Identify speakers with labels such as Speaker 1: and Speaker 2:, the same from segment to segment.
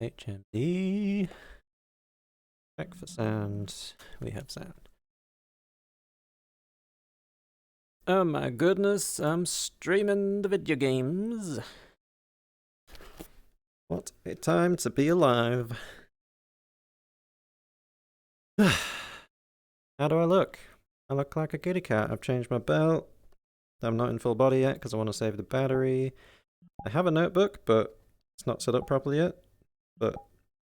Speaker 1: HMD. Check for sound. We have sound. Oh my goodness, I'm streaming the video games. What a time to be alive. How do I look? I look like a kitty cat. I've changed my belt. I'm not in full body yet because I want to save the battery. I have a notebook, but it's not set up properly yet. But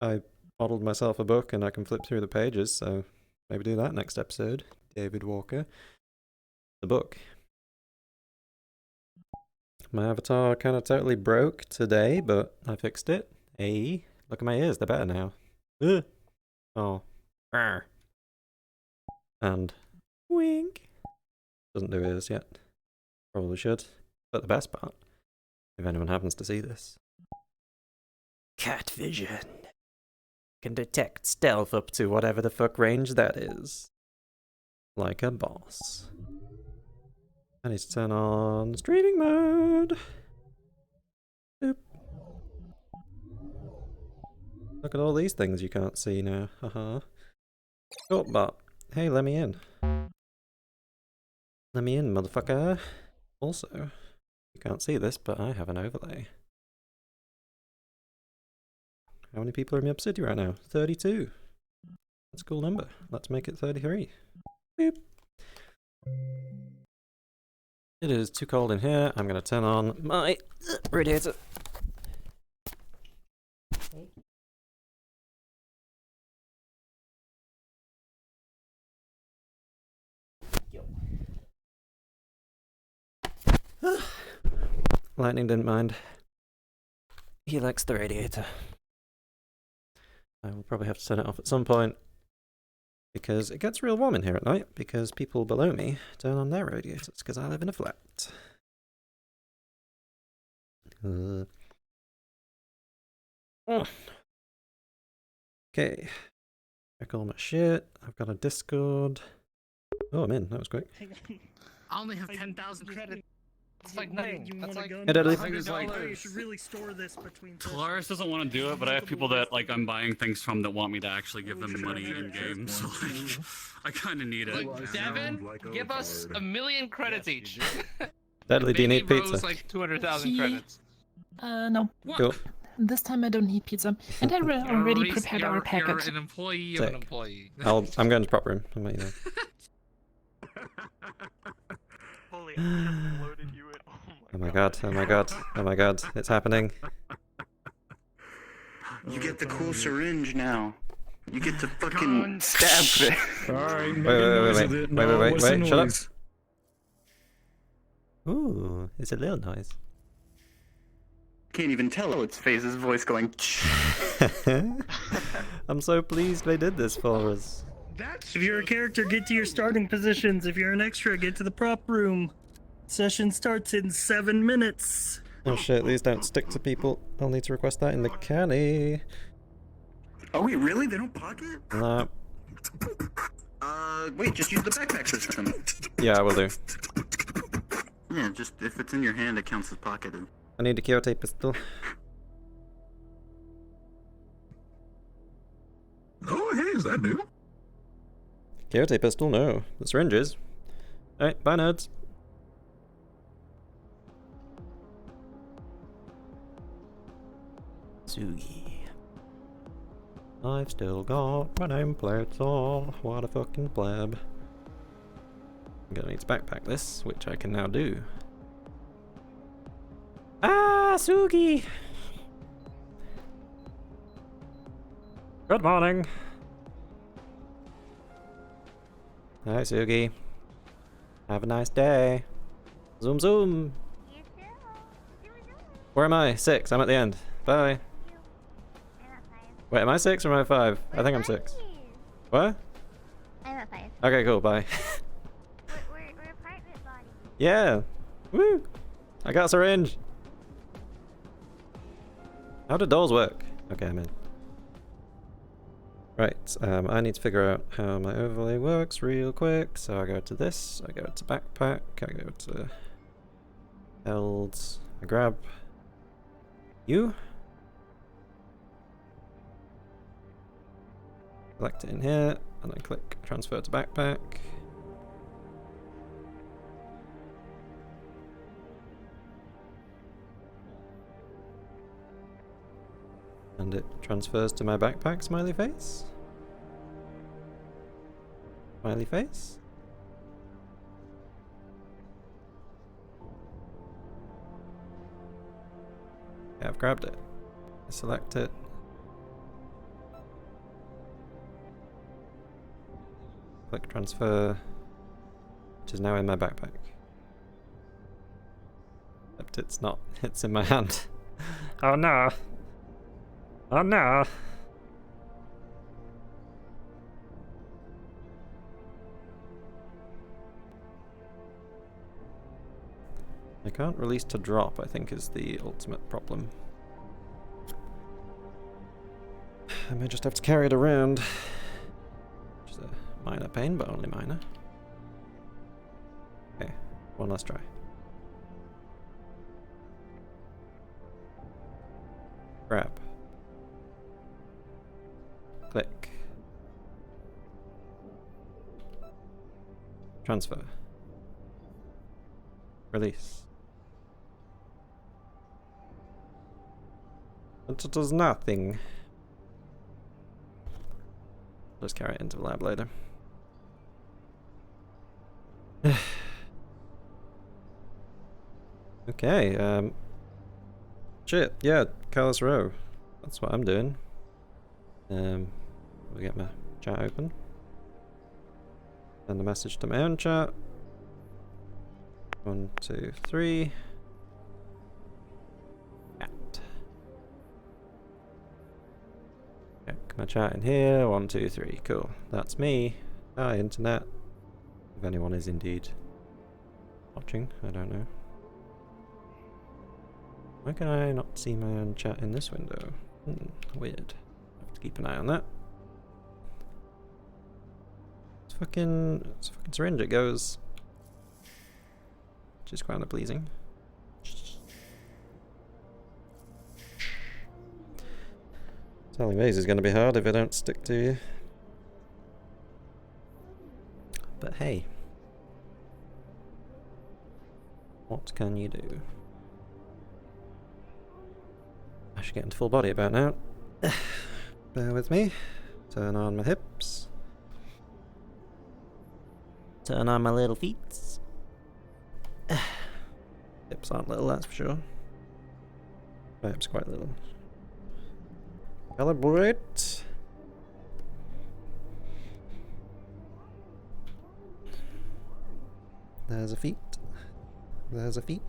Speaker 1: I modeled myself a book and I can flip through the pages, so maybe do that next episode. David Walker. The book. My avatar kind of totally broke today, but I fixed it. Hey, look at my ears, they're better now. Ugh. Oh. Arr. And wink. Doesn't do ears yet. Probably should. But the best part, if anyone happens to see this. Cat vision. Can detect stealth up to whatever the fuck range that is. Like a boss. I need to turn on streaming mode. Boop. Look at all these things you can't see now. Haha. Oh, but hey, let me in. Let me in, motherfucker. Also, you can't see this, but I have an overlay. How many people are in my city right now? 32. That's a cool number. Let's make it 33. Boop. It is too cold in here. I'm going to turn on my radiator. Lightning didn't mind. He likes the radiator. I will probably have to turn it off at some point because it gets real warm in here at night because people below me turn on their radiators because I live in a flat. Okay. Check all my shit. I've got a Discord. Oh, I'm in. That was quick.
Speaker 2: I only have 10,000 credits. It's like nothing. That's like
Speaker 3: $100. You should really store this between.
Speaker 2: Callous doesn't want to do it, but I have people that like I'm buying things from that want me to actually give them money in game. So like, I kind of need it.
Speaker 4: Look, Devin, give us 1,000,000 credits each.
Speaker 1: Deadly, do you need
Speaker 4: Baby
Speaker 1: pizza?
Speaker 4: Rose, like 200,000 credits.
Speaker 5: No.
Speaker 4: What?
Speaker 1: Cool.
Speaker 5: This time I don't need pizza. And I already prepared our
Speaker 4: You're
Speaker 5: package.
Speaker 4: an employee of an employee.
Speaker 1: I'm going to prop room. I'll let you know.
Speaker 3: Holy, I just loaded you in.
Speaker 1: Oh my god, oh my god, oh my god, it's happening.
Speaker 6: You get the cool syringe now. You get to fucking stab it.
Speaker 7: Alright,
Speaker 1: wait, shut up. Ooh, it's a little noise.
Speaker 6: Can't even tell it's Faze's voice going.
Speaker 1: I'm so pleased they did this for us.
Speaker 3: If you're a character, get to your starting positions. If you're an extra, get to the prop room. Session starts in 7 minutes.
Speaker 1: Oh shit, these don't stick to people. I'll need to request that in the canny.
Speaker 6: Oh wait, really? They don't pocket?
Speaker 1: Nah.
Speaker 6: Wait, just use the backpack system.
Speaker 1: Yeah, I will do.
Speaker 6: Yeah, just if it's in your hand, it counts as pocketed.
Speaker 1: I need a Kyoto pistol.
Speaker 7: Oh, hey, is that new?
Speaker 1: Kyoto pistol? No. The syringes. Alright, bye nerds. Sugi. I've still got my nameplates on. What a fucking pleb. I'm gonna need to backpack this, which I can now do. Ah, Sugi! Good morning. Hi, Sugi. Have a nice day. Zoom, zoom. Where am I? 6. I'm at the end. Bye. Wait, am I 6 or am I 5? I think I'm 6. What?
Speaker 8: I'm at 5.
Speaker 1: Okay, cool. Bye.
Speaker 8: We're apartment bodies.
Speaker 1: Yeah. Woo. I got a syringe. How do doors work? Okay, I'm in. Right, I need to figure out how my overlay works real quick. So I go to this, I go to backpack, I go to held, I grab you. Select it in here, and then click transfer to backpack. And it transfers to my backpack, smiley face. Smiley face. Okay, I've grabbed it. I select it. Click transfer, which is now in my backpack. Except it's not, it's in my hand. Oh no! Oh no! I can't release to drop, I think, is the ultimate problem. I may just have to carry it around. Which is a minor pain, but only minor. Okay, one last try. Grab. Click. Transfer. Release. But it does nothing. Just carry it into the lab later. Okay, shit, yeah, Callous row. That's what I'm doing. We'll get my chat open. Send a message to my own chat. 1, 2, 3. Chat. Check my chat in here. 1, 2, 3. Cool. That's me. Hi, internet. If anyone is indeed watching, I don't know. Why can I not see my own chat in this window? Weird. I have to keep an eye on that. It's fucking syringe it goes. Which is kind of pleasing. Telling maze is going to be hard if I don't stick to you. But hey. What can you do? I should get into full body about now. Bear with me. Turn on my hips. Turn on my little feet. Hips aren't little, that's for sure. My hips quite little. Calibrate. There's a feet. There's a feet.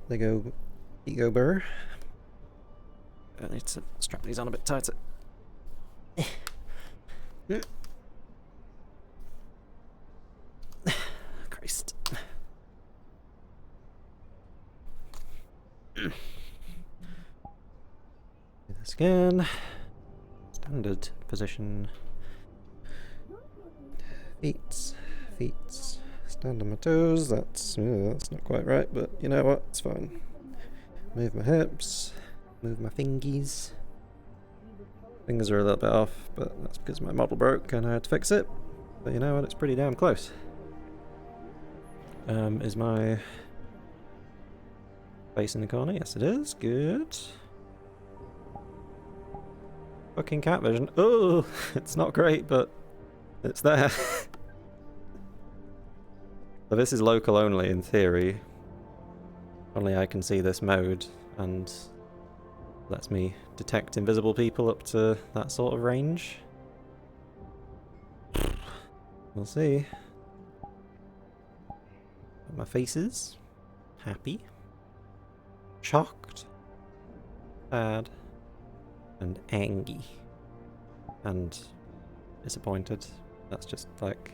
Speaker 1: They go. Feet go burr. I need to strap these on a bit tighter. Christ. Do this again. Standard position. Feet. Stand on my toes. That's not quite right, but you know what? It's fine. Move my hips. Move my fingies. Fingers are a little bit off, but that's because my model broke and I had to fix it. But you know what? It's pretty damn close. Is my face in the corner? Yes, it is. Good. Fucking cat vision. Oh, it's not great, but it's there. So this is local only in theory. Only I can see this mode and lets me detect invisible people up to that sort of range. We'll see. My faces. Happy. Shocked. Sad. And angry. And disappointed. That's just like...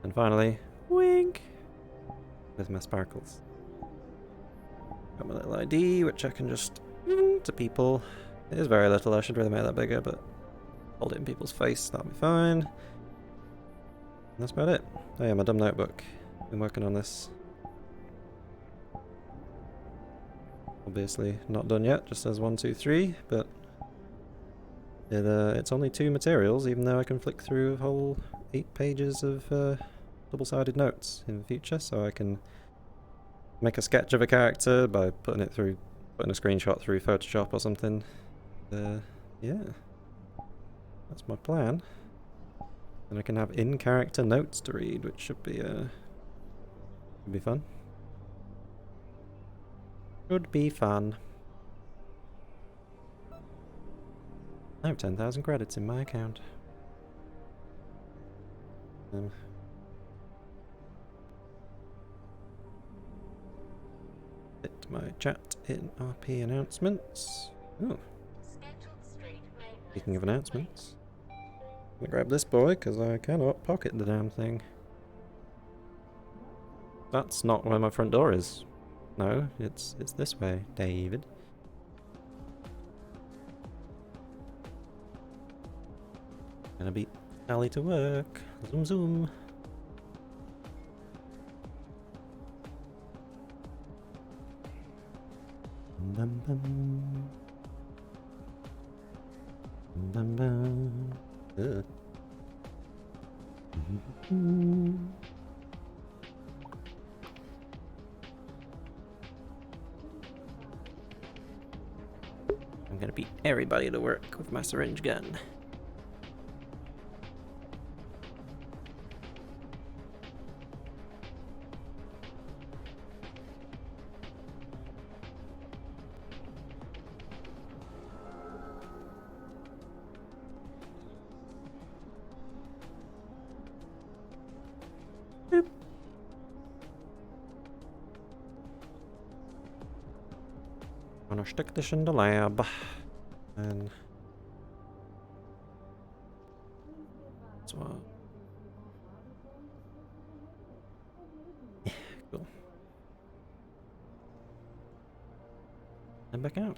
Speaker 1: And finally, wink! With my sparkles. Got my little ID, which I can just to people. It is very little, I should really make that bigger, but hold it in people's face, that'll be fine. And that's about it. Oh yeah, my dumb notebook. Been working on this. Obviously not done yet, just says 1, 2, 3, but It's only 2 materials, even though I can flick through a whole 8 pages of double-sided notes in the future, so I can make a sketch of a character by putting a screenshot through Photoshop or something. Yeah, that's my plan. And I can have in-character notes to read, which should be fun. Should be fun. I have 10,000 credits in my account. Hit my chat in RP announcements. Oh. Speaking of announcements, I'm gonna grab this boy because I cannot pocket the damn thing. That's not where my front door is. No, it's this way, David. Gonna beat Sally to work. Zoom zoom. Bum bum. Bum bum. Ugh. I'm gonna beat everybody to work with my syringe gun. Boop. I'm gonna stick this in the lab and that's what. Yeah, cool. And back out.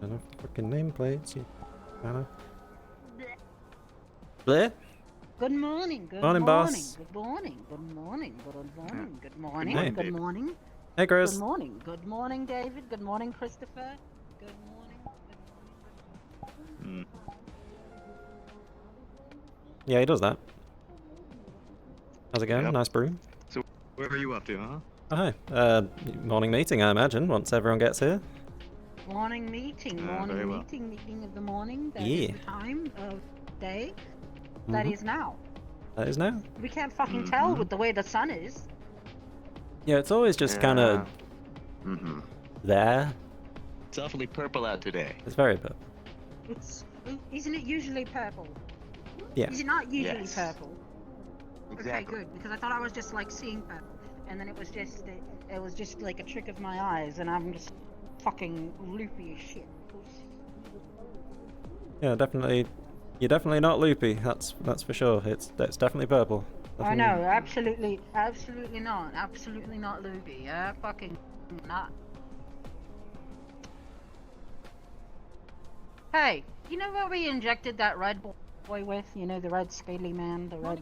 Speaker 1: Enough freaking nameplates, you kinda. Bleh?
Speaker 9: Good morning, good
Speaker 1: Morning,
Speaker 9: morning,
Speaker 1: boss.
Speaker 9: good morning, good morning, good morning, good morning,
Speaker 1: Hey.
Speaker 9: good morning,
Speaker 1: Hey,
Speaker 9: good
Speaker 1: Chris.
Speaker 9: morning, David, good morning, Christopher, good morning,
Speaker 1: Yeah, he does that. How's it going?
Speaker 6: Yep.
Speaker 1: Nice brew.
Speaker 6: Where are you up to, huh?
Speaker 1: Oh, hi. Morning meeting, I imagine, once everyone gets here.
Speaker 9: morning meeting,
Speaker 6: very well.
Speaker 9: meeting of the morning, that is
Speaker 1: Yeah.
Speaker 9: the time of day, that
Speaker 1: Mhm.
Speaker 9: is now.
Speaker 1: That is now.
Speaker 9: We can't fucking tell with the way the sun is.
Speaker 1: Yeah, it's always just kind of
Speaker 6: Mm-hmm.
Speaker 1: there.
Speaker 6: It's awfully purple out today.
Speaker 1: It's very purple.
Speaker 9: Isn't it usually purple?
Speaker 1: Yeah.
Speaker 9: Is it not usually
Speaker 6: Yes.
Speaker 9: purple?
Speaker 6: Exactly.
Speaker 9: Okay, good, because I thought I was just like seeing purple, and then it was just like a trick of my eyes, and I'm just fucking loopy as shit.
Speaker 1: Yeah, definitely. You're definitely not loopy. That's for sure. It's definitely purple.
Speaker 9: I
Speaker 1: Definitely-
Speaker 9: know, absolutely not loopy. Yeah, fucking not. Hey, you know what we injected that red boy with? You know, the red scaly man, the red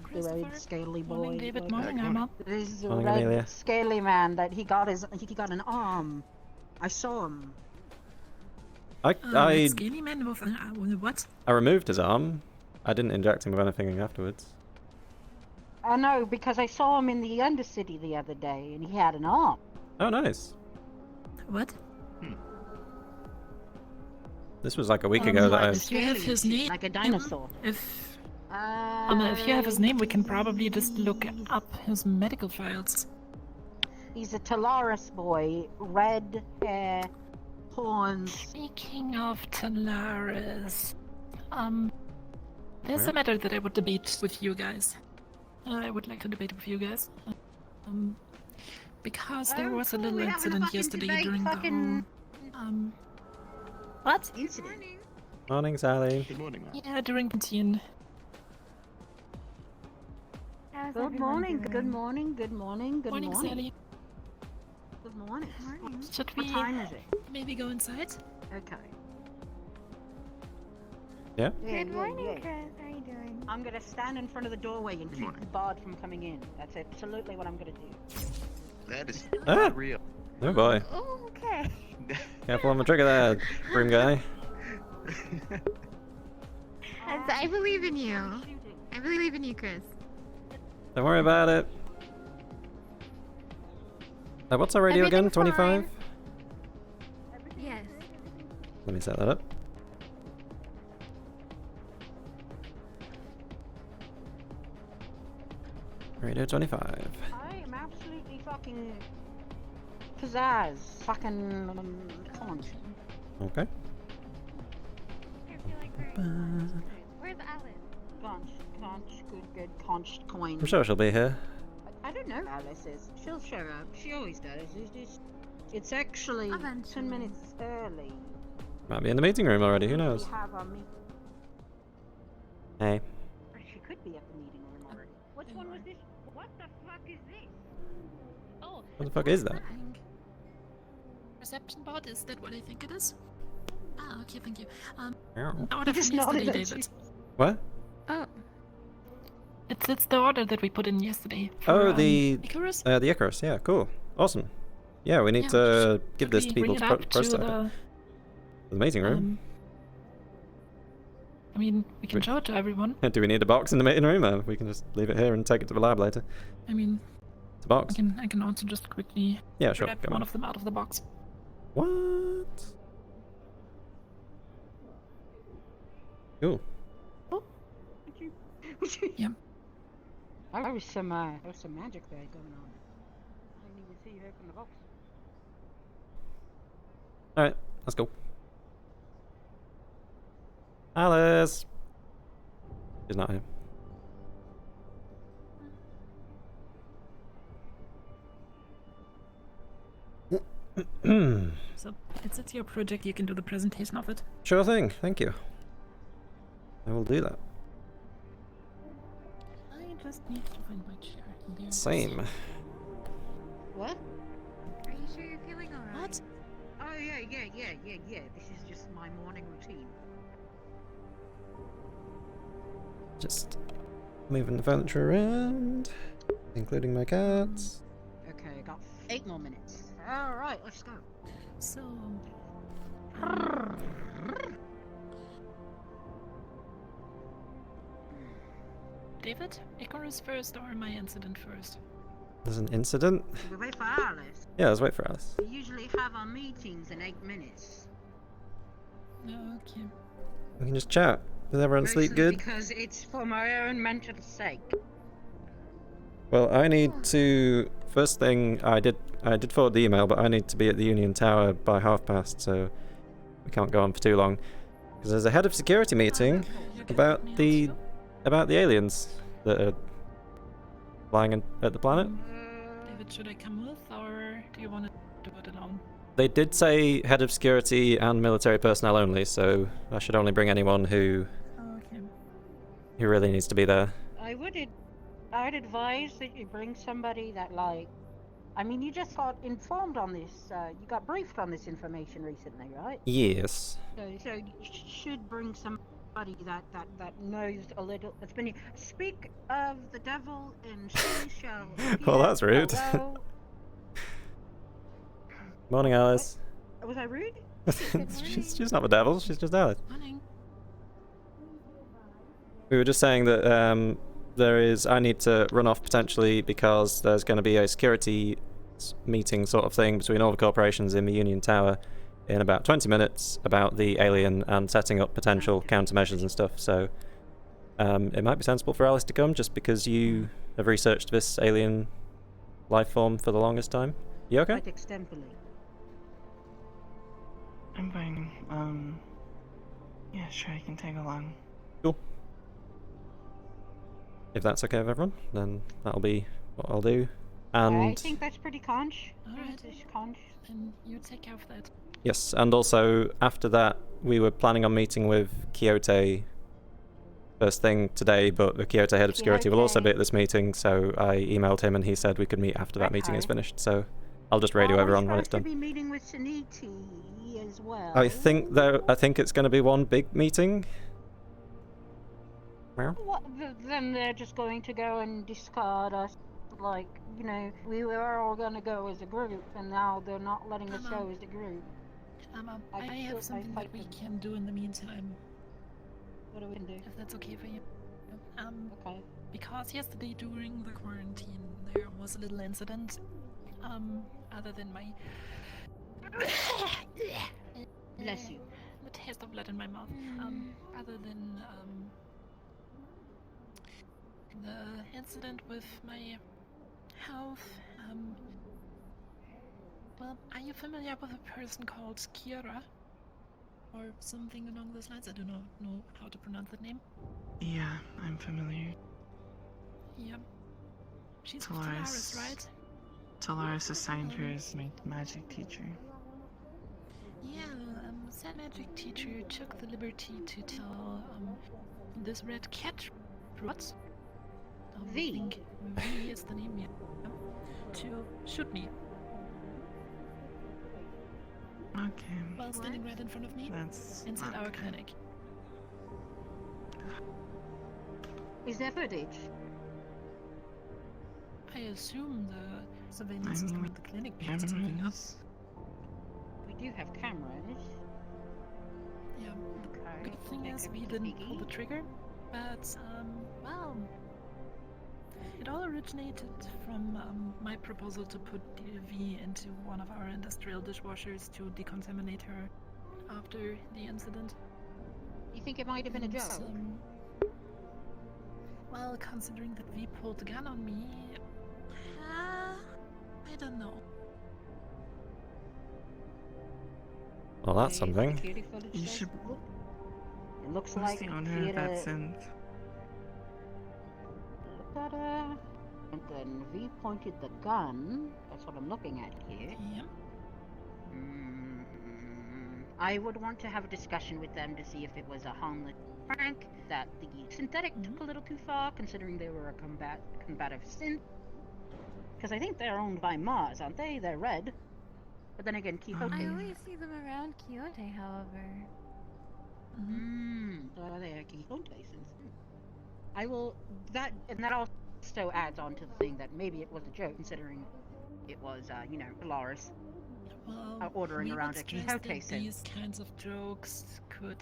Speaker 9: scaly boy.
Speaker 5: Morning, David.
Speaker 9: like-
Speaker 5: Morning, Emma.
Speaker 9: This is a
Speaker 1: Morning,
Speaker 9: red
Speaker 1: Amelia.
Speaker 9: scaly man that he got an arm. I saw him.
Speaker 1: I
Speaker 5: Skinny man with what?
Speaker 1: I removed his arm. I didn't inject him with anything afterwards.
Speaker 9: I know, because I saw him in the Undercity the other day, and he had an arm.
Speaker 1: Oh, nice.
Speaker 5: What?
Speaker 1: This was like a week ago that I.
Speaker 5: If you have his name,
Speaker 9: Like a dinosaur.
Speaker 5: if you have his name, we can probably just look up his medical files.
Speaker 9: He's a Talaris boy, red hair, horns.
Speaker 5: Speaking of Talaris, there's
Speaker 1: Where?
Speaker 5: a matter that I would debate with you guys. I would like to debate with you guys. Because there was a
Speaker 9: cool,
Speaker 5: little
Speaker 9: we're having a
Speaker 5: incident
Speaker 9: fucking
Speaker 5: yesterday
Speaker 9: debate,
Speaker 5: during
Speaker 9: fucking-
Speaker 5: the whole, what?
Speaker 9: Incident.
Speaker 1: Morning, Sally.
Speaker 6: Good morning, man.
Speaker 5: Yeah, during quarantine.
Speaker 8: How's
Speaker 9: Good
Speaker 8: everyone
Speaker 9: morning,
Speaker 8: doing?
Speaker 9: good morning, good morning, good
Speaker 5: Morning,
Speaker 9: morning.
Speaker 5: Sally.
Speaker 9: Good morning.
Speaker 5: Should
Speaker 9: What
Speaker 5: we
Speaker 9: time is it?
Speaker 5: maybe go inside?
Speaker 9: Okay.
Speaker 1: Yeah.
Speaker 8: Good morning, Chris. How are you doing?
Speaker 9: I'm gonna stand in front of the doorway and keep
Speaker 6: morning.
Speaker 9: the bard from coming in. That's absolutely what I'm gonna do.
Speaker 6: That is
Speaker 1: Ah!
Speaker 6: not real.
Speaker 1: Oh boy.
Speaker 8: Oh, okay.
Speaker 1: Careful on the trigger there, broom guy.
Speaker 8: I believe in you. I believe in you, Chris.
Speaker 1: Don't worry about it. What's our radio again?
Speaker 8: Everything's
Speaker 1: 25?
Speaker 8: fine. Yes.
Speaker 1: Let me set that up. Radio 25.
Speaker 9: I am absolutely fucking pizzazz. Fucking conch.
Speaker 1: Okay.
Speaker 8: Where's Alice?
Speaker 9: Conch, good conch coin.
Speaker 1: I'm sure she'll be here.
Speaker 9: I don't know who Alice is. She'll show up. She always does. It's actually
Speaker 8: Eventually.
Speaker 9: 10 minutes early.
Speaker 1: Might be in the meeting room already, who knows?
Speaker 9: We have our meet-
Speaker 1: Hey.
Speaker 9: Or she could be at the meeting room already. Which one was this? What the fuck is this?
Speaker 5: Oh,
Speaker 1: What the fuck is that?
Speaker 5: reception bot, is that what I think it is? Ah, okay, thank you.
Speaker 1: Meow.
Speaker 5: The order
Speaker 9: Just
Speaker 5: from yesterday,
Speaker 9: nodded at
Speaker 5: David.
Speaker 1: What?
Speaker 8: Oh.
Speaker 5: It's the order that we put in yesterday.
Speaker 1: Oh,
Speaker 5: For,
Speaker 1: the
Speaker 5: Icarus?
Speaker 1: the Icarus. Yeah, cool. Awesome. Yeah, we need
Speaker 5: Yeah,
Speaker 1: to give
Speaker 5: Should
Speaker 1: this
Speaker 5: we
Speaker 1: to people
Speaker 5: bring
Speaker 1: to
Speaker 5: it up
Speaker 1: process
Speaker 5: to
Speaker 1: it. The meeting room.
Speaker 5: I mean, we can show it to everyone.
Speaker 1: Do we need a box in the meeting room? Or we can just leave it here and take it to the lab later.
Speaker 5: I mean,
Speaker 1: It's a box.
Speaker 5: I can also just quickly
Speaker 1: Yeah, sure.
Speaker 5: grab
Speaker 1: Go
Speaker 5: one
Speaker 1: on.
Speaker 5: of them out of the box.
Speaker 1: What? Cool.
Speaker 5: Yeah.
Speaker 9: There was some magic there going on. I didn't even see you open the box.
Speaker 1: Alright, let's go. Alice! She's not here.
Speaker 5: So, it's your project, you can do the presentation of it.
Speaker 1: Sure thing, thank you. I will do that.
Speaker 5: I just need to find my chair. There it is.
Speaker 1: Same.
Speaker 9: What?
Speaker 8: Are you sure you're feeling alright?
Speaker 5: What?
Speaker 9: Oh yeah. This is just my morning routine.
Speaker 1: Just moving the furniture around, including my cats.
Speaker 9: Okay, I got 8 more minutes. All right, let's go.
Speaker 5: So, David, Icarus first or my incident first?
Speaker 1: There's an incident?
Speaker 9: We wait for Alice.
Speaker 1: Yeah, let's wait for Alice.
Speaker 9: We usually have our meetings in 8 minutes.
Speaker 5: Okay.
Speaker 1: We can just chat. Does everyone sleep
Speaker 9: Mostly
Speaker 1: good?
Speaker 9: Because it's for my own mental sake.
Speaker 1: Well, I need to. First thing, I did forward the email, but I need to be at the Union Tower by past, so we can't go on for too long. Because there's a head of security meeting about the aliens that are flying at the planet.
Speaker 5: David, should I come with, or do you want to do it alone?
Speaker 1: They did say head of security and military personnel only, so I should only bring anyone who
Speaker 5: Okay.
Speaker 1: really needs to be there.
Speaker 9: I'd advise that you bring somebody that, like, I mean, you just got informed on this, you got briefed on this information recently, right?
Speaker 1: Yes.
Speaker 9: So you should bring somebody that knows a little. It's been. Speak of the devil, and she shall.
Speaker 1: Well, that's rude.
Speaker 9: Hello.
Speaker 1: Morning, Alice.
Speaker 9: Was I rude?
Speaker 1: she's not the devil, she's just Alice.
Speaker 5: Morning.
Speaker 1: We were just saying that I need to run off potentially because there's going to be a security meeting sort of thing between all the corporations in the Union Tower in about 20 minutes about the alien and setting up potential countermeasures and stuff. So it might be sensible for Alice to come just because you have researched this alien life form for the longest time. You okay?
Speaker 9: Quite extempore.
Speaker 10: I'm fine. Yeah, sure, I can tag along.
Speaker 1: Cool. If that's okay with everyone, then that'll be what I'll do.
Speaker 9: I
Speaker 1: And
Speaker 9: think that's pretty conch.
Speaker 5: Alright.
Speaker 9: That's conch.
Speaker 5: And you take care of that.
Speaker 1: yes, and also after that, we were planning on meeting with Quixote first thing today, but the Quixote head of security will also be at this meeting, so I emailed him and he said we could meet after that meeting is
Speaker 9: Okay.
Speaker 1: finished. So I'll just radio everyone when it's
Speaker 9: We're
Speaker 1: done.
Speaker 9: supposed to be meeting with Suniti as well.
Speaker 1: I think it's going to be one big meeting. Meow.
Speaker 9: What, then they're just going to go and discard us Like, you know, we were all gonna go as a group, and now they're not letting us go as a group.
Speaker 5: I have something that we can do in the meantime,
Speaker 9: What do we do?
Speaker 5: if that's okay for you.
Speaker 9: Okay.
Speaker 5: Because yesterday during the quarantine there was a little incident. Other than my
Speaker 9: Bless you.
Speaker 5: the taste of blood in my mouth. Other than the incident with my health. Well, are you familiar with a person called Kira? Or something along those lines? I do not know how to pronounce that name.
Speaker 10: Yeah, I'm familiar.
Speaker 5: Yeah. She's
Speaker 10: Callous.
Speaker 5: Callous, right?
Speaker 10: Talaris assigned her as my magic teacher.
Speaker 5: Yeah, said magic teacher took the liberty to tell this red cat, what? I
Speaker 9: V.
Speaker 5: think V is the name, yeah. To shoot me
Speaker 10: Okay.
Speaker 5: while standing right in front of me
Speaker 10: That's
Speaker 5: inside
Speaker 10: not
Speaker 5: our
Speaker 10: good.
Speaker 5: clinic.
Speaker 9: Is there footage?
Speaker 5: I assume the surveillance
Speaker 10: I
Speaker 5: system
Speaker 10: mean,
Speaker 5: at the clinic picked something up.
Speaker 10: cameras.
Speaker 9: We do have cameras.
Speaker 5: Yeah.
Speaker 9: Okay.
Speaker 5: The good thing is we didn't pull the trigger, but well, it all originated from my proposal to put V into one of our industrial dishwashers to decontaminate her after the incident.
Speaker 9: You think it might have been a
Speaker 5: And,
Speaker 9: joke?
Speaker 5: well, considering that V pulled the gun on me, I don't know.
Speaker 1: Well, that's
Speaker 9: Okay,
Speaker 1: something.
Speaker 9: security footage
Speaker 10: You
Speaker 9: says-
Speaker 10: should-
Speaker 9: It looks
Speaker 10: Who's
Speaker 9: like
Speaker 10: the owner of that
Speaker 9: Kira
Speaker 10: synth?
Speaker 9: looked at her, and then V pointed the gun. That's what I'm looking at here.
Speaker 5: Yeah.
Speaker 9: I would want to have a discussion with them to see if it was a harmless prank, that the synthetic took a little too far, considering they were a combative synth. Because I think they're owned by Mars, aren't they? They're red. But then again, Quixote.
Speaker 8: I always see them around Quixote, however.
Speaker 9: So are they a Quixote synth? I will. That also adds on to the thing that maybe it was a joke, considering it was, you know, Dolores
Speaker 5: Well,
Speaker 9: ordering
Speaker 5: we
Speaker 9: around
Speaker 5: would
Speaker 9: a
Speaker 5: stress
Speaker 9: Quixote
Speaker 5: that
Speaker 9: synth.
Speaker 5: these kinds of jokes could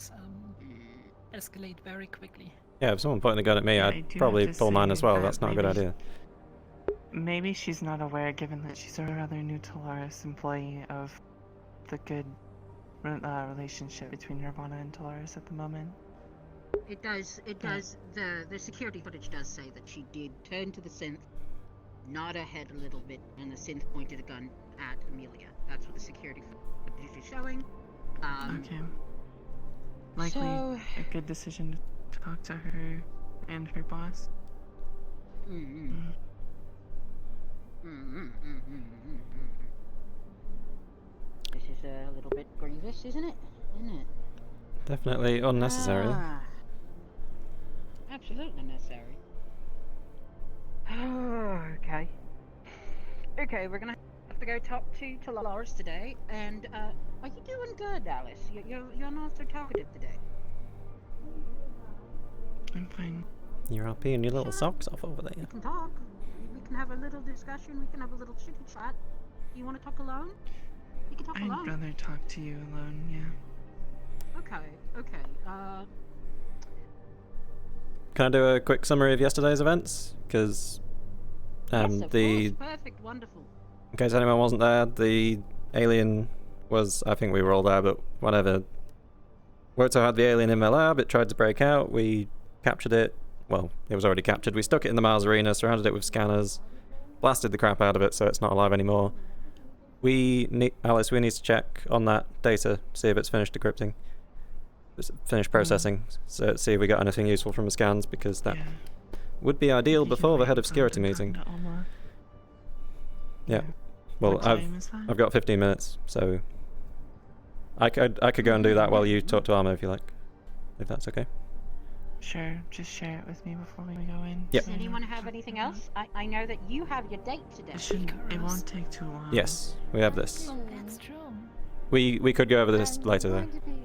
Speaker 5: escalate very quickly.
Speaker 1: Yeah, if someone pointed a gun at me,
Speaker 10: Yeah, I
Speaker 1: I'd
Speaker 10: do
Speaker 1: probably
Speaker 10: have to
Speaker 1: pull mine
Speaker 10: say
Speaker 1: as well.
Speaker 10: that
Speaker 1: That's not a good
Speaker 10: maybe-
Speaker 1: idea.
Speaker 10: Maybe she's not aware, given that she's a rather new Talaris employee, of the good relationship between Nirvana and Talaris at the moment.
Speaker 9: It does. The security footage does say that she did turn to the synth, nod her head a little bit, and the synth pointed a gun at Amelia. That's what the security footage is showing.
Speaker 10: Okay. Likely
Speaker 9: so-
Speaker 10: a good decision to talk to her and her boss.
Speaker 9: This is a little bit grievous, isn't it? Isn't it?
Speaker 1: Definitely unnecessary.
Speaker 9: Absolutely necessary. Okay. Okay, we're gonna have to go talk to Dolores today. And are you doing good, Alice? You're not so talkative today.
Speaker 10: I'm fine.
Speaker 1: You're all peeing your little socks off over there.
Speaker 9: We can talk. We can have a little discussion. We can have a little chitty chat. You want to talk alone? You can talk
Speaker 10: I'd
Speaker 9: alone.
Speaker 10: rather talk to you alone, yeah.
Speaker 9: Okay.
Speaker 1: Can I do a quick summary of yesterday's events? Because
Speaker 9: Yes, of
Speaker 1: the
Speaker 9: course. Perfect. Wonderful.
Speaker 1: in case anyone wasn't there, the alien was, I think we were all there, but whatever. Woto had the alien in my lab, it tried to break out, we captured it. Well, it was already captured. We stuck it in the Mars arena, surrounded it with scanners, blasted the crap out of it so it's not alive anymore. Alice, we need to check on that data, see if it's finished decrypting. Finished processing, so see if we got anything useful from the scans, because that would be ideal before the head of security meeting. Yeah. Well,
Speaker 10: What time is that?
Speaker 1: I've got 15 minutes, so I could go and do that while you talk to Arma if you like, if that's okay.
Speaker 10: Sure, just share it with me before we go in.
Speaker 1: Yep.
Speaker 9: Does anyone have anything else? I know that you have your date today.
Speaker 10: It won't take too long.
Speaker 1: Yes, we have this.
Speaker 5: That's true.
Speaker 1: We could go over this later though.
Speaker 8: I'm going to be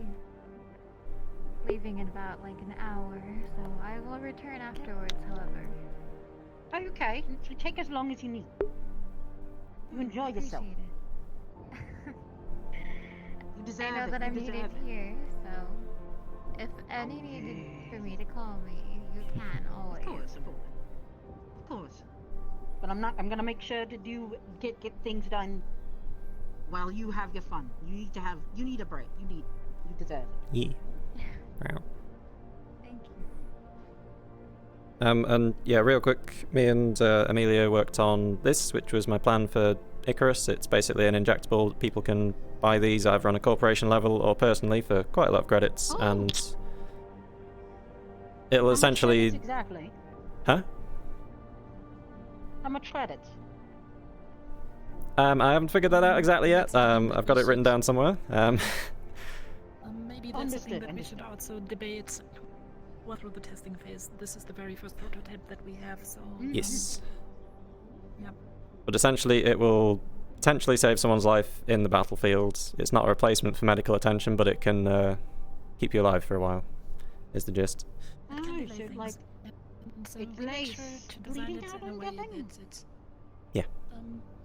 Speaker 8: leaving in about like an hour, so I will return afterwards, however.
Speaker 9: Okay, so take as long as you need. You enjoy yourself.
Speaker 8: Appreciate
Speaker 9: You
Speaker 8: it.
Speaker 9: deserve
Speaker 8: I know
Speaker 9: it.
Speaker 8: that
Speaker 9: you
Speaker 8: I'm
Speaker 9: deserve
Speaker 8: needed
Speaker 9: it.
Speaker 8: here, so if any needed for me to call me, you can always.
Speaker 9: Of course, of course. Of course. But I'm gonna make sure to get things done while you have your fun. You need a break. You deserve it.
Speaker 1: Yeah. Wow.
Speaker 8: Thank you.
Speaker 1: And yeah, real quick, me and Amelia worked on this, which was my plan for Icarus. It's basically an injectable. People can buy these either on a corporation level or personally for quite a lot of credits, and it'll
Speaker 9: How
Speaker 1: essentially.
Speaker 9: much credits exactly?
Speaker 1: Huh?
Speaker 9: How much credits?
Speaker 1: I haven't figured that out exactly yet. I've got it written down somewhere.
Speaker 5: Maybe that's
Speaker 9: Understood,
Speaker 5: something that we should also debate. What through the testing phase. This is the very first prototype that we have, so.
Speaker 1: Yes.
Speaker 5: Yep.
Speaker 1: But essentially, it will potentially save someone's life in the battlefield. It's not a replacement for medical attention, but it can keep you alive for a while. Is the gist.
Speaker 9: Oh, so like
Speaker 5: So
Speaker 9: it
Speaker 5: we make
Speaker 9: lays
Speaker 5: sure to design
Speaker 9: bleeding
Speaker 5: it
Speaker 9: out
Speaker 5: in a
Speaker 9: on
Speaker 5: way
Speaker 9: the thing?
Speaker 5: that it's
Speaker 1: Yeah.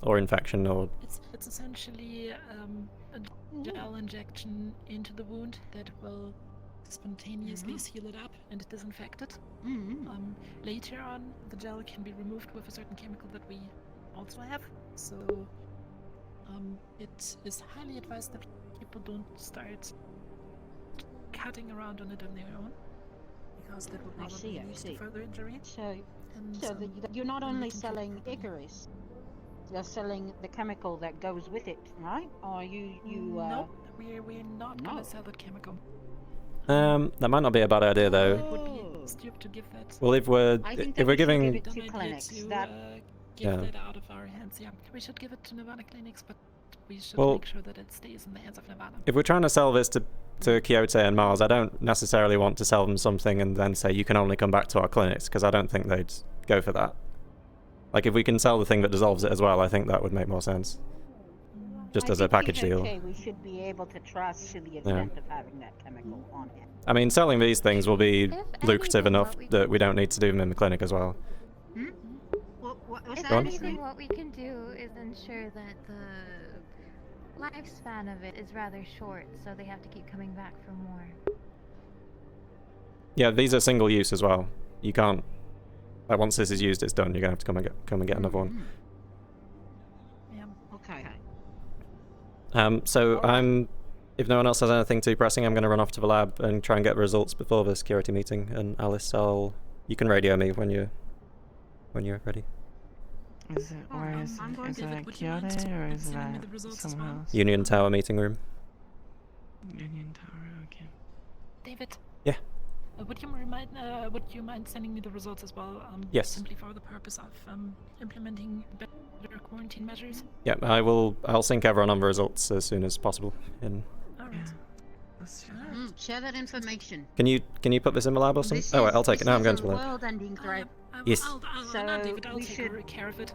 Speaker 1: Or infection, or
Speaker 5: it's essentially a gel injection into the wound that will spontaneously seal it up and disinfect it. Later on, the gel can be removed with a certain chemical that we also have. So it is highly advised that people don't start cutting around on it on their own, because that would probably lead to further injury.
Speaker 9: So
Speaker 5: And
Speaker 9: you're not
Speaker 5: then we
Speaker 9: only
Speaker 5: can
Speaker 9: selling Icarus, you're selling the chemical that goes with it, right? Or you
Speaker 5: Nope, we're not gonna sell that chemical.
Speaker 1: that might not be a bad idea though.
Speaker 5: It would be stupid to give that.
Speaker 1: Well, if we're giving
Speaker 9: give it to clinics,
Speaker 5: to
Speaker 9: that
Speaker 5: give that out of our hands. Yeah, we should give it to Nirvana clinics, but we should
Speaker 1: Well,
Speaker 5: make sure that it stays in the hands of Nirvana.
Speaker 1: if we're trying to sell this to Kyoto and Mars, I don't necessarily want to sell them something and then say you can only come back to our clinics, because I don't think they'd go for that. Like, if we can sell the thing that dissolves it as well, I think that would make more sense. Just as a package deal.
Speaker 9: Okay, we should be able to trust to the extent of having that chemical on it.
Speaker 1: I mean, selling these things will be lucrative
Speaker 8: anything,
Speaker 1: enough that we don't need to do them in the clinic as well.
Speaker 9: What's
Speaker 8: If
Speaker 9: that?
Speaker 8: anything, what we can do is ensure that the lifespan of it is rather short, so they have to keep coming back for more.
Speaker 1: Yeah, these are single use as well. You can't. Like, once this is used, it's done. You're gonna have to come and get another one.
Speaker 5: Yeah.
Speaker 9: Okay.
Speaker 1: So if no one else has anything too pressing, I'm gonna run off to the lab and try and get the results before the security meeting. And Alice, you can radio me when you're ready.
Speaker 10: Is it where is it? Is it at Kyoto or is it at somewhere else?
Speaker 1: Union Tower meeting room.
Speaker 10: Union Tower, okay.
Speaker 5: David.
Speaker 1: Yeah.
Speaker 5: Would you mind sending me the results as well?
Speaker 1: Yes.
Speaker 5: Simply for the purpose of implementing better quarantine measures.
Speaker 1: Yeah, I'll sync everyone on the results as soon as possible.
Speaker 5: Alright.
Speaker 9: Share that information.
Speaker 1: Can you put this in the lab or something? Oh, wait, I'll take it. No, I'm going to the lab.
Speaker 9: World-ending threat.
Speaker 1: Yes.
Speaker 5: David, I'll take care of it.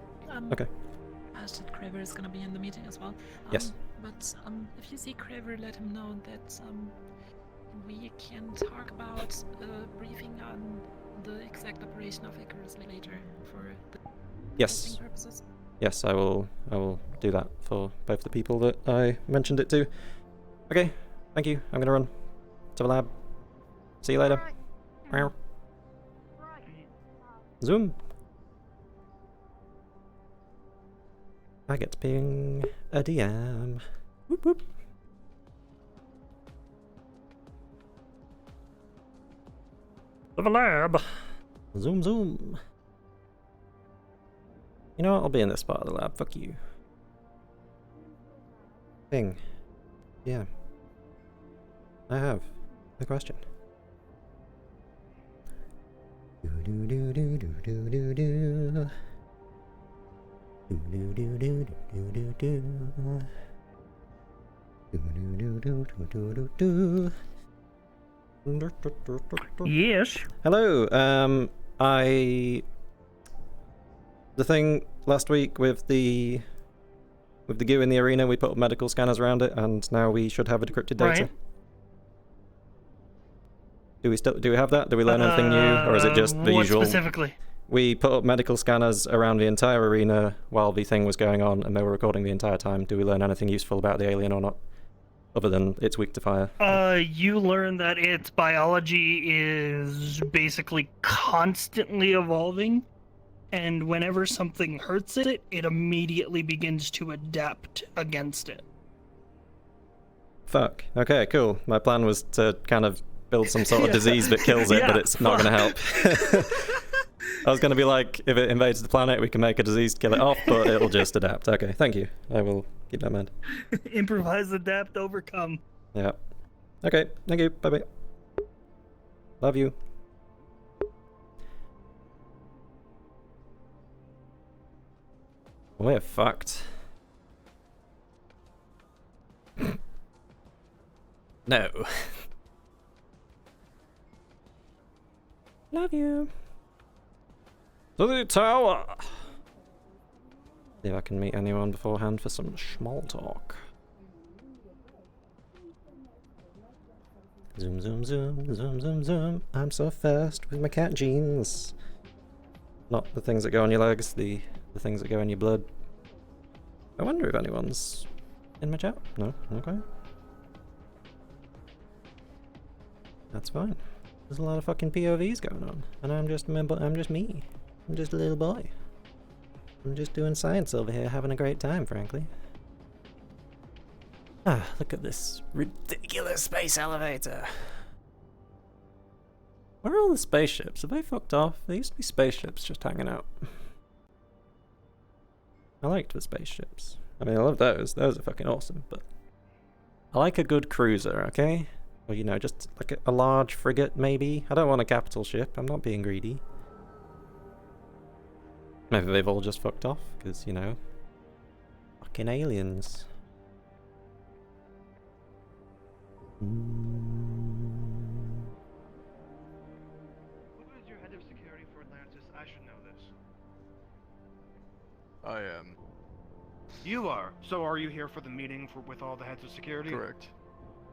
Speaker 1: Okay.
Speaker 5: As that Kraver is gonna be in the meeting as well.
Speaker 1: Yes.
Speaker 5: But if you see Kraver, let him know that we can talk about briefing on the exact operation of Icarus later for the testing purposes.
Speaker 1: Yes, I will do that for both the people that I mentioned it to. Okay, thank you. I'm gonna run to the lab. See you later. Meow. Zoom. I get to ping a DM. Whoop whoop. To the lab. Zoom zoom. You know what? I'll be in this part of the lab. Fuck you. Ping. Yeah. I have a question. Do do do do do do do do. Do do do do do do do. Do do do do do do do.
Speaker 3: Yes.
Speaker 1: Hello. The thing last week with the goo in the arena, we put medical scanners around it, and now we should have decrypted data.
Speaker 3: Right.
Speaker 1: Do we have that? Do we learn anything new, or is it just the
Speaker 3: what
Speaker 1: usual?
Speaker 3: Specifically?
Speaker 1: We put up medical scanners around the entire arena while the thing was going on, and they were recording the entire time. Do we learn anything useful about the alien or not? Other than it's weak to fire.
Speaker 3: You learn that its biology is basically constantly evolving, and whenever something hurts it, it immediately begins to adapt against it.
Speaker 1: Fuck. Okay, cool. My plan was to kind of build some sort of disease that kills it, but it's not going to help. I was going to be like, if it invades the planet, we can make a disease to kill it off, but it'll just adapt. Okay, thank you. I will keep that in mind.
Speaker 3: Improvise, adapt, overcome.
Speaker 1: Yeah. Okay, thank you. Bye-bye. Love you. We're fucked. No. Love you. To the tower! See if I can meet anyone beforehand for some small talk. Zoom, zoom, zoom, zoom, zoom, zoom. I'm so fast with my cat jeans. Not the things that go on your legs, the things that go in your blood. I wonder if anyone's in my chat. No? Okay. That's fine. There's a lot of fucking POVs going on, and I'm just me. I'm just a little boy. I'm just doing science over here, having a great time, frankly. Ah, look at this ridiculous space elevator. Where are all the spaceships? Have they fucked off? There used to be spaceships just hanging out. I liked the spaceships. I mean, I love those. Those are fucking awesome, but I like a good cruiser, okay? Or, you know, just like a large frigate, maybe? I don't want a capital ship. I'm not being greedy. Maybe they've all just fucked off, because, you know, fucking aliens.
Speaker 11: Who is your head of security for Atlantis? I should know this.
Speaker 12: I am.
Speaker 11: You are. So are you here for the meeting with all the heads of security?
Speaker 12: Correct.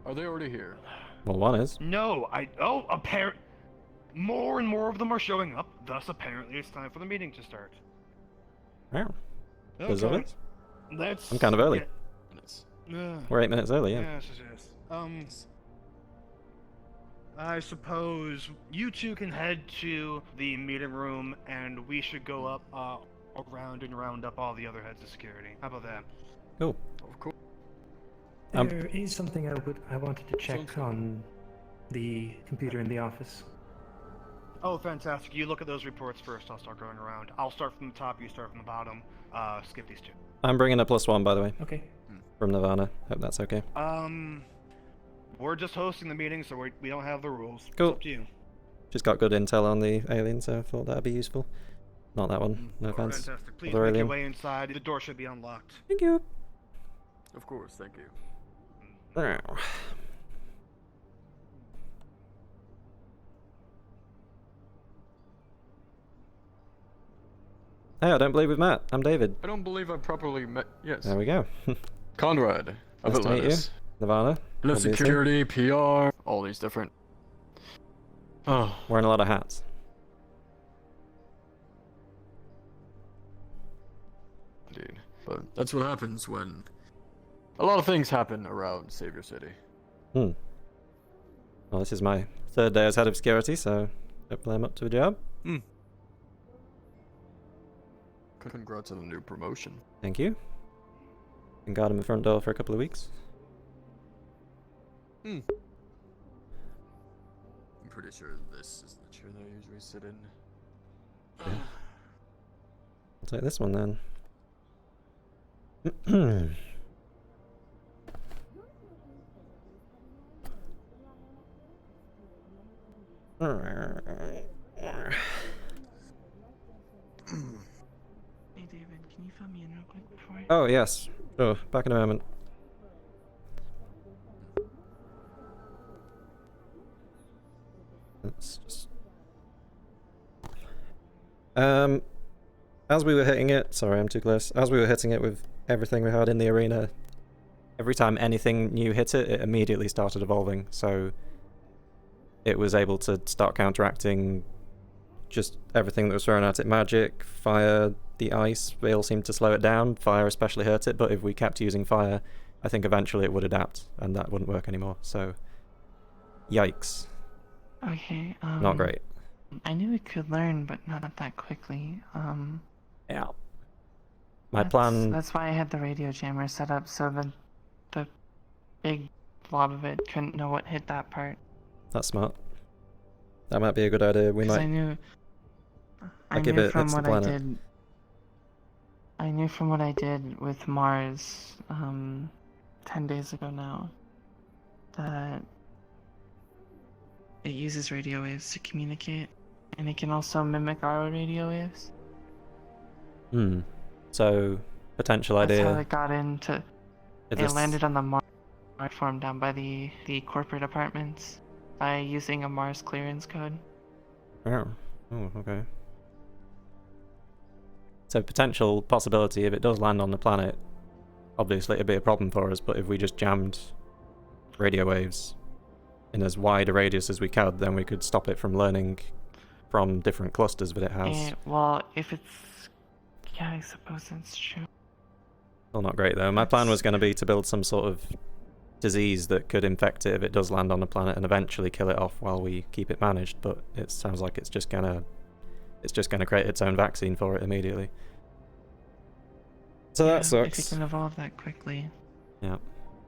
Speaker 12: Are they already here?
Speaker 1: Well, one is.
Speaker 11: No, more and more of them are showing up, thus apparently it's time for the meeting to start.
Speaker 1: Wow. There's
Speaker 11: Okay.
Speaker 1: others?
Speaker 11: Let's...
Speaker 1: I'm kind of early.
Speaker 11: Yeah.
Speaker 1: We're 8 minutes early, yeah.
Speaker 11: Yes. I suppose you two can head to the meeting room, and we should go up around and round up all the other heads of security. How about that?
Speaker 1: Cool.
Speaker 12: Of course.
Speaker 13: There is something I wanted to check on the computer in the office.
Speaker 11: Oh, fantastic. You look at those reports first. I'll start going around. I'll start from the top, you start from the bottom. Skip these two.
Speaker 1: I'm bringing a +1, by the way.
Speaker 13: Okay.
Speaker 1: From Nirvana. Hope that's okay.
Speaker 11: We're just hosting the meeting, so we don't have the rules.
Speaker 1: Cool.
Speaker 11: It's up to you.
Speaker 1: Just got good intel on the alien, so I thought that'd be useful. Not that one. No offense.
Speaker 11: Fantastic. Please
Speaker 1: Other
Speaker 11: make your
Speaker 1: alien.
Speaker 11: way inside. The door should be unlocked.
Speaker 1: Thank you.
Speaker 12: Of course, thank you.
Speaker 1: Now. Hey, I don't believe we've met. I'm David.
Speaker 12: I don't believe I properly met. Yes.
Speaker 1: There we go.
Speaker 12: Conrad of
Speaker 1: Nice to meet you.
Speaker 12: Atlantis.
Speaker 1: Nirvana.
Speaker 12: Live
Speaker 1: obviously.
Speaker 12: security, PR, all these different. Oh,
Speaker 1: Wearing a lot of hats.
Speaker 12: indeed. But that's what happens when a lot of things happen around Savior City.
Speaker 1: Well, this is my 3rd day as head of security, so hopefully I'm up to a job.
Speaker 12: Congrats on the new promotion.
Speaker 1: Thank you. Been guarding the front door for a couple of weeks.
Speaker 12: I'm pretty sure this is the chair that I usually sit in.
Speaker 1: I'll take this one then.
Speaker 10: Hey David, can you fill me in real quick before I...
Speaker 1: Oh, yes. Oh, back in a moment. Let's just... As we were hitting it... Sorry, I'm too close. As we were hitting it with everything we had in the arena, every time anything new hit it, it immediately started evolving, so... It was able to start counteracting just everything that was thrown at it, magic, fire, the ice, they all seemed to slow it down. Fire especially hurt it, but if we kept using fire, I think eventually it would adapt, and that wouldn't work anymore, so... Yikes.
Speaker 10: Okay,
Speaker 1: Not great.
Speaker 10: I knew it could learn, but not that quickly.
Speaker 1: Yeah. My plan...
Speaker 10: That's why I had the radio jammer set up, so the big blob of it couldn't know what hit that part.
Speaker 1: That's smart. That might be a good idea. We might...
Speaker 10: I knew from what I did with Mars, 10 days ago now, that it uses radio waves to communicate, and it can also mimic our radio waves.
Speaker 1: So, potential idea...
Speaker 10: That's how it got into... It landed on the Mars platform down by the corporate apartments by using a Mars clearance code.
Speaker 1: Oh, okay. So potential possibility, if it does land on the planet, obviously it'd be a problem for us, but if we just jammed radio waves in as wide a radius as we could, then we could stop it from learning from different clusters that it has.
Speaker 10: Well, if it's... Yeah, I suppose that's true.
Speaker 1: Still not great though. My plan was going to be to build some sort of disease that could infect it if it does land on the planet and eventually kill it off while we keep it managed, but it sounds like it's just gonna create its own vaccine for it immediately. So that sucks.
Speaker 10: If it can evolve that quickly.
Speaker 1: Yeah.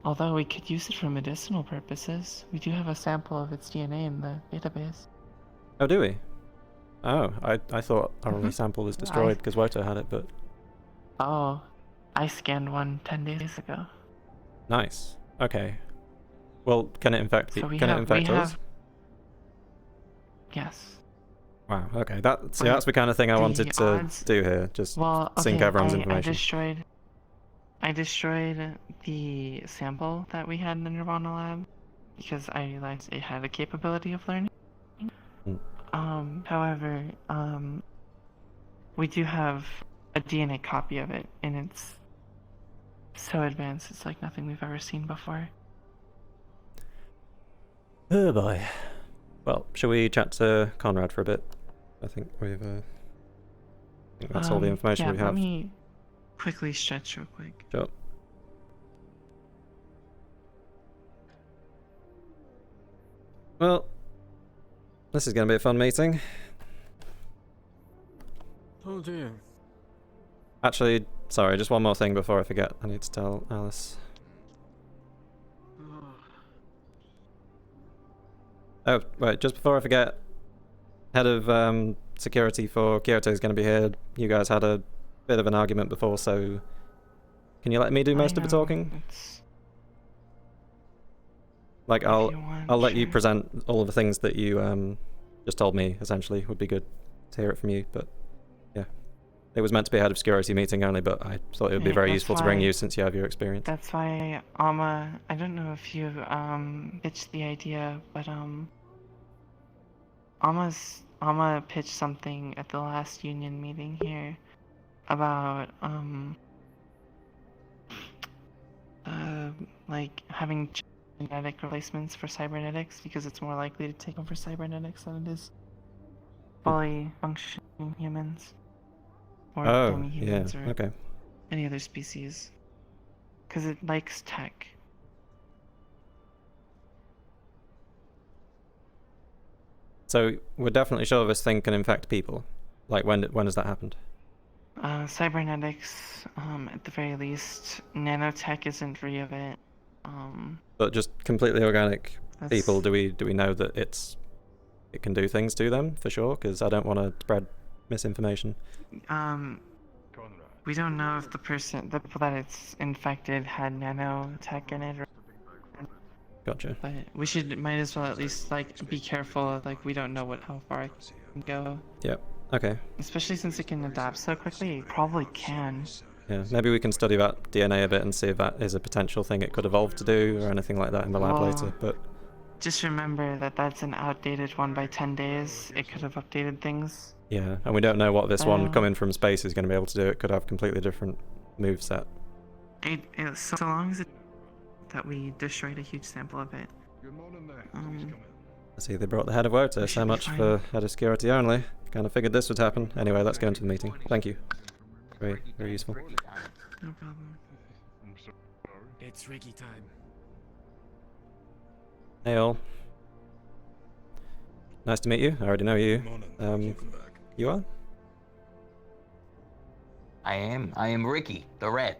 Speaker 10: Although we could use it for medicinal purposes. We do have a sample of its DNA in the database.
Speaker 1: Oh, do we? Oh, I thought our only sample was destroyed because Woto had it, but...
Speaker 10: Oh, I scanned one 10 days ago.
Speaker 1: Nice. Okay. Well, can it infect people? Can it infect us?
Speaker 10: Yes.
Speaker 1: Wow, okay. That's the kind of thing I wanted to do here. Just sync everyone's information.
Speaker 10: I destroyed the sample that we had in the Nirvana lab because I realized it had a capability of learning. However, we do have a DNA copy of it, and it's so advanced, it's like nothing we've ever seen before.
Speaker 1: Oh boy. Well, shall we chat to Conrad for a bit? I think we've... I think that's all the information we have.
Speaker 10: Let me quickly stretch real quick.
Speaker 1: Sure. Well, this is going to be a fun meeting.
Speaker 12: Oh dear.
Speaker 1: Actually, sorry, just one more thing before I forget. I need to tell Alice. Oh, wait, just before I forget, head of security for Kyoto is going to be here. You guys had a bit of an argument before, so can you let me do most of the talking? Like, I'll let you present all of the things that you just told me, essentially. Would be good to hear it from you, but yeah. It was meant to be a head of security meeting only, but I thought it would be very useful to bring you since you have your experience.
Speaker 10: That's why I don't know if you pitched the idea, but Alma pitched something at the last union meeting here about like having genetic replacements for cybernetics because it's more likely to take over cybernetics than it is fully functioning humans. Or demi-humans or any other species. Because it likes tech.
Speaker 1: So we're definitely sure this thing can infect people. Like when has that happened?
Speaker 10: Cybernetics, at the very least. Nanotech isn't free of it.
Speaker 1: But just completely organic people, do we know that it can do things to them for sure? Because I don't want to spread misinformation.
Speaker 10: We don't know if the people that it's infected had nanotech in it or...
Speaker 1: Gotcha.
Speaker 10: But might as well at least be careful, we don't know how far it can go.
Speaker 1: Yep, okay.
Speaker 10: Especially since it can adapt so quickly, it probably can.
Speaker 1: Yeah, maybe we can study that DNA a bit and see if that is a potential thing it could evolve to do or anything like that in the lab later, but...
Speaker 10: Just remember that that's an outdated one by 10 days. It could have updated things.
Speaker 1: Yeah, and we don't know what this one coming from space is going to be able to do. It could have completely different moveset.
Speaker 10: So long as that we destroyed a huge sample of it.
Speaker 1: I see they brought the head of Woto, so much for head of security only. Kind of figured this would happen. Anyway, let's go into the meeting. Thank you. Very, very useful.
Speaker 10: No problem.
Speaker 14: It's Ricky time.
Speaker 1: Hey all. Nice to meet you. I already know you. You are?
Speaker 15: I am Ricky, the Rat.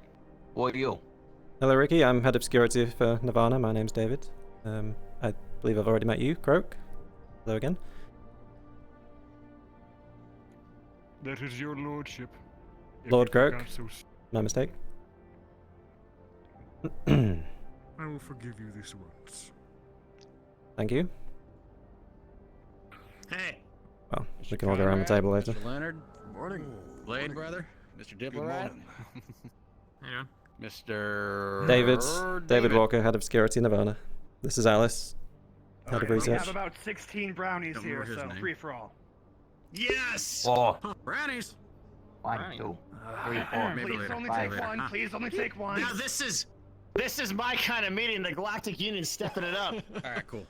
Speaker 15: What are you?
Speaker 1: Hello, Ricky. I'm head of security for Nirvana. My name's David. I believe I've already met you, Croak. Hello again.
Speaker 16: That is your lordship.
Speaker 1: Lord Croak. My mistake.
Speaker 16: I will forgive you this once.
Speaker 1: Thank you.
Speaker 14: Hey.
Speaker 1: Well, we can all go around the table later.
Speaker 14: Mr. Leonard. Good morning. Blade brother. Mr. Diplomat.
Speaker 2: Yeah.
Speaker 14: Mr.
Speaker 1: David Walker, head of security, Nirvana. This is Alice, head of
Speaker 11: We
Speaker 1: research.
Speaker 11: have about 16 brownies here, so free for all.
Speaker 14: Yes!
Speaker 15: Oh.
Speaker 14: Brownies!
Speaker 15: 1, 2, 3, 4.
Speaker 14: Maybe
Speaker 11: Please
Speaker 14: later.
Speaker 11: only
Speaker 15: Five.
Speaker 11: take one. Please only take one.
Speaker 14: Now this is my kind of meeting. The Galactic Union stepping it up. All right, cool.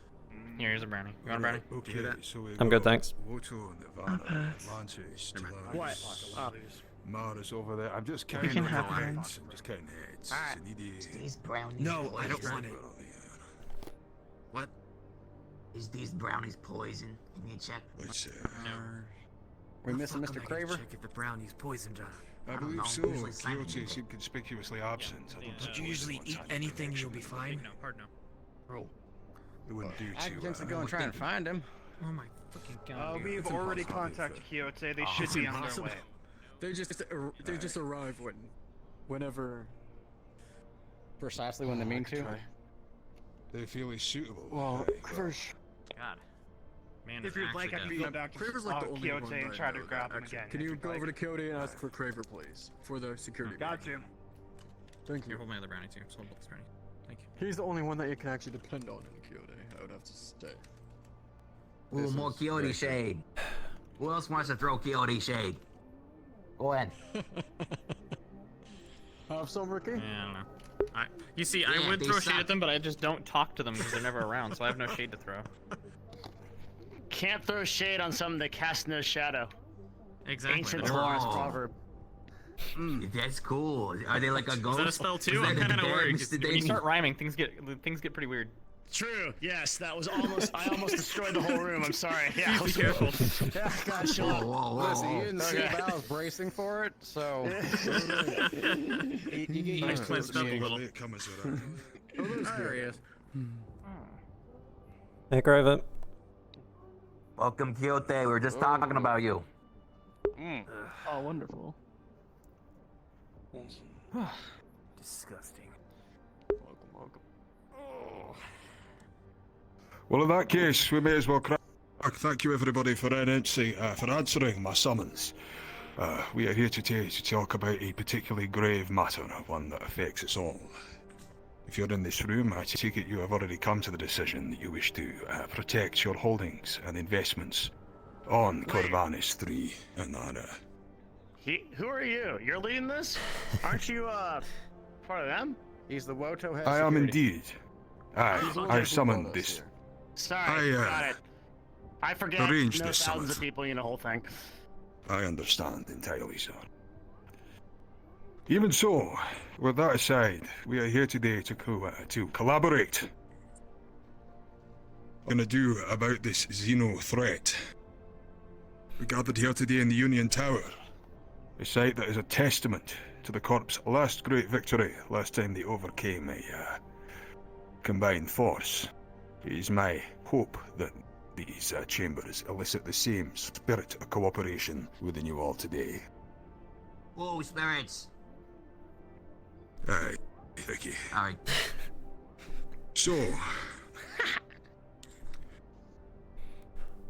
Speaker 4: Here's a brownie. You want a brownie?
Speaker 16: Okay,
Speaker 14: hear that?
Speaker 16: so we
Speaker 1: I'm good, thanks.
Speaker 16: Woto, Nirvana, Atlantis,
Speaker 14: What?
Speaker 16: Mara's over there. I'm just
Speaker 10: We
Speaker 16: counting
Speaker 10: can have
Speaker 16: heads.
Speaker 10: mine.
Speaker 16: I'm just counting heads.
Speaker 14: Alright.
Speaker 15: These brownies.
Speaker 14: No, I don't want it. What?
Speaker 15: Is these brownies poison? Give me a check.
Speaker 16: Let's
Speaker 14: We missing Mr. Craver? Check if the brownie's poisoned.
Speaker 16: I
Speaker 15: don't
Speaker 16: believe
Speaker 15: know.
Speaker 16: so.
Speaker 15: Usually Simon
Speaker 16: Kyoto
Speaker 15: did.
Speaker 16: seemed conspicuously absent. I don't
Speaker 14: Did
Speaker 16: suppose
Speaker 14: you usually
Speaker 16: anyone's
Speaker 14: eat
Speaker 16: had any
Speaker 14: anything,
Speaker 16: connection
Speaker 14: you'll be
Speaker 16: with
Speaker 14: fine?
Speaker 16: him.
Speaker 4: No, hard no.
Speaker 14: Bro.
Speaker 16: It wouldn't do
Speaker 14: I
Speaker 16: too
Speaker 14: can go and try and find him.
Speaker 4: Oh my fucking god.
Speaker 11: We've
Speaker 16: It's
Speaker 11: already
Speaker 16: impossible.
Speaker 11: contacted Kyoto. They
Speaker 12: Oh,
Speaker 11: should
Speaker 12: it's
Speaker 11: be on their
Speaker 12: impossible.
Speaker 11: way.
Speaker 12: They just arrive whenever.
Speaker 14: Precisely when they mean to.
Speaker 16: They feel he's suitable.
Speaker 12: Well,
Speaker 16: Aye.
Speaker 12: Craver's
Speaker 4: God. Man,
Speaker 11: If you'd like, I can go back to
Speaker 12: Craver's like the only
Speaker 11: Kyoto
Speaker 12: one
Speaker 11: and
Speaker 12: that
Speaker 11: try
Speaker 12: I
Speaker 11: to
Speaker 12: know
Speaker 11: grab
Speaker 12: that
Speaker 11: him
Speaker 12: actually-
Speaker 11: again.
Speaker 12: Can
Speaker 11: if
Speaker 12: you
Speaker 11: you'd
Speaker 12: go
Speaker 11: like.
Speaker 12: over to Kyoto and ask for Craver, please, for the security?
Speaker 11: Got you.
Speaker 12: Thank
Speaker 4: Here,
Speaker 12: you.
Speaker 4: hold my other brownie too. So hold this brownie. Thank you.
Speaker 12: He's the only one that you can actually depend on in Kyoto. I would have to say.
Speaker 15: Ooh,
Speaker 12: This
Speaker 15: more
Speaker 12: is
Speaker 15: Quixote
Speaker 12: very
Speaker 15: shade. Who else wants to throw Quixote shade? Go ahead.
Speaker 12: Have some, Ricky?
Speaker 4: Yeah, I don't know. You see,
Speaker 15: Yeah,
Speaker 4: I would
Speaker 15: they
Speaker 4: throw shade
Speaker 15: suck.
Speaker 4: at them, but I just don't talk to them because they're never around, so I have no shade to throw.
Speaker 14: Can't throw shade on something that casts no shadow.
Speaker 4: Exactly.
Speaker 14: Ancient
Speaker 4: they're never
Speaker 14: Taurus
Speaker 4: around.
Speaker 14: proverb.
Speaker 15: That's cool. Are they like a ghost?
Speaker 4: Is that a spell too?
Speaker 15: Is that
Speaker 4: I'm
Speaker 15: a
Speaker 4: kind of
Speaker 15: dead
Speaker 4: worried.
Speaker 15: Mr.
Speaker 4: 'Cause When you
Speaker 15: Damien?
Speaker 4: start rhyming, things get pretty weird.
Speaker 14: True. Yes, that was almost. I almost destroyed the whole room. I'm sorry. Yeah.
Speaker 4: Please be careful.
Speaker 14: Yeah, God, shut
Speaker 15: Whoa,
Speaker 14: up.
Speaker 15: whoa, whoa,
Speaker 14: Listen, you
Speaker 15: whoa.
Speaker 14: didn't see Val's bracing for it, so. you get used to
Speaker 4: cleansed up a little.
Speaker 16: Latecomers are out.
Speaker 14: There he is.
Speaker 1: Hey, Craver.
Speaker 15: Welcome, Quixote. We were just talking about you.
Speaker 10: Oh, wonderful.
Speaker 14: Disgusting.
Speaker 12: Welcome.
Speaker 16: Well, in that case, we may as well crack. Thank you, everybody, for answering my summons. We are here today to talk about a particularly grave matter, one that affects us all. If you're in this room, I take it you have already come to the decision that you wish to protect your holdings and investments on Corvanis 3 and that.
Speaker 14: Who are you? You're leading this? Aren't you part of them? He's the Woto head.
Speaker 16: I am
Speaker 14: security.
Speaker 16: indeed. I summoned this.
Speaker 14: Sorry, got it. I forget.
Speaker 16: arranged
Speaker 14: No
Speaker 16: this
Speaker 14: thousands
Speaker 16: summit.
Speaker 14: of people, you know, the whole thing.
Speaker 16: I understand entirely, sir. Even so, with that aside, we are here today to collaborate. We're gonna do about this Xeno threat. We gathered here today in the Union Tower, a site that is a testament to the Corp's last great victory, last time they overcame a combined force. It is my hope that these chambers elicit the same spirit of cooperation within you all today.
Speaker 15: Whoa, spirits.
Speaker 16: Aye, Vicky.
Speaker 15: Alright.
Speaker 16: So,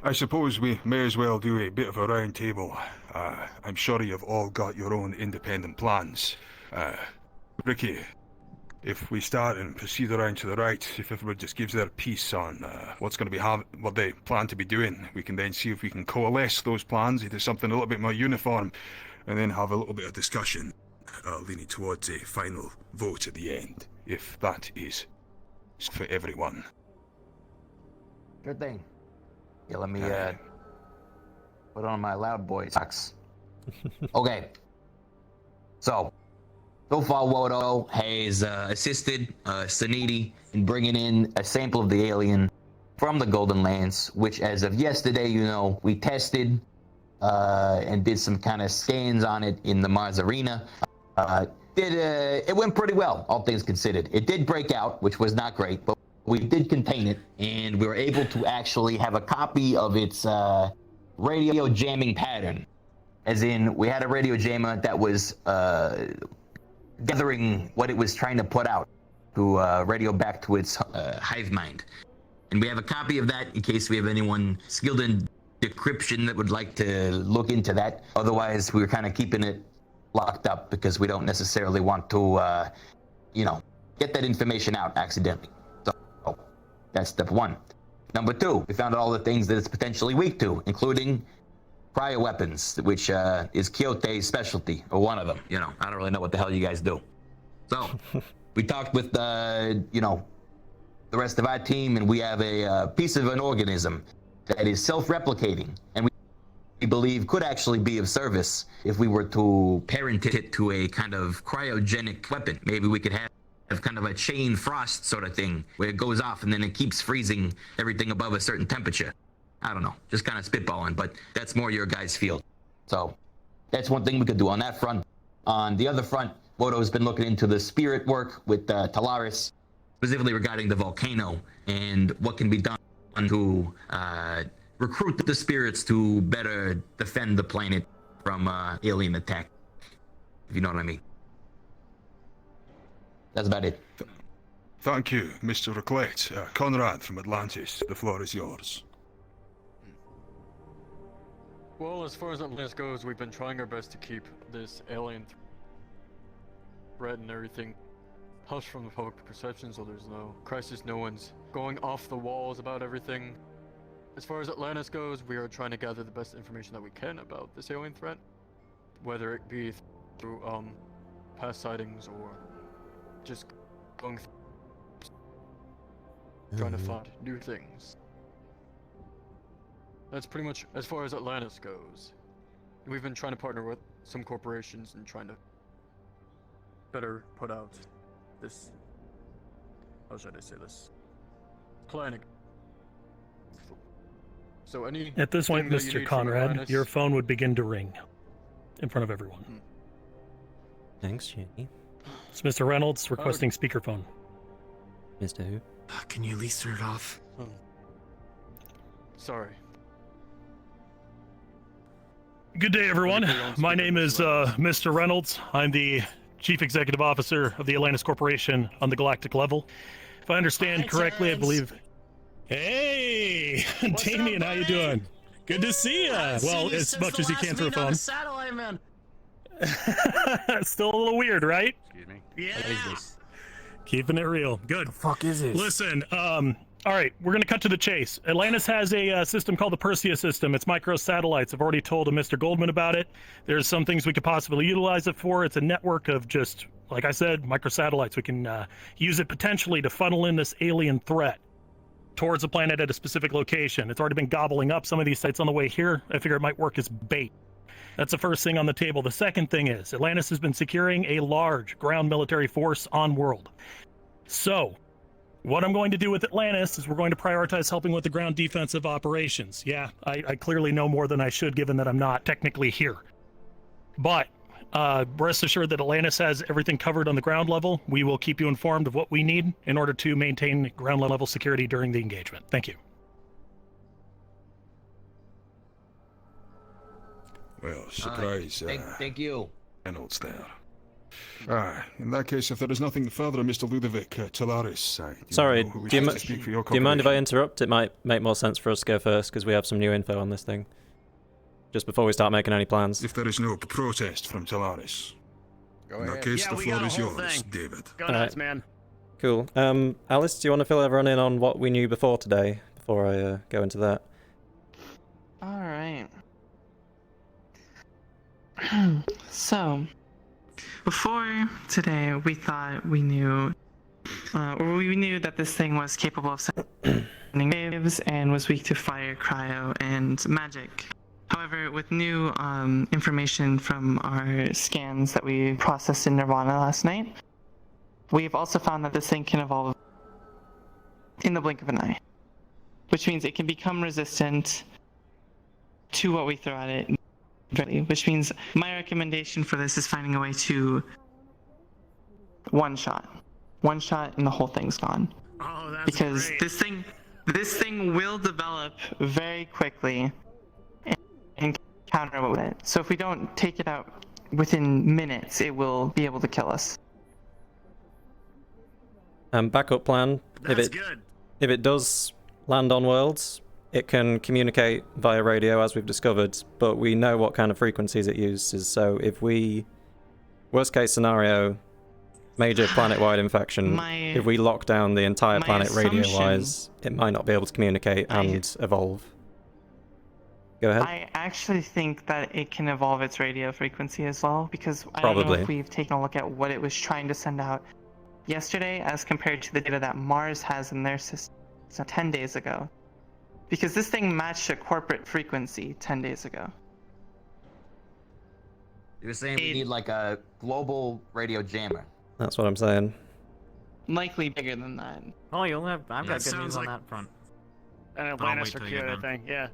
Speaker 16: I suppose we may as well do a bit of a round table. I'm sure you've all got your own independent plans. Ricky, if we start and proceed around to the right, if everyone just gives their piece on what's going to be what they plan to be doing, we can then see if we can coalesce those plans into something a little bit more uniform, and then have a little bit of discussion, leaning towards a final vote at the end, if that is for everyone.
Speaker 15: Good thing. Yeah, let me Put on my loud boy socks. Okay. So far, Wodo has assisted Saniti in bringing in a sample of the alien from the Golden Lands, which, as of yesterday, we tested and did some kind of scans on it in the Mars Arena. It went pretty well, all things considered. It did break out, which was not great, but we did contain it, and we were able to actually have a copy of its radio jamming pattern. As in, we had a radio jammer that was gathering what it was trying to put out to radio back to its hive mind. And we have a copy of that in case we have anyone skilled in decryption that would like to look into that. Otherwise, we were kind of keeping it locked up because we don't necessarily want to, get that information out accidentally. So that's step one. Number two, we found all the things that it's potentially weak to, including cryoweapons, which is Quixote's specialty, or one of them. I don't really know what the hell you guys do. So we talked with, the rest of our team, and we have a piece of an organism that is self-replicating, and we believe could actually be of service if we were to parent it to a kind of cryogenic weapon. Maybe we could have kind of a chain frost sort of thing where it goes off and then it keeps freezing everything above a certain temperature. I don't know, just kind of spitballing, but that's more your guys' field. So that's one thing we could do on that front. On the other front, Wodo's been looking into the spirit work with Callous, specifically regarding the volcano and what can be done to recruit the spirits to better defend the planet from alien attack, if you know what I mean. That's about it.
Speaker 16: Thank you, Mr. Recollect. Conrad from Atlantis, the floor is yours.
Speaker 12: Well, as far as Atlantis goes, we've been trying our best to keep this alien threat and everything hushed from the public perception, so there's no crisis, no one's going off the walls about everything. As far as Atlantis goes, we are trying to gather the best information that we can about this alien threat, whether it be through past sightings or just going trying to find new things. That's pretty much as far as Atlantis goes. We've been trying to partner with some corporations and trying to better put out this, how should I say this, planning. So
Speaker 17: at this point, Mr. Conrad, your phone would begin to ring in front of everyone.
Speaker 1: Thanks, Jenny.
Speaker 17: It's Mr. Reynolds requesting speakerphone.
Speaker 1: Mr. Who?
Speaker 2: Can you at least turn it off?
Speaker 12: Sorry.
Speaker 17: Good day, everyone. My name is Mr. Reynolds. I'm the Chief Executive Officer of the Atlantis Corporation on the galactic level. If I understand correctly, I believe... Hey! Damien, how you doing? Good to see you. Well, as much as you can through a phone.
Speaker 14: Satellite, man.
Speaker 17: Still a little weird, right?
Speaker 14: Excuse me. Yeah.
Speaker 17: Keeping it real. Good.
Speaker 13: The fuck is this?
Speaker 17: Listen, all right, we're going to cut to the chase. Atlantis has a system called the Perseus system. It's microsatellites. I've already told Mr. Goldman about it. There's some things we could possibly utilize it for. It's a network of just, like I said, microsatellites. We can use it potentially to funnel in this alien threat towards the planet at a specific location. It's already been gobbling up some of these sites on the way here. I figure it might work as bait. That's the first thing on the table. The second thing is Atlantis has been securing a large ground military force on world. So what I'm going to do with Atlantis is we're going to prioritize helping with the ground defensive operations. Yeah, I clearly know more than I should, given that I'm not technically here. But rest assured that Atlantis has everything covered on the ground level. We will keep you informed of what we need in order to maintain ground level security during the engagement. Thank you.
Speaker 16: Well, surprise.
Speaker 15: Thank you.
Speaker 16: Reynolds there. In that case, if there is nothing further, Mr. Ludovic Telaris,
Speaker 1: sorry, do you mind if I interrupt? It might make more sense for us to go first, because we have some new info on this thing. Just before we start making any plans.
Speaker 16: If there is no protest from Telaris.
Speaker 14: Go
Speaker 16: In that
Speaker 14: ahead.
Speaker 16: case,
Speaker 14: Yeah,
Speaker 16: the
Speaker 14: we
Speaker 16: floor
Speaker 14: got a
Speaker 16: is
Speaker 14: whole
Speaker 16: yours,
Speaker 14: thing.
Speaker 16: David.
Speaker 14: Go nuts, man.
Speaker 1: Cool. Alice, do you want to fill everyone in on what we knew before today, before I go into that?
Speaker 10: All right. So, before today, we thought we knew, or we knew that this thing was capable of sending waves and was weak to fire, cryo, and magic. However, with new information from our scans that we processed in Nirvana last night, we've also found that this thing can evolve in the blink of an eye, which means it can become resistant to what we throw at it, which means my recommendation for this is finding a way to one shot and the whole thing's gone.
Speaker 14: Oh, that's
Speaker 10: because
Speaker 14: great.
Speaker 10: this thing will develop very quickly and counter with it. So if we don't take it out within minutes, it will be able to kill us.
Speaker 1: Backup plan.
Speaker 14: That's good.
Speaker 1: If it does land on worlds, it can communicate via radio, as we've discovered, but we know what kind of frequencies it uses. So if we, worst case scenario, major planet-wide infection, if we lock down the entire planet radio-wise, it might not be able to communicate and evolve. Go ahead.
Speaker 10: I actually think that it can evolve its radio frequency as well, because I don't know if we've taken a look at what it was trying to send out yesterday as compared to the data that Mars has in their system 10 days ago. Because this thing matched a corporate frequency 10 days ago.
Speaker 15: You're saying we need like a global radio jammer.
Speaker 1: That's what I'm saying.
Speaker 10: Likely bigger than that.
Speaker 4: Oh, you'll have. I've got good
Speaker 14: sounds
Speaker 4: news on
Speaker 14: like-
Speaker 4: that front.
Speaker 14: An Atlantis or Q, I think. Yeah.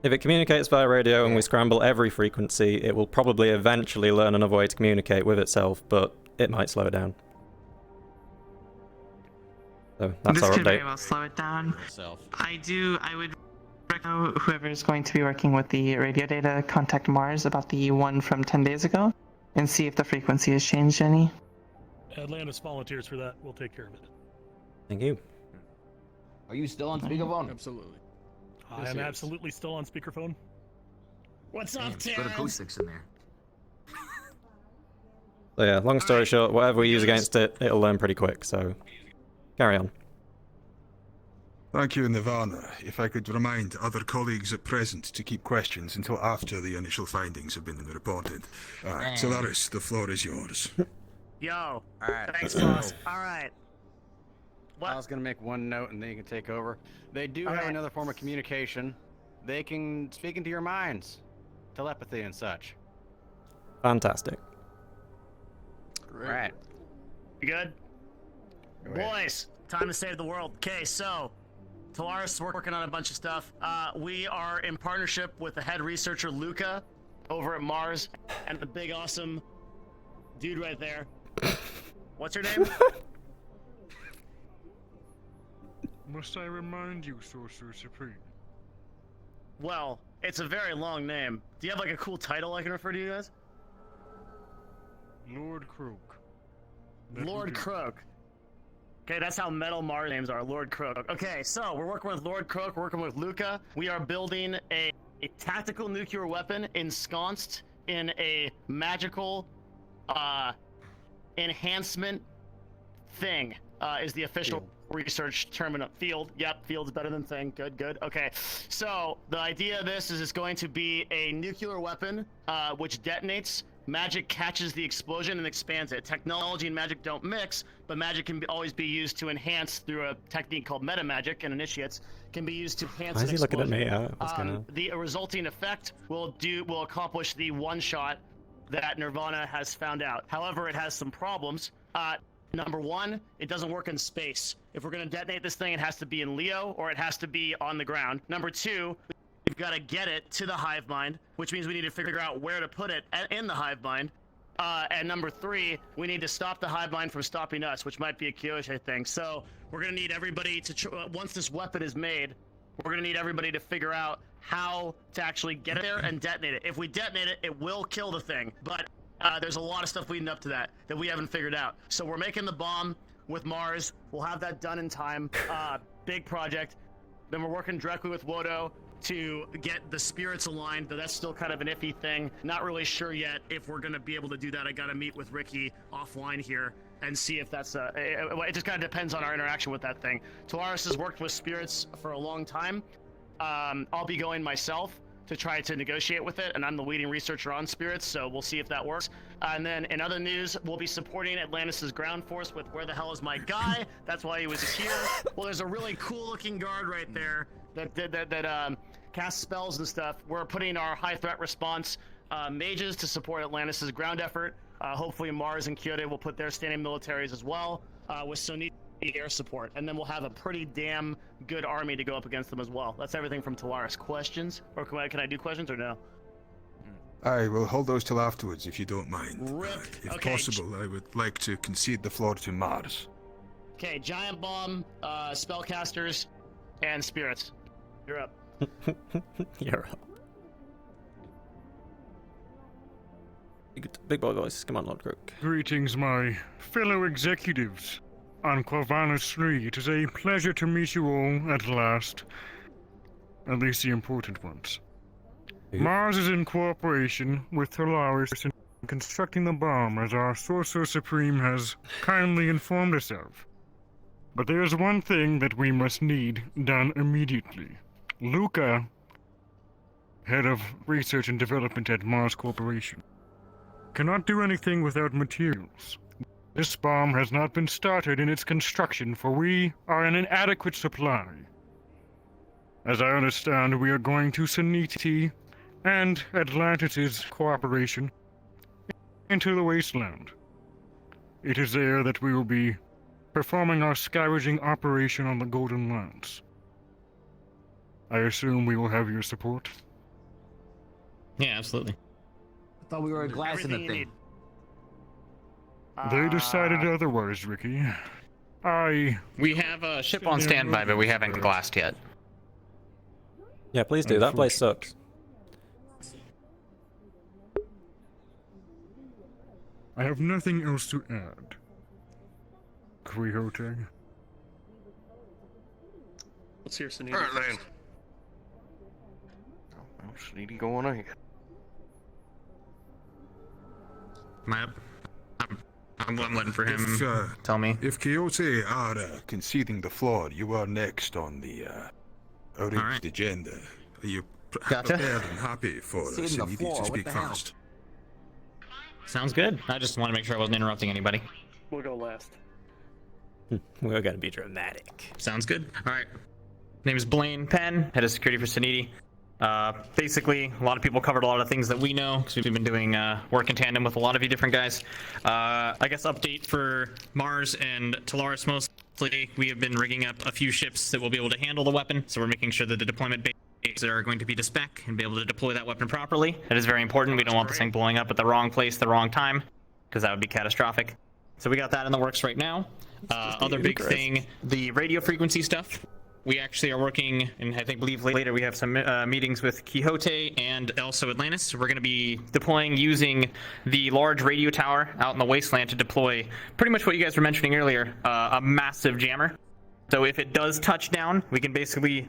Speaker 1: If it communicates via radio and we scramble every frequency, it will probably eventually learn another way to communicate with itself, but it might slow it down. So that's our
Speaker 10: This could
Speaker 1: update.
Speaker 10: very well slow it down. I would recommend whoever is going to be working with the radio data contact Mars about the one from 10 days ago and see if the frequency has changed any.
Speaker 17: Atlantis volunteers for that. We'll take care of it.
Speaker 1: Thank you.
Speaker 15: Are you still on speakerphone?
Speaker 12: Absolutely.
Speaker 17: I am absolutely still on speakerphone.
Speaker 14: What's up,
Speaker 15: Good
Speaker 14: Terrence?
Speaker 15: acoustics in there.
Speaker 1: So yeah, long story short, whatever we use against it, it'll learn pretty quick, so carry on.
Speaker 16: Thank you, Nirvana. If I could remind other colleagues at present to keep questions until after the initial findings have been reported. Solaris, the floor is yours.
Speaker 14: Yo.
Speaker 18: Alright.
Speaker 14: Thanks, boss. Alright.
Speaker 18: I was gonna make one note and then you can take over. They do have another form of communication. They can speak into your minds. Telepathy and such.
Speaker 1: Fantastic.
Speaker 18: Great.
Speaker 14: Alright. You good? Boys, time to save the world. Okay, so Callous, we're working on a bunch of stuff. We are in partnership with the head researcher Luca over at Mars and the big awesome dude right there. What's your name?
Speaker 16: Must I remind you, Sorcerer Supreme?
Speaker 14: Well, it's a very long name. Do you have like a cool title I can refer to you as?
Speaker 16: Lord Croak.
Speaker 14: Lord Croak. Okay, that's how metal Mars names are, Lord Croak. Okay, so we're working with Lord Croak, we're working with Luca. We are building a tactical nuclear weapon ensconced in a magical enhancement thing, is the official research term. Field. Yep, field's better than thing. Good, good. Okay, so the idea of this is it's going to be a nuclear weapon which detonates. Magic catches the explosion and expands it. Technology and magic don't mix, but magic can always be used to enhance through a technique called meta magic, and initiates can be used to enhance.
Speaker 1: Why is he looking at me? What's going on?
Speaker 14: The resulting effect will accomplish the one shot that Nirvana has found out. However, it has some problems. Number one, it doesn't work in space. If we're going to detonate this thing, it has to be in Leo or it has to be on the ground. Number two, we've got to get it to the hive mind, which means we need to figure out where to put it in the hive mind. And number three, we need to stop the hive mind from stopping us, which might be a Kyoshi thing. So we're going to need everybody to, once this weapon is made, we're going to need everybody to figure out how to actually get it there and detonate it. If we detonate it, it will kill the thing. But there's a lot of stuff leading up to that we haven't figured out. So we're making the bomb with Mars. We'll have that done in time. Big project. Then we're working directly with Wodo to get the spirits aligned, but that's still kind of an iffy thing. Not really sure yet if we're going to be able to do that. I got to meet with Ricky offline here and see if that's it just kind of depends on our interaction with that thing. Callous has worked with spirits for a long time. I'll be going myself to try to negotiate with it, and I'm the leading researcher on spirits, so we'll see if that works. And then in other news, we'll be supporting Atlantis' ground force with Where the Hell Is My Guy? That's why he was here. Well, there's a really cool looking guard right there that cast spells and stuff, we're putting our high threat response mages to support Atlantis' ground effort. Hopefully Mars and Kyoto will put their standing militaries as well, with Soniti air support, and then we'll have a pretty damn good army to go up against them as well. That's everything from Talaris. Questions? Or can I do questions or no?
Speaker 16: I will hold those till afterwards if you don't mind. If
Speaker 14: Okay.
Speaker 16: possible, I would like to concede the floor to Mars.
Speaker 14: Okay, Giant Bomb, Spellcasters, and Spirits. You're up.
Speaker 1: You're up. Big boy voice. Come on, Lord Crook.
Speaker 19: Greetings, my fellow executives. On Corvallis 3, it is a pleasure to meet you all at last. At least the important ones. Mars is in cooperation with Talaris in constructing the bomb, as our Sorcerer Supreme has kindly informed us of. But there's one thing that we must need done immediately. Luca, head of research and development at Mars Corporation, cannot do anything without materials. This bomb has not been started in its construction, for we are in an inadequate supply. As I understand, we are going to Soniti and Atlantis' cooperation into the wasteland. It is there that we will be performing our scavenging operation on the Golden Lands. I assume we will have your support?
Speaker 20: Yeah, absolutely.
Speaker 18: I thought we were a glass in the thing.
Speaker 19: They decided otherwise, Ricky.
Speaker 4: We have a ship on standby, but we haven't glassed yet.
Speaker 1: Yeah, please do. That place sucks.
Speaker 19: I have nothing else to add. Quixote.
Speaker 11: Let's hear Soniti.
Speaker 18: Alright, man. Oh, Soniti going ahead.
Speaker 20: I'm letting for him.
Speaker 16: Tell me. If Quixote are conceding the floor, you are next on the arranged agenda. Are you prepared and happy for Soniti to speak first?
Speaker 20: Sounds good. I just want to make sure I wasn't interrupting anybody.
Speaker 11: We'll go last.
Speaker 1: We're gonna be dramatic.
Speaker 20: Sounds good. All right. Name is Blaine Penn, head of security for Soniti. Basically, a lot of people covered a lot of things that we know because we've been doing work in tandem with a lot of you different guys. I guess update for Mars and Talaris mostly. We have been rigging up a few ships that will be able to handle the weapon, so we're making sure that the deployment bases are going to be to spec and be able to deploy that weapon properly. That is very important. We don't want this thing blowing up at the wrong place, the wrong time, because that would be catastrophic. So we got that in the works right now. Other big thing, the radio frequency stuff. We actually are working, and I believe later we have some meetings with Quixote and also Atlantis. We're going to be deploying using the large radio tower out in the wasteland to deploy pretty much what you guys were mentioning earlier, a massive jammer. So if it does touch down, we can basically,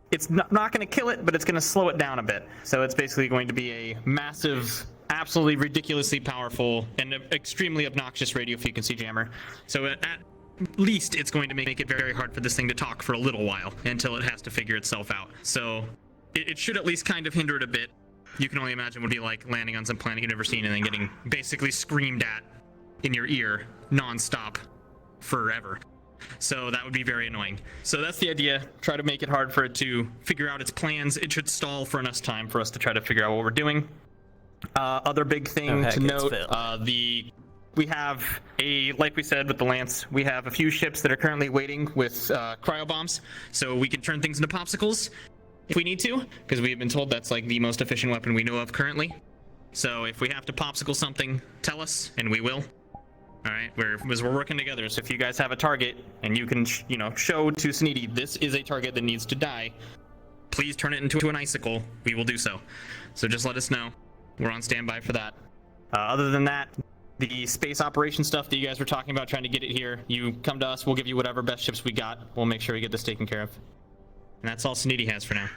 Speaker 20: it's not going to kill it, but it's going to slow it down a bit. So it's basically going to be a massive, absolutely ridiculously powerful and extremely obnoxious radio frequency jammer. So at least it's going to make it very hard for this thing to talk for a little while until it has to figure itself out. So it should at least kind of hinder it a bit. You can only imagine what it would be like landing on some planet you've never seen and then getting basically screamed at in your ear nonstop forever. So that would be very annoying. So that's the idea. Try to make it hard for it to figure out its plans. It should stall for enough time for us to try to figure out what we're doing. Other big thing to note, we have like we said with the Lance, we have a few ships that are currently waiting with cryo bombs, so we can turn things into popsicles if we need to, because we have been told that's like the most efficient weapon we know of currently. So if we have to popsicle something, tell us, and we will. All right, we're working together. So if you guys have a target and you can, show to Soniti this is a target that needs to die, please turn it into an icicle. We will do so. So just let us know. We're on standby for that. Other than that, the space operation stuff that you guys were talking about, trying to get it here, you come to us, we'll give you whatever best ships we got. We'll make sure we get this taken care of. And that's all Soniti has for now.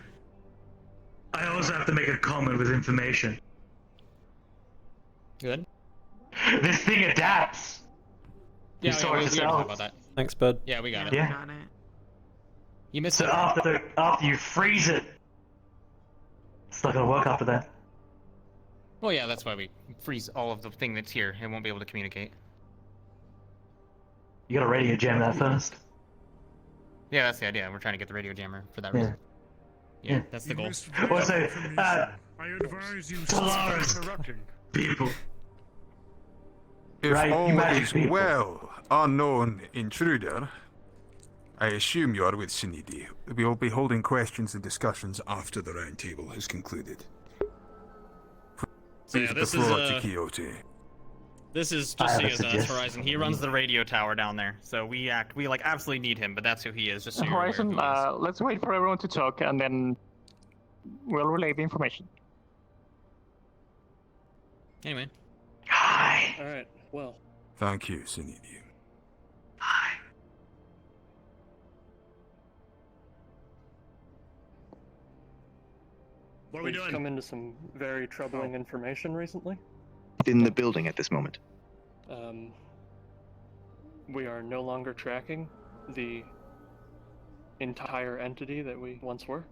Speaker 21: I also have to make a comment with information.
Speaker 20: Good.
Speaker 21: This thing adapts.
Speaker 20: Yeah,
Speaker 21: You saw
Speaker 20: we
Speaker 21: it
Speaker 20: already
Speaker 21: yourself.
Speaker 20: talked about that.
Speaker 1: Thanks, bud.
Speaker 20: Yeah, we got it.
Speaker 21: Yeah.
Speaker 20: You missed
Speaker 21: So
Speaker 20: it.
Speaker 21: after you freeze it, it's not gonna work after that.
Speaker 4: Well, yeah, that's why we freeze all of the thing that's here. It won't be able to communicate.
Speaker 21: You gotta radio jam that first.
Speaker 4: Yeah, that's the idea. We're trying to get the radio jammer for that
Speaker 21: Yeah.
Speaker 4: reason.
Speaker 20: Yeah, that's the goal.
Speaker 21: Also,
Speaker 19: I advise you
Speaker 21: Callous.
Speaker 19: interrupting.
Speaker 21: people.
Speaker 16: If
Speaker 21: Right,
Speaker 16: all
Speaker 21: you magic
Speaker 16: is
Speaker 21: people.
Speaker 16: well, unknown intruder, I assume you are with Sunidi. We will be holding questions and discussions after the round table has concluded.
Speaker 20: So
Speaker 16: Please
Speaker 20: yeah,
Speaker 16: give the
Speaker 20: this is
Speaker 16: floor to Quixote.
Speaker 20: This is
Speaker 21: I
Speaker 20: just so
Speaker 21: have
Speaker 20: you
Speaker 21: a
Speaker 20: guys know, that's
Speaker 21: suggestion.
Speaker 20: Horizon. He runs the radio tower down there, so we like absolutely need him, but that's who he is. Just so you're aware of
Speaker 7: Horizon,
Speaker 20: who he is.
Speaker 7: let's wait for everyone to talk and then we'll relay the information.
Speaker 20: Anyway.
Speaker 21: Hi.
Speaker 22: Alright, well.
Speaker 16: Thank you, Sunidi.
Speaker 21: Hi.
Speaker 14: What are we
Speaker 22: We've
Speaker 14: doing?
Speaker 22: come into some very troubling information recently.
Speaker 23: In the building at this moment.
Speaker 22: We are no longer tracking the entire entity that we once were.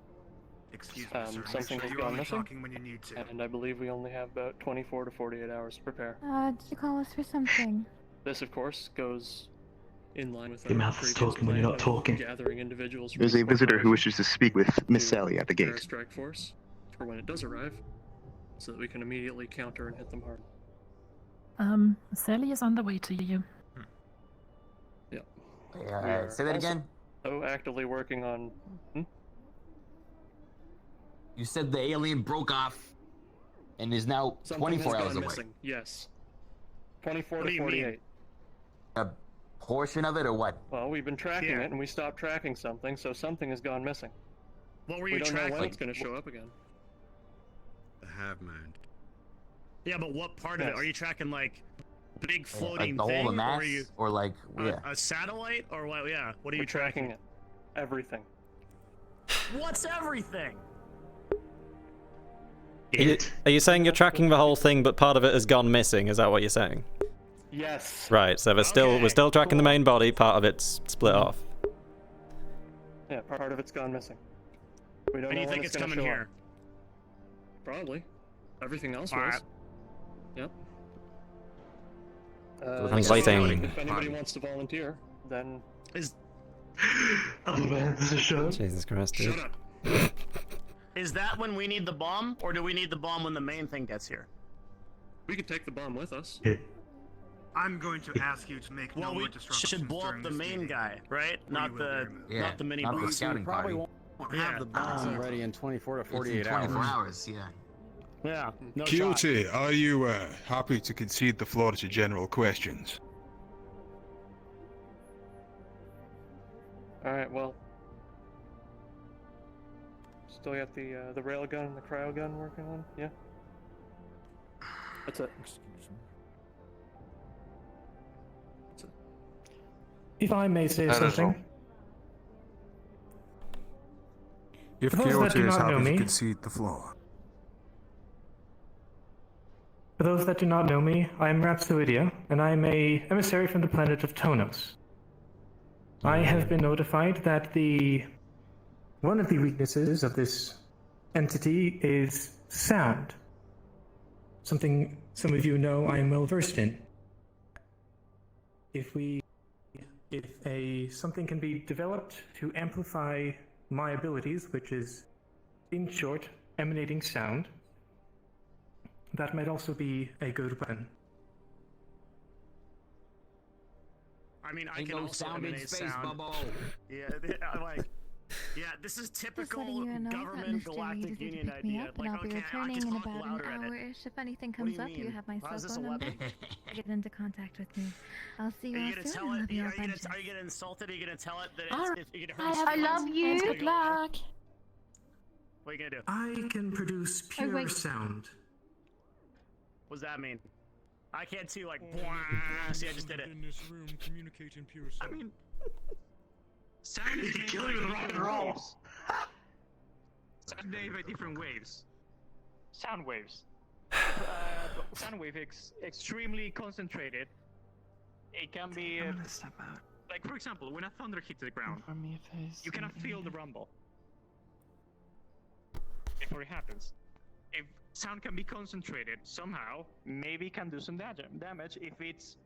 Speaker 11: Excuse me, sir. Make
Speaker 22: Something
Speaker 11: sure
Speaker 22: has
Speaker 11: you're
Speaker 22: gone
Speaker 11: only
Speaker 22: missing,
Speaker 11: talking when you need to.
Speaker 22: and I believe we only have about 24 to 48 hours to prepare.
Speaker 8: Did you call us for something?
Speaker 22: This, of course, goes in line with
Speaker 21: Your
Speaker 22: our
Speaker 21: mouth is
Speaker 22: previous
Speaker 21: talking when you're
Speaker 22: plan
Speaker 21: not
Speaker 22: of
Speaker 21: talking.
Speaker 22: gathering individuals from
Speaker 23: There's
Speaker 22: the
Speaker 23: a visitor who
Speaker 22: corporation
Speaker 23: wishes to speak with Miss
Speaker 22: to
Speaker 23: Sally at the
Speaker 22: prepare
Speaker 23: gate.
Speaker 22: a strike force for when it does arrive, so that we can immediately counter and hit them hard.
Speaker 5: Sally is on the way to you.
Speaker 22: Yep.
Speaker 15: Say that again?
Speaker 22: So actively working on.
Speaker 15: You said the alien broke off and is now
Speaker 22: Something
Speaker 15: 24
Speaker 22: has
Speaker 15: hours
Speaker 22: gone
Speaker 15: away.
Speaker 22: missing. Yes. 24
Speaker 15: What do
Speaker 22: to
Speaker 15: you mean?
Speaker 22: 48.
Speaker 15: A portion of it or what?
Speaker 22: Well, we've been tracking it, and we stopped tracking something, so something has gone missing.
Speaker 14: What were
Speaker 22: We
Speaker 14: you
Speaker 22: don't know when
Speaker 14: tracking?
Speaker 22: it's going to show up again.
Speaker 18: The Have Man.
Speaker 14: Yeah, but what part of it?
Speaker 22: Yes.
Speaker 14: Are you tracking like big floating
Speaker 15: Like the
Speaker 14: thing,
Speaker 15: whole of
Speaker 14: or
Speaker 15: mass?
Speaker 14: are you
Speaker 15: Or like, yeah.
Speaker 14: a satellite, or what? Yeah, what are you
Speaker 22: We're tracking it. Everything.
Speaker 14: What's everything?
Speaker 1: Are you saying you're tracking the whole thing, but part of it has gone missing? Is that what you're saying?
Speaker 22: Yes.
Speaker 1: Right. So we're still tracking the main body. Part of it's split off.
Speaker 22: Yeah, part of it's gone missing. We don't
Speaker 14: And
Speaker 22: know
Speaker 14: you
Speaker 22: when
Speaker 14: think
Speaker 22: it's
Speaker 14: it's
Speaker 22: going to
Speaker 14: coming
Speaker 22: show
Speaker 14: here?
Speaker 22: up. Probably. Everything else
Speaker 14: All
Speaker 22: was.
Speaker 14: right.
Speaker 22: Yep.
Speaker 1: I'm waiting.
Speaker 22: If anybody wants to volunteer, then
Speaker 14: is.
Speaker 21: Oh man, this is a show.
Speaker 1: Jesus Christ, dude.
Speaker 14: Shut up. Is that when we need the bomb, or do we need the bomb when the main thing gets here?
Speaker 22: we could take the bomb with us.
Speaker 11: I'm going to ask you to make
Speaker 14: Well,
Speaker 11: no
Speaker 14: we
Speaker 11: more disruptions
Speaker 14: should blow up
Speaker 11: during
Speaker 14: the
Speaker 11: this
Speaker 14: main
Speaker 11: meeting.
Speaker 14: guy, right? Not the not the mini
Speaker 15: not the
Speaker 14: bomb.
Speaker 15: scouting
Speaker 18: Probably
Speaker 15: party.
Speaker 18: won't have the bomb ready in 24 to
Speaker 15: It's in
Speaker 18: 48
Speaker 15: 24
Speaker 18: hours.
Speaker 15: hours, yeah.
Speaker 14: Yeah, no shot.
Speaker 16: Quixote, are you happy to concede the floor to general questions?
Speaker 22: All right. Well, still got the rail gun and the cryo gun working on. Yeah. That's it.
Speaker 13: If I may say something.
Speaker 16: If
Speaker 13: For those that
Speaker 16: Quixote
Speaker 13: do
Speaker 16: is
Speaker 13: not know
Speaker 16: happy to
Speaker 13: me-
Speaker 16: concede the floor.
Speaker 13: For those that do not know me, I am Rhapsodidia, and I am a emissary from the planet of Tonos. I have been notified that one of the weaknesses of this entity is sound. Something some of you know I am well versed in. If something can be developed to amplify my abilities, which is, in short, emanating sound, that might also be a good weapon.
Speaker 14: I mean, I
Speaker 15: Ain't
Speaker 14: can
Speaker 15: no
Speaker 14: also
Speaker 15: sound in
Speaker 14: emanate
Speaker 15: space,
Speaker 14: sound.
Speaker 15: Bubbo.
Speaker 14: Yeah, I'm like, yeah, this is typical
Speaker 8: letting you know that
Speaker 14: government
Speaker 8: Mr. Reed
Speaker 14: Galactic
Speaker 8: is to
Speaker 14: Union
Speaker 8: pick me
Speaker 14: idea.
Speaker 8: up, and
Speaker 14: Like,
Speaker 8: I'll be
Speaker 14: okay, I
Speaker 8: returning
Speaker 14: can
Speaker 8: in
Speaker 14: talk
Speaker 8: about
Speaker 14: louder
Speaker 8: an
Speaker 14: at it.
Speaker 8: hour-ish. If anything
Speaker 14: What do
Speaker 8: comes
Speaker 14: you
Speaker 8: up, you
Speaker 14: mean?
Speaker 8: have my
Speaker 14: How is
Speaker 8: cell
Speaker 14: this a
Speaker 8: phone number.
Speaker 14: weapon?
Speaker 8: Get into contact with me. I'll see you
Speaker 14: Are
Speaker 8: all
Speaker 14: you gonna
Speaker 8: soon.
Speaker 14: tell
Speaker 8: I
Speaker 14: it?
Speaker 8: love you all
Speaker 14: Are you
Speaker 8: bunches.
Speaker 14: gonna insult it? Are you gonna tell it that it's,
Speaker 8: All
Speaker 14: you're gonna
Speaker 8: right,
Speaker 14: hurt
Speaker 8: I love you.
Speaker 14: Good
Speaker 8: luck.
Speaker 14: What are you gonna do?
Speaker 13: I can produce pure sound.
Speaker 14: What does that mean? I can't see like. See, I just did it.
Speaker 19: In this room, communicate in pure
Speaker 14: I
Speaker 19: sound.
Speaker 14: mean, sound is made
Speaker 21: Kill you with rock and roll.
Speaker 24: Sound made by different waves.
Speaker 7: Sound waves. Sound wave extremely concentrated. It can be
Speaker 24: Like, for example, when a thunder hits the ground, you cannot feel the rumble before it happens. If sound can be concentrated somehow,
Speaker 7: maybe can do some damage if it's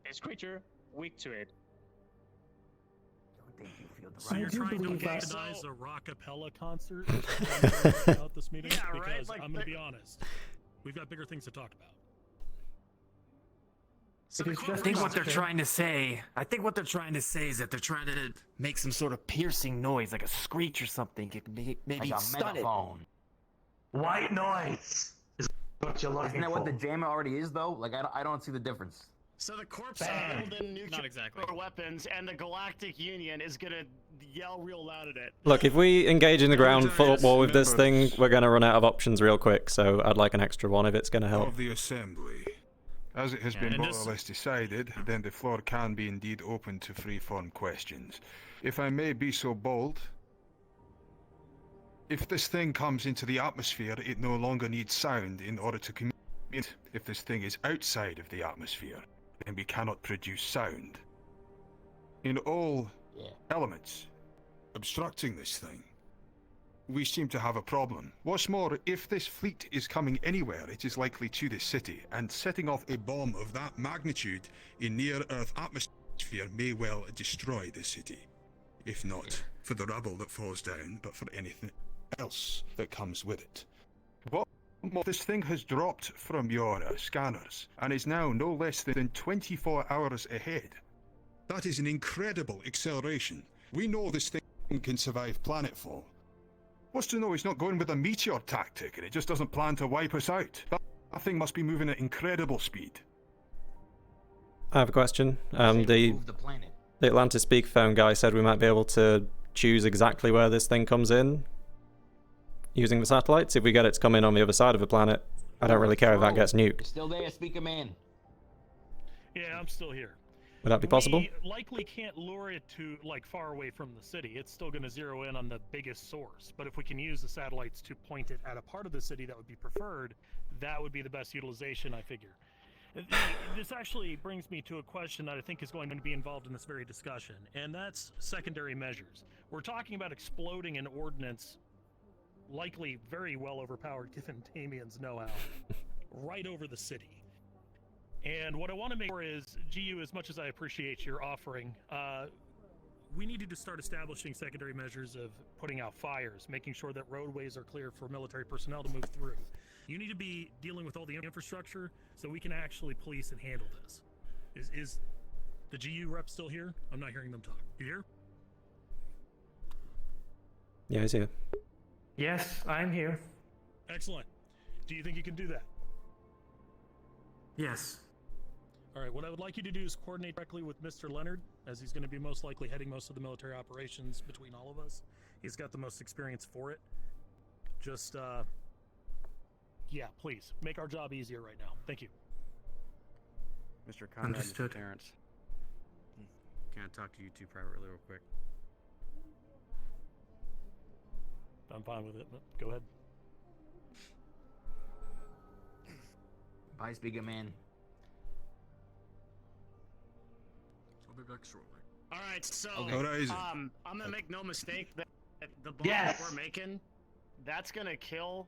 Speaker 7: this creature weak to it.
Speaker 17: So you're
Speaker 13: I do
Speaker 17: trying to
Speaker 13: believe that-
Speaker 17: organize a rockapella concert about this meeting?
Speaker 14: Yeah, right,
Speaker 17: because
Speaker 14: like
Speaker 17: I'm going to
Speaker 14: the-
Speaker 17: be honest, we've got bigger things to talk about.
Speaker 2: I think what they're trying to say, is that they're trying to make some sort of piercing noise, like a screech or something. It maybe
Speaker 15: Like a
Speaker 2: stun it.
Speaker 15: megaphone.
Speaker 21: White noise is what you're looking
Speaker 15: Isn't that
Speaker 21: for.
Speaker 15: what the jammer already is, though? Like, I don't see the difference.
Speaker 14: So the corpse
Speaker 21: Bang.
Speaker 14: build in nuclear
Speaker 20: Not exactly.
Speaker 14: weapons, and the Galactic Union is gonna yell real loud at it.
Speaker 1: Look, if we engage in the ground football with this thing,
Speaker 16: members-
Speaker 1: we're going to run out of options real quick, so I'd like an extra one if it's going to help.
Speaker 16: Of the assembly. As it has been
Speaker 17: and
Speaker 16: more
Speaker 17: this-
Speaker 16: or less decided, then the floor can be indeed open to free-form questions. If I may be so bold, if this thing comes into the atmosphere, it no longer needs sound in order to communicate. If this thing is outside of the atmosphere, then we cannot produce sound. In all elements obstructing this thing, we seem to have a problem. What's more, if this fleet is coming anywhere, it is likely to this city, and setting off a bomb of that magnitude in near-Earth atmosphere may well destroy the city. If not for the rubble that falls down, but for anything else that comes with it. What more, this thing has dropped from your scanners, and is now no less than 24 hours ahead. That is an incredible acceleration. We know this thing can survive planetfall. What's to know it's not going with a meteor tactic and it just doesn't plan to wipe us out? That thing must be moving at incredible speed.
Speaker 1: I have a question. The
Speaker 15: planet.
Speaker 1: Atlantis speakerphone guy said we might be able to choose exactly where this thing comes in using the satellites. If we get it to come in on the other side of the planet, I don't really care if that gets nuked.
Speaker 15: Still there, Speaker Man.
Speaker 17: Yeah, I'm still here.
Speaker 1: Would that be possible?
Speaker 17: We likely can't lure it to like far away from the city. It's still going to zero in on the biggest source. But if we can use the satellites to point it at a part of the city that would be preferred, that would be the best utilization, I figure. This actually brings me to a question that I think is going to be involved in this very discussion, and that's secondary measures. We're talking about exploding an ordnance, likely very well overpowered given Damien's know-how, right over the city. And what I want to make sure is, GU, as much as I appreciate your offering, we needed to start establishing secondary measures of putting out fires, making sure that roadways are clear for military personnel to move through. You need to be dealing with all the infrastructure so we can actually police and handle this. Is the GU rep still here? I'm not hearing them talk. You here?
Speaker 1: Yeah, he's here.
Speaker 13: Yes, I'm here.
Speaker 17: Excellent. Do you think you can do that?
Speaker 13: Yes.
Speaker 17: All right, what I would like you to do is coordinate directly with Mr. Leonard, as he's going to be most likely heading most of the military operations between all of us. He's got the most experience for it. Just, yeah, please, make our job easier right now. Thank you.
Speaker 18: Mr. Conrad,
Speaker 13: Understood.
Speaker 18: Mr. Terrence. Can I talk to you two privately real quick?
Speaker 17: I'm fine with it, but go ahead.
Speaker 15: Bye, Speaker Man.
Speaker 12: I'll be back shortly.
Speaker 14: All right, so
Speaker 16: Okay.
Speaker 14: I'm gonna make no mistake that the bomb
Speaker 21: Yes.
Speaker 14: that we're making, that's gonna kill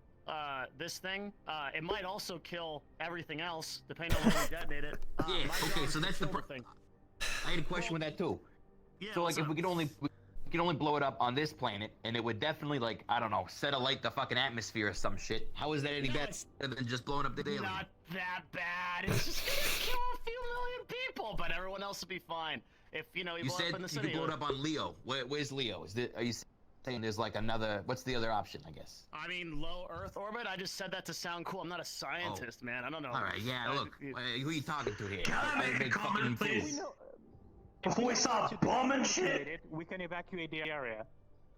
Speaker 14: this thing. It might also kill everything else, depending on when we detonate it.
Speaker 15: Yeah,
Speaker 14: my
Speaker 15: okay,
Speaker 14: job
Speaker 15: so
Speaker 14: is
Speaker 15: that's
Speaker 14: to
Speaker 15: the
Speaker 14: kill
Speaker 15: thing.
Speaker 14: thing.
Speaker 15: I had a question with that too.
Speaker 14: Yeah,
Speaker 15: So like,
Speaker 14: what's
Speaker 15: if
Speaker 14: up?
Speaker 15: we could only blow it up on this planet, and it would definitely, like, I don't know, set alight the fucking atmosphere or some shit. How is that any better than just blowing up the alien?
Speaker 14: Not that bad. It's just gonna kill a few million people, but everyone else will be fine. If you know,
Speaker 15: You
Speaker 14: blow
Speaker 15: said
Speaker 14: up in the
Speaker 15: you
Speaker 14: city.
Speaker 15: could blow it up on Leo. Where's Leo? Are you saying there's like another? What's the other option? I guess.
Speaker 14: I mean, low Earth orbit. I just said that to sound cool. I'm not a scientist, man. I don't know.
Speaker 15: All right, yeah. Look, who are you talking to here?
Speaker 21: Can I make a comment, please? Before we start bombing shit.
Speaker 7: We can evacuate the area.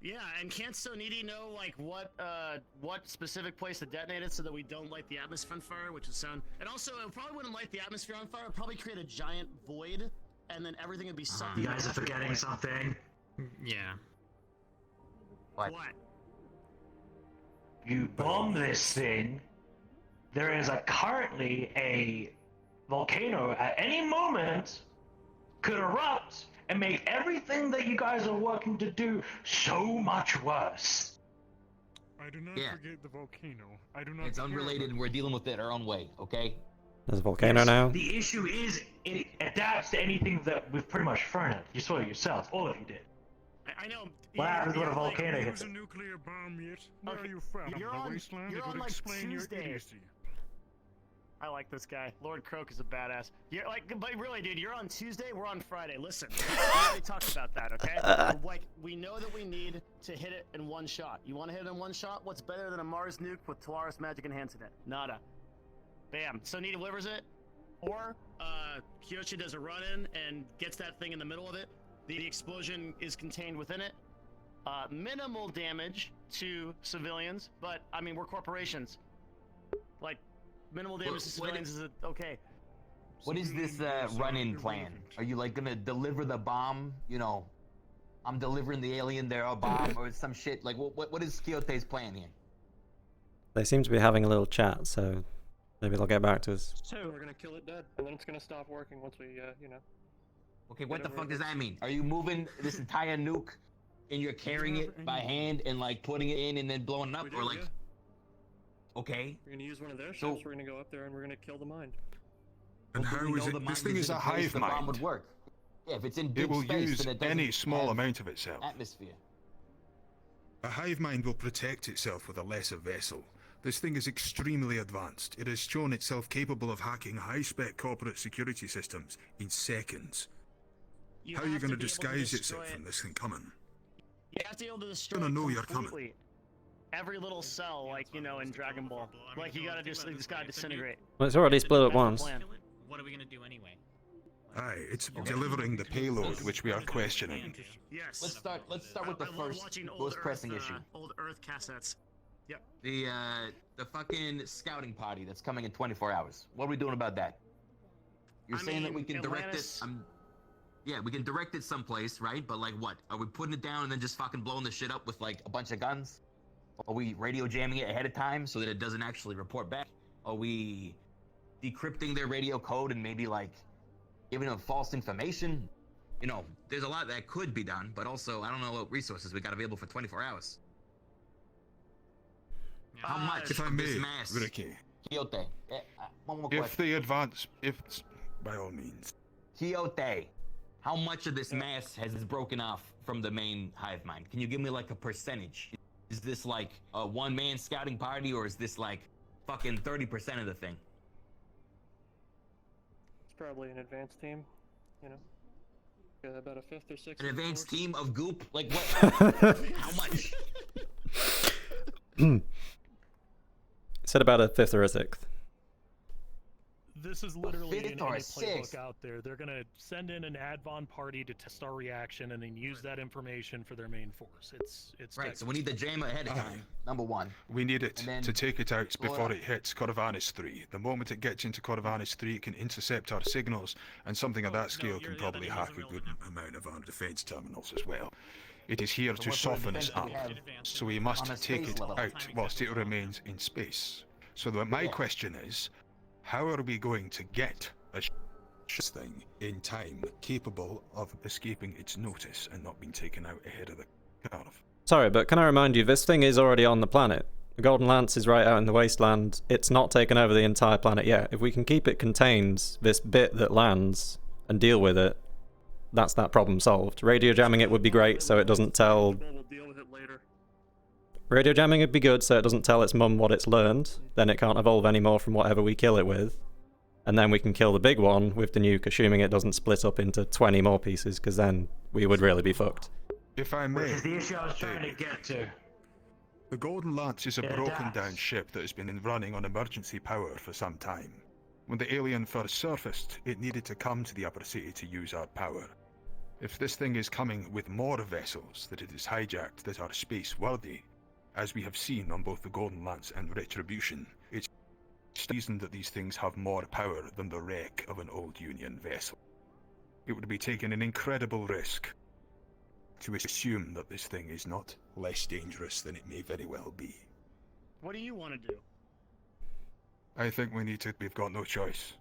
Speaker 14: Yeah, and can't Sonidi know like what specific place to detonate it so that we don't light the atmosphere on fire, which would sound. And also, it probably wouldn't light the atmosphere on fire. It'd probably create a giant void, and then everything would be sucked.
Speaker 21: You guys are forgetting something.
Speaker 20: Yeah.
Speaker 14: What?
Speaker 21: You bomb this thing. There is currently a volcano at any moment could erupt and make everything that you guys are working to do so much worse.
Speaker 19: I do not
Speaker 15: Yeah.
Speaker 19: forget the volcano. I do not.
Speaker 15: It's
Speaker 19: care
Speaker 15: unrelated,
Speaker 19: about
Speaker 15: and we're dealing with it our own way. Okay.
Speaker 1: There's a volcano now.
Speaker 21: The issue is it adapts to anything that we've pretty much thrown at. You saw it yourself. All of you did.
Speaker 14: I know.
Speaker 21: What happens when a volcano
Speaker 19: Use
Speaker 21: hits
Speaker 19: a
Speaker 21: it?
Speaker 19: nuclear bomb yet? Where
Speaker 14: Okay,
Speaker 19: are you from?
Speaker 14: you're
Speaker 19: The
Speaker 14: on-
Speaker 19: wasteland?
Speaker 14: you're
Speaker 19: It
Speaker 14: on,
Speaker 19: would
Speaker 14: like,
Speaker 19: explain your
Speaker 14: Tuesday.
Speaker 19: idiocy.
Speaker 14: I like this guy. Lord Croak is a badass. You're like, but really, dude, you're on Tuesday. We're on Friday. Listen, we already talked about that, okay? Like, we know that we need to hit it in one shot. You want to hit it in one shot? What's better than a Mars nuke with Talaris magic enhanced in it? Nada. Bam. So he delivers it, or Kyoshi does a run-in and gets that thing in the middle of it. The explosion is contained within it. Minimal damage to civilians, but I mean, we're corporations. Like, minimal damage to civilians is okay.
Speaker 15: What is this run-in plan? Are you like gonna deliver the bomb? You know, I'm delivering the alien there a bomb or some shit. Like, what is Quixote's plan here?
Speaker 1: They seem to be having a little chat, so maybe they'll get back to us.
Speaker 22: So we're gonna kill it dead, and then it's gonna stop working once we, you know.
Speaker 15: Okay, what the fuck does that mean? Are you moving this entire nuke and you're carrying it by hand and like putting it in and then blowing it up, or like? Okay.
Speaker 22: We're gonna use one of their
Speaker 15: So-
Speaker 22: ships. We're gonna go up there and we're gonna kill the mind.
Speaker 16: And
Speaker 15: Well, do
Speaker 16: how
Speaker 15: we
Speaker 16: is
Speaker 15: know the
Speaker 16: it? This
Speaker 15: mind
Speaker 16: thing is
Speaker 15: in
Speaker 16: a
Speaker 15: place
Speaker 16: hive
Speaker 15: the bomb
Speaker 16: mind.
Speaker 15: would work. Yeah, if it's in
Speaker 16: It
Speaker 15: big
Speaker 16: will
Speaker 15: space,
Speaker 16: use
Speaker 15: then it doesn't
Speaker 16: any small
Speaker 15: have
Speaker 16: amount of itself.
Speaker 15: atmosphere.
Speaker 16: A hive mind will protect itself with a lesser vessel. This thing is extremely advanced. It has shown itself capable of hacking high-spec corporate security systems in seconds. How are you
Speaker 14: have
Speaker 16: going to
Speaker 14: be able
Speaker 16: disguise
Speaker 14: destroy
Speaker 16: itself from this thing coming?
Speaker 14: You have to be able to destroy
Speaker 16: Gonna
Speaker 14: it
Speaker 16: know you're coming.
Speaker 14: completely. Every little cell, like, you know, in Dragon Ball. Like, you gotta just gotta disintegrate.
Speaker 1: Well, it's already split up
Speaker 14: That's the
Speaker 1: once.
Speaker 14: plan.
Speaker 4: What are we gonna do anyway?
Speaker 16: Aye, it's delivering the payload which we are questioning.
Speaker 14: Yes.
Speaker 15: Let's start with the
Speaker 14: I love
Speaker 15: first,
Speaker 14: watching old
Speaker 15: most
Speaker 14: Earth,
Speaker 15: pressing issue.
Speaker 14: Old Earth cassettes. Yep.
Speaker 15: The fucking scouting party that's coming in 24 hours. What are we doing about that? You're
Speaker 14: I
Speaker 15: saying that
Speaker 14: mean,
Speaker 15: we can direct it.
Speaker 14: Atlantis-
Speaker 15: Yeah, we can direct it someplace, right? But like, what? Are we putting it down and then just fucking blowing the shit up with like a bunch of guns? Are we radio jamming it ahead of time so that it doesn't actually report back? Are we decrypting their radio code and maybe like giving them false information? You know, there's a lot that could be done, but also I don't know what resources we got available for 24 hours. How much
Speaker 16: If I
Speaker 15: of this
Speaker 16: may,
Speaker 15: mass?
Speaker 16: Ricky,
Speaker 15: Quixote. One more
Speaker 16: if
Speaker 15: question.
Speaker 16: they advance, by all means.
Speaker 15: Quixote, how much of this mass has broken off from the main hive mind? Can you give me like a percentage? Is this like a one-man scouting party, or is this like fucking 30% of the thing?
Speaker 22: It's probably an advanced team, you know. Got about a fifth or sixth.
Speaker 15: An
Speaker 22: of the
Speaker 15: advanced
Speaker 22: force.
Speaker 15: team of goop? Like what? How much?
Speaker 1: Said about a fifth or a sixth.
Speaker 17: This is literally in
Speaker 15: fifth
Speaker 17: any
Speaker 15: or a
Speaker 17: playbook
Speaker 15: sixth?
Speaker 17: out there. They're gonna send in an Advon party to test our reaction and then use that information for their main force. It's
Speaker 15: Right, so we need the jam ahead of time. Number one.
Speaker 16: We need it
Speaker 15: And then
Speaker 16: to take it out
Speaker 15: blow it
Speaker 16: before
Speaker 15: up.
Speaker 16: it hits Corvanis 3. The moment it gets into Corvanis 3, it can intercept our signals, and something of that scale can probably hack a good amount of our defense terminals as well. It is here to
Speaker 15: what
Speaker 16: soften us
Speaker 15: defense do
Speaker 16: up,
Speaker 15: we have
Speaker 16: so we
Speaker 15: on a
Speaker 16: must take
Speaker 15: space
Speaker 16: it
Speaker 15: level?
Speaker 16: out whilst it remains in space. So my question is, how are we going to get a thing in time capable of escaping its notice and not being taken out ahead of the curve?
Speaker 1: Sorry, but can I remind you, this thing is already on the planet. The Golden Lance is right out in the wasteland. It's not taken over the entire planet yet. If we can keep it contained, this bit that lands, and deal with it, that's that problem solved. Radio jamming it would be great, so it doesn't tell...
Speaker 22: We'll deal with it later.
Speaker 1: Radio jamming would be good, so it doesn't tell its mum what it's learned. Then it can't evolve anymore from whatever we kill it with. And then we can kill the big one with the nuke, assuming it doesn't split up into 20 more pieces, because then we would really be fucked.
Speaker 16: If I may,
Speaker 21: Which is the issue I was trying to get to.
Speaker 16: the Golden Lance is a
Speaker 21: It
Speaker 16: broken
Speaker 21: adapts.
Speaker 16: down ship that has been running on emergency power for some time. When the alien first surfaced, it needed to come to the upper city to use our power. If this thing is coming with more vessels that it is hijacked that are space worthy, as we have seen on both the Golden Lance and Retribution, it's reason that these things have more power than the wreck of an old Union vessel. It would be taking an incredible risk to assume that this thing is not less dangerous than it may very well be.
Speaker 14: What do you want to do?
Speaker 16: I think we've got no choice.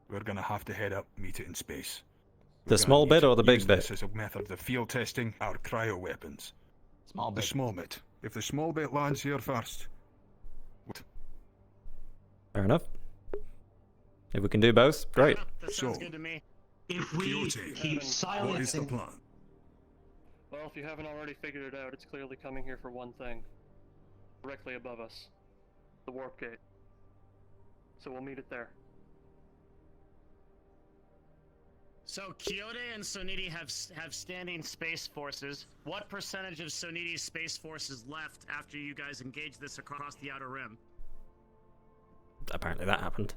Speaker 16: We're gonna have to head up, meet it in space.
Speaker 1: The small bit or the big bit?
Speaker 16: This is a method of field testing our cryo weapons.
Speaker 15: Small
Speaker 16: The
Speaker 15: bit.
Speaker 16: small bit. If the small bit lands here first,
Speaker 1: Fair enough. If we can do both, great.
Speaker 14: That sounds good to me.
Speaker 21: If we
Speaker 16: Quixote,
Speaker 21: keep
Speaker 16: what is the
Speaker 21: silencing,
Speaker 16: plan?
Speaker 22: Well, if you haven't already figured it out, it's clearly coming here for one thing. Directly above us. The warp gate. So we'll meet it there.
Speaker 14: So Kyoto and Soniti have standing space forces. What percentage of Soniti's space force is left after you guys engage this across the outer rim?
Speaker 1: Apparently that happened.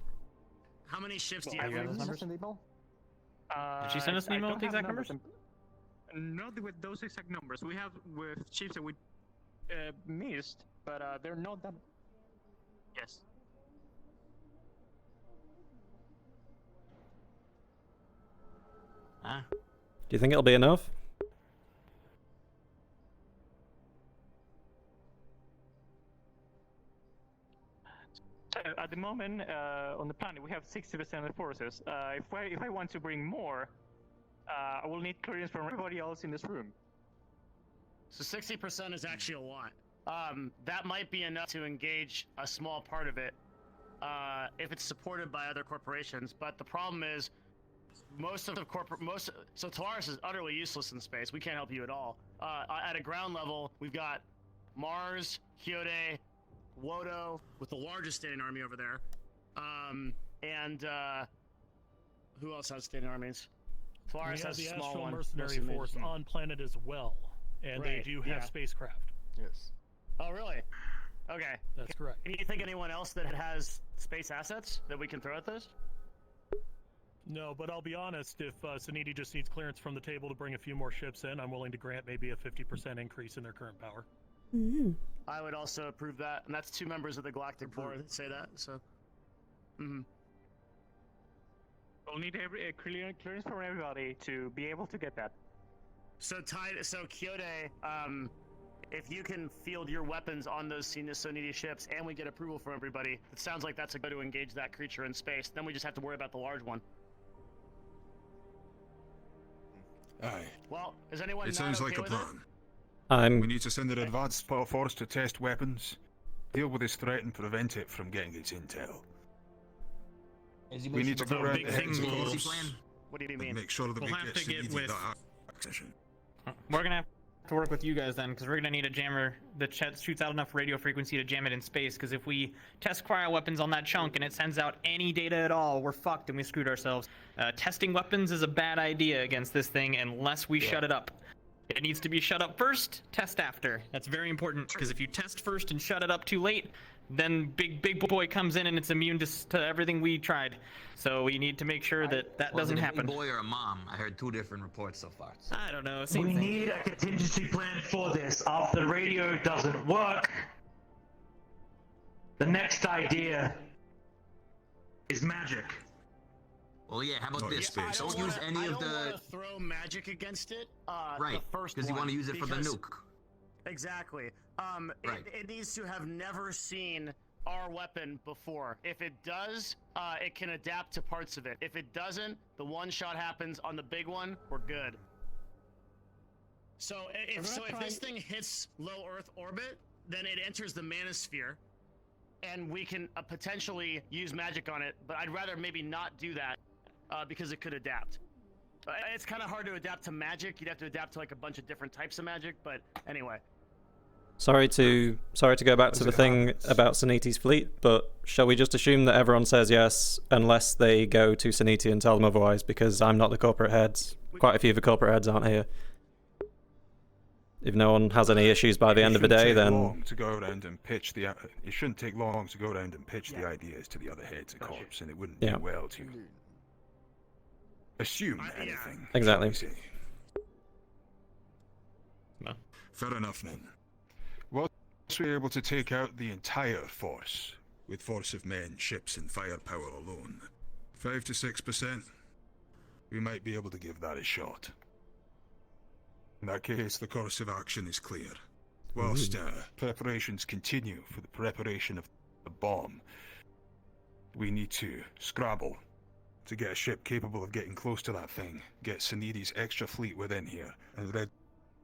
Speaker 14: How many ships do you
Speaker 20: Are
Speaker 14: have?
Speaker 20: you guys numbers?
Speaker 24: Did
Speaker 20: she send us an email with the exact numbers?
Speaker 24: Not with those exact numbers. We have with ships that we missed, but they're not that. Yes.
Speaker 1: Do you think it'll be enough?
Speaker 24: At the moment, on the planet, we have 60% of the forces. If I want to bring more, I will need clearance from everybody else in this room.
Speaker 14: So 60% is actually a lot. That might be enough to engage a small part of it, if it's supported by other corporations. But the problem is, so Taurus is utterly useless in space. We can't help you at all. At a ground level, we've got Mars, Hyode, Wodo, with the largest standing army over there, and who else has standing armies?
Speaker 17: We
Speaker 14: Taurus
Speaker 17: have
Speaker 14: has
Speaker 17: the
Speaker 14: a small
Speaker 17: Astral
Speaker 14: one.
Speaker 17: Mercenary Force on planet as well, and they
Speaker 14: Right,
Speaker 17: do have
Speaker 14: yeah.
Speaker 17: spacecraft.
Speaker 12: Yes.
Speaker 14: Oh, really? Okay.
Speaker 17: That's correct.
Speaker 14: Can you think anyone else that has space assets that we can throw at this?
Speaker 17: No, but I'll be honest, if Soniti just needs clearance from the table to bring a few more ships in, I'm willing to grant maybe a 50% increase in their current power.
Speaker 14: I would also approve that, and that's 2 members of the Galactic Board that say that. So,
Speaker 24: We'll need clearance from everybody to be able to get that.
Speaker 14: So Kyoto, if you can field your weapons on those Soniti ships, and we get approval from everybody, it sounds like that's a good way to engage that creature in space. Then we just have to worry about the large one.
Speaker 16: Aye.
Speaker 14: Well, is anyone?
Speaker 16: It
Speaker 14: not
Speaker 16: sounds
Speaker 14: okay
Speaker 16: like a
Speaker 14: with it?
Speaker 16: plan. We need to send an advanced force to test weapons, deal with this threat, and prevent it from getting its intel. We need to go around the heads of corps.
Speaker 14: What do you
Speaker 16: and
Speaker 14: mean?
Speaker 16: make sure that
Speaker 20: We'll
Speaker 16: we
Speaker 20: have
Speaker 16: get
Speaker 20: to get
Speaker 16: Soniti
Speaker 20: with-
Speaker 16: that accession.
Speaker 20: We're gonna have to work with you guys then, because we're gonna need a jammer that shoots out enough radio frequency to jam it in space. Because if we test cryo weapons on that chunk and it sends out any data at all, we're fucked and we screwed ourselves. Testing weapons is a bad idea against this thing unless we shut it up. It needs to be shut up first, test after. That's very important, because if you test first and shut it up too late, then big boy comes in and it's immune to everything we tried. So we need to make sure that doesn't happen.
Speaker 15: A boy or a mom? I heard 2 different reports so far.
Speaker 20: I don't know.
Speaker 21: We need a contingency plan for this. After the radio doesn't work, the next idea is magic.
Speaker 15: Well, yeah. How about
Speaker 16: Not
Speaker 15: this?
Speaker 16: space.
Speaker 15: Don't use any
Speaker 14: I
Speaker 15: of
Speaker 14: don't
Speaker 15: the.
Speaker 14: want to throw magic against it.
Speaker 15: Right,
Speaker 14: The first
Speaker 15: because you want to
Speaker 14: one,
Speaker 15: use it for the
Speaker 14: because-
Speaker 15: nuke.
Speaker 14: Exactly.
Speaker 15: Right.
Speaker 14: It needs to have never seen our weapon before. If it does, it can adapt to parts of it. If it doesn't, the one shot happens on the big one, we're good. So if this thing hits low Earth orbit, then it enters the manosphere, and we can potentially use magic on it. But I'd rather maybe not do that because it could adapt. It's kind of hard to adapt to magic. You'd have to adapt to like a bunch of different types of magic. But anyway.
Speaker 1: Sorry to go back to the thing about Soniti's fleet, but shall we just assume that everyone says yes unless they go to Soniti and tell them otherwise? Because I'm not the corporate heads. Quite a few of the corporate heads aren't here. If no one has any issues by the end of the day, then
Speaker 16: Long to go around and pitch the. It shouldn't take long to go around and pitch the ideas to the other heads of corps, and it wouldn't do well to assume anything.
Speaker 1: Exactly.
Speaker 16: shall we say. Fair enough, then. Once we're able to take out the entire force, with force of men, ships, and firepower alone, 5 to 6%, we might be able to give that a shot. In that case, the course of action is clear. Whilst preparations continue for the preparation of the bomb, we need to scrabble to get a ship capable of getting close to that thing, get Soniti's extra fleet within here, and ready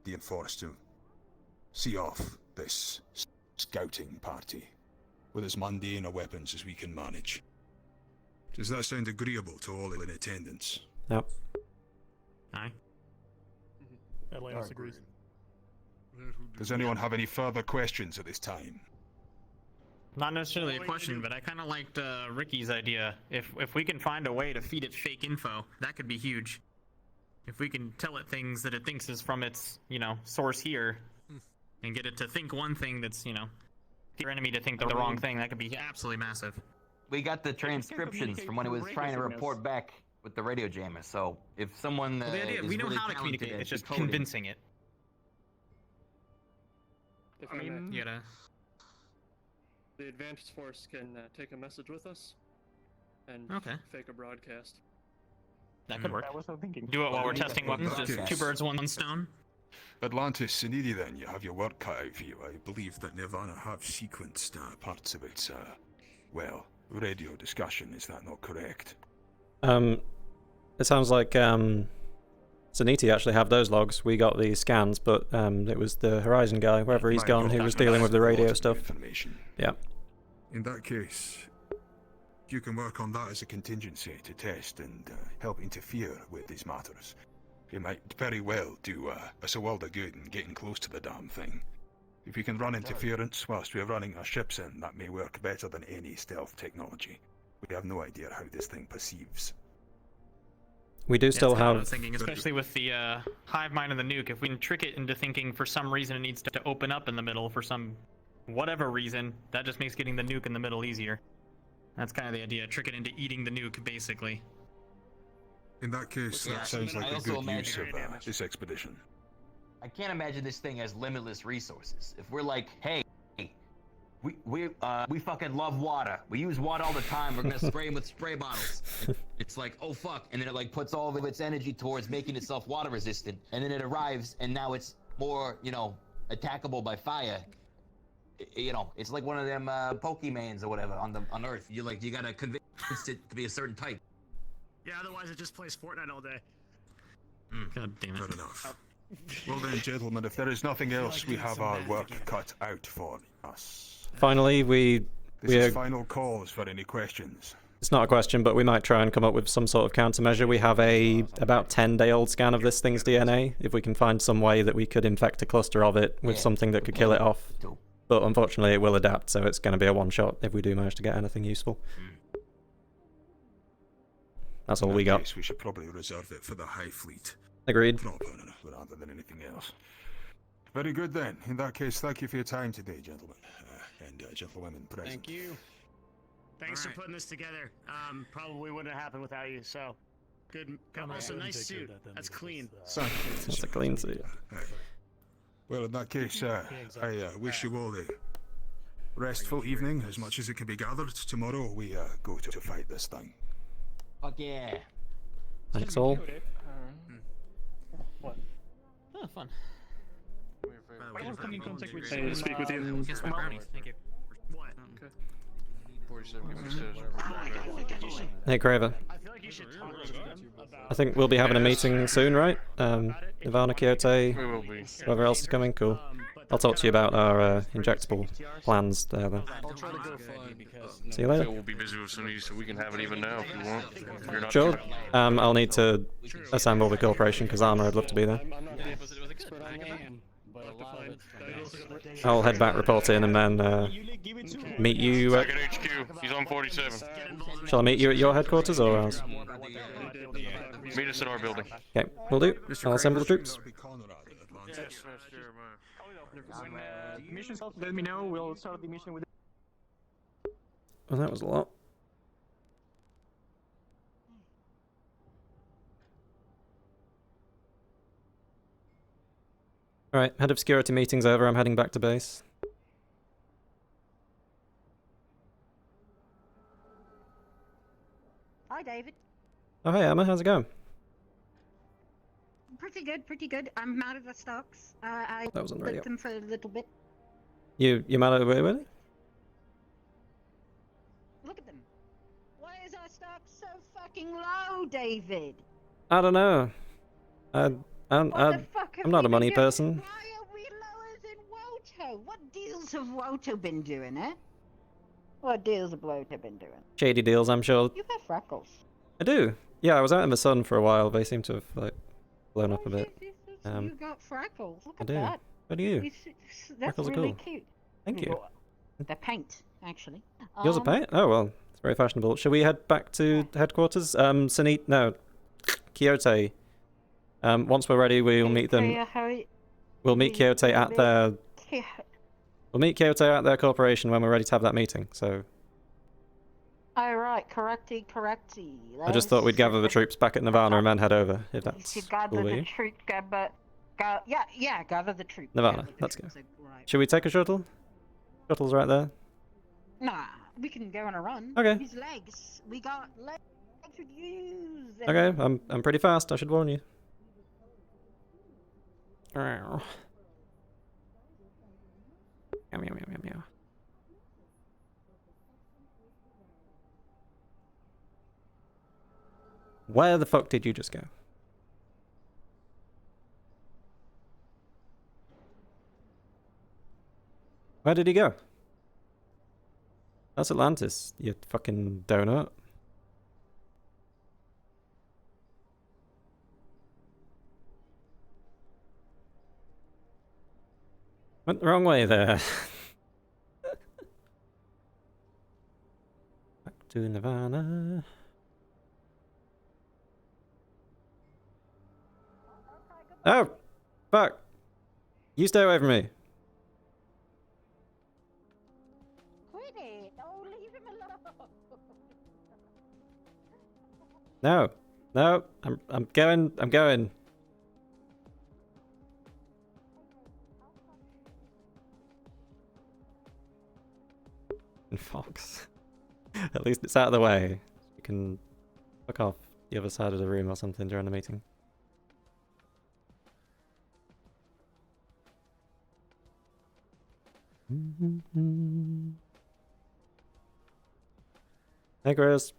Speaker 16: and force to see off this scouting party with as mundane a weapons as we can manage. Does that sound agreeable to all in attendance?
Speaker 1: Yep.
Speaker 20: Aye.
Speaker 17: Atlantis agrees.
Speaker 16: Does anyone have any further questions at this time?
Speaker 20: Not necessarily a question, but I kind of liked Ricky's idea. If we can find a way to feed it fake info, that could be huge. If we can tell it things that it thinks is from its, source here, and get it to think one thing that's, your enemy to think the wrong thing, that could be absolutely massive.
Speaker 15: We got the transcriptions from when it was trying to report back with the radio jammer. So if someone
Speaker 20: Well, the idea,
Speaker 15: is
Speaker 20: we know
Speaker 15: really
Speaker 20: how to
Speaker 15: talented
Speaker 20: communicate.
Speaker 15: at
Speaker 20: It's just
Speaker 15: decoding-
Speaker 20: convincing it.
Speaker 22: If I may,
Speaker 20: You gotta.
Speaker 22: the Advanced Force can take a message with us and
Speaker 20: Okay.
Speaker 22: fake a broadcast.
Speaker 20: That could work.
Speaker 24: I was thinking.
Speaker 20: Do it while we're testing weapons. Just two birds, one stone.
Speaker 16: Atlantis, Sinidi, then, you have your work cut out for you. I believe that Nirvana have sequenced parts of its, radio discussion. Is that not correct?
Speaker 1: It sounds like Zaniti actually have those logs. We got the scans, but it was the Horizon guy, wherever he's gone, who was dealing with the radio stuff. Yeah.
Speaker 16: In that case, you can work on that as a contingency to test and help interfere with these matters. It might very well do us a world of good in getting close to the damn thing. If we can run interference whilst we're running our ships in, that may work better than any stealth technology. We have no idea how this thing perceives.
Speaker 1: We do still
Speaker 20: That's kinda what I
Speaker 1: have.
Speaker 20: was thinking, especially with the hive mind and the nuke. If we can trick it into thinking for some reason it needs to open up in the middle for some whatever reason, that just makes getting the nuke in the middle easier. That's kind of the idea. Trick it into eating the nuke, basically.
Speaker 16: In that case,
Speaker 15: Yeah,
Speaker 16: that sounds
Speaker 15: I
Speaker 16: like a
Speaker 15: also
Speaker 16: good use
Speaker 15: imagine-
Speaker 16: of this expedition.
Speaker 15: I can't imagine this thing has limitless resources. If we're like, hey, we fucking love water. We use water all the time. We're gonna spray them with spray bottles. It's like, oh fuck, and then it like puts all of its energy towards making itself water resistant, and then it arrives, and now it's more, attackable by fire. It's like one of them Pokemans or whatever on Earth. You gotta convince it to be a certain type.
Speaker 14: Yeah, otherwise it just plays Fortnite all day.
Speaker 20: God damn it.
Speaker 16: Fair enough. Well then, gentlemen, if there is nothing else, we have our work cut out for us.
Speaker 1: Finally,
Speaker 16: This
Speaker 1: we
Speaker 16: is final calls for any questions.
Speaker 1: It's not a question, but we might try and come up with some sort of countermeasure. We have a about 10-day-old scan of this thing's DNA. If we can find some way that we could infect a cluster of it with something that could kill it off. But unfortunately, it will adapt, so it's going to be a one-shot if we do manage to get anything useful. That's all we got.
Speaker 16: Yes, we should probably reserve it for the High Fleet.
Speaker 1: Agreed.
Speaker 16: Rather than anything else. Very good then. In that case, thank you for your time today, gentlemen. And gentlewomen present.
Speaker 18: Thank you.
Speaker 14: Thanks for putting this together. Probably wouldn't have happened without you, so. Good. Also, nice suit. That's clean.
Speaker 1: That's a clean suit.
Speaker 16: Well, in that case, I wish you all a restful evening, as much as it can be gathered. Tomorrow we go to fight this thing.
Speaker 15: Fuck yeah.
Speaker 1: Thanks all.
Speaker 22: What?
Speaker 20: Oh, fun.
Speaker 22: I will come in contact with you. Speak with you.
Speaker 20: Kiss my brownies. Thank you.
Speaker 14: What?
Speaker 22: Okay.
Speaker 1: Hey, Craver.
Speaker 14: I feel like you should talk to them about.
Speaker 1: I think we'll be having a meeting soon, right? Ivana, Kyote,
Speaker 19: We will be.
Speaker 1: whoever else is coming. Cool. I'll talk to you about our injectable plans there then.
Speaker 18: I'll try to go find because
Speaker 1: See you later.
Speaker 19: We'll be busy with Sunny, so we can have it even now if you want. If you're not
Speaker 1: Sure. I'll need to assemble the corporation because Armor, I'd love to be there.
Speaker 22: I'm not the expert on that, but I'll have to find dials.
Speaker 1: I'll head back, report in, and then meet you.
Speaker 19: Second HQ. He's on 47.
Speaker 1: Shall I meet you at your headquarters or ours?
Speaker 19: Meet us at our building.
Speaker 1: Okay, we'll do. I'll assemble the troops.
Speaker 24: When the mission starts, let me know. We'll start the mission with.
Speaker 1: Well, that was a lot. Alright, head of security meeting's over. I'm heading back to base.
Speaker 3: Hi, David.
Speaker 1: Oh, hey, Emma. How's it going?
Speaker 3: Pretty good, pretty good. I'm out of the stocks. I
Speaker 1: That was on radio.
Speaker 3: put them for a little bit.
Speaker 1: You mad at it, really?
Speaker 3: Look at them. Why is our stock so fucking low, David?
Speaker 1: I don't know. I'm not a money person.
Speaker 3: Why are we lower than Woto? What deals have Woto been doing, eh? What deals have Woto been doing?
Speaker 1: Shady deals, I'm sure.
Speaker 3: You have freckles.
Speaker 1: I do. Yeah, I was out in the sun for a while. They seem to have, like, blown up a bit.
Speaker 3: You got freckles. Look
Speaker 1: I
Speaker 3: at
Speaker 1: do.
Speaker 3: that.
Speaker 1: So do you.
Speaker 3: That's
Speaker 1: Freckles are
Speaker 3: really
Speaker 1: cool.
Speaker 3: cute.
Speaker 1: Thank you.
Speaker 3: The paint, actually.
Speaker 1: Yours are paint? Oh, well, it's very fashionable. Shall we head back to headquarters? Sunit, no. Quixote. Once we're ready, we'll meet them. We'll meet Quixote at their... We'll meet Quixote at their corporation when we're ready to have that meeting, so...
Speaker 3: Oh, right. Correcty.
Speaker 1: I just thought we'd gather the troops back at Nirvana and then head over, if that's
Speaker 3: You
Speaker 1: cool
Speaker 3: gather
Speaker 1: with
Speaker 3: the
Speaker 1: you.
Speaker 3: troop, yeah, gather the troop.
Speaker 1: Nirvana, let's go. Should we take a shuttle? Shuttle's right there.
Speaker 3: Nah, we can go on a run.
Speaker 1: Okay.
Speaker 3: These legs, we got legs to use.
Speaker 1: Okay, I'm pretty fast, I should warn you. Meow, meow, meow, meow, meow. Where the fuck did you just go? Where did he go? That's Atlantis, you fucking donut. Went the wrong way there. Back to Nirvana. Oh! Fuck! You stay away from me.
Speaker 3: Quit it! Oh, leave him alone.
Speaker 1: No. No. I'm going. Fox. At least it's out of the way. You can fuck off the other side of the room or something during the meeting. Hey, Chris.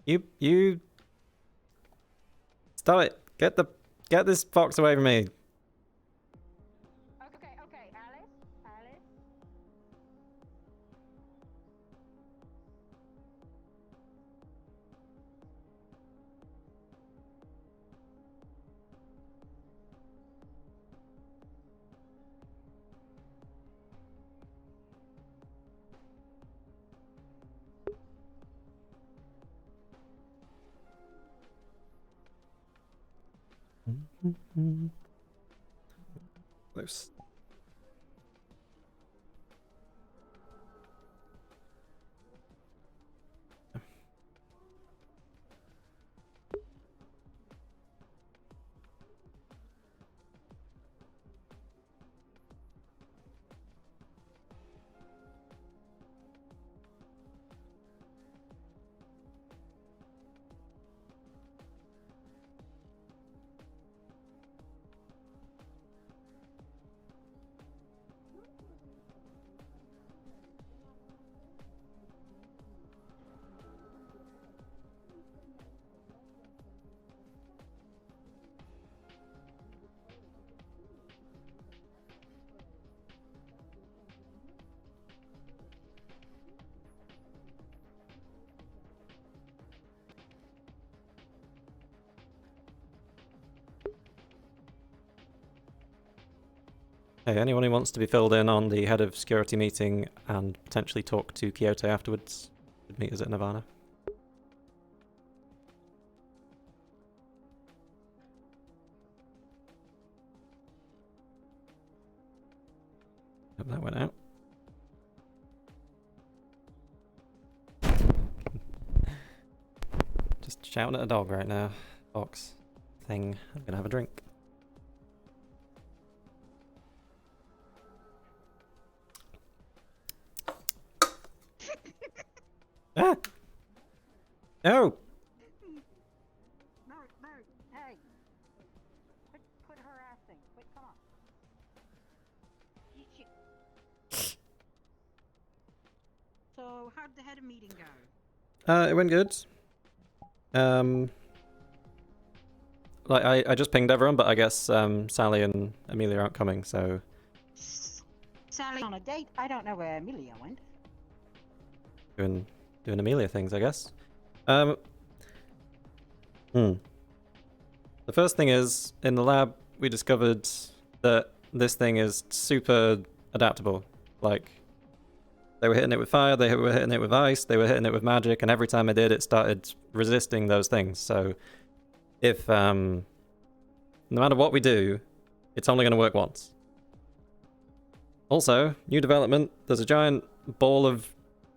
Speaker 1: You stop it. Get this fox away from me.
Speaker 3: Okay, Alice.
Speaker 1: Loose. Hey, anyone who wants to be filled in on the head of security meeting and potentially talk to Quixote afterwards, should meet us at Nirvana. Hope that went out. Just shouting at a dog right now. Fox thing. I'm gonna have a drink. Ah! No!
Speaker 3: No, hey. Quit harassing. Quit, come on. So, how'd the head of meeting go?
Speaker 1: It went good. Like I just pinged everyone, but I guess Sally and Amelia aren't coming, so
Speaker 3: Sally on a date? I don't know where Amelia went.
Speaker 1: doing Amelia things, I guess. The first thing is, in the lab, we discovered that this thing is super adaptable. Like, they were hitting it with fire, they were hitting it with ice, they were hitting it with magic, and every time I did, it started resisting those things. So, if, no matter what we do, it's only going to work once. Also, new development, there's a giant ball of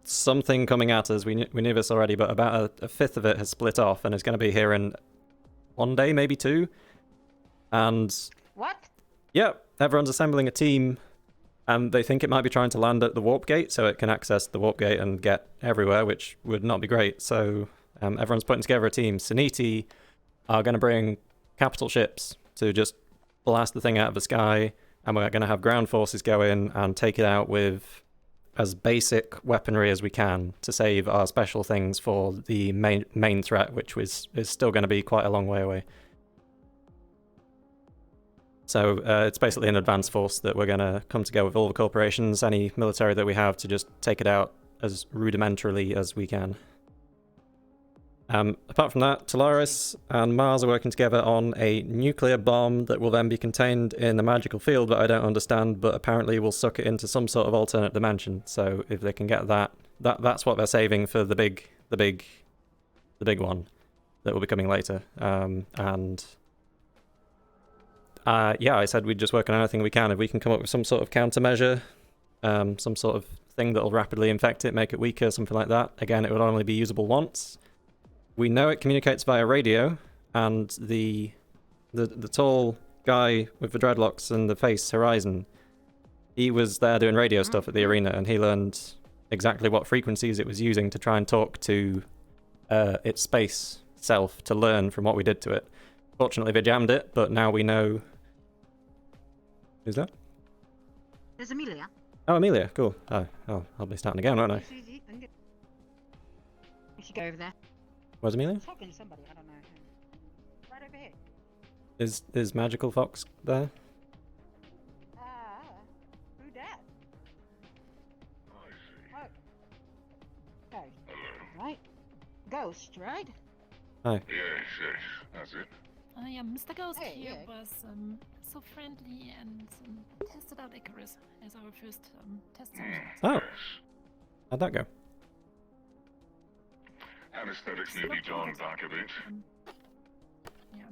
Speaker 1: something coming at us. We knew this already, but about a fifth of it has split off and is going to be here in 1 day, maybe 2. And...
Speaker 3: What?
Speaker 1: Yep, everyone's assembling a team, and they think it might be trying to land at the warp gate, so it can access the warp gate and get everywhere, which would not be great. So everyone's putting together a team. Saniti are going to bring capital ships to just blast the thing out of the sky, and we're going to have ground forces go in and take it out with as basic weaponry as we can to save our special things for the main threat, which is still going to be quite a long way away. So it's basically an advanced force that we're going to come together with all the corporations, any military that we have, to just take it out as rudimentarily as we can. Apart from that, Talaris and Mars are working together on a nuclear bomb that will then be contained in a magical field that I don't understand, but apparently will suck it into some sort of alternate dimension. So if they can get that's what they're saving for the big one that will be coming later. Yeah, I said we'd just work on anything we can. If we can come up with some sort of countermeasure, some sort of thing that'll rapidly infect it, make it weaker, something like that. Again, it would only be usable once. We know it communicates via radio, and the tall guy with the dreadlocks and the face, Horizon, he was there doing radio stuff at the arena, and he learned exactly what frequencies it was using to try and talk to its space self to learn from what we did to it. Fortunately, they jammed it, but now we know... Who's that?
Speaker 3: There's Amelia.
Speaker 1: Oh, Amelia, cool. Oh, I'll be starting again, won't I?
Speaker 3: We should go over there.
Speaker 1: Where's Amelia?
Speaker 3: I'm talking to somebody, I don't know who. Right over here.
Speaker 1: Is Magical Fox there?
Speaker 3: Who dat? Oh. Okay. Right. Ghost, right?
Speaker 1: Hi.
Speaker 6: Yes, that's it.
Speaker 5: Mr. Ghost
Speaker 3: Hey,
Speaker 5: here
Speaker 3: yeah.
Speaker 5: was so friendly and tested out Icarus as our first test subject.
Speaker 1: Oh. How'd that go?
Speaker 6: Anesthetics nearly gone back a bit.
Speaker 5: Yeah.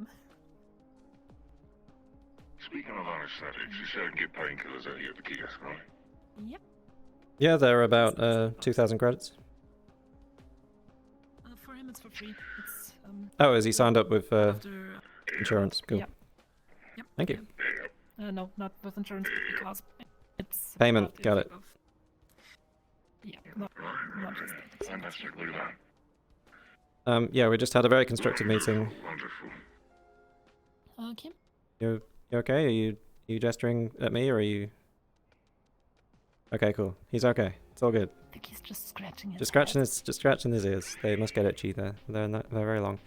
Speaker 6: Speaking of anesthetics, you said I can get painkillers out here at the kiosk, right?
Speaker 5: Yep.
Speaker 1: Yeah, they're about 2,000 credits.
Speaker 5: For him, it's for free. It's
Speaker 1: Oh, is he signed up with
Speaker 5: after,
Speaker 1: insurance? Cool.
Speaker 5: Yep. Yep.
Speaker 1: Thank you.
Speaker 5: No, not with insurance because it's
Speaker 1: Payment,
Speaker 5: about the
Speaker 1: got it.
Speaker 5: effect of- Yeah, not just that.
Speaker 6: Fantastic, look at that.
Speaker 1: Yeah, we just had a very constructive meeting.
Speaker 6: Wonderful.
Speaker 5: Okay.
Speaker 1: You okay? Are you gesturing at me, or are you... Okay, cool. He's okay. It's all good.
Speaker 5: I think he's just scratching his
Speaker 1: Just scratching his ears. They must get itchy there. They're very long.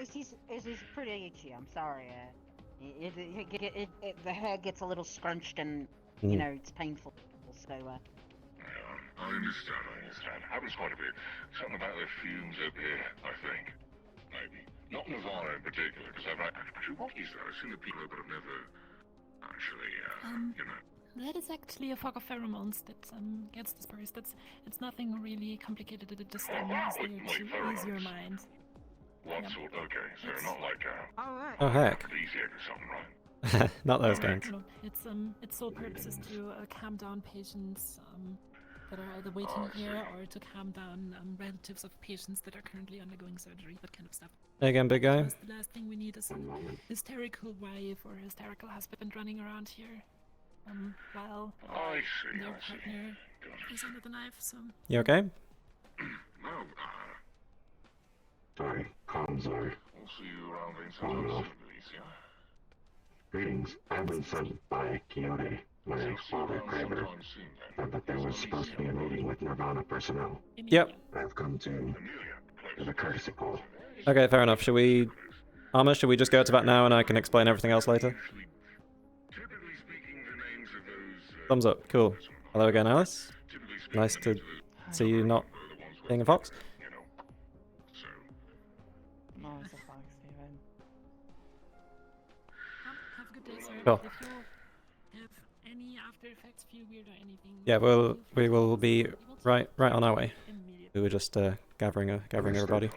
Speaker 3: It's pretty itchy. I'm sorry. The hair gets a little scrunched and you know it's painful. So.
Speaker 6: I understand. Happens quite a bit. Something about the fumes up here, I think. Maybe. Not Nirvana in particular, because actually, what is that? I've seen the people, but I've never actually, you know.
Speaker 5: That is actually a fog of pheromones that gets dispersed. It's nothing really complicated. It just is there to ease your mind.
Speaker 6: What sort? Okay, so not like
Speaker 1: Oh heck.
Speaker 6: aphrodisiac or something, right?
Speaker 1: Not those kinds.
Speaker 5: No, its sole purpose is to calm down patients that are either waiting here or to calm down relatives of patients that are currently undergoing surgery, that kind of stuff.
Speaker 1: Hey again, big guy.
Speaker 5: Because the last thing we need is an hysterical wife or hysterical husband running around here while their partner is under the knife. So.
Speaker 1: You okay?
Speaker 6: No,
Speaker 9: Sorry, comms are...
Speaker 6: we'll see you around inside
Speaker 9: off.
Speaker 6: Alicia.
Speaker 9: Greetings. I've been sent by Quixote, my father Kraber, but there was supposed to be a meeting with Nirvana personnel.
Speaker 1: Yep.
Speaker 9: I've come to the courtesy call.
Speaker 1: Okay, fair enough. Should we... Armor, should we just go to that now and I can explain everything else later? Thumbs up. Cool. Hello again, Alice. Nice to see you not being a fox. Sure.
Speaker 5: If you have any after effects, feel weird or anything.
Speaker 1: Yeah, we will be right on our way. We were just gathering everybody.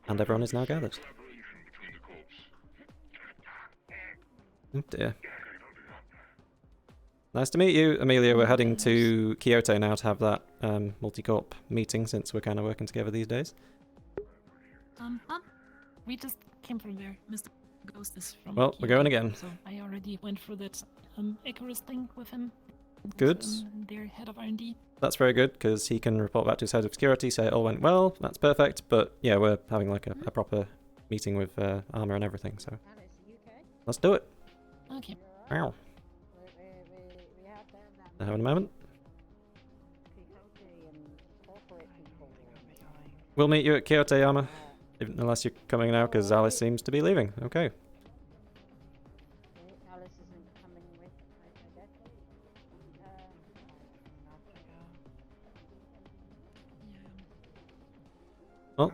Speaker 1: And everyone is now gathered. Oh dear. Nice to meet you, Amelia. We're heading to Kyoto now to have that multi-corp meeting since we're kind of working together these days.
Speaker 5: We just came from there. Mr. Ghost is from
Speaker 1: Well, we're going again.
Speaker 5: So I already went through that Icarus thing with him.
Speaker 1: Good.
Speaker 5: Their head of R&D.
Speaker 1: That's very good, because he can report back to his head of security, say it all went well, that's perfect, but yeah, we're having like a proper meeting with armor and everything, so let's do it.
Speaker 5: Okay.
Speaker 1: Wow. Having a moment. We'll meet you at Kyoto, Yama, unless you're coming now, because Alice seems to be leaving. Okay.
Speaker 3: Alice isn't coming with, I guess.
Speaker 1: Well,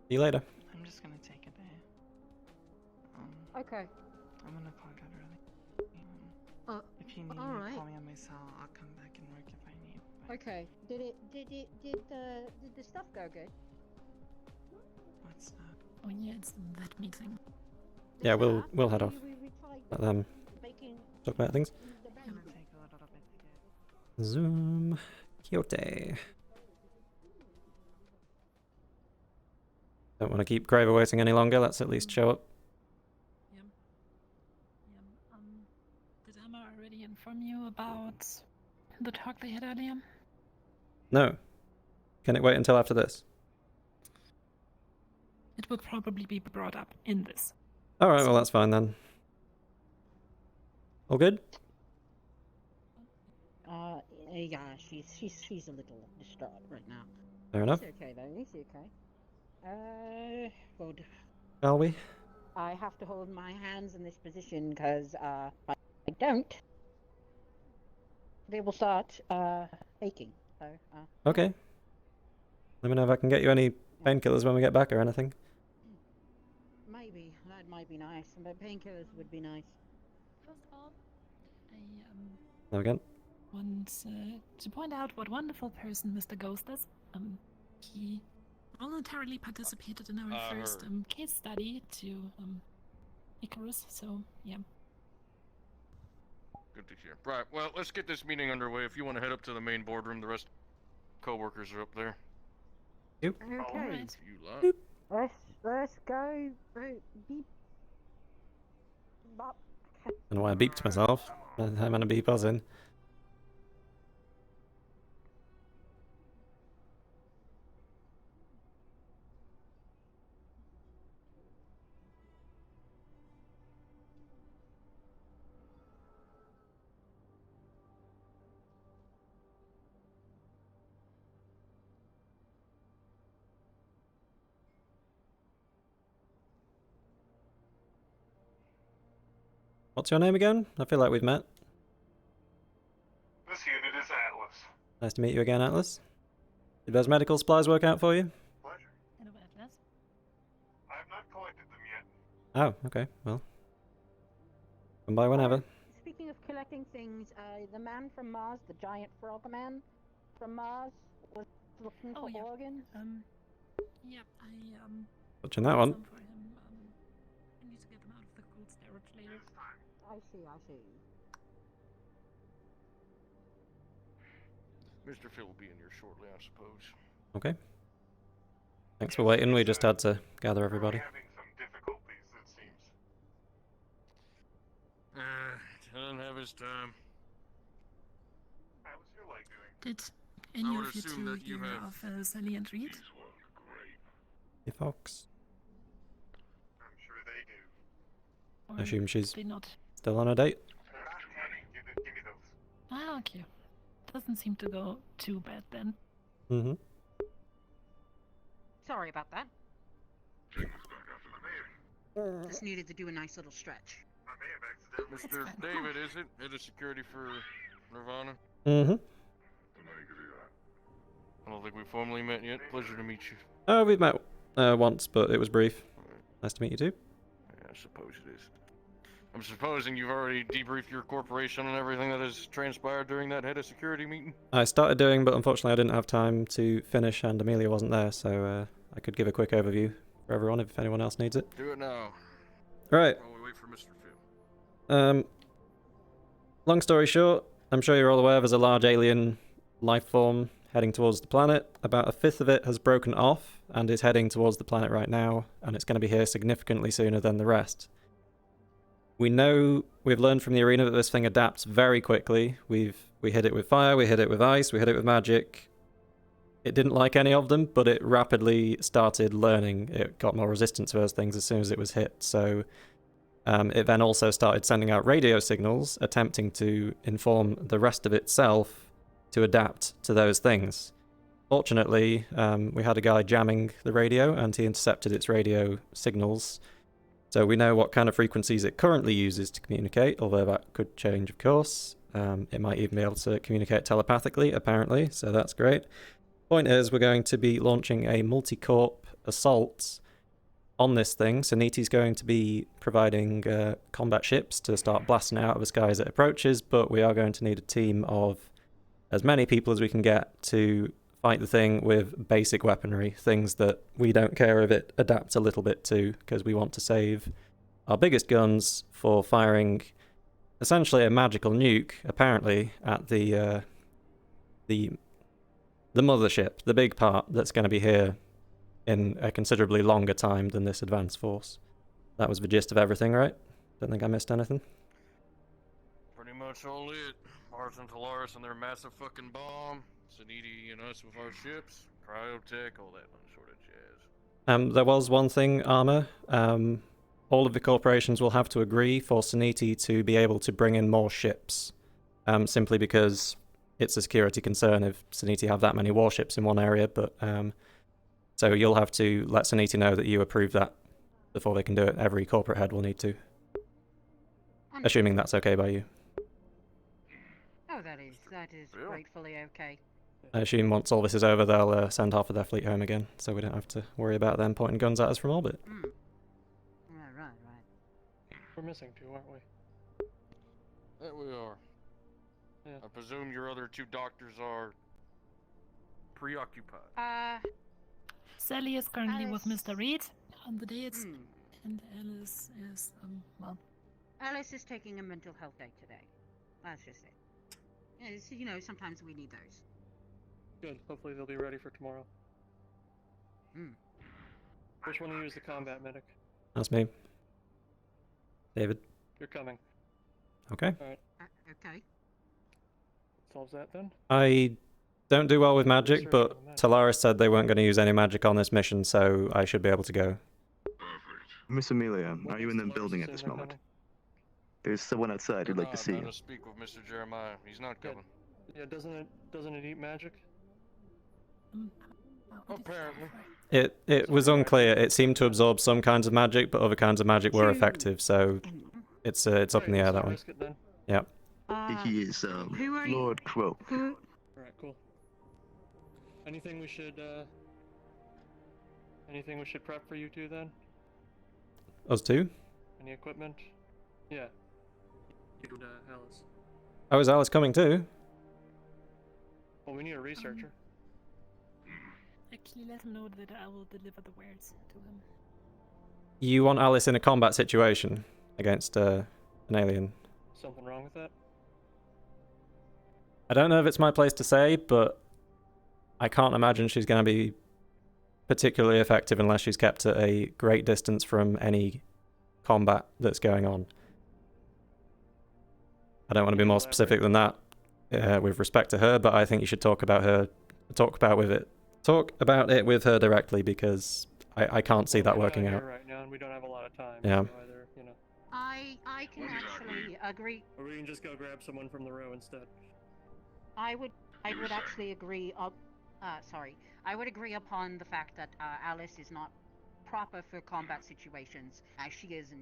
Speaker 1: see you later.
Speaker 8: I'm just gonna take a day.
Speaker 3: Okay.
Speaker 8: I'm gonna clock out early. If you need me, call me on my cell. I'll come back and work if I need.
Speaker 3: Okay. Did the stuff go good?
Speaker 8: What's that?
Speaker 5: Oh yeah, it's that meeting.
Speaker 1: Yeah, we'll head off. Let them talk about things. Zoom. Kyoto. Don't want to keep Graver waiting any longer. Let's at least show up.
Speaker 5: Did Emma already inform you about the talk they had earlier?
Speaker 1: No. Can it wait until after this?
Speaker 5: It will probably be brought up in this.
Speaker 1: Alright, well that's fine then. All good?
Speaker 3: Yeah, she's a little distraught right now.
Speaker 1: Fair enough.
Speaker 3: He's okay though, he's okay. Good.
Speaker 1: Shall we?
Speaker 3: I have to hold my hands in this position because if I don't, they will start aching. So.
Speaker 1: Okay. Let me know if I can get you any painkillers when we get back or anything.
Speaker 3: Maybe that might be nice, but painkillers would be nice.
Speaker 5: First of all, I
Speaker 1: Hello again.
Speaker 5: want to point out what wonderful person Mr. Ghost is. He voluntarily participated in our first case study to Icarus. So yeah.
Speaker 12: Good to hear. Right, well, let's get this meeting underway. If you want to head up to the main boardroom, the rest co-workers are up there.
Speaker 1: Yep.
Speaker 3: Okay.
Speaker 12: You lot.
Speaker 3: Let's go. Beep. Bop.
Speaker 1: I don't know why I beeped myself. I'm gonna beep us in. What's your name again? I feel like we've met.
Speaker 19: This unit is Atlas.
Speaker 1: Nice to meet you again, Atlas. Did those medical supplies work out for you?
Speaker 19: Pleasure.
Speaker 5: Hello, Atlas.
Speaker 19: I have not collected them yet.
Speaker 1: Oh, okay. Well, come by whenever.
Speaker 3: Speaking of collecting things, the man from Mars, the giant frog man from Mars, was looking for organs.
Speaker 5: Yep,
Speaker 1: Watching that one.
Speaker 5: some for him. I need to get them out of the cold storage later.
Speaker 3: I see.
Speaker 12: Mr. Phil will be in here shortly, I suppose.
Speaker 1: Okay. Thanks for waiting. We just had to gather everybody.
Speaker 19: Having some difficulties, it seems.
Speaker 12: Doesn't have his time.
Speaker 19: How was your leg doing?
Speaker 5: Did any
Speaker 12: would
Speaker 5: of you
Speaker 12: assume
Speaker 5: two
Speaker 12: that you
Speaker 5: hear
Speaker 12: have-
Speaker 5: of Sally and Reed?
Speaker 1: Hey, Fox.
Speaker 19: I'm sure they do.
Speaker 5: Or
Speaker 1: I assume she's
Speaker 5: they not?
Speaker 1: still on a date.
Speaker 19: Give me those.
Speaker 5: Ah, okay. Doesn't seem to go too bad then.
Speaker 1: Mm-hmm.
Speaker 3: Sorry about that. Just needed to do a nice little stretch.
Speaker 19: I may have accidentally.
Speaker 12: Mr. David, is it? Head of security for Nirvana?
Speaker 1: Mm-hmm.
Speaker 12: I don't think we formally met yet. Pleasure to meet you.
Speaker 1: Oh, we've met once, but it was brief. Nice to meet you too.
Speaker 2: I suppose it is. I'm supposing you've already debriefed your corporation on everything that has transpired during that head of security meeting?
Speaker 1: I started doing, but unfortunately I didn't have time to finish and Amelia wasn't there, so I could give a quick overview for everyone if anyone else needs it.
Speaker 2: Do it now.
Speaker 1: Right.
Speaker 2: While we wait for Mr. Phil.
Speaker 1: Long story short, I'm sure you're all aware there's a large alien life form heading towards the planet. About a fifth of it has broken off and is heading towards the planet right now, and it's going to be here significantly sooner than the rest. We've learned from the arena that this thing adapts very quickly. We hit it with fire, we hit it with ice, we hit it with magic. It didn't like any of them, but it rapidly started learning. It got more resistant to those things as soon as it was hit, so it then also started sending out radio signals, attempting to inform the rest of itself to adapt to those things. Fortunately, we had a guy jamming the radio, and he intercepted its radio signals. So we know what kind of frequencies it currently uses to communicate, although that could change, of course. It might even be able to communicate telepathically, apparently, so that's great. Point is, we're going to be launching a multi-corp assault on this thing. Saniti's going to be providing combat ships to start blasting out of the sky as it approaches, but we are going to need a team of as many people as we can get to fight the thing with basic weaponry, things that we don't care if it adapts a little bit to, because we want to save our biggest guns for firing essentially a magical nuke, apparently, at the mothership, the big part that's going to be here in a considerably longer time than this advanced force. That was the gist of everything, right? Don't think I missed anything.
Speaker 2: Pretty much all it. Mars and Callous and their massive fucking bomb. Saniti and us with our ships. Cryotech, all that sort of jazz.
Speaker 1: There was one thing, Armor. All of the corporations will have to agree for Saniti to be able to bring in more ships. Simply because it's a security concern if Saniti have that many warships in one area, but so you'll have to let Saniti know that you approve that before they can do it. Every corporate head will need to. Assuming that's okay by you.
Speaker 3: Oh, that is gratefully okay.
Speaker 1: I assume once all this is over, they'll send half of their fleet home again, so we don't have to worry about them pointing guns at us from orbit.
Speaker 3: Right.
Speaker 22: We're missing two, aren't we?
Speaker 2: That we are.
Speaker 22: Yeah.
Speaker 2: I presume your other two doctors are preoccupied.
Speaker 5: Sally is currently with Mr. Reed on the dates, and Alice is, well...
Speaker 3: Alice is taking a mental health day today. That's just it. Yeah, sometimes we need those.
Speaker 22: Good. Hopefully they'll be ready for tomorrow. Which one of you is the combat medic?
Speaker 1: That's me. David.
Speaker 22: You're coming.
Speaker 1: Okay.
Speaker 22: Alright.
Speaker 3: Okay.
Speaker 22: Solves that then?
Speaker 1: I don't do well with magic, but Talaris said they weren't going to use any magic on this mission, so I should be able to go.
Speaker 10: Miss Amelia, are you in the building at this moment? There's someone outside who'd like to see you.
Speaker 2: I'm to speak with Mr. Jeremiah. He's not coming.
Speaker 22: Yeah, doesn't it eat magic?
Speaker 2: Apparently.
Speaker 1: It was unclear. It seemed to absorb some kinds of magic, but other kinds of magic were effective, so it's up in the air, that one. Yep.
Speaker 10: He is, Lord Croak.
Speaker 22: Alright, cool. Anything we should prep for you two then?
Speaker 1: Us two?
Speaker 22: Any equipment? Yeah. You and Alice.
Speaker 1: Oh, is Alice coming too?
Speaker 22: Well, we need a researcher.
Speaker 5: Actually, let him know that I will deliver the wares to him.
Speaker 1: You want Alice in a combat situation against an alien?
Speaker 22: Something wrong with that?
Speaker 1: I don't know if it's my place to say, but I can't imagine she's going to be particularly effective unless she's kept at a great distance from any combat that's going on. I don't want to be more specific than that with respect to her, but I think you should talk about it with her directly, because I can't see that working out.
Speaker 22: Right now, and we don't have a lot of time.
Speaker 1: Yeah.
Speaker 22: So either,
Speaker 3: I can actually agree.
Speaker 22: Or we can just go grab someone from the row instead.
Speaker 3: I would actually agree. I would agree upon the fact that Alice is not proper for combat situations, as she is a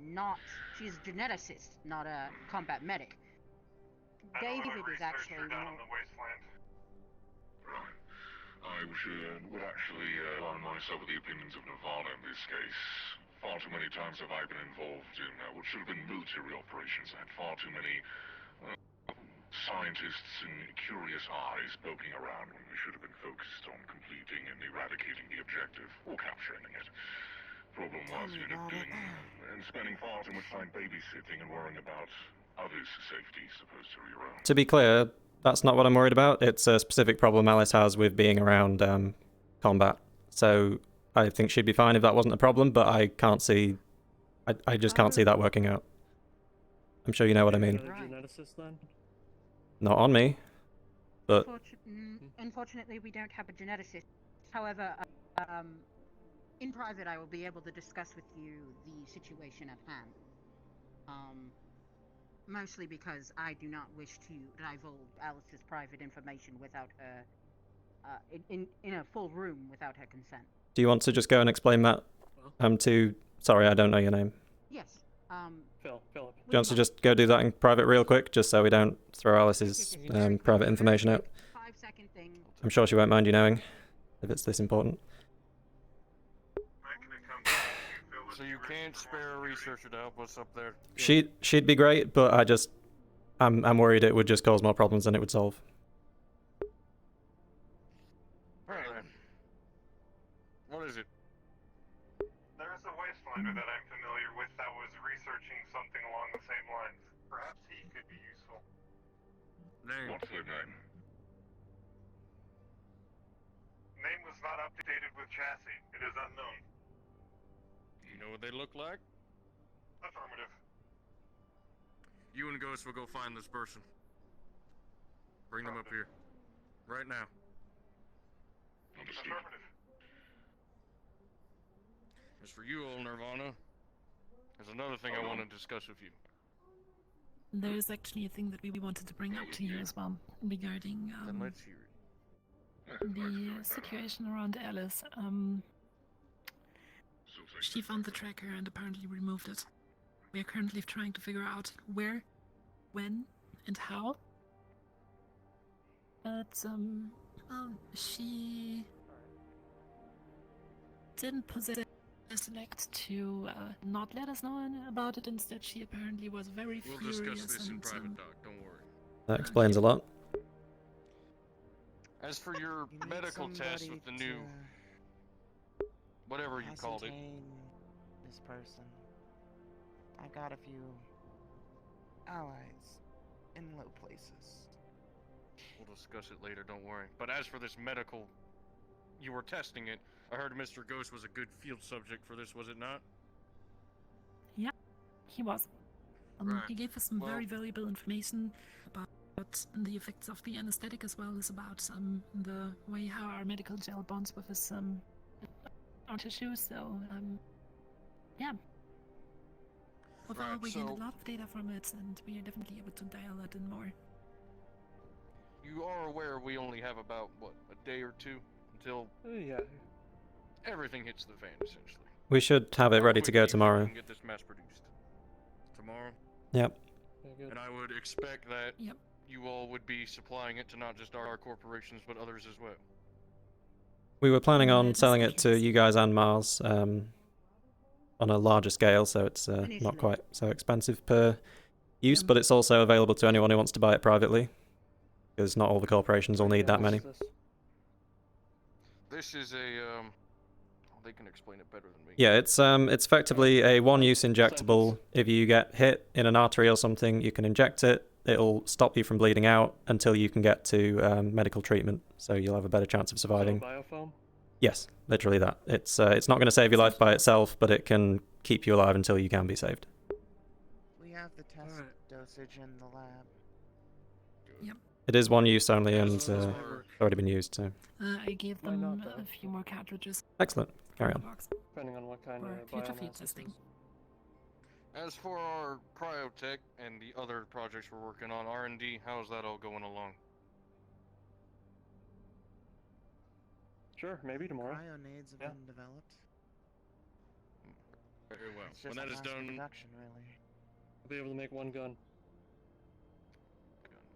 Speaker 3: geneticist, not a combat medic. David is actually
Speaker 6: down the wasteland. Right. I would actually align myself with the opinions of Nirvana in this case. far too many times have I been involved in what should have been military operations. I had far too many scientists and curious eyes poking around when we should have been focused on completing and eradicating the objective, or capturing it. Problem was, you end up doing and spending far too much time babysitting and worrying about others' safety, opposed to your own.
Speaker 1: To be clear, that's not what I'm worried about. It's a specific problem Alice has with being around combat. So I think she'd be fine if that wasn't a problem, but I can't see... I just can't see that working out. I'm sure you know what I mean.
Speaker 22: Geneticist then?
Speaker 1: Not on me, but...
Speaker 3: Unfortunately, we don't have a geneticist. However, in private, I will be able to discuss with you the situation at hand. Mostly because I do not wish to divulge Alice's private information without her, in a full room without her consent.
Speaker 1: Do you want to just go and explain that to... Sorry, I don't know your name.
Speaker 3: Yes,
Speaker 22: Philip.
Speaker 1: Do you want to just go do that in private real quick, just so we don't throw Alice's private information out?
Speaker 3: 5-second thing.
Speaker 1: I'm sure she won't mind you knowing, if it's this important.
Speaker 2: So you can't spare a researcher to help us up there?
Speaker 1: She'd be great, but I'm worried it would just cause more problems than it would solve.
Speaker 2: Alright then. What is it?
Speaker 7: There's a wastefinder that I'm familiar with that was researching something along the same lines. Perhaps he could be useful.
Speaker 2: Name?
Speaker 6: What's their name?
Speaker 7: Name was not updated with chassis. It is unknown.
Speaker 2: You know what they look like?
Speaker 7: Affirmative.
Speaker 2: You and Ghost will go find this person. Bring them up here. Right now.
Speaker 7: Affirmative.
Speaker 2: As for you, old Nirvana, there's another thing I want to discuss with you.
Speaker 5: There's actually a thing that we wanted to bring up to you as well regarding
Speaker 2: Then let's hear it.
Speaker 5: the situation around Alice. She found the tracker and apparently removed it. We are currently trying to figure out where, when, and how. But well, she didn't possess select to not let us know about it. Instead, she apparently was very furious.
Speaker 2: We'll discuss this in
Speaker 5: and,
Speaker 2: private talk, don't worry.
Speaker 1: That explains a lot.
Speaker 2: As for your medical test with the new... whatever you called it.
Speaker 8: This person. I got a few allies in low places.
Speaker 2: We'll discuss it later, don't worry. But as for this medical... you were testing it. I heard Mr. Ghost was a good field subject for this, was it not?
Speaker 5: Yeah, he was.
Speaker 2: Right.
Speaker 5: He gave us some very valuable information about the effects of the anesthetic, as well as about the way how our medical gel bonds with his our tissue. So yeah. Overall, we gained a lot of data from it, and we are definitely able to dial that in more.
Speaker 2: You are aware we only have about, what, a day or two until everything hits the fan, essentially.
Speaker 1: We should have it ready to go tomorrow.
Speaker 2: We can get this mass produced. Tomorrow?
Speaker 1: Yep.
Speaker 2: And I would expect that you all would be supplying it to not just our corporations, but others as well.
Speaker 1: We were planning on selling it to you guys and Mars on a larger scale, so it's not quite so expensive per use, but it's also available to anyone who wants to buy it privately, because not all the corporations will need that many.
Speaker 2: This is a, they can explain it better than me.
Speaker 1: Yeah, it's effectively a one-use injectable. If you get hit in an artery or something, you can inject it. It'll stop you from bleeding out until you can get to medical treatment, so you'll have a better chance of surviving.
Speaker 22: So biofoam?
Speaker 1: Yes, literally that. It's not going to save your life by itself, but it can keep you alive until you can be saved.
Speaker 8: We have the test dosage in the lab.
Speaker 5: Yep.
Speaker 1: It is one use only, and it's already been used, so...
Speaker 5: I gave them a few more cartridges.
Speaker 1: Excellent. Carry on.
Speaker 22: Depending on what kind of
Speaker 5: future field
Speaker 22: biomass
Speaker 5: testing.
Speaker 2: As for our cryotech and the other projects we're working on, R&D, how's that all going along?
Speaker 22: Sure, maybe tomorrow.
Speaker 8: Cryonades have been developed.
Speaker 2: Very well.
Speaker 8: It's just
Speaker 2: When that is
Speaker 8: mass
Speaker 2: done,
Speaker 8: production, really.
Speaker 22: I'll be able to make one gun.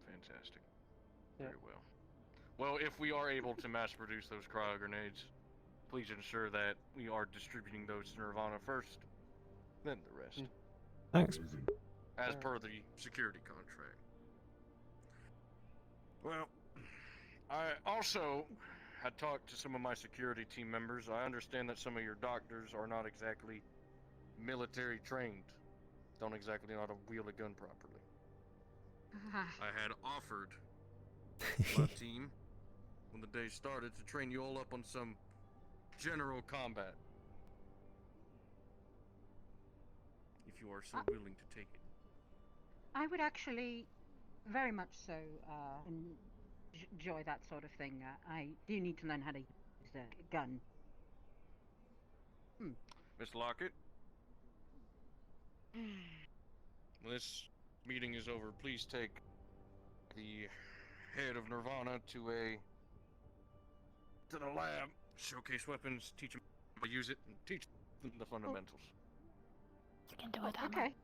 Speaker 2: Fantastic. Very well. Well, if we are able to mass produce those cryo grenades, please ensure that we are distributing those to Nirvana first, then the rest.
Speaker 1: Thanks.
Speaker 2: As per the security contract. Well, I also had talked to some of my security team members. I understand that some of your doctors are not exactly military trained. Don't exactly know how to wield a gun properly. I had offered my team, when the day started, to train you all up on some general combat. If you are so willing to take it.
Speaker 3: I would actually very much so enjoy that sort of thing. I do need to learn how to use a gun.
Speaker 2: Miss Lockett? When this meeting is over, please take the head of Nirvana to the lab, showcase weapons, teach them how to use it, and teach them the fundamentals.
Speaker 5: You can do it,
Speaker 3: Okay.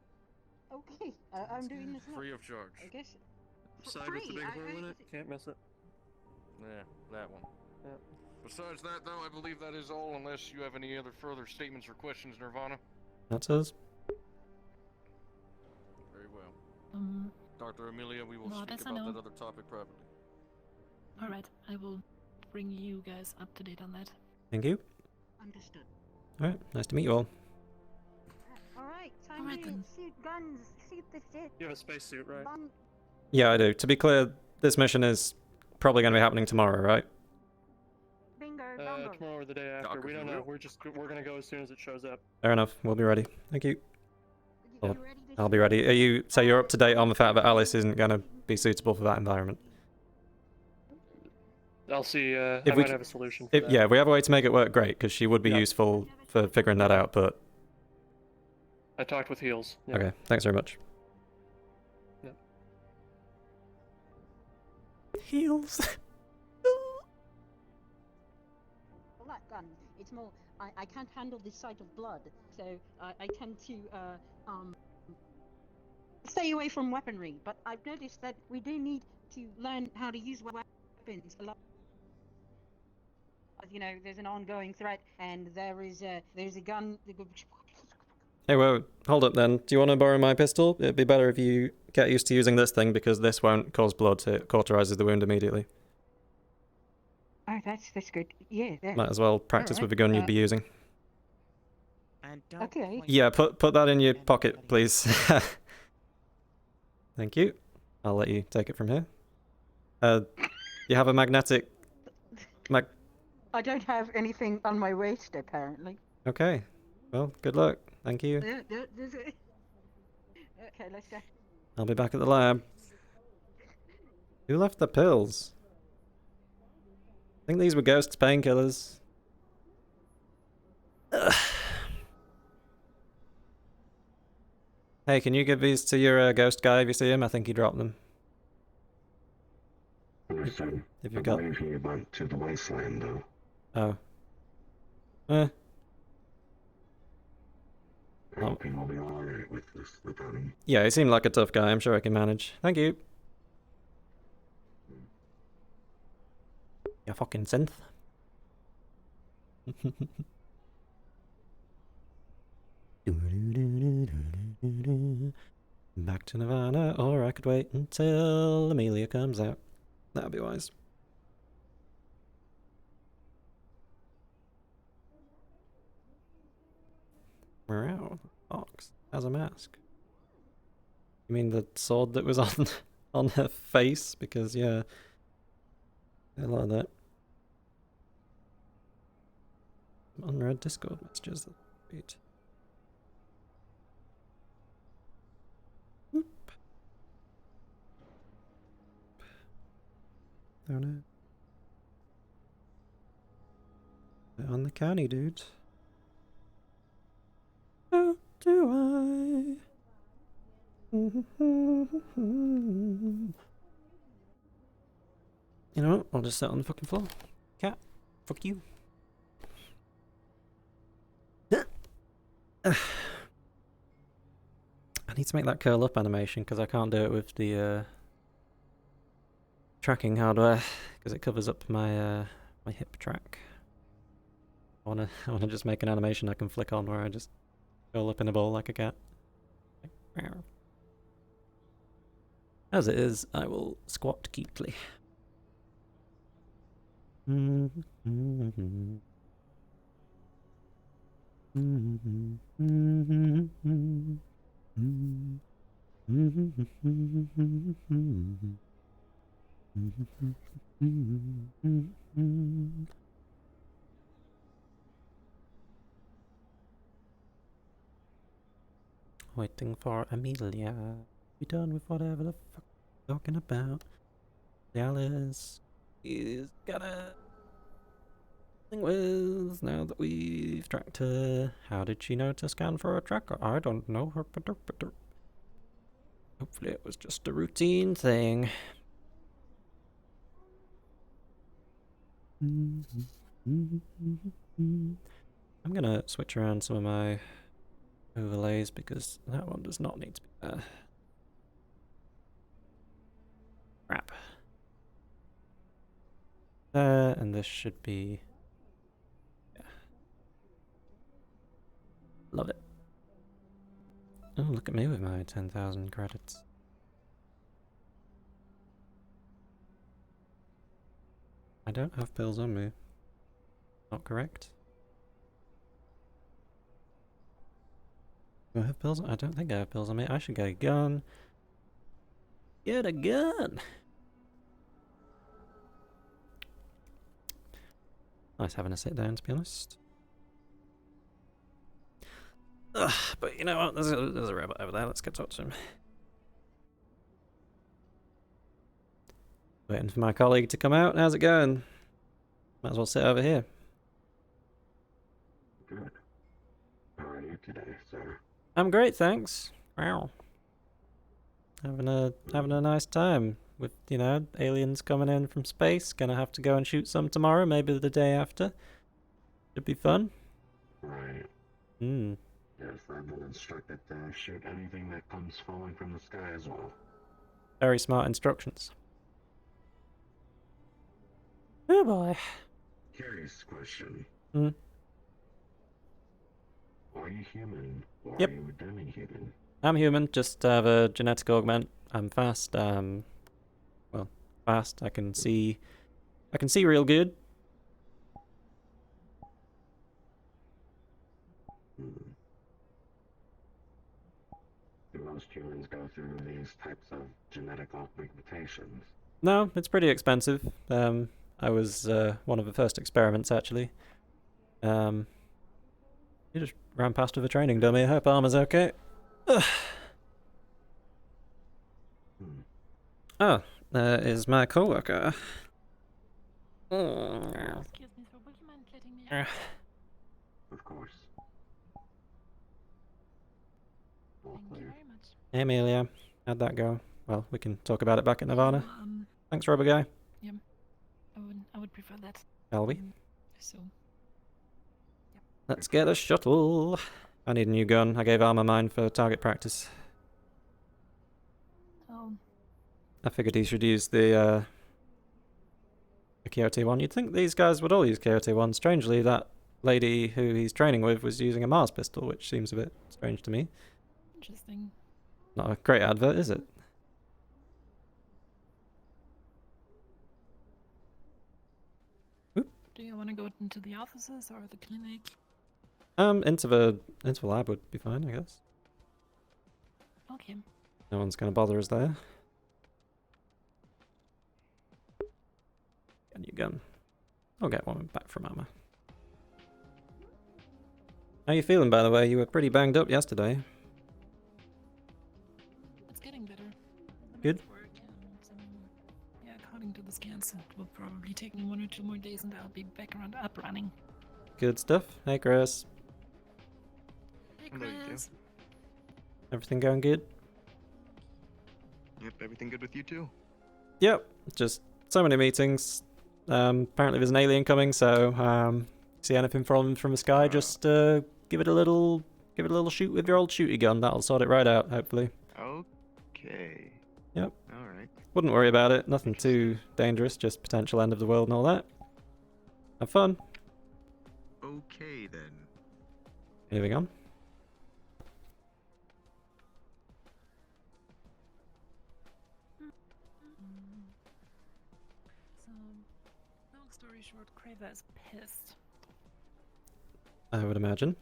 Speaker 3: Okay. I'm doing this now.
Speaker 2: Free of charge.
Speaker 3: I guess.
Speaker 22: Side with the big hole in it. Can't miss it.
Speaker 2: Yeah, that one.
Speaker 22: Yeah.
Speaker 2: Besides that, though, I believe that is all, unless you have any other further statements or questions, Nirvana.
Speaker 1: That's us.
Speaker 2: Very well. Dr. Amelia, we will
Speaker 5: Well,
Speaker 2: speak
Speaker 5: that's a
Speaker 2: about
Speaker 5: no.
Speaker 2: that other topic privately.
Speaker 5: Alright, I will bring you guys up to date on that.
Speaker 1: Thank you.
Speaker 3: Understood.
Speaker 1: Alright, nice to meet you all.
Speaker 3: Alright, time to shoot guns, shoot the shit.
Speaker 22: You have a spacesuit, right?
Speaker 1: Yeah, I do. To be clear, this mission is probably going to be happening tomorrow, right?
Speaker 3: Bingo,
Speaker 22: tomorrow or the day after. We don't know. We're gonna go as soon as it shows up.
Speaker 1: Fair enough. We'll be ready. Thank you. I'll be ready. So you're up to date on the fact that Alice isn't going to be suitable for that environment?
Speaker 22: I'll see. I might have a solution for that.
Speaker 1: Yeah, if we have a way to make it work, great, because she would be useful for figuring that out, but...
Speaker 22: I talked with Heels. Yeah.
Speaker 1: Okay, thanks very much.
Speaker 22: Yep.
Speaker 1: Heels.
Speaker 3: Well, that gun, it's more, I can't handle the sight of blood, so I tend to stay away from weaponry. But I've noticed that we do need to learn how to use weapons a lot. You know, there's an ongoing threat, and there's a gun.
Speaker 1: Hey, whoa, hold up then. Do you want to borrow my pistol? It'd be better if you get used to using this thing, because this won't cause blood, so it cauterizes the wound immediately.
Speaker 3: Oh, that's good. Yeah.
Speaker 1: Might as well practice with the gun you'd be using.
Speaker 3: Okay.
Speaker 1: Yeah, put that in your pocket, please. Thank you. I'll let you take it from here. You have a magnetic...
Speaker 3: I don't have anything on my waist, apparently.
Speaker 1: Okay. Well, good luck. Thank you.
Speaker 3: Okay, let's go.
Speaker 1: I'll be back at the lab. Who left the pills? I think these were Ghost's painkillers. Hey, can you give these to your Ghost guy if you see him? I think he dropped them.
Speaker 9: Understood.
Speaker 1: If you've
Speaker 9: I
Speaker 1: got...
Speaker 9: believe he went to the wasteland, though.
Speaker 1: Oh.
Speaker 9: I hope he will be alright with this, without him.
Speaker 1: Yeah, he seemed like a tough guy. I'm sure I can manage. Thank you. You fucking synth. Back to Nirvana, or I could wait until Amelia comes out. That'd be wise. Morale. Fox has a mask. You mean the sword that was on her face? Because yeah, a lot of that. Unread Discord messages. Wait. Whoop. Don't know. They're on the county, dude. How do I? You know what? I'll just sit on the fucking floor. Cat. Fuck you. I need to make that curl up animation because I can't do it with the tracking hardware because it covers up my my hip track. I wanna just make an animation I can flick on where I just Curl up in a ball like a cat. As it is, I will squat cutely. Waiting for Amelia. Be done with whatever the fuck I'm talking about. Callous is gonna thing with now that we've tracked her. How did she know to scan for a tracker? I don't know. Hopefully it was just a routine thing. I'm gonna switch around some of my overlays because that one does not need to be there. Crap. There, and this should be... yeah. Love it. Oh, look at me with my 10,000 credits. I don't have pills on me. Not correct. Do I have pills? I don't think I have pills on me. I should get a gun. Get a gun! Nice having a sit down, to be honest. Ugh, but you know what? There's a rabbit over there. Let's go talk to him. Waiting for my colleague to come out. How's it going? Might as well sit over here.
Speaker 9: Good. How are you today, sir?
Speaker 1: I'm great, thanks. Wow. Having a nice time with, you know, aliens coming in from space. Gonna have to go and shoot some tomorrow, maybe the day after. Should be fun.
Speaker 9: Right.
Speaker 1: Hmm.
Speaker 9: Yes, I've been instructed to shoot anything that comes falling from the sky as well.
Speaker 1: Very smart instructions. Oh boy.
Speaker 9: Curious question.
Speaker 1: Hmm.
Speaker 9: Are you human or
Speaker 1: Yep.
Speaker 9: are you a demi-human?
Speaker 1: I'm human, just have a genetic augment. I'm fast, well, fast. I can see real good.
Speaker 9: Do most humans go through these types of genetic augmentations?
Speaker 1: No, it's pretty expensive. I was one of the first experiments actually. You just ran past with a training dummy. I hope armor's okay. Ugh. Oh, there is my coworker.
Speaker 5: Excuse me, sir. Would you mind letting me out?
Speaker 9: Of course.
Speaker 5: Thank you very much.
Speaker 1: Hey Amelia, how'd that go? Well, we can talk about it back at Nirvana. Thanks, rubber guy.
Speaker 5: Yeah, I would prefer that.
Speaker 1: Shall we?
Speaker 5: So.
Speaker 1: Let's get a shuttle. I need a new gun. I gave Armor mine for target practice.
Speaker 5: Oh.
Speaker 1: I figured he should use the KOT one. You'd think these guys would all use KOT one. Strangely, that lady who he's training with was using a Mars pistol, which seems a bit strange to me.
Speaker 5: Interesting.
Speaker 1: Not a great advert, is it?
Speaker 5: Do you want to go into the offices or the clinic?
Speaker 1: Into the lab would be fine, I guess.
Speaker 5: Okay.
Speaker 1: No one's gonna bother us there. Get a new gun. I'll get one back from Armor. How you feeling, by the way? You were pretty banged up yesterday.
Speaker 5: It's getting better.
Speaker 1: Good.
Speaker 5: Yeah, according to the scans, it will probably take me 1 or 2 more days and I'll be back around up running.
Speaker 1: Good stuff. Hey, Chris.
Speaker 5: Hey,
Speaker 10: Hello, you
Speaker 5: Chris.
Speaker 1: Everything going good?
Speaker 10: Yep, everything good with you too?
Speaker 1: Yep. Just so many meetings. Apparently there's an alien coming, so see anything from the sky, just give it a little shoot with your old shooty gun. That'll sort it right out, hopefully.
Speaker 10: Okay.
Speaker 1: Yep.
Speaker 10: Alright.
Speaker 1: Wouldn't worry about it. Nothing too dangerous, just potential end of the world and all that. Have fun.
Speaker 10: Okay then.
Speaker 1: Moving on.
Speaker 5: Craver is pissed.
Speaker 1: I would imagine.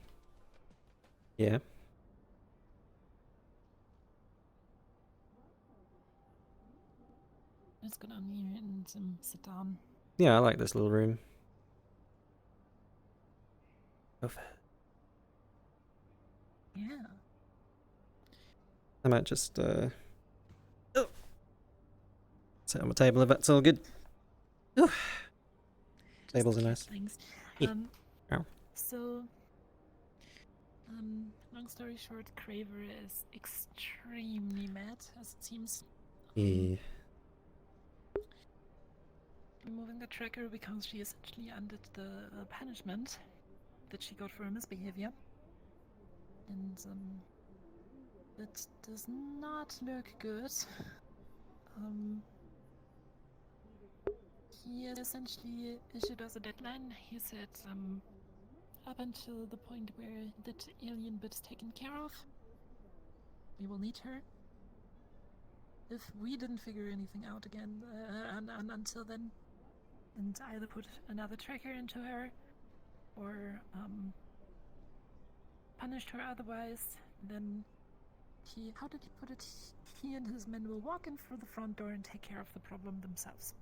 Speaker 1: Yeah.
Speaker 5: Let's go down here and sit down.
Speaker 1: Yeah, I like this little room.
Speaker 5: Yeah.
Speaker 1: I might just sit on the table if that's all good. Tables are nice.
Speaker 5: Things.
Speaker 1: Yeah. Ow.
Speaker 5: So, long story short, Craver is extremely mad, as it seems.
Speaker 1: Yeah.
Speaker 5: Removing the tracker because she essentially undid the punishment that she got for her misbehavior. And, that does not look good. He essentially issued us a deadline. He said, up until the point where that alien bit is taken care of, we will need her. If we didn't figure anything out again until then, and either put another tracker into her, or punished her otherwise, then he, how did he put it? He and his men will walk in through the front door and take care of the problem themselves.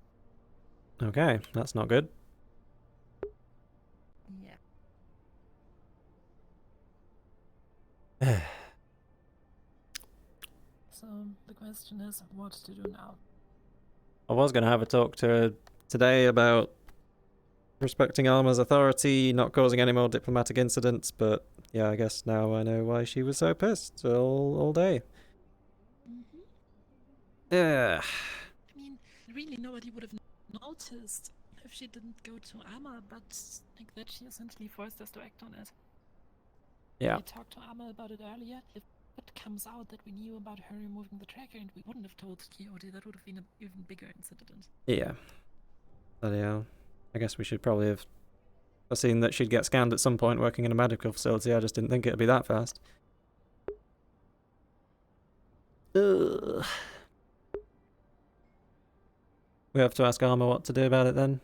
Speaker 1: Okay, that's not good.
Speaker 5: Yeah. So the question is, what to do now?
Speaker 1: I was going to have a talk to her today about respecting Alma's authority, not causing any more diplomatic incidents, but yeah, I guess now I know why she was so pissed all day. Yeah.
Speaker 5: I mean, really nobody would have noticed if she didn't go to Amma, but like that she essentially forced us to act on it.
Speaker 1: Yeah.
Speaker 5: We talked to Amma about it earlier. If it comes out that we knew about her removing the tracker and we wouldn't have told Quixote, that would have been an even bigger incident.
Speaker 1: Yeah. Bloody hell. I guess we should probably have seen that she'd get scanned at some point working in a medical facility. I just didn't think it'd be that fast. Ugh. We have to ask Arma what to do about it then.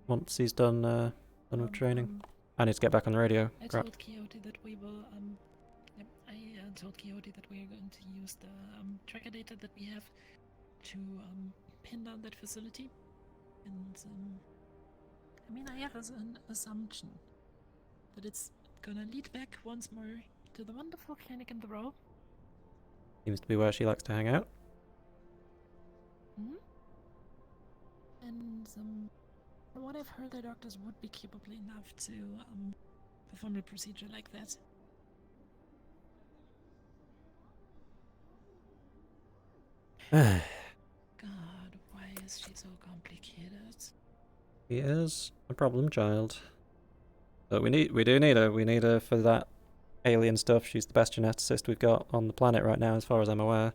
Speaker 1: Once he's done with training. I need to get back on the radio.
Speaker 5: I
Speaker 1: Crap.
Speaker 5: told Quixote that we will, I told Quixote that we are going to use the tracker data that we have to pin down that facility. And, I mean, I have as an assumption that it's gonna lead back once more to the wonderful clinic in the row.
Speaker 1: Seems to be where she likes to hang out.
Speaker 5: Mm-hmm. And, from what I've heard, the doctors would be capable enough to perform a procedure like that. God, why is she so complicated?
Speaker 1: She is a problem child. But we do need her. We need her for that alien stuff. She's the best geneticist we've got on the planet right now, as far as I'm aware.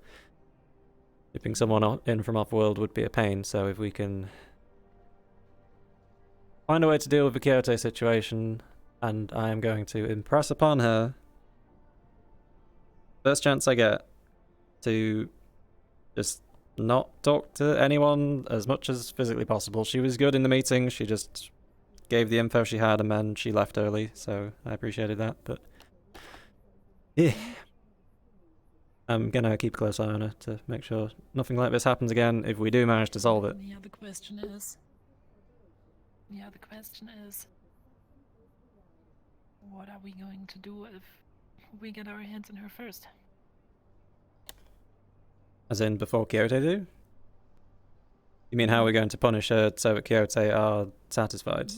Speaker 1: Shipping someone in from off-world would be a pain, so if we can find a way to deal with the Quixote situation, and I am going to impress upon her, first chance I get, to just not talk to anyone as much as physically possible. She was good in the meeting, she just gave the info she had and then she left early, so I appreciated that, but yeah. I'm gonna keep a close eye on her to make sure nothing like this happens again if we do manage to solve it.
Speaker 5: The other question is, what are we going to do if we get our hands on her first?
Speaker 1: As in, before Quixote do? You mean how we're going to punish her so that Quixote are satisfied?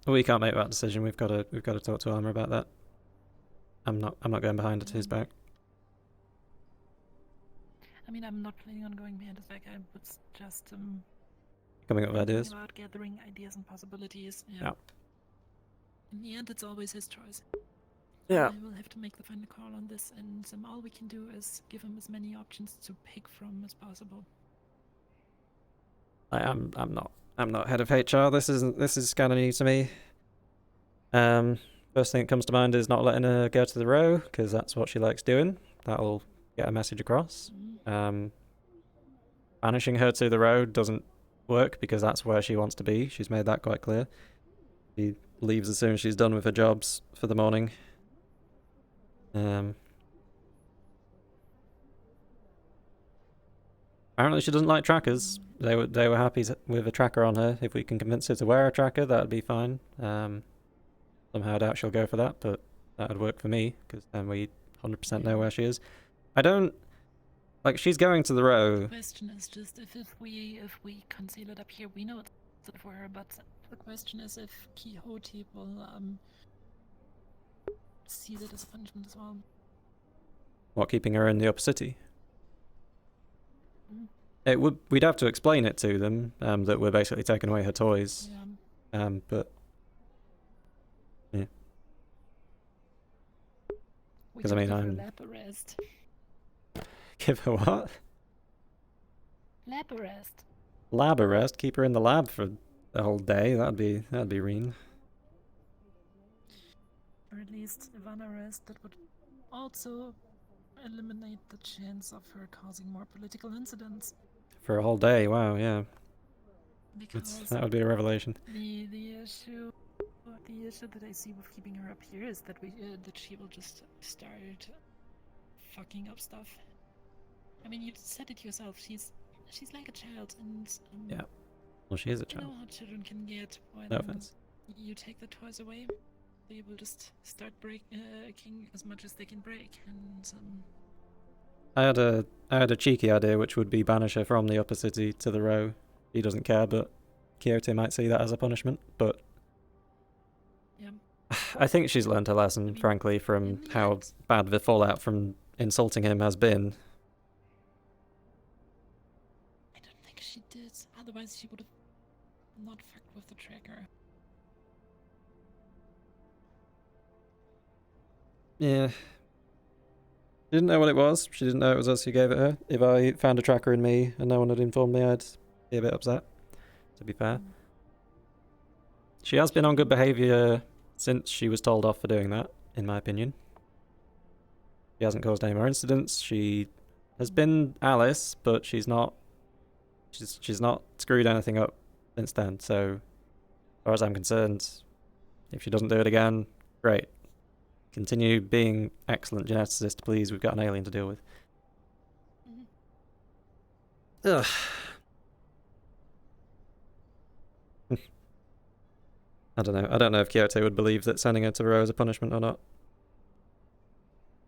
Speaker 1: We can't make that decision. We've got to talk to Arma about that. I'm not going behind his back.
Speaker 5: I mean, I'm not planning on going behind his back. I was just
Speaker 1: coming up with ideas.
Speaker 5: About gathering ideas and possibilities.
Speaker 1: Yeah.
Speaker 5: In the end, it's always his choice.
Speaker 1: Yeah.
Speaker 5: I will have to make the final call on this, and all we can do is give him as many options to pick from as possible.
Speaker 1: I'm not head of HR. This is kind of new to me. First thing that comes to mind is not letting her go to the row, because that's what she likes doing. That'll get a message across. Banishing her to the road work because that's where she wants to be. She's made that quite clear. She leaves as soon as she's done with her jobs for the morning. Apparently she doesn't like trackers. They were happy with a tracker on her. If we can convince her to wear a tracker, that'd be fine. Somehow I doubt she'll go for that, but that would work for me, because then we 100% know where she is. I don't... Like, she's going to the row.
Speaker 5: The question is just if we conceal it up here, we know it's for her, but the question is if Quixote will see that as punishment as well.
Speaker 1: What, keeping her in the upper city? We'd have to explain it to them, that we're basically taking away her toys.
Speaker 5: Yeah.
Speaker 1: But yeah. Because I mean, I'm
Speaker 5: lab arrest.
Speaker 1: give her what?
Speaker 5: Lab arrest.
Speaker 1: Lab arrest. Keep her in the lab for the whole day. That'd be mean.
Speaker 5: Or at least one arrest that would also eliminate the chance of her causing more political incidents.
Speaker 1: For a whole day. Wow. Yeah.
Speaker 5: Because
Speaker 1: that would be a revelation.
Speaker 5: The issue that I see with keeping her up here is that that she will just start fucking up stuff. I mean, you said it yourself. She's like a child, and
Speaker 1: yeah. Well, she is a child.
Speaker 5: You know how children can get when
Speaker 1: no offense.
Speaker 5: You take the toys away. They will just start breaking as much as they can break, and
Speaker 1: I had a cheeky idea, which would be banish her from the upper city to the row. He doesn't care, but Quixote might see that as a punishment. But
Speaker 5: yeah.
Speaker 1: I think she's learned her lesson, frankly, from how bad the fallout from insulting him has been.
Speaker 5: I don't think she did. Otherwise, she would have not fucked with the tracker.
Speaker 1: Yeah. She didn't know what it was. She didn't know it was us who gave it her. If I found a tracker in me and no one had informed me, I'd be a bit upset, to be fair. She has been on good behaviour since she was told off for doing that, in my opinion. She hasn't caused any more incidents. She has been Alice, but she's not screwed anything up since then. So, as far as I'm concerned, if she doesn't do it again, great. Continue being excellent geneticist, please. We've got an alien to deal with. Ugh. I don't know. I don't know if Quixote would believe that sending her to row is a punishment or not.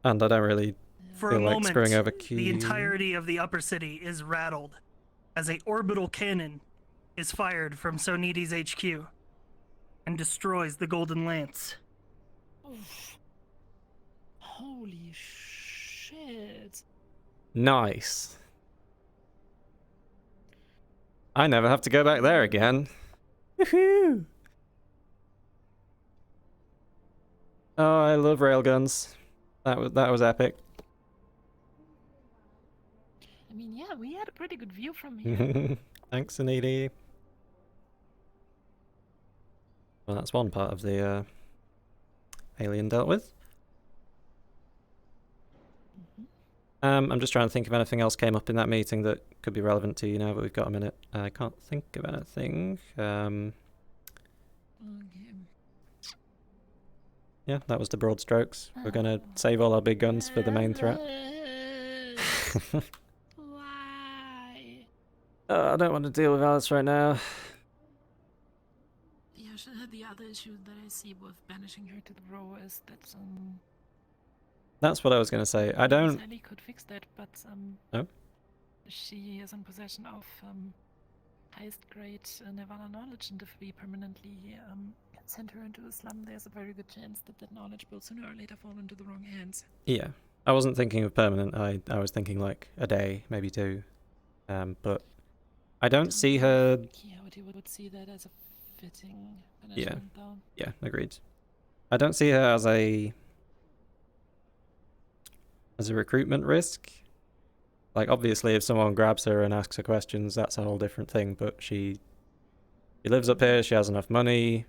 Speaker 1: And I don't really
Speaker 4: For
Speaker 1: feel
Speaker 4: a
Speaker 1: like
Speaker 4: moment,
Speaker 1: screwing over Q.
Speaker 4: the entirety of the upper city is rattled as a orbital cannon is fired from Sonidi's HQ and destroys the Golden Lance.
Speaker 5: Oof. Holy shit.
Speaker 1: Nice. I never have to go back there again. Woohoo! Oh, I love railguns. That was epic.
Speaker 5: I mean, yeah, we had a pretty good view from here.
Speaker 1: Thanks, Anidi. Well, that's one part of the alien dealt with. I'm just trying to think if anything else came up in that meeting that could be relevant to you now, but we've got a minute. I can't think of anything.
Speaker 5: Okay.
Speaker 1: Yeah, that was the broad strokes. We're gonna save all our big guns for the main threat.
Speaker 5: Why?
Speaker 1: I don't want to deal with Alice right now.
Speaker 5: The other issue that I see with banishing her to the row is that
Speaker 1: That's what I was gonna say. I don't.
Speaker 5: Sally could fix that, but
Speaker 1: No?
Speaker 5: She is in possession of highest grade Nirvana knowledge, and if we permanently send her into a slum, there's a very good chance that that knowledge will sooner or later fall into the wrong hands.
Speaker 1: Yeah, I wasn't thinking of permanent. I was thinking like a day, maybe two. But I don't see her.
Speaker 5: Quixote would see that as a fitting
Speaker 1: Yeah,
Speaker 5: punishment, though.
Speaker 1: yeah, agreed. I don't see her as a recruitment risk. Like, obviously, if someone grabs her and asks her questions, that's a whole different thing. But she lives up here. She has enough money.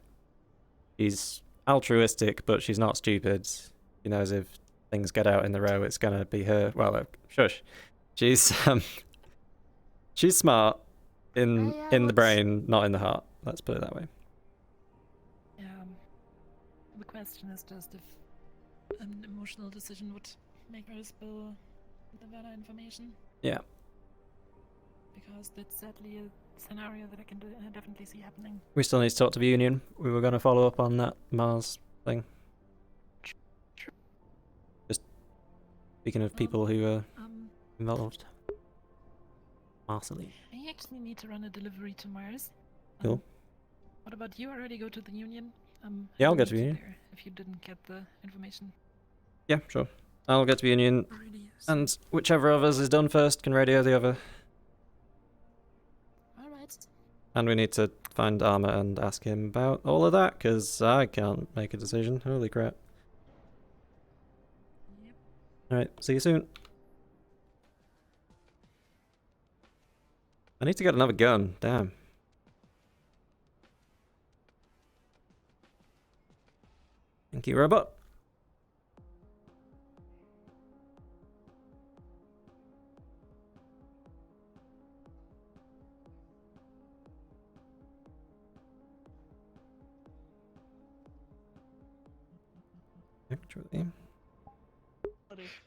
Speaker 1: She's altruistic, but she's not stupid. She knows if things get out in the row, it's gonna be her. Well, shush. She's smart. in the brain, not in the heart. Let's put it that way.
Speaker 5: Yeah. The question is just if an emotional decision would make her spill the Vanna information.
Speaker 1: Yeah.
Speaker 5: Because that's sadly a scenario that I can definitely see happening.
Speaker 1: We still need to talk to the Union. We were going to follow up on that Mars thing. Just speaking of people who are involved. Marceline.
Speaker 5: I actually need to run a delivery to Mars.
Speaker 1: Cool.
Speaker 5: What about you? Already go to the Union?
Speaker 1: Yeah, I'll
Speaker 5: I
Speaker 1: go to the
Speaker 5: need
Speaker 1: Union.
Speaker 5: there if you didn't get the information.
Speaker 1: Yeah, sure. I'll get to the Union, and whichever of us is done first can radio the other.
Speaker 5: Alright.
Speaker 1: And we need to find Armor and ask him about all of that, because I can't make a decision. Holy crap.
Speaker 5: Yep.
Speaker 1: Alright, see you soon. I need to get another gun, damn. Thank you, robot. Actually,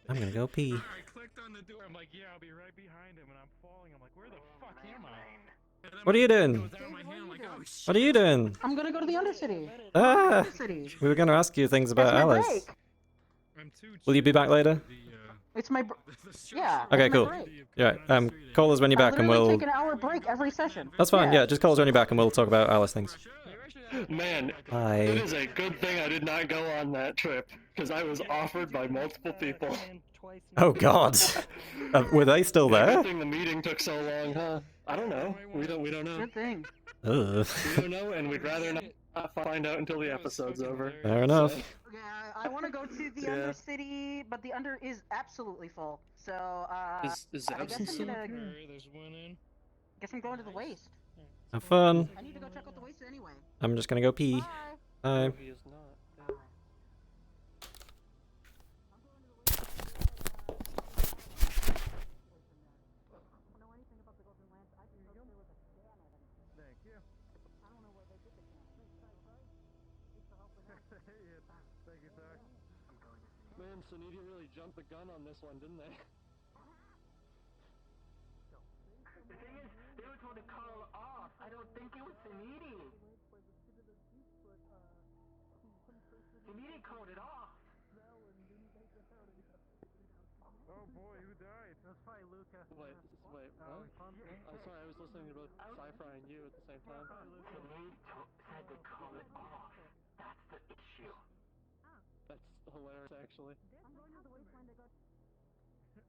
Speaker 1: I'm gonna go pee.
Speaker 22: I clicked on the door. I'm like, yeah, I'll be right behind him, and I'm falling. I'm like, where the fuck am I?
Speaker 1: What are you doing? What are you doing?
Speaker 3: I'm gonna go to the Undercity.
Speaker 1: Ah!
Speaker 3: Undercity.
Speaker 1: We were gonna ask you things about
Speaker 3: That's my
Speaker 1: Alice.
Speaker 3: break.
Speaker 1: Will you be back later?
Speaker 3: It's my yeah.
Speaker 1: Okay,
Speaker 3: that's my
Speaker 1: cool.
Speaker 3: break.
Speaker 1: Yeah, call us when you're
Speaker 3: I
Speaker 1: back and
Speaker 3: literally
Speaker 1: we'll...
Speaker 3: take an hour break every session.
Speaker 1: That's fine, yeah, just call us when you're back and we'll talk about Alice things.
Speaker 22: Man,
Speaker 1: Bye.
Speaker 22: it is a good thing I did not go on that trip, because I was offered by multiple people.
Speaker 1: Oh god. Were they still there?
Speaker 22: Good thing the meeting took so long, huh? I don't know. We don't know.
Speaker 3: Good thing.
Speaker 1: Ugh.
Speaker 22: We don't know, and we'd rather not find out until the episode's over.
Speaker 1: Fair enough.
Speaker 22: So,
Speaker 3: Yeah, I want to go to the Undercity, but the Under is absolutely full. So
Speaker 22: is
Speaker 3: I guess
Speaker 22: Absence
Speaker 3: I'm gonna.
Speaker 22: There's one in.
Speaker 3: Guess I'm going to the waste.
Speaker 1: Have fun.
Speaker 3: I need to go check out the waste anyway.
Speaker 1: I'm just gonna go pee. Bye.
Speaker 22: He is not. Thank you, sir. Man, Suniti really jumped the gun on this one, didn't they?
Speaker 9: The thing is, they were told to call off. I don't think it was Suniti. Suniti called it off.
Speaker 22: Oh boy, who died? That's probably Lucas. Wait, what? I'm sorry, I was listening to both Cypher and you at the same time.
Speaker 9: Suniti said to call it off. That's the issue.
Speaker 22: That's hilarious, actually.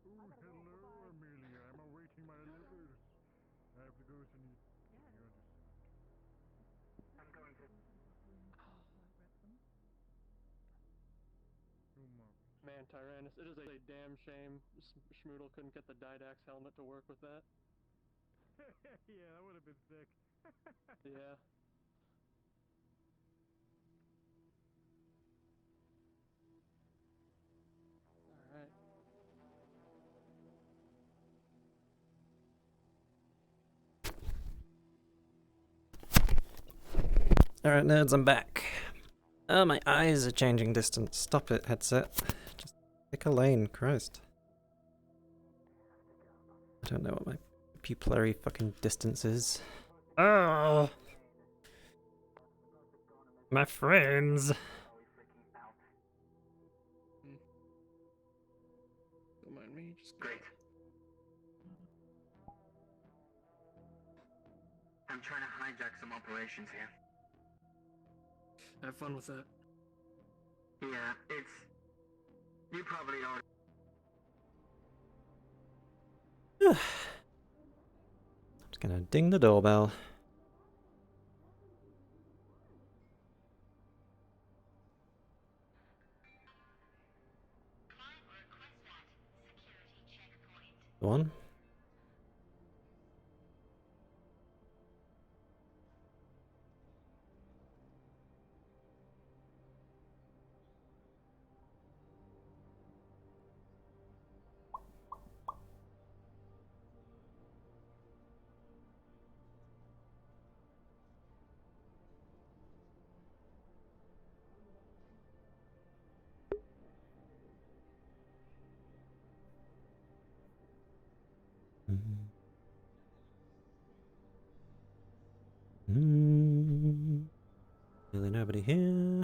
Speaker 19: Ooh, hello, Amelia. I'm awaiting my letters. I have to go to need.
Speaker 9: I'm going to.
Speaker 22: Man, Tyrannus, it is a damn shame Schmoodle couldn't get the Didax helmet to work with that.
Speaker 19: Yeah, that would have been sick.
Speaker 22: Yeah. Alright.
Speaker 1: Alright, nerds, I'm back. Oh, my eyes are changing distance. Stop it, headset. Just pick a lane, Christ. I don't know what my pupillary fucking distance is. Oh! My friends!
Speaker 22: Don't mind me, just
Speaker 9: Great. I'm trying to hijack some operations here.
Speaker 22: have fun with that.
Speaker 9: Yeah, it's... You probably already...
Speaker 1: I'm just gonna ding the doorbell. One. Really nobody here.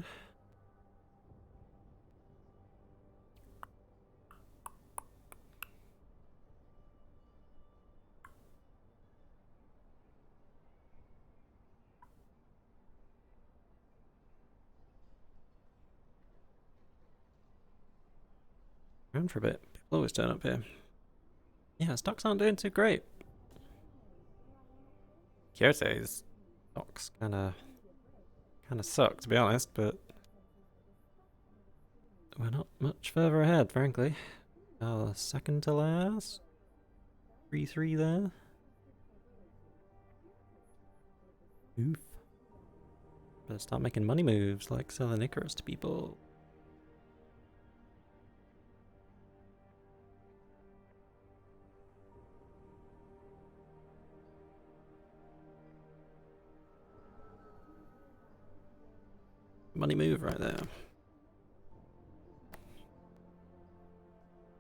Speaker 1: Around for a bit. People always turn up here. Yeah, stocks aren't doing too great. Kyoto's stocks kinda suck, to be honest, but we're not much further ahead, frankly. Second to last. 3-3 there. Oof. Better start making money moves, like selling Icarus to people. Money move right there.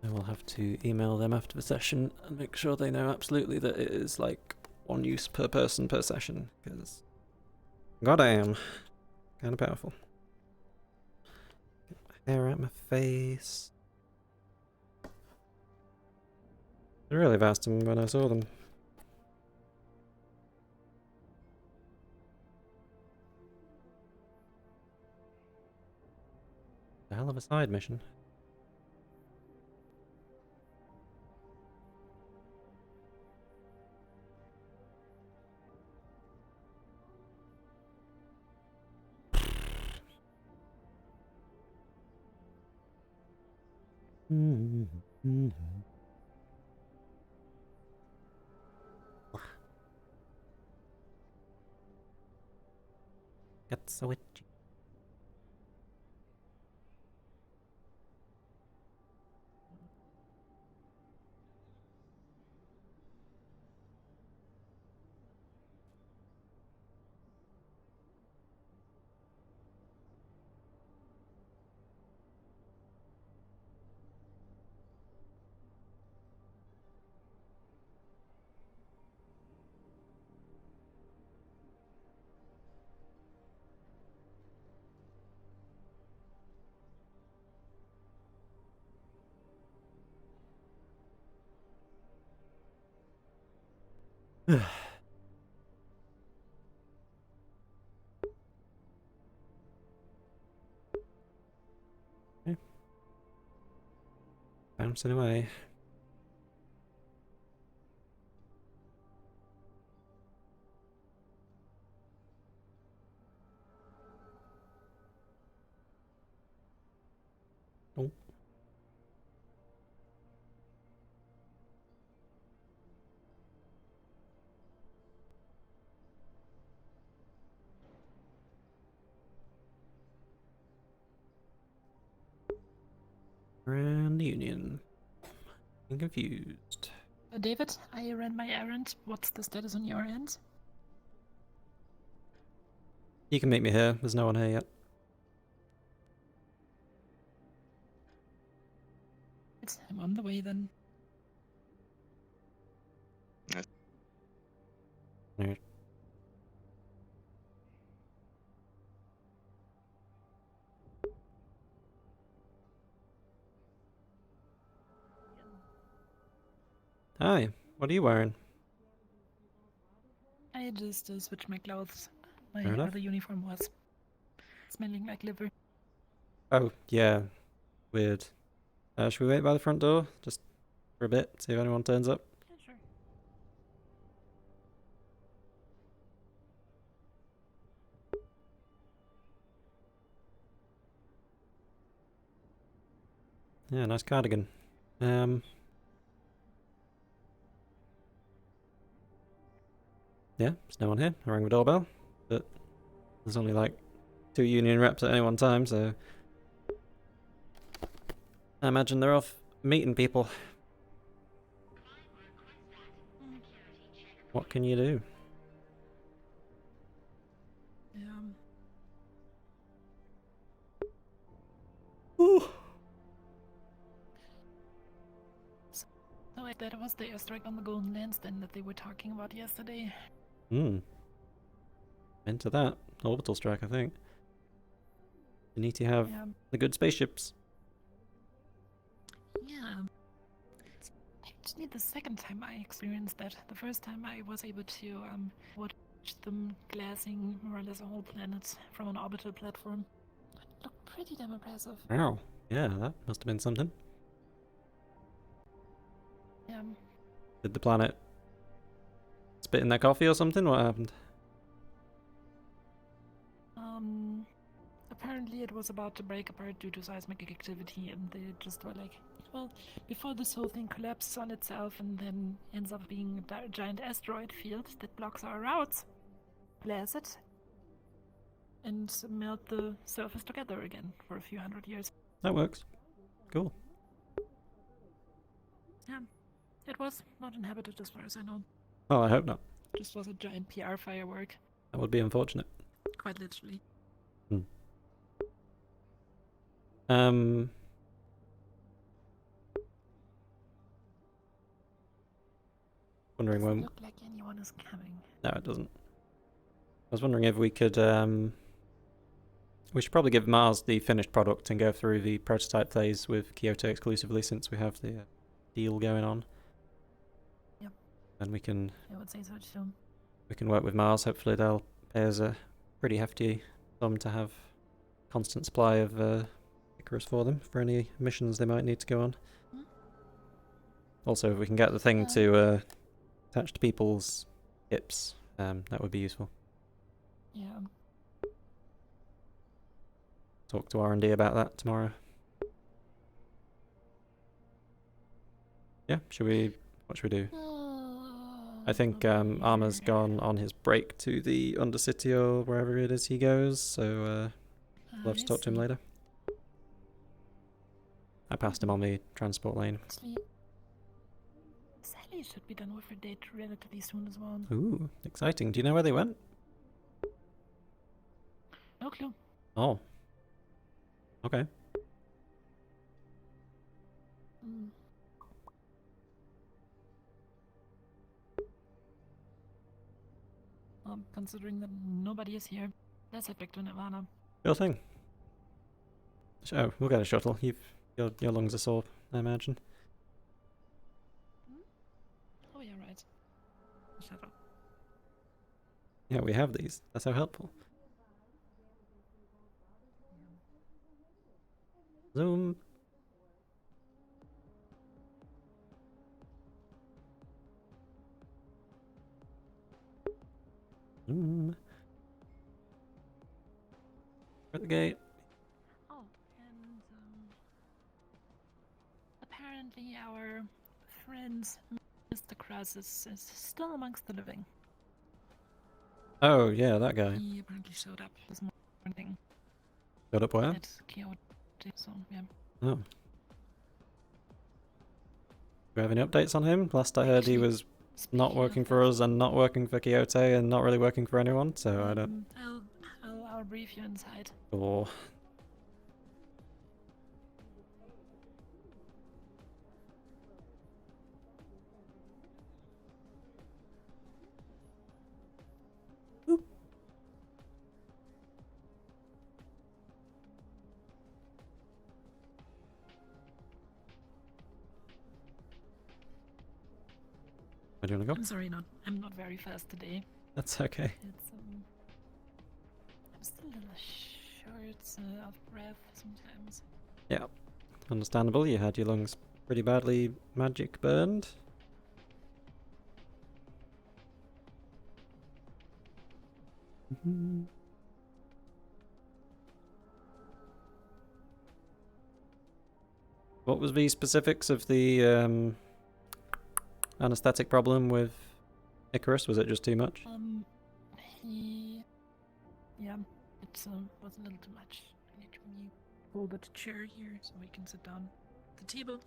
Speaker 1: I will have to email them after the session and make sure they know absolutely that it is like 1 use per person per session, because goddamn, kind of powerful. Get my hair out my face. I really have asked them when I saw them. A hell of a side mission. Get so itchy. Okay. Bouncing away. Oh. Grand Union. I'm confused.
Speaker 5: David, I ran my errand. What's the status on your end?
Speaker 1: You can meet me here. There's no one here yet.
Speaker 5: I'm on the way then.
Speaker 1: Alright. Hi, what are you wearing?
Speaker 5: I just switched my clothes. My
Speaker 1: Fair enough.
Speaker 5: other uniform was smelling like liver.
Speaker 1: Oh, yeah. Weird. Should we wait by the front door? Just for a bit, see if anyone turns up?
Speaker 5: Yeah, sure.
Speaker 1: Yeah, nice cardigan. Yeah, there's no one here. I rang the doorbell, but there's only like 2 union reps at any one time, so I imagine they're off meeting people. What can you do?
Speaker 5: So I that was the airstrike on the Golden Lands then that they were talking about yesterday.
Speaker 1: Hmm. Into that. Orbital strike, I think. You need to have
Speaker 5: Yeah.
Speaker 1: the good spaceships.
Speaker 5: Yeah. It's actually the second time I experienced that. The first time I was able to watch them glassing more or less a whole planet from an orbital platform. It looked pretty damn impressive.
Speaker 1: Wow. Yeah, that must have been something.
Speaker 5: Yeah.
Speaker 1: Did the planet spit in their coffee or something? What happened?
Speaker 5: Apparently it was about to break apart due to seismic activity, and they just were like, well, before this whole thing collapses on itself and then ends up being a giant asteroid field that blocks our routes, blast it, and melt the surface together again for a few hundred years.
Speaker 1: That works. Cool.
Speaker 5: Yeah, it was not inhabited as far as I know.
Speaker 1: Oh, I hope not.
Speaker 5: Just was a giant PR firework.
Speaker 1: That would be unfortunate.
Speaker 5: Quite literally.
Speaker 1: Wondering
Speaker 5: Doesn't
Speaker 1: when.
Speaker 5: look like anyone is coming.
Speaker 1: No, it doesn't. I was wondering if we could. We should probably give Mars the finished product and go through the prototype phase with Kyoto exclusively, since we have the deal going on.
Speaker 5: Yep.
Speaker 1: And we can.
Speaker 5: I would say so too.
Speaker 1: We can work with Mars. Hopefully, they'll pay us a pretty hefty sum to have constant supply of Icarus for them for any missions they might need to go on. Also, if we can get the thing to attach to people's hips, that would be useful.
Speaker 5: Yeah.
Speaker 1: Talk to R&D about that tomorrow. Yeah, what should we do? I think Arma's gone on his break to the Undercity or wherever it is he goes, so we'll have to talk to him later. I passed him on the transport lane.
Speaker 5: Actually, Sally should be done with her date relatively soon as well.
Speaker 1: Ooh, exciting. Do you know where they went?
Speaker 5: No clue.
Speaker 1: Oh. Okay.
Speaker 5: Considering that nobody is here, let's head back to Nirvana.
Speaker 1: Sure thing. Oh, we'll get a shuttle. Your lungs are sore, I imagine.
Speaker 5: Oh yeah, right. Shut up.
Speaker 1: Yeah, we have these. That's so helpful. Zoom. Zoom. At the gate.
Speaker 5: Oh, and apparently our friend Mr. Krause is still amongst the living.
Speaker 1: Oh, yeah, that guy.
Speaker 5: He apparently showed up this morning.
Speaker 1: Showed up where?
Speaker 5: At Kyoto, so yeah.
Speaker 1: Oh. Do we have any updates on him? Last I heard he was not working for us and not working for Kyoto and not really working for anyone, so I don't...
Speaker 5: I'll brief you inside.
Speaker 1: Oh. Where do you want to go?
Speaker 5: I'm sorry, I'm not very fast today.
Speaker 1: That's okay.
Speaker 5: It's I'm still a little short of breath sometimes.
Speaker 1: Yeah. Understandable, you had your lungs pretty badly magic burned. What was the specifics of the anesthetic problem with Icarus? Was it just too much?
Speaker 5: Yeah, it was a little too much. I need to pull the chair here so we can sit down at the table.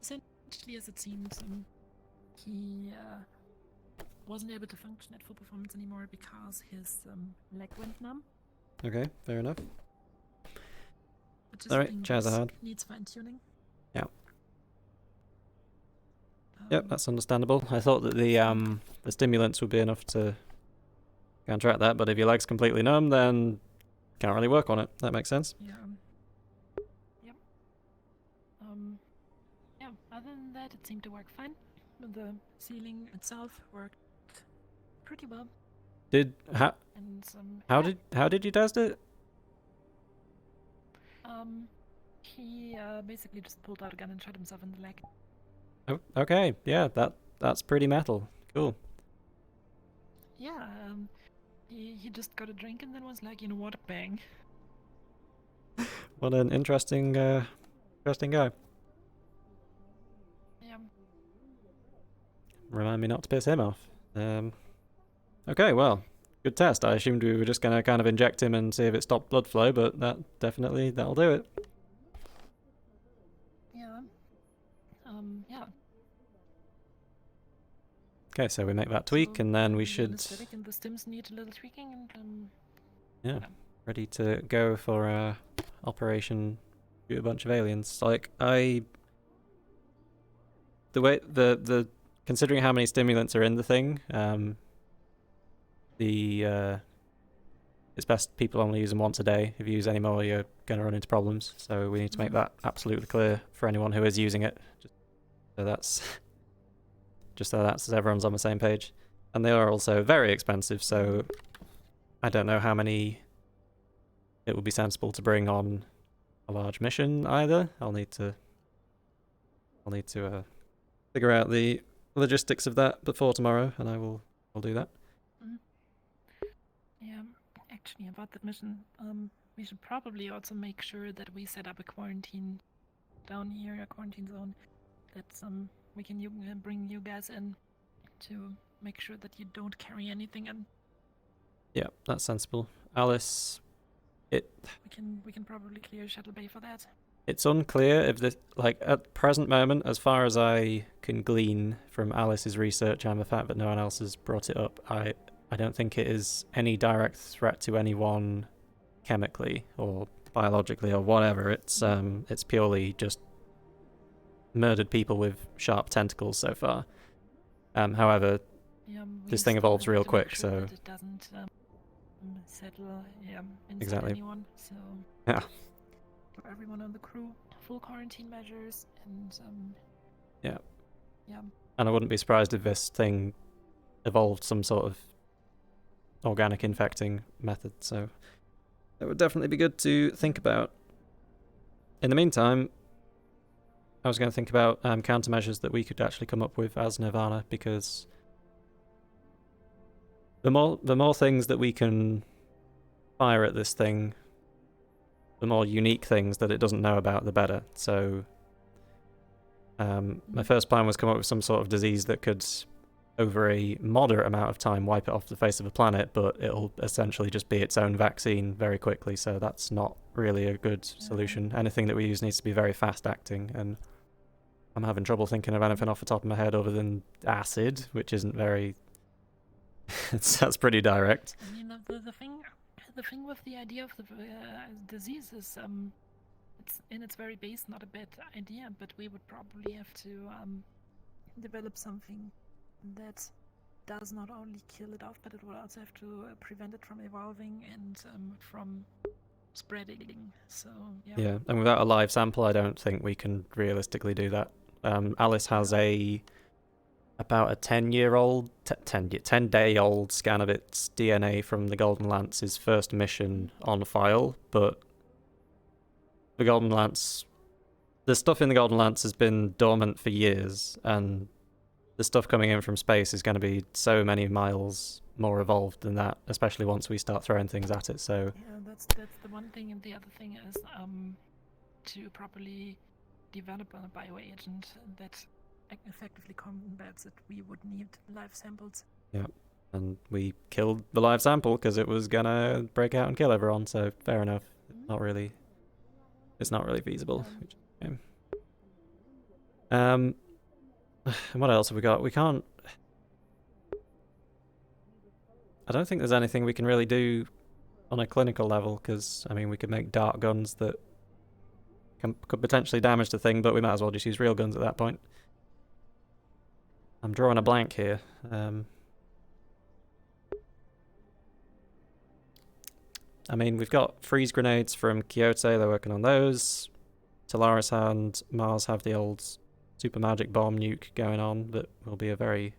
Speaker 5: Essentially, as it seems, he wasn't able to function at full performance anymore because his leg went numb.
Speaker 1: Okay, fair enough.
Speaker 5: Which is
Speaker 1: Alright, chairs are hard.
Speaker 5: Needs fine tuning.
Speaker 1: Yeah. Yep, that's understandable. I thought that the stimulants would be enough to counteract that, but if your leg's completely numb, then can't really work on it. That makes sense.
Speaker 5: Yeah. Yep. Yeah. Other than that, it seemed to work fine. The sealing itself worked pretty well.
Speaker 1: Did how
Speaker 5: And
Speaker 1: how did you test it?
Speaker 5: He basically just pulled out a gun and shot himself in the leg.
Speaker 1: Oh, okay, yeah, that's pretty metal. Cool.
Speaker 5: Yeah. He just got a drink and then was like, you know what, bang.
Speaker 1: What an interesting interesting guy.
Speaker 5: Yeah.
Speaker 1: Remind me not to piss him off. Okay, well, good test. I assumed we were just gonna kind of inject him and see if it stopped blood flow, but that'll do it.
Speaker 5: Yeah. Yeah.
Speaker 1: Okay, so we make that tweak, and then we should.
Speaker 5: Anesthetic and the stims need a little tweaking, and
Speaker 1: Yeah, ready to go for Operation Shoot a Bunch of Aliens. Like the way the considering how many stimulants are in the thing, it's best people only use them once a day. If you use any more, you're gonna run into problems. So we need to make that absolutely clear for anyone who is using it. Just so that's everyone's on the same page. And they are also very expensive, so I don't know how many it would be sensible to bring on a large mission either. I'll need to figure out the logistics of that before tomorrow, and I'll do that.
Speaker 5: Yeah, actually about that mission, we should probably also make sure that we set up a quarantine down here, a quarantine zone, that we can bring you guys in to make sure that you don't carry anything in.
Speaker 1: Yeah, that's sensible. Alice,
Speaker 5: We can probably clear Shuttle Bay for that.
Speaker 1: it's unclear if this, like, at present moment, as far as I can glean from Alice's research and the fact that no one else has brought it up, I don't think it is any direct threat to anyone chemically or biologically or whatever. It's purely just murdered people with sharp tentacles so far. However, this thing evolves real quick, so
Speaker 5: that it doesn't settle inside
Speaker 1: Exactly.
Speaker 5: anyone. So
Speaker 1: yeah.
Speaker 5: for everyone on the crew, full quarantine measures, and
Speaker 1: Yeah.
Speaker 5: yeah.
Speaker 1: And I wouldn't be surprised if this thing evolved some sort of organic infecting method, so it would definitely be good to think about. In the meantime, I was going to think about countermeasures that we could actually come up with as Nirvana, because the more things that we can fire at this thing, the more unique things that it doesn't know about, the better. So my first plan was come up with some sort of disease that could, over a moderate amount of time, wipe it off the face of the planet, but it'll essentially just be its own vaccine very quickly, so that's not really a good solution. Anything that we use needs to be very fast acting, and I'm having trouble thinking of anything off the top of my head other than acid, which isn't very... that's pretty direct.
Speaker 5: I mean, the thing with the idea of the disease is, it's in its very base not a bad idea, but we would probably have to develop something that does not only kill it off, but it will also have to prevent it from evolving and from spreading. So
Speaker 1: Yeah, and without a live sample, I don't think we can realistically do that. Alice has about a 10-day-old scan of its DNA from the Golden Lance's first mission on file, but the Golden Lance, the stuff in the Golden Lance has been dormant for years, and the stuff coming in from space is going to be so many miles more evolved than that, especially once we start throwing things at it. So
Speaker 5: yeah, that's the one thing, and the other thing is to properly develop a bioagent that effectively combats it. We would need live samples.
Speaker 1: yeah, and we killed the live sample because it was gonna break out and kill everyone. So fair enough. It's not really feasible. Which is a shame. And what else have we got? We can't... I don't think there's anything we can really do on a clinical level, because, I mean, we could make dart guns that could potentially damage the thing, but we might as well just use real guns at that point. I'm drawing a blank here. I mean, we've got freeze grenades from Kyoto, they're working on those. Solaris and Mars have the old super magic bomb nuke going on that will be a very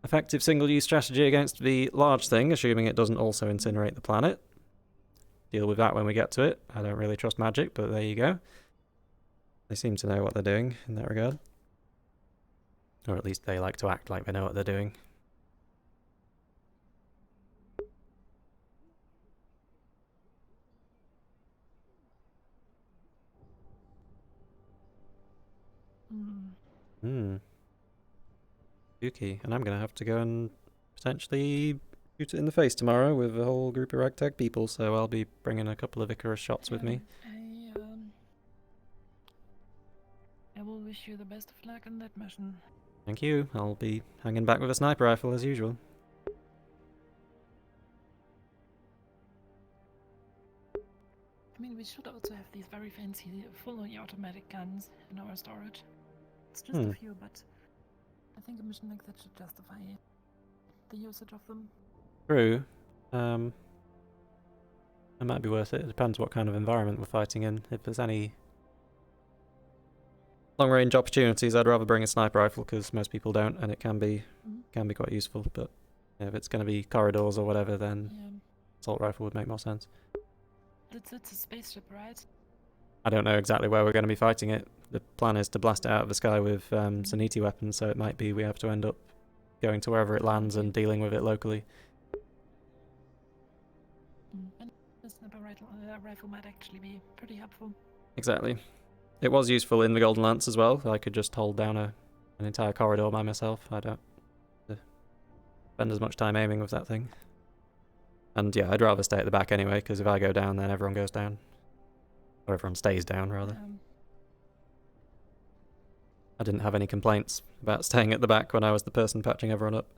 Speaker 1: effective single-use strategy against the large thing, assuming it doesn't also incinerate the planet. Deal with that when we get to it. I don't really trust magic, but there you go. They seem to know what they're doing in that regard. Or at least they like to act like they know what they're doing. Spooky. And I'm going to have to go and potentially shoot it in the face tomorrow with a whole group of ragtag people, so I'll be bringing a couple of Icarus shots with me.
Speaker 5: I will wish you the best of luck on that mission.
Speaker 1: Thank you. I'll be hanging back with a sniper rifle as usual.
Speaker 5: I mean, we should also have these very fancy, fully automatic guns in our storage. It's just a few, but I think a mission like that should justify the usage of them.
Speaker 1: True. It might be worth it. It depends what kind of environment we're fighting in. If there's any long-range opportunities, I'd rather bring a sniper rifle because most people don't, and it can be quite useful. But if it's going to be corridors or whatever, then assault rifle would make more sense.
Speaker 5: It's a spaceship, right?
Speaker 1: I don't know exactly where we're going to be fighting it. The plan is to blast it out of the sky with Saniti weapons, so it might be we have to end up going to wherever it lands and dealing with it locally.
Speaker 5: And a sniper rifle might actually be pretty helpful.
Speaker 1: Exactly. It was useful in the Golden Lance as well. I could just hold down an entire corridor by myself. I don't spend as much time aiming with that thing. And yeah, I'd rather stay at the back anyway, because if I go down, then everyone goes down. Or everyone stays down, rather. I didn't have any complaints about staying at the back when I was the person patching everyone up.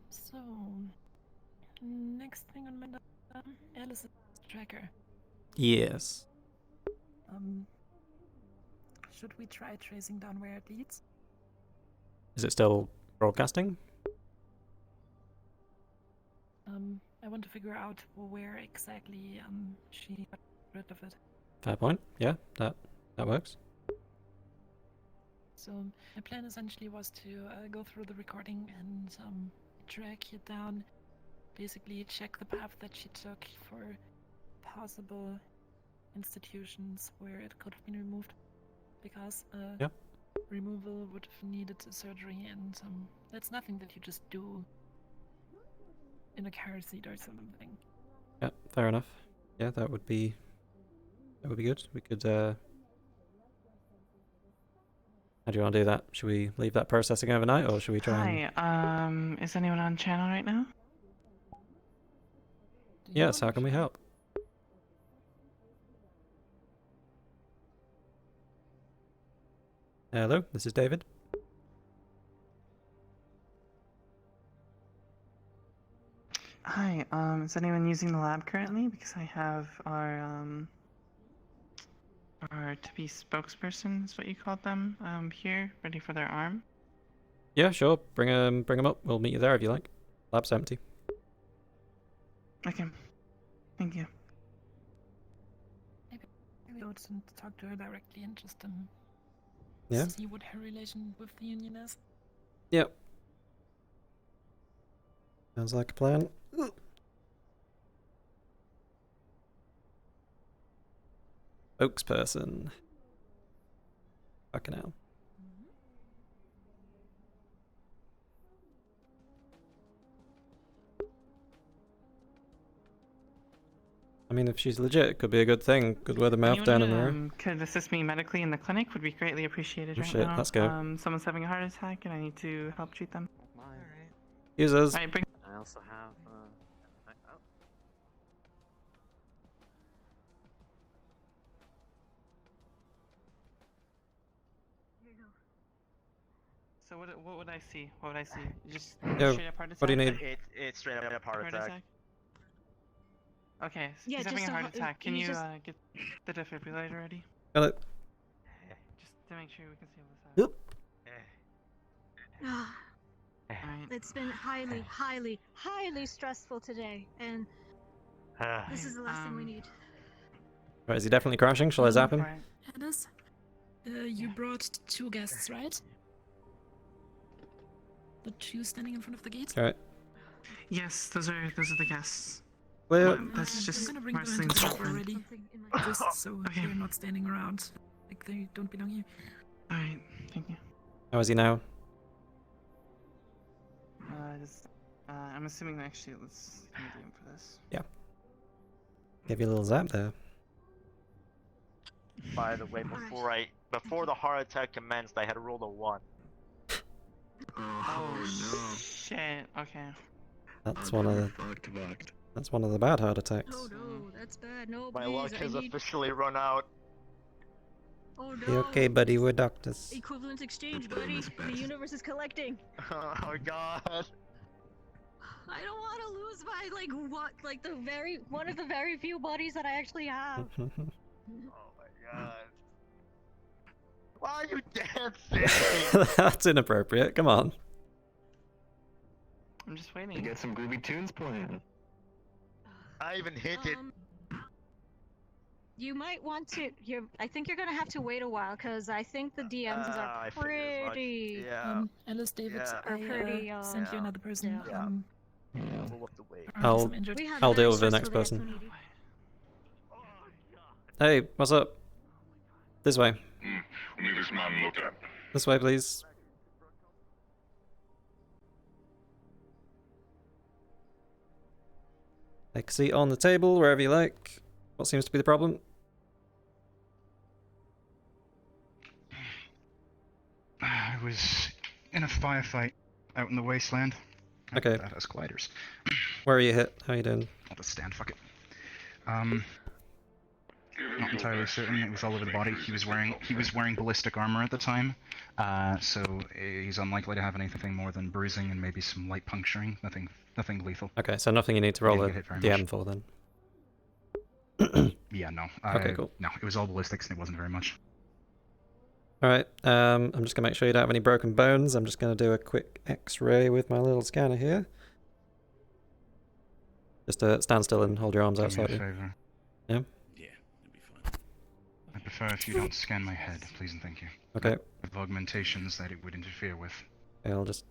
Speaker 5: So, next thing on my Alice's tracker.
Speaker 1: Yes.
Speaker 5: Should we try tracing down where it leads?
Speaker 1: Is it still broadcasting?
Speaker 5: I want to figure out where exactly she got rid of it.
Speaker 1: Fair point. Yeah, that works.
Speaker 5: So my plan essentially was to go through the recording and track it down, basically check the path that she took for possible institutions where it could have been removed, because removal would have needed surgery, and that's nothing that you just do in a car seat or something.
Speaker 1: Yeah, fair enough. Yeah, that would be good. We could how do you want to do that? Should we leave that processing overnight, or should we try
Speaker 8: Hi, is anyone on channel right now?
Speaker 1: Yes, how can we help? Hello, this is David.
Speaker 8: Hi, is anyone using the lab currently? Because I have our to-be spokesperson, is what you called them, here, ready for their arm.
Speaker 1: Yeah, sure. Bring 'em up. We'll meet you there if you like. Lab's empty.
Speaker 8: Okay. Thank you.
Speaker 5: Maybe we ought to talk to her directly and just
Speaker 1: Yeah.
Speaker 5: see what her relation with the union is.
Speaker 1: Yep. Sounds like a plan. Spokesperson. Fucking hell. I mean, if she's legit, it could be a good thing. Good word of mouth down in the room.
Speaker 8: Could assist me medically in the clinic would be greatly appreciated
Speaker 1: Oh
Speaker 8: right
Speaker 1: shit,
Speaker 8: now.
Speaker 1: let's go.
Speaker 8: Someone's having a heart attack and I need to help treat them.
Speaker 1: Users.
Speaker 8: Alright, bring.
Speaker 11: I also have.
Speaker 8: So what would I see? What would I see? Just
Speaker 1: Yo,
Speaker 8: straight up heart attack?
Speaker 1: what do you need?
Speaker 11: It's straight up heart attack.
Speaker 8: Okay,
Speaker 11: Yeah,
Speaker 8: he's having
Speaker 11: just
Speaker 8: a heart attack. Can
Speaker 11: he's
Speaker 8: you
Speaker 11: just-
Speaker 8: get the defibrillator ready?
Speaker 1: Got it.
Speaker 8: Just to make sure we can see what's
Speaker 1: Oop.
Speaker 11: It's been highly stressful today, and this is the last thing we need.
Speaker 1: Right, is he definitely crashing? Shall I zap him?
Speaker 5: Callous, you brought 2 guests, right? The 2 standing in front of the gate?
Speaker 1: Alright.
Speaker 8: Yes, those are the guests.
Speaker 1: Clear.
Speaker 8: Well, that's just
Speaker 5: I'm gonna bring them into
Speaker 8: Marceline's
Speaker 5: the shop
Speaker 8: girlfriend.
Speaker 5: already, just so
Speaker 8: Okay.
Speaker 5: they're not standing around like they don't belong here.
Speaker 8: Alright, thank you.
Speaker 1: How is he now?
Speaker 8: I'm assuming that actually let's medium for this.
Speaker 1: Yeah. Give you a little zap there.
Speaker 13: By the way, before the heart attack commenced, I had rolled a 1.
Speaker 8: Oh no. Shit. Okay.
Speaker 1: That's one of the. That's one of the bad heart attacks.
Speaker 11: Oh no, that's bad. No,
Speaker 13: My
Speaker 11: please.
Speaker 13: luck
Speaker 11: I
Speaker 13: has
Speaker 11: need...
Speaker 13: officially run out.
Speaker 11: Oh no.
Speaker 1: You okay, buddy? We're doctors.
Speaker 11: Equivalent exchange, buddy. The universe is collecting.
Speaker 13: Oh god.
Speaker 11: I don't want to lose one of the very few buddies that I actually have.
Speaker 13: Oh my god. Why are you dancing?
Speaker 1: That's inappropriate. Come on.
Speaker 8: I'm just waiting.
Speaker 10: You get some groovy tunes playing.
Speaker 13: I even hinted.
Speaker 11: You might want to. I think you're gonna have to wait a while because I think the DMs
Speaker 13: I
Speaker 11: are
Speaker 13: figured as much.
Speaker 11: pretty.
Speaker 13: Yeah.
Speaker 5: Alice, David,
Speaker 13: Yeah.
Speaker 5: I sent you another person.
Speaker 13: Yeah. We'll have to wait.
Speaker 1: I'll deal with the next person. Hey, what's up? This way.
Speaker 6: We need this man looked at.
Speaker 1: This way, please. Take a seat on the table, wherever you like. What seems to be the problem?
Speaker 21: I was in a firefight out in the wasteland.
Speaker 1: Okay.
Speaker 21: That has gliders.
Speaker 1: Where are you hit? How you doing?
Speaker 21: I'll just stand, fuck it. Not entirely certain. It was all over the body. He was wearing ballistic armor at the time, so he's unlikely to have anything more than bruising and maybe some light puncturing. Nothing lethal.
Speaker 1: Okay, so nothing you need to roll
Speaker 21: Didn't
Speaker 1: a
Speaker 21: get hit very
Speaker 1: DM
Speaker 21: much.
Speaker 1: for then.
Speaker 21: Yeah, no.
Speaker 1: Okay, cool.
Speaker 21: No, it was all ballistics and it wasn't very much.
Speaker 1: Alright, I'm just going to make sure you don't have any broken bones. I'm just going to do a quick x-ray with my little scanner here. Just stand still and hold your arms out
Speaker 21: Do me a
Speaker 1: slightly.
Speaker 21: favor.
Speaker 1: Yeah?
Speaker 21: I prefer if you don't scan my head, please and thank you.
Speaker 1: Okay.
Speaker 21: I have augmentations that it would interfere with.
Speaker 1: Okay, I'll just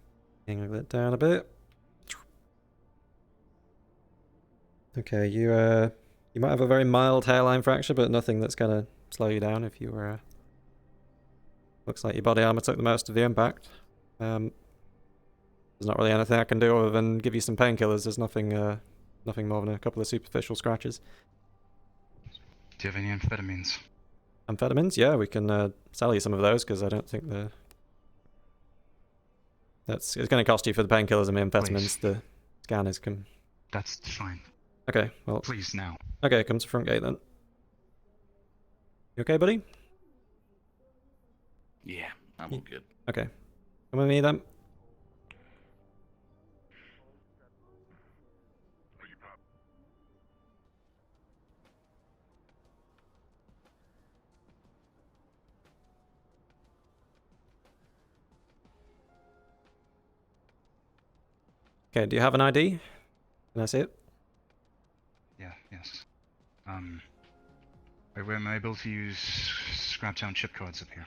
Speaker 1: angle it down a bit. Okay, you might have a very mild hairline fracture, but nothing that's going to slow you down if you were... Looks like your body armor took the most of the impact. There's not really anything I can do other than give you some painkillers. There's nothing more than a couple of superficial scratches.
Speaker 21: Do you have any amphetamines?
Speaker 1: Amphetamines? Yeah, we can sell you some of those, because I don't think it's going to cost you for the painkillers and the amphetamines. The scanners can...
Speaker 21: That's fine.
Speaker 1: Okay, well...
Speaker 21: Please, now.
Speaker 1: Okay, come to front gate then. You okay, buddy?
Speaker 23: Yeah, I'm all good.
Speaker 1: Okay. Come with me then. Okay, do you have an ID? Can I see it?
Speaker 21: Yeah, yes. Am I able to use Scraptown chip cards up here?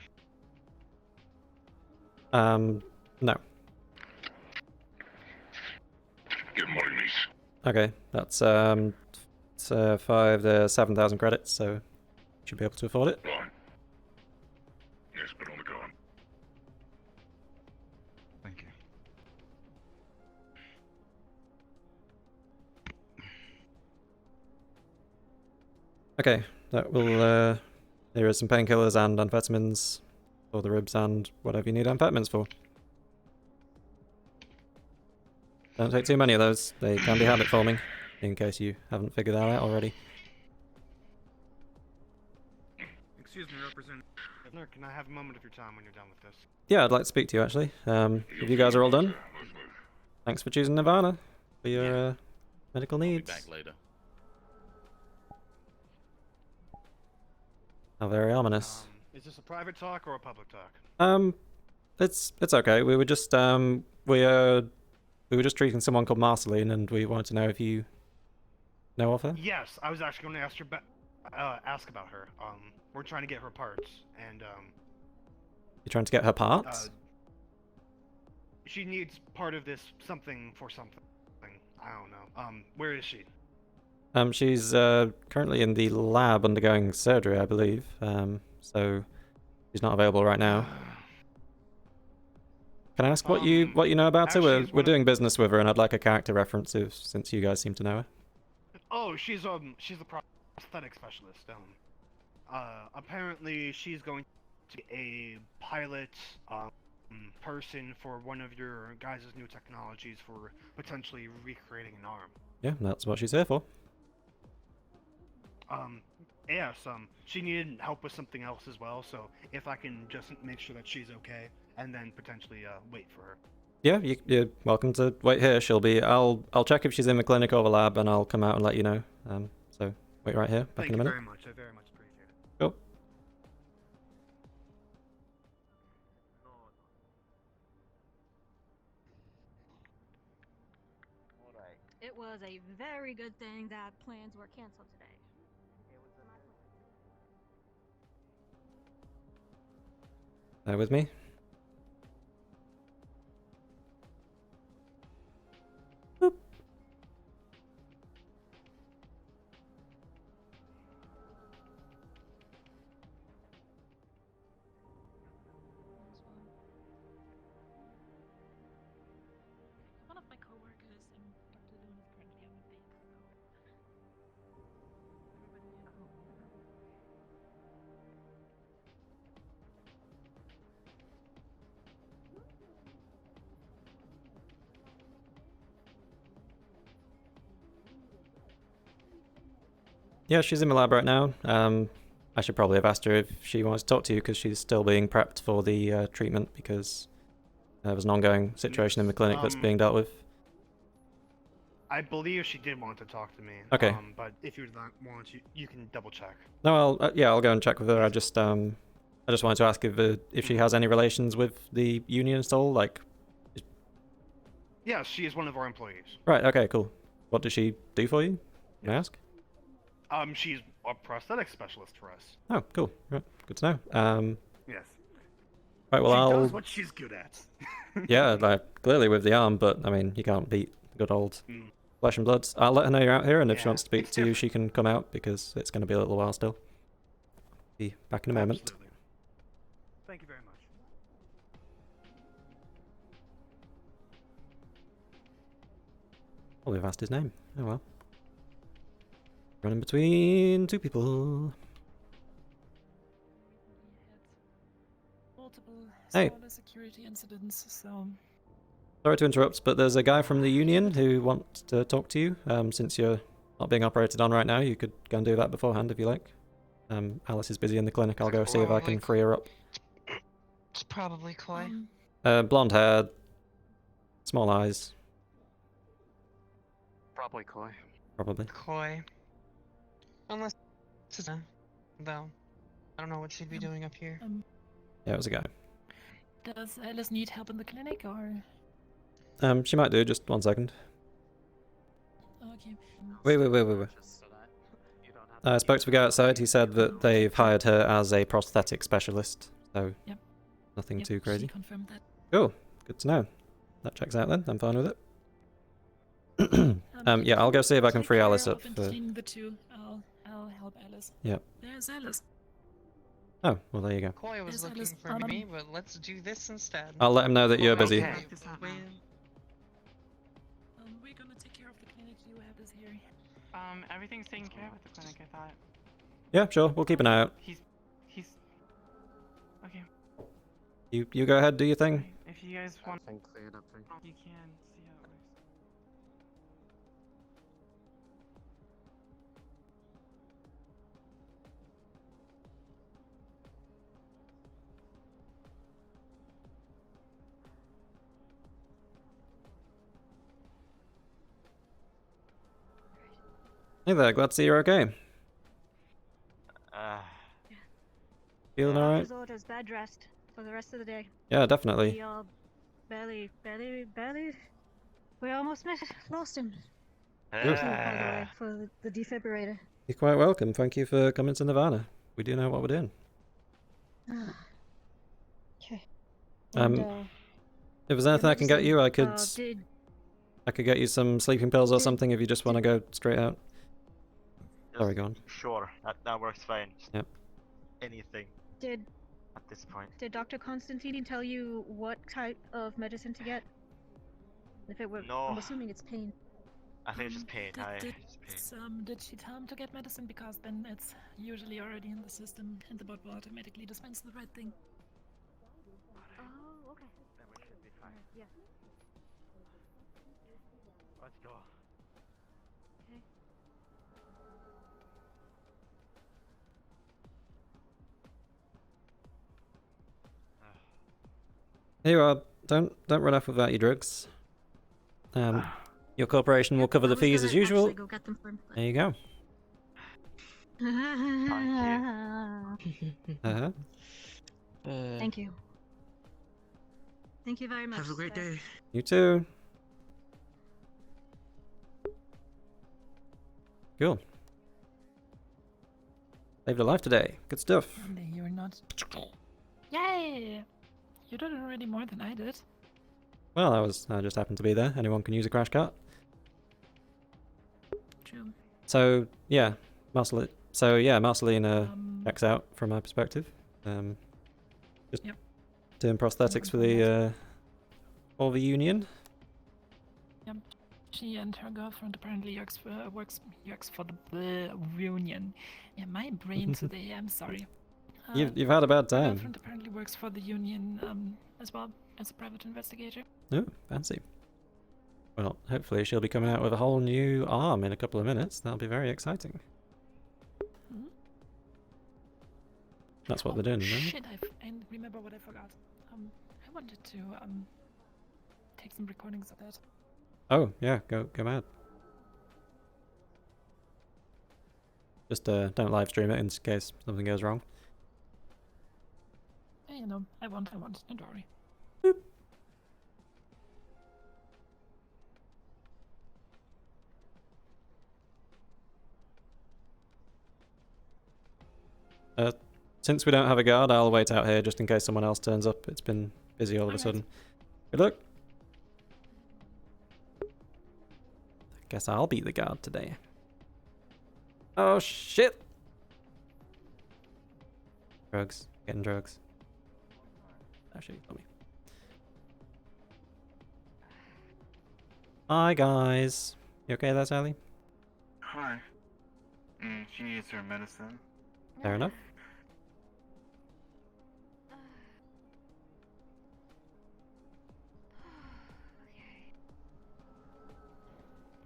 Speaker 1: No.
Speaker 6: Give him what he needs.
Speaker 1: Okay, that's 5 to 7,000 credits, so you should be able to afford it.
Speaker 6: Fine. Yes, put on the card.
Speaker 21: Thank you.
Speaker 1: Okay, that will, there is some painkillers and amphetamines for the ribs and whatever you need amphetamines for. Don't take too many of those, they can be habit forming, in case you haven't figured that out already.
Speaker 21: Excuse me, Representative. Governor, can I have a moment of your time when you're done with this?
Speaker 1: Yeah, I'd like to speak to you actually. If you guys are all done, thanks for choosing Nirvana for your medical needs.
Speaker 23: I'll be back later.
Speaker 1: How very ominous.
Speaker 21: Is this a private talk or a public talk?
Speaker 1: It's okay. We were just we were just treating someone called Marceline, and we wanted to know if you know of her.
Speaker 21: Yes, I was actually going to ask about her. We're trying to get her parts, and
Speaker 1: You're trying to get her parts?
Speaker 21: she needs part of this something for something. I don't know. Where is she?
Speaker 1: She's currently in the lab undergoing surgery, I believe. So she's not available right now. Can I ask what you know about her? We're doing business with her, and I'd like a character reference since you guys seem to know her.
Speaker 21: Oh, she's a prosthetic specialist. Apparently she's going to be a pilot person for one of your guys' new technologies for potentially recreating an arm.
Speaker 1: Yeah, that's what she's here for.
Speaker 21: Yes, she needed help with something else as well, so if I can just make sure that she's okay, and then potentially wait for her.
Speaker 1: Yeah, you're welcome to wait here. She'll be. I'll check if she's in the clinic or the lab, and I'll come out and let you know. So wait right here. Back in a minute.
Speaker 21: Thank you very much. I very much appreciate it.
Speaker 1: Cool.
Speaker 11: It was a very good thing that plans were canceled today.
Speaker 1: Bear with me. Boop.
Speaker 5: One of my coworkers and Dr. Loon is currently on a date, so everybody at home.
Speaker 1: Yeah, she's in the lab right now. I should probably have asked her if she wants to talk to you because she's still being prepped for the treatment because there was an ongoing situation in the clinic that's being dealt with.
Speaker 21: I believe she did want to talk to me.
Speaker 1: Okay.
Speaker 21: But if you don't want to, you can double check.
Speaker 1: No, I'll go and check with her. I just wanted to ask if she has any relations with the union at all. Like,
Speaker 21: Yes, she is one of our employees.
Speaker 1: right? Okay, cool. What does she do for you? Can I ask?
Speaker 21: She's a prosthetic specialist for us.
Speaker 1: Oh, cool. Right. Good to know.
Speaker 21: Yes.
Speaker 1: Right. Well,
Speaker 21: she
Speaker 1: I'll.
Speaker 21: does what she's good at.
Speaker 1: Yeah, like clearly with the arm, but I mean, you can't beat the good old flesh and bloods. I'll let her know you're out here, and if she wants to speak to you, she can come out because it's going to be a little while still. Be back in a moment.
Speaker 21: Absolutely. Thank you very much.
Speaker 1: Probably have asked his name. Oh well. Running between two people.
Speaker 5: Multiple
Speaker 1: Hey.
Speaker 5: smaller security incidents, so
Speaker 1: Sorry to interrupt, but there's a guy from the union who wants to talk to you. Since you're not being operated on right now, you could go and do that beforehand if you like. Alice is busy in the clinic. I'll go see if I can free her up.
Speaker 8: It's probably Koi.
Speaker 1: Blonde hair, small eyes,
Speaker 8: Probably Koi.
Speaker 1: probably.
Speaker 8: Koi. Unless it's though. I don't know what she'd be doing up here.
Speaker 1: Yeah, it was a guy.
Speaker 5: does Alice need help in the clinic or?
Speaker 1: She might do. Just 1 second.
Speaker 5: Okay.
Speaker 1: Wait. I spoke to the guy outside. He said that they've hired her as a prosthetic specialist. So,
Speaker 5: Yep.
Speaker 1: nothing
Speaker 5: Yep,
Speaker 1: too crazy.
Speaker 5: She confirmed that.
Speaker 1: Cool. Good to know. That checks out then. I'm fine with it. Yeah, I'll go see if I can
Speaker 5: Take
Speaker 1: free
Speaker 5: care
Speaker 1: Alice up.
Speaker 5: of between the two. I'll help Alice.
Speaker 1: Yep.
Speaker 5: There's Alice.
Speaker 1: Oh, well, there you go.
Speaker 8: Koi was
Speaker 5: There's
Speaker 8: looking
Speaker 5: Alice.
Speaker 8: for me, but let's do this instead.
Speaker 1: I'll let him know that you're busy.
Speaker 8: Okay.
Speaker 5: We're gonna take care of the clinic. You have this here.
Speaker 8: Everything's taken care of at the clinic, I thought.
Speaker 1: Yeah, sure. We'll keep an eye out.
Speaker 8: He's okay.
Speaker 1: You go ahead, do your thing.
Speaker 8: If you guys want,
Speaker 21: I think cleared up thing.
Speaker 8: you can see how it works.
Speaker 1: Hey there, glad to see you're okay. Feeling alright?
Speaker 11: Doctor's orders, bed rest for the rest of the day.
Speaker 1: Yeah, definitely.
Speaker 11: We all barely. We almost lost him.
Speaker 1: Good.
Speaker 11: Thank you, by the way, for the defibrillator.
Speaker 1: You're quite welcome. Thank you for coming to Nirvana. We do know what we're doing.
Speaker 11: Okay.
Speaker 1: If there's anything I can get you, I could. I could get you some sleeping pills or something if you just want to go straight out. Sorry, go on.
Speaker 13: Sure, that works fine.
Speaker 1: Yep.
Speaker 13: Anything
Speaker 11: Did
Speaker 13: at this point.
Speaker 11: Dr. Constantine tell you what type of medicine to get? If it were,
Speaker 13: No.
Speaker 11: I'm assuming it's pain.
Speaker 13: I think it's just pain.
Speaker 5: Did she tell him to get medicine? Because then it's usually already in the system, and the bot will automatically dispense the right thing.
Speaker 11: Oh, okay.
Speaker 13: Then we should be fine.
Speaker 11: Yeah.
Speaker 13: Let's go.
Speaker 11: Okay.
Speaker 1: Here you are. Don't run off without your drugs. Your corporation will cover the fees as usual.
Speaker 11: Go get them for him.
Speaker 1: There you go.
Speaker 11: Thank you. Thank you very much.
Speaker 15: Have a great day.
Speaker 1: You too. Cool. Saved a life today. Good stuff.
Speaker 5: And you're not. Yay! You did already more than I did.
Speaker 1: Well, I just happened to be there. Anyone can use a crash cart.
Speaker 5: True.
Speaker 1: So yeah, Marcelina checks out from my perspective. Just doing prosthetics for the union.
Speaker 5: Yep. She and her girlfriend apparently works for the union. Yeah, my brain today. I'm sorry.
Speaker 1: You've had a bad
Speaker 5: Her
Speaker 1: time.
Speaker 5: girlfriend apparently works for the union as well as a private investigator.
Speaker 1: Oh, fancy. Well, hopefully she'll be coming out with a whole new arm in a couple of minutes. That'll be very exciting.
Speaker 5: Hmm?
Speaker 1: That's what they're doing, isn't it?
Speaker 5: Shit! I remember what I forgot. I wanted to take some recordings of that.
Speaker 1: Oh, yeah, go mad. Just don't live stream it in case something goes wrong.
Speaker 5: Yeah, you know, I won't, don't worry.
Speaker 1: Since we don't have a guard, I'll wait out here just in case someone else turns up. It's been busy all of a sudden. Good luck. Guess I'll be the guard today. Oh shit! Drugs. Getting drugs. Actually, tell me. Hi guys. You okay there, Sally?
Speaker 15: Hi. She needs her medicine.
Speaker 1: Fair enough.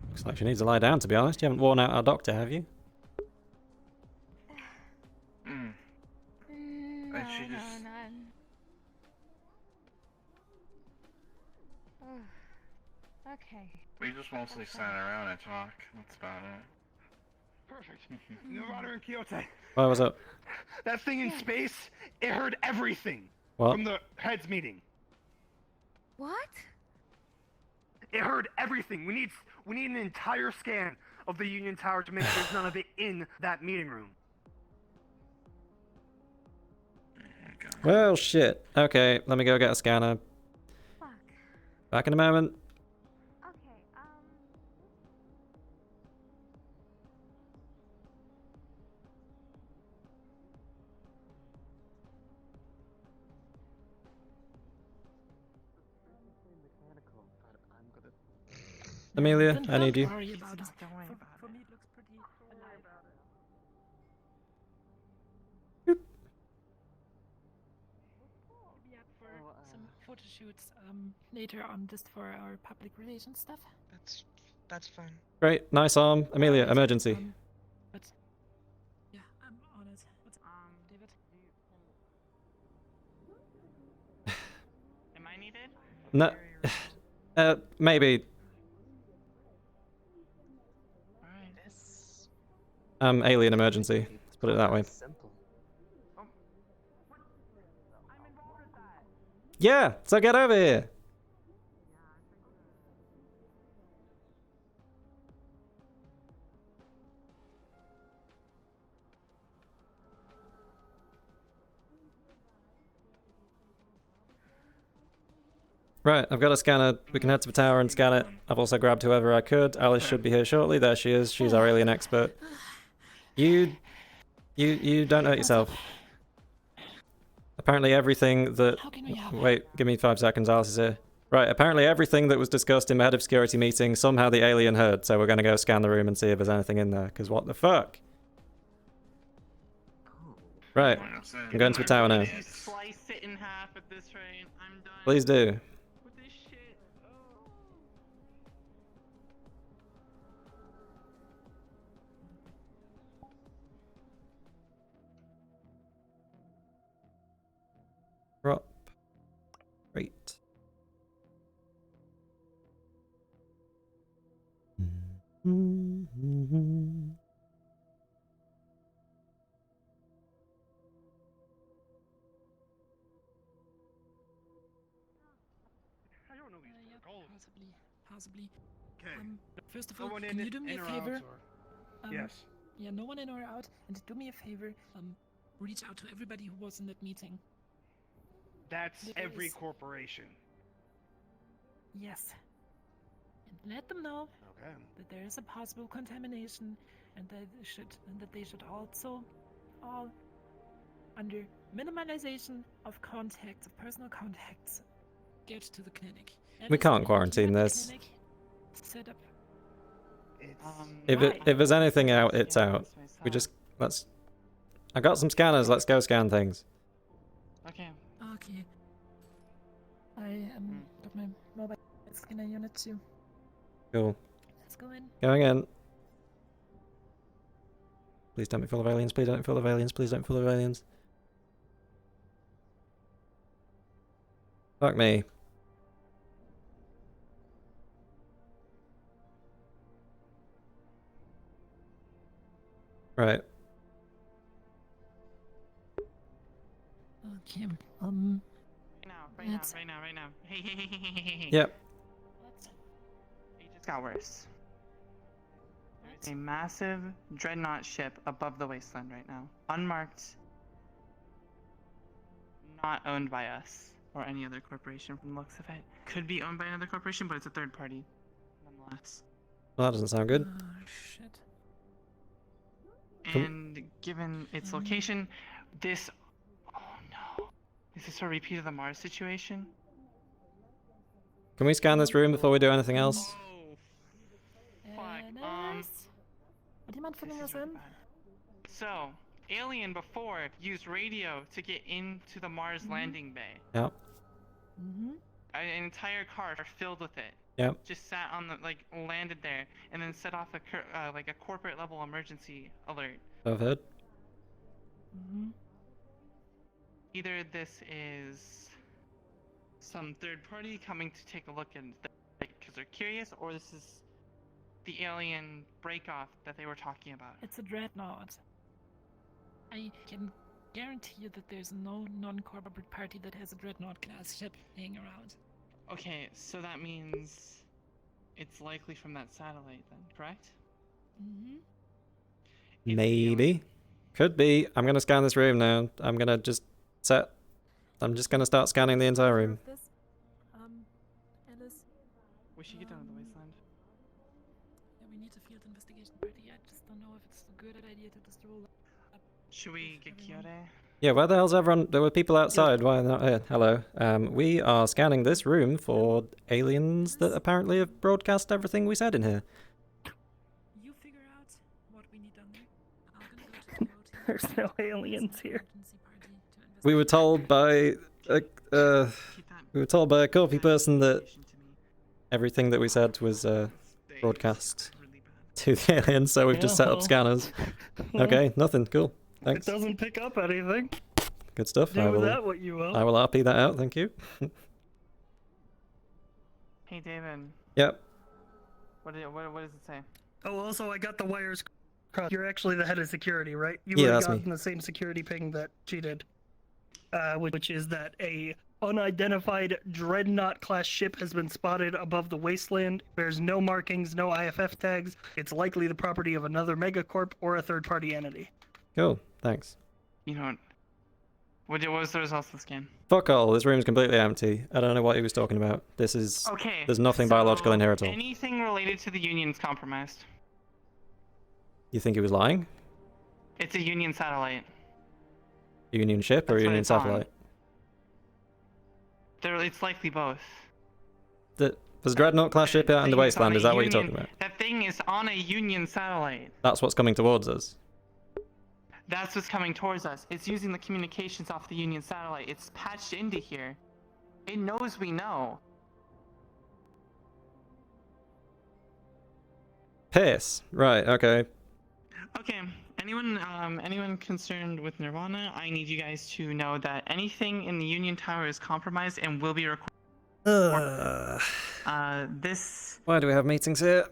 Speaker 1: Looks like she needs to lie down, to be honest. You haven't worn out our doctor, have you?
Speaker 11: Okay.
Speaker 15: We just mostly sat around and talked. That's about it.
Speaker 7: Perfect. Nirvana and Kyoto.
Speaker 1: What was up?
Speaker 7: That thing in space, it heard everything
Speaker 1: What?
Speaker 7: from the heads meeting.
Speaker 11: What?
Speaker 7: It heard everything. We need an entire scan of the Union Tower to make sure there's none of it in that meeting room.
Speaker 1: Well, shit. Okay, let me go get a scanner.
Speaker 11: Fuck.
Speaker 1: Back in a moment.
Speaker 11: Okay,
Speaker 1: Amelia, I need you.
Speaker 5: Don't worry about it. For me, it looks pretty alive. Be up for some photo shoots later on, just for our public relations stuff.
Speaker 15: That's fine.
Speaker 1: Great, nice arm. Amelia, emergency.
Speaker 5: But yeah, I'm on it. What's David?
Speaker 8: Am I needed?
Speaker 1: No. Maybe.
Speaker 8: Alright.
Speaker 1: Alien emergency. Let's put it that way.
Speaker 8: Simple.
Speaker 1: Yeah, so get over here. Right, I've got a scanner. We can head to the tower and scan it. I've also grabbed whoever I could. Alice should be here shortly. There she is. She's our alien expert. You don't hurt yourself. Apparently everything that... Wait, give me 5 seconds. Alice is here. Right, apparently everything that was discussed in the head of security meeting, somehow the alien heard. So we're going to go scan the room and see if there's anything in there. Because what the fuck? Right, I'm going to the tower now.
Speaker 8: Slice it in half at this rate. I'm done.
Speaker 1: Please do.
Speaker 8: With this shit.
Speaker 1: Drop. Great.
Speaker 5: Possibly.
Speaker 16: Okay.
Speaker 5: First of all,
Speaker 16: Someone
Speaker 5: can
Speaker 16: in
Speaker 5: you do me
Speaker 16: in
Speaker 5: a
Speaker 16: or
Speaker 5: favor?
Speaker 16: out, or- Yes.
Speaker 5: Yeah, no one in or out, and do me a favor. Reach out to everybody who was in that meeting.
Speaker 16: That's
Speaker 5: There
Speaker 16: every
Speaker 5: is-
Speaker 16: corporation.
Speaker 5: Yes. And let them know
Speaker 16: Okay.
Speaker 5: that there is a possible contamination, and that they should also, all under minimalization of contacts, of personal contacts, get to the clinic.
Speaker 1: We can't quarantine this.
Speaker 5: Set up.
Speaker 1: If there's anything out, it's out. We just... let's... I got some scanners. Let's go scan things.
Speaker 8: Okay.
Speaker 5: Okay. I got my mobile scanner unit too.
Speaker 1: Cool.
Speaker 5: Let's go in.
Speaker 1: Going in. Please don't be full of aliens. Please don't be full of aliens. Please don't be full of aliens. Fuck me. Right.
Speaker 5: Okay.
Speaker 8: Right now. Hey.
Speaker 1: Yep.
Speaker 8: It just got worse. There's a massive dreadnought ship above the wasteland right now. Unmarked. Not owned by us or any other corporation from the looks of it. Could be owned by another corporation, but it's a third party, nonetheless.
Speaker 1: Well, that doesn't sound good.
Speaker 5: Shit.
Speaker 8: And given its location, this... Oh no. Is this a repeat of the Mars situation?
Speaker 1: Can we scan this room before we do anything else?
Speaker 5: Would you mind filling us in?
Speaker 8: So, Alien before used radio to get into the Mars landing bay.
Speaker 1: Yep.
Speaker 8: An entire car filled with it.
Speaker 1: Yep.
Speaker 8: Just sat on the, like, landed there, and then set off a corporate level emergency alert.
Speaker 1: I've heard.
Speaker 8: Either this is some third party coming to take a look at because they're curious, or this is the alien break-off that they were talking about.
Speaker 5: It's a dreadnought. I can guarantee you that there's no non-corporate party that has a dreadnought class ship laying around.
Speaker 8: Okay, so that means it's likely from that satellite then, correct?
Speaker 1: Maybe. Could be. I'm gonna scan this room now. I'm gonna just set... I'm just gonna start scanning the entire room.
Speaker 5: Alice.
Speaker 8: We should get down to the wasteland.
Speaker 5: Yeah, we need a field investigation party. I just don't know if it's a good idea to just roll up.
Speaker 8: Should we get Kyoto?
Speaker 1: Yeah, where the hell's everyone? There were people outside. Why are they not here? Hello. We are scanning this room for aliens that apparently have broadcast everything we said in here.
Speaker 5: You figure out what we need done there.
Speaker 4: There's no aliens here.
Speaker 1: We were told by a corpy person that everything that we said was broadcast to the aliens, so we've just set up scanners. Okay, nothing. Cool. Thanks.
Speaker 4: It doesn't pick up anything.
Speaker 1: Good stuff.
Speaker 4: Do with that what you will.
Speaker 1: I will RP that out. Thank you.
Speaker 8: Hey, David.
Speaker 1: Yep.
Speaker 8: What does it say?
Speaker 4: Oh, also, I got the wires crossed. You're actually the head of security, right? You
Speaker 1: Yeah,
Speaker 4: would have
Speaker 1: that's me.
Speaker 4: gotten the same security ping that she did. Which is that a unidentified Dreadnought-class ship has been spotted above the wasteland. There's no markings, no IFF tags. It's likely the property of another megacorp or a third-party entity.
Speaker 1: Cool, thanks.
Speaker 8: You know what was the results of the scan?
Speaker 1: Fuck all, this room's completely empty. I don't know what he was talking about. This is...
Speaker 8: Okay.
Speaker 1: There's nothing biological in here at all.
Speaker 8: Anything related to the Union's compromised.
Speaker 1: You think he was lying?
Speaker 8: It's a Union satellite.
Speaker 1: A Union ship or a
Speaker 8: That's what
Speaker 1: Union
Speaker 8: it's on.
Speaker 1: satellite?
Speaker 8: It's likely both.
Speaker 1: There's a Dreadnought class ship out in the
Speaker 8: thing is on
Speaker 1: wasteland,
Speaker 8: a
Speaker 1: is that what you're
Speaker 8: Union-
Speaker 1: talking about?
Speaker 8: That thing is on a Union satellite.
Speaker 1: That's what's coming towards us.
Speaker 8: That's what's coming towards us. It's using the communications off the Union satellite. It's patched into here. It knows we know.
Speaker 1: Piss. Right, okay.
Speaker 8: Okay. Anyone concerned with Nirvana? I need you guys to know that anything in the Union Tower is compromised and will be recorded. This
Speaker 1: Why do we have meetings here?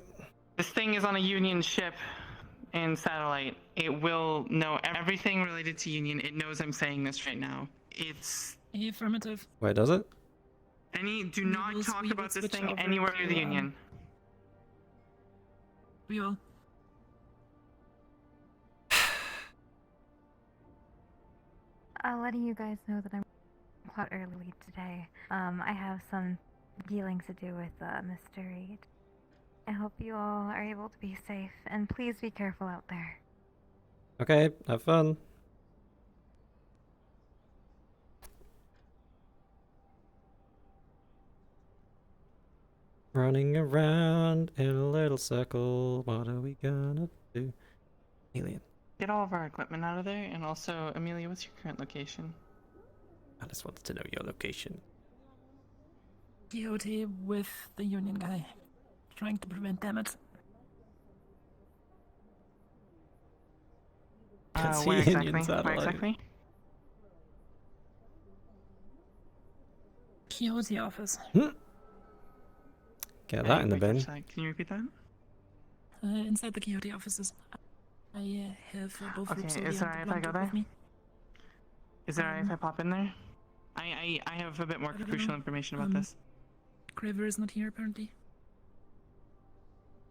Speaker 8: This thing is on a Union ship and satellite. It will know everything related to Union. It knows I'm saying this right now. It's
Speaker 5: affirmative.
Speaker 1: Wait, does it?
Speaker 8: do not talk about this thing anywhere near the Union.
Speaker 5: We will.
Speaker 14: Letting you guys know that I'm quite early today. I have some dealings to do with Mr. Reed. I hope you all are able to be safe, and please be careful out there.
Speaker 1: Okay, have fun. Running around in a little circle, what are we gonna do? Alien.
Speaker 8: Get all of our equipment out of there, and also, Amelia, what's your current location?
Speaker 1: I just wanted to know your location.
Speaker 5: Quixote with the Union guy, trying to prevent damage.
Speaker 8: Where exactly?
Speaker 5: Quixote office.
Speaker 1: Get that in the bin.
Speaker 8: Can you repeat that?
Speaker 5: Inside the Quixote offices. I have both groups.
Speaker 8: Okay, is it alright if I go there? Is it alright if I pop in there? I have a bit more crucial information about this.
Speaker 5: Craver is not here apparently.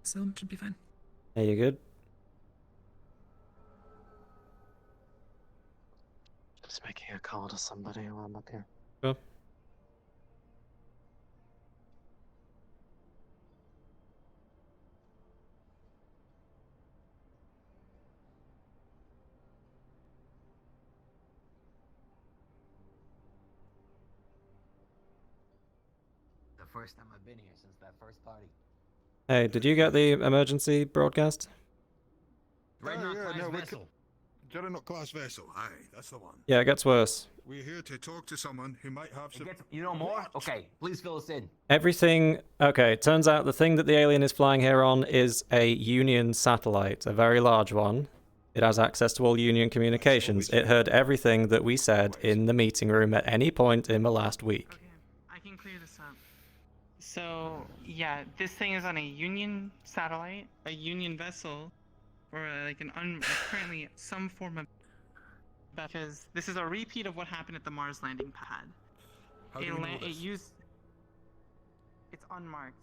Speaker 5: So it should be fine.
Speaker 1: Hey, you good?
Speaker 17: Just making a call to somebody while I'm up here.
Speaker 1: Sure.
Speaker 20: The first time I've been here since that first party.
Speaker 1: Hey, did you get the emergency broadcast?
Speaker 23: Dreadnought class vessel. Aye, that's the one.
Speaker 1: Yeah, it gets worse.
Speaker 23: We're here to talk to someone who might have some.
Speaker 20: You know more? Okay, please fill us in.
Speaker 1: Everything... Okay, it turns out the thing that the alien is flying here on is a Union satellite, a very large one. It has access to all Union communications. It heard everything that we said in the meeting room at any point in the last week.
Speaker 8: I can clear this up. So, yeah, this thing is on a Union satellite, a Union vessel, or currently some form of... Because this is a repeat of what happened at the Mars landing pad.
Speaker 23: How do we know this?
Speaker 8: It's unmarked.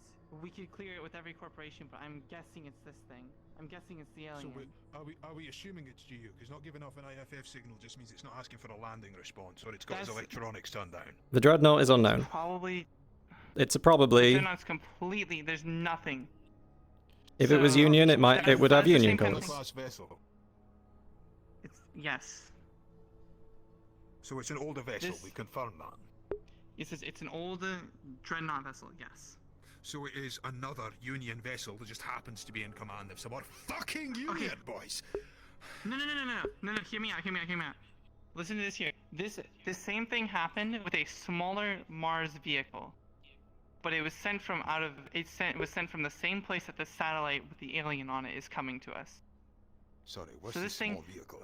Speaker 8: We could clear it with every corporation, but I'm guessing it's this thing. I'm guessing it's the alien.
Speaker 23: So are we assuming it's GU? Because not giving off an IFF signal just means it's not asking for a landing response, or it's got its electronics turned down.
Speaker 1: The Dreadnought is unknown.
Speaker 8: Probably...
Speaker 1: It's a probably...
Speaker 8: Dreadnought's completely... There's nothing.
Speaker 1: If it was Union, it would have Union colors.
Speaker 23: Class vessel.
Speaker 8: Yes.
Speaker 23: So it's an older vessel, we confirm that.
Speaker 8: It's an older Dreadnought vessel, yes.
Speaker 23: So it is another Union vessel that just happens to be in command of some more fucking Union, boys!
Speaker 8: No, hear me out. Listen to this here. This same thing happened with a smaller Mars vehicle. But it was sent from it was sent from the same place that the satellite with the alien on it is coming to us.
Speaker 23: Sorry, what's
Speaker 8: So
Speaker 23: this
Speaker 8: this thing-
Speaker 23: small vehicle?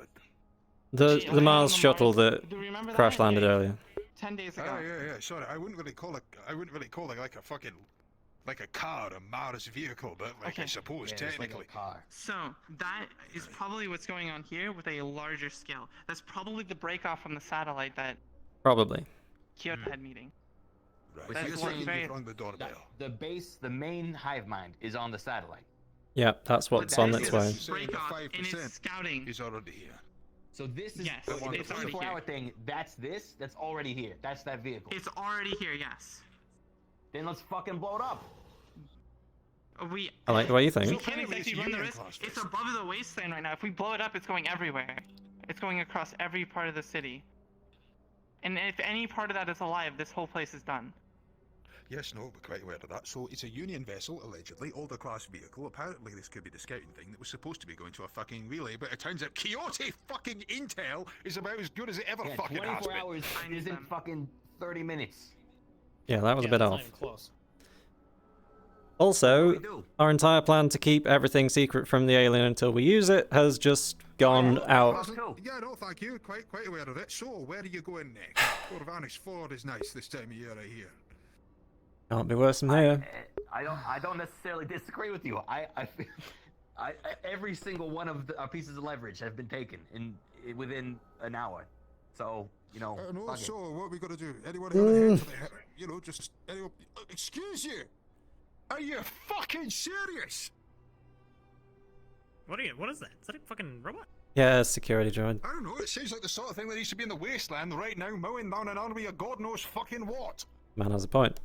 Speaker 1: The Mars shuttle that
Speaker 8: Do you remember
Speaker 1: crash
Speaker 8: that?
Speaker 1: landed
Speaker 8: Yeah.
Speaker 1: earlier.
Speaker 8: 10 days ago.
Speaker 23: Oh yeah. Sorry, I wouldn't really call it like a fucking, like a car, a Mars vehicle, but like I suppose technically.
Speaker 8: So that is probably what's going on here with a larger scale. That's probably the break off from the satellite that.
Speaker 1: Probably.
Speaker 8: Kyoto head meeting.
Speaker 23: Right.
Speaker 8: That's
Speaker 23: You're
Speaker 8: what
Speaker 23: saying
Speaker 8: very-
Speaker 23: you've rung the doorbell.
Speaker 20: The base, the main hive mind, is on the satellite.
Speaker 1: Yeah, that's what's on its way.
Speaker 8: Break off, and it's scouting.
Speaker 23: Is already here.
Speaker 20: So this is
Speaker 8: Yes,
Speaker 20: the
Speaker 8: it's already
Speaker 20: 24-hour
Speaker 8: here.
Speaker 20: thing. That's already here. That's that vehicle.
Speaker 8: It's already here. Yes.
Speaker 20: Then let's fucking blow it up.
Speaker 8: We.
Speaker 1: I like the way you
Speaker 8: We
Speaker 1: think.
Speaker 8: can't exactly run the risk. It's above the wasteland right now. If we blow it up, it's going everywhere. It's going across every part of the city. And if any part of that is alive, this whole place is done.
Speaker 23: Yes, no, we're quite aware of that. So it's a Union vessel, allegedly, older class vehicle. Apparently this could be the scouting thing that was supposed to be going to a fucking relay, but it turns out Quixote fucking intel is about as good as it ever
Speaker 20: Yeah,
Speaker 23: fucking has
Speaker 20: 24
Speaker 23: been.
Speaker 20: hours isn't fucking 30 minutes.
Speaker 1: Yeah, that was a bit
Speaker 2: that's not
Speaker 1: off.
Speaker 2: even close.
Speaker 1: Also, our entire plan to keep everything secret from the alien until we use it has just gone out.
Speaker 23: Yeah, no, thank you. Quite aware of it. So, where are you going next? Corvallis Ford is nice this time of year, I hear.
Speaker 1: Can't be worse than here.
Speaker 20: I don't necessarily disagree with you. I every single one of our pieces of leverage have been taken within an hour. So, you know.
Speaker 23: No,
Speaker 20: fuck it.
Speaker 23: so what are we gonna do? Anyone have a head for the head? You know, just anyone. Excuse you. Are you fucking serious?
Speaker 2: What is that? Is that a fucking robot?
Speaker 1: Yeah, security droid.
Speaker 23: I don't know. It seems like the sort of thing that needs to be in the wasteland right now, mowing down an army of God knows fucking what.
Speaker 1: Man has a point.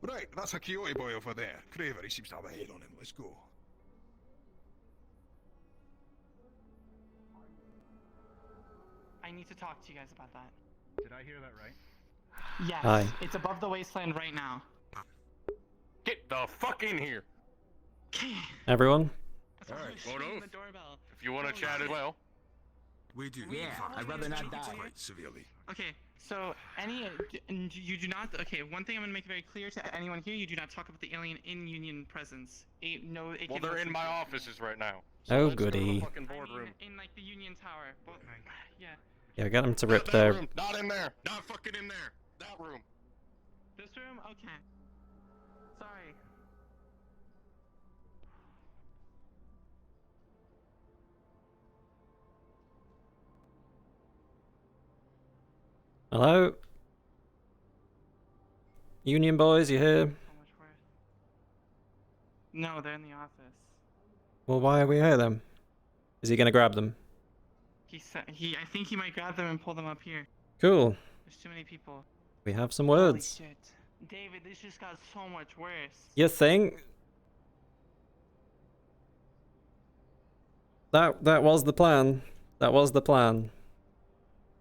Speaker 23: Right, that's a Quixote boy over there. Craver, he seems to have a head on him. Let's go.
Speaker 8: I need to talk to you guys about that.
Speaker 21: Did I hear that right?
Speaker 8: Yes.
Speaker 1: Hi.
Speaker 8: It's above the wasteland right now.
Speaker 12: Get the fuck in here.
Speaker 1: Everyone?
Speaker 23: Alright,
Speaker 8: The doorbell.
Speaker 12: If you want to chat as well.
Speaker 23: We do.
Speaker 20: Yeah, I'd rather not die.
Speaker 23: Quite severely.
Speaker 8: Okay, so you do not. Okay, one thing I'm gonna make very clear to anyone here: you do not talk about the alien in Union presence.
Speaker 12: Well, they're in my offices right now.
Speaker 1: Oh,
Speaker 12: let's go to the
Speaker 1: goody.
Speaker 12: fucking boardroom.
Speaker 8: In like the Union Tower. Well, yeah.
Speaker 1: Yeah, get them to
Speaker 12: Not
Speaker 1: rip
Speaker 12: that
Speaker 1: their...
Speaker 12: room. Not in there. Not fucking in there. That room.
Speaker 8: This room? Okay. Sorry.
Speaker 1: Hello? Union boys, you here?
Speaker 8: No, they're in the office.
Speaker 1: Well, why are we here then? Is he gonna grab them?
Speaker 8: He said I think he might grab them and pull them up here.
Speaker 1: Cool.
Speaker 8: There's too many people.
Speaker 1: We have some
Speaker 8: Holy
Speaker 1: words.
Speaker 8: shit. David, this just got so much worse.
Speaker 1: You think? That was the plan. That was the plan.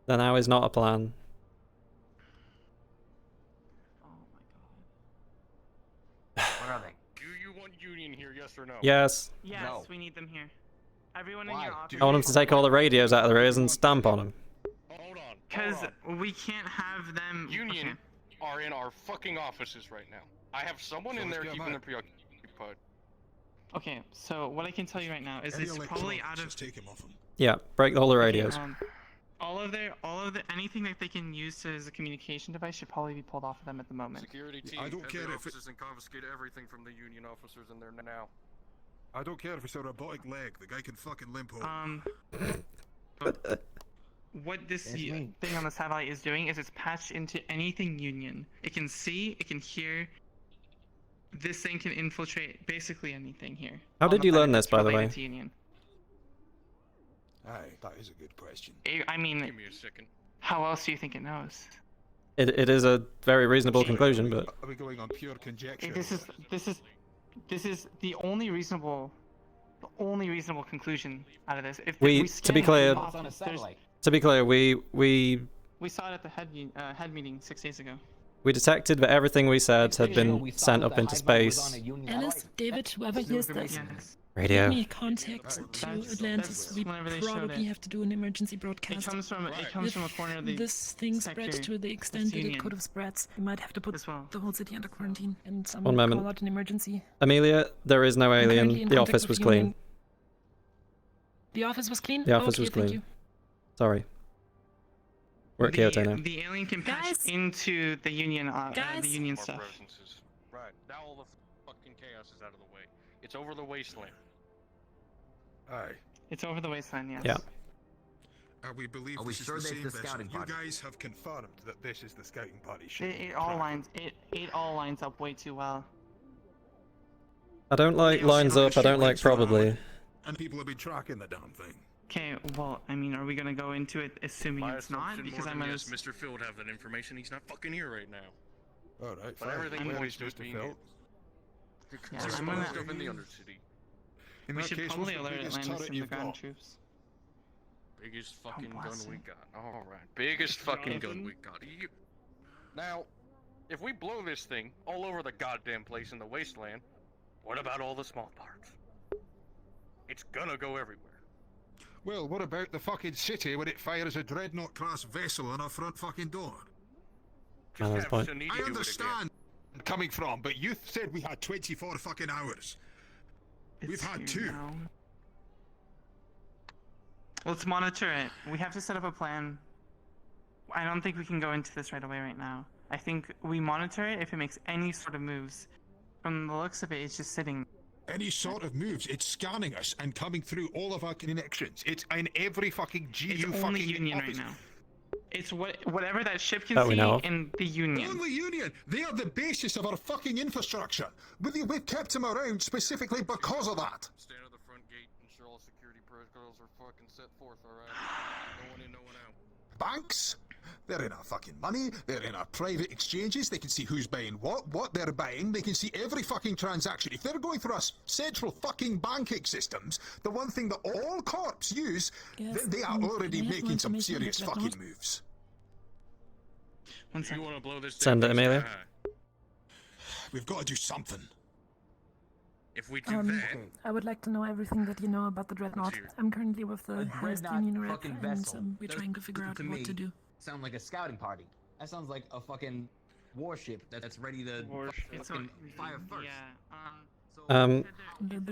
Speaker 1: Then now is not a plan.
Speaker 20: What are they?
Speaker 12: Do you want Union here, yes or no?
Speaker 1: Yes.
Speaker 8: Yes,
Speaker 20: No.
Speaker 8: we need them here. Everyone in your office.
Speaker 1: I want him to take all the radios out of their ears and stamp on them.
Speaker 12: Hold on.
Speaker 8: Because we can't have them.
Speaker 12: Union
Speaker 8: Okay.
Speaker 12: are in our fucking offices right now. I have someone in
Speaker 23: let's
Speaker 12: there
Speaker 23: get
Speaker 12: keeping
Speaker 23: them
Speaker 12: them
Speaker 23: out.
Speaker 12: preoccupied.
Speaker 8: Okay, so what I can tell you right now is
Speaker 23: Any
Speaker 8: it's probably
Speaker 23: electronics,
Speaker 8: out of
Speaker 23: just take him off him.
Speaker 1: Yeah, break all the radios.
Speaker 8: all of the anything that they can use as a communication device should probably be pulled off of them at the moment.
Speaker 12: Security team,
Speaker 23: I don't
Speaker 12: head
Speaker 23: care
Speaker 12: their
Speaker 23: if it-
Speaker 12: offices and confiscate everything from the Union officers in there now.
Speaker 23: I don't care if it's a robotic leg. The guy can fucking limp home.
Speaker 8: What this thing on the satellite is doing is it's patched into anything Union. It can see, it can hear. This thing can infiltrate basically anything here.
Speaker 1: How
Speaker 8: on
Speaker 1: did
Speaker 8: the
Speaker 1: you learn
Speaker 8: planet
Speaker 1: this,
Speaker 8: that's
Speaker 1: by the
Speaker 8: related
Speaker 1: way?
Speaker 8: to Union.
Speaker 23: Aye, that is a good question.
Speaker 8: I mean,
Speaker 12: Give me a second.
Speaker 8: how else do you think it knows?
Speaker 1: It is a very reasonable conclusion, but
Speaker 23: Are we going on pure conjecture?
Speaker 8: This is the only reasonable conclusion out of this. If
Speaker 1: We-
Speaker 8: we
Speaker 1: to be
Speaker 8: scan
Speaker 1: clear-
Speaker 8: the office, there's-
Speaker 1: to be clear, we
Speaker 8: we saw it at the head meeting 6 days ago.
Speaker 1: detected that everything we said had been sent up into space.
Speaker 5: Alice, David, whoever hears this,
Speaker 1: Radio.
Speaker 5: give me contact to Atlantis. We
Speaker 8: whenever they showed
Speaker 5: probably
Speaker 8: it.
Speaker 5: have to do an emergency broadcast.
Speaker 8: It comes from a corner of the
Speaker 5: This thing spread
Speaker 8: sector
Speaker 5: to the
Speaker 8: of
Speaker 5: extent that it
Speaker 8: Union.
Speaker 5: could have spread. We might have to put the whole city under quarantine and
Speaker 1: One moment.
Speaker 5: call out an emergency.
Speaker 1: Amelia, there is no
Speaker 5: I'm
Speaker 1: alien.
Speaker 5: currently in
Speaker 1: The
Speaker 5: contact
Speaker 1: office
Speaker 5: with
Speaker 1: was
Speaker 5: Union.
Speaker 1: clean.
Speaker 5: The office was clean?
Speaker 1: The office
Speaker 5: Okay,
Speaker 1: was
Speaker 5: thank
Speaker 1: clean.
Speaker 5: you.
Speaker 1: Sorry. We're at Kyoto now.
Speaker 8: The alien can patch into the Union
Speaker 12: More
Speaker 8: stuff.
Speaker 12: presences. Right. Now all the fucking chaos is out of the way. It's over the wasteland.
Speaker 23: Aye.
Speaker 8: It's over the wasteland, yes.
Speaker 1: Yeah.
Speaker 23: We believe
Speaker 20: Are we
Speaker 23: this
Speaker 20: sure
Speaker 23: is the
Speaker 20: this
Speaker 23: same
Speaker 20: is the
Speaker 23: vessel.
Speaker 20: scouting
Speaker 23: You
Speaker 20: party?
Speaker 23: guys have confirmed that this is the scouting party ship.
Speaker 8: It all lines. It all lines up way too well.
Speaker 1: I don't like lines up, I don't like probably.
Speaker 23: And people have been tracking the damn thing.
Speaker 8: Okay, well, I mean, are we gonna go into it assuming
Speaker 12: My
Speaker 8: it's not?
Speaker 12: assumption
Speaker 8: Because
Speaker 12: more
Speaker 8: I'm
Speaker 12: than
Speaker 8: gonna.
Speaker 12: yes, Mr. Phil would have that information. He's not fucking here right now.
Speaker 23: Alright,
Speaker 12: But
Speaker 23: fine.
Speaker 12: everything
Speaker 23: Where
Speaker 12: points
Speaker 23: is
Speaker 12: to it
Speaker 23: Mr.
Speaker 12: being
Speaker 23: Phil?
Speaker 12: it.
Speaker 8: Yeah,
Speaker 12: There's
Speaker 8: I'm
Speaker 12: some other
Speaker 8: gonna-
Speaker 12: stuff in the Undercity.
Speaker 23: In
Speaker 8: We
Speaker 23: that
Speaker 8: should
Speaker 23: case,
Speaker 8: probably
Speaker 23: what's the
Speaker 8: alert
Speaker 23: biggest
Speaker 8: Atlantis
Speaker 23: turret
Speaker 8: and the
Speaker 23: you've
Speaker 8: ground
Speaker 23: got?
Speaker 8: troops.
Speaker 12: Biggest fucking gun
Speaker 8: bless
Speaker 12: we
Speaker 8: him.
Speaker 12: got. Alright, biggest fucking gun
Speaker 22: Jonathan?
Speaker 12: we got. Now, if we blow this thing all over the goddamn place in the wasteland, what about all the small parts? It's gonna go everywhere.
Speaker 23: Well, what about the fucking city when it fires a dreadnought-class vessel on our front fucking door?
Speaker 1: No, that's the point.
Speaker 23: I understand coming from, but you said we had 24 fucking hours. We've had 2.
Speaker 8: Now. Let's monitor it. We have to set up a plan. I don't think we can go into this right away right now. I think we monitor it. If it makes any sort of moves, from the looks of it, it's just sitting.
Speaker 23: Any sort of moves, it's scanning us and coming through all of our connections. It's in every fucking GU
Speaker 8: It's
Speaker 23: fucking
Speaker 8: only Union
Speaker 23: office.
Speaker 8: right now. It's whatever that ship can
Speaker 1: That we
Speaker 8: see
Speaker 1: know of.
Speaker 8: in the Union.
Speaker 23: Only Union! They are the basis of our fucking infrastructure. We've kept them around specifically because of that.
Speaker 12: Stand at the front gate, ensure all security protocols are fucking set forth, alright? No one in, no one out.
Speaker 23: Banks? They're in our fucking money, they're in our private exchanges, they can see who's buying what they're buying, they can see every fucking transaction. If they're going through our central fucking banking systems, the one thing that all corps use, then they are already making some serious fucking moves.
Speaker 12: You wanna blow this
Speaker 1: Send it,
Speaker 12: thing
Speaker 1: Amelia.
Speaker 12: sky high?
Speaker 23: We've got to do something.
Speaker 12: If we do that,
Speaker 5: I would like to know everything that you know about the Dreadnought. I'm currently with the highest Union rep,
Speaker 20: fucking
Speaker 5: and
Speaker 20: vessel.
Speaker 5: we're trying to figure out
Speaker 20: to
Speaker 5: what
Speaker 20: me,
Speaker 5: to do.
Speaker 20: Sound like a scouting party. That sounds like a fucking warship that's ready to fucking fire first.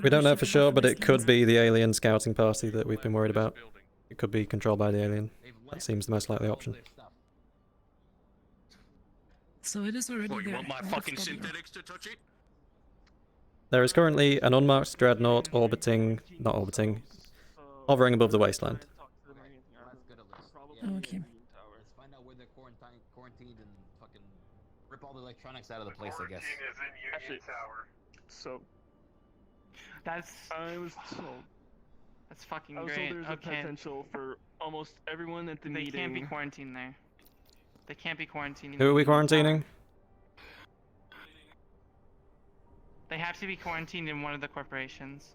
Speaker 1: We don't know for sure, but it could be the alien scouting party that we've been worried about. It could be controlled by the alien. That seems the most likely option.
Speaker 5: So it is already
Speaker 12: what, you
Speaker 5: there.
Speaker 12: want my
Speaker 5: I have
Speaker 12: fucking
Speaker 5: studied it.
Speaker 12: synthetics to touch it?
Speaker 1: There is currently an unmarked dreadnought hovering above the wasteland.
Speaker 5: Okay.
Speaker 20: Let's find out where they're quarantined and fucking rip all the electronics out of the place, I guess.
Speaker 7: Actually, tower.
Speaker 22: So
Speaker 8: That's
Speaker 22: I was told.
Speaker 8: That's fucking
Speaker 22: I was
Speaker 8: great.
Speaker 22: told there's
Speaker 8: Okay.
Speaker 22: a potential for almost everyone at the
Speaker 8: They
Speaker 22: meeting.
Speaker 8: can't be quarantined there. They can't be quarantined. in
Speaker 1: Who are we
Speaker 8: the Union Tower.
Speaker 1: quarantining?
Speaker 8: They have to be quarantined in one of the corporations.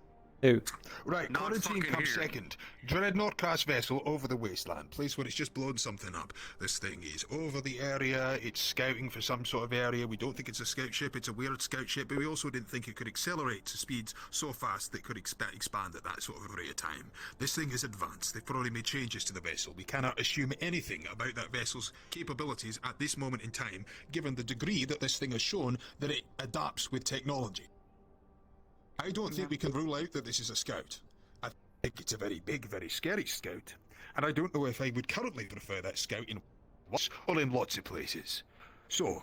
Speaker 1: Who?
Speaker 23: Right,
Speaker 12: Not
Speaker 23: quarantine
Speaker 12: fucking
Speaker 23: comes
Speaker 12: here.
Speaker 23: second. Dreadnought class vessel over the wasteland, place where it's just blown something up. This thing is over the area, it's scouting for some sort of area. We don't think it's a scout ship, it's a weird scout ship, but we also didn't think it could accelerate to speeds so fast that it could expand at that sort of rate of time. This thing is advanced, they've probably made changes to the vessel. We cannot assume anything about that vessel's capabilities at this moment in time, given the degree that this thing has shown that it adapts with technology. I don't think we can rule out that this is a scout. I think it's a very big, very scary scout. And I don't know if I would currently prefer that scout in lots or in lots of places. So,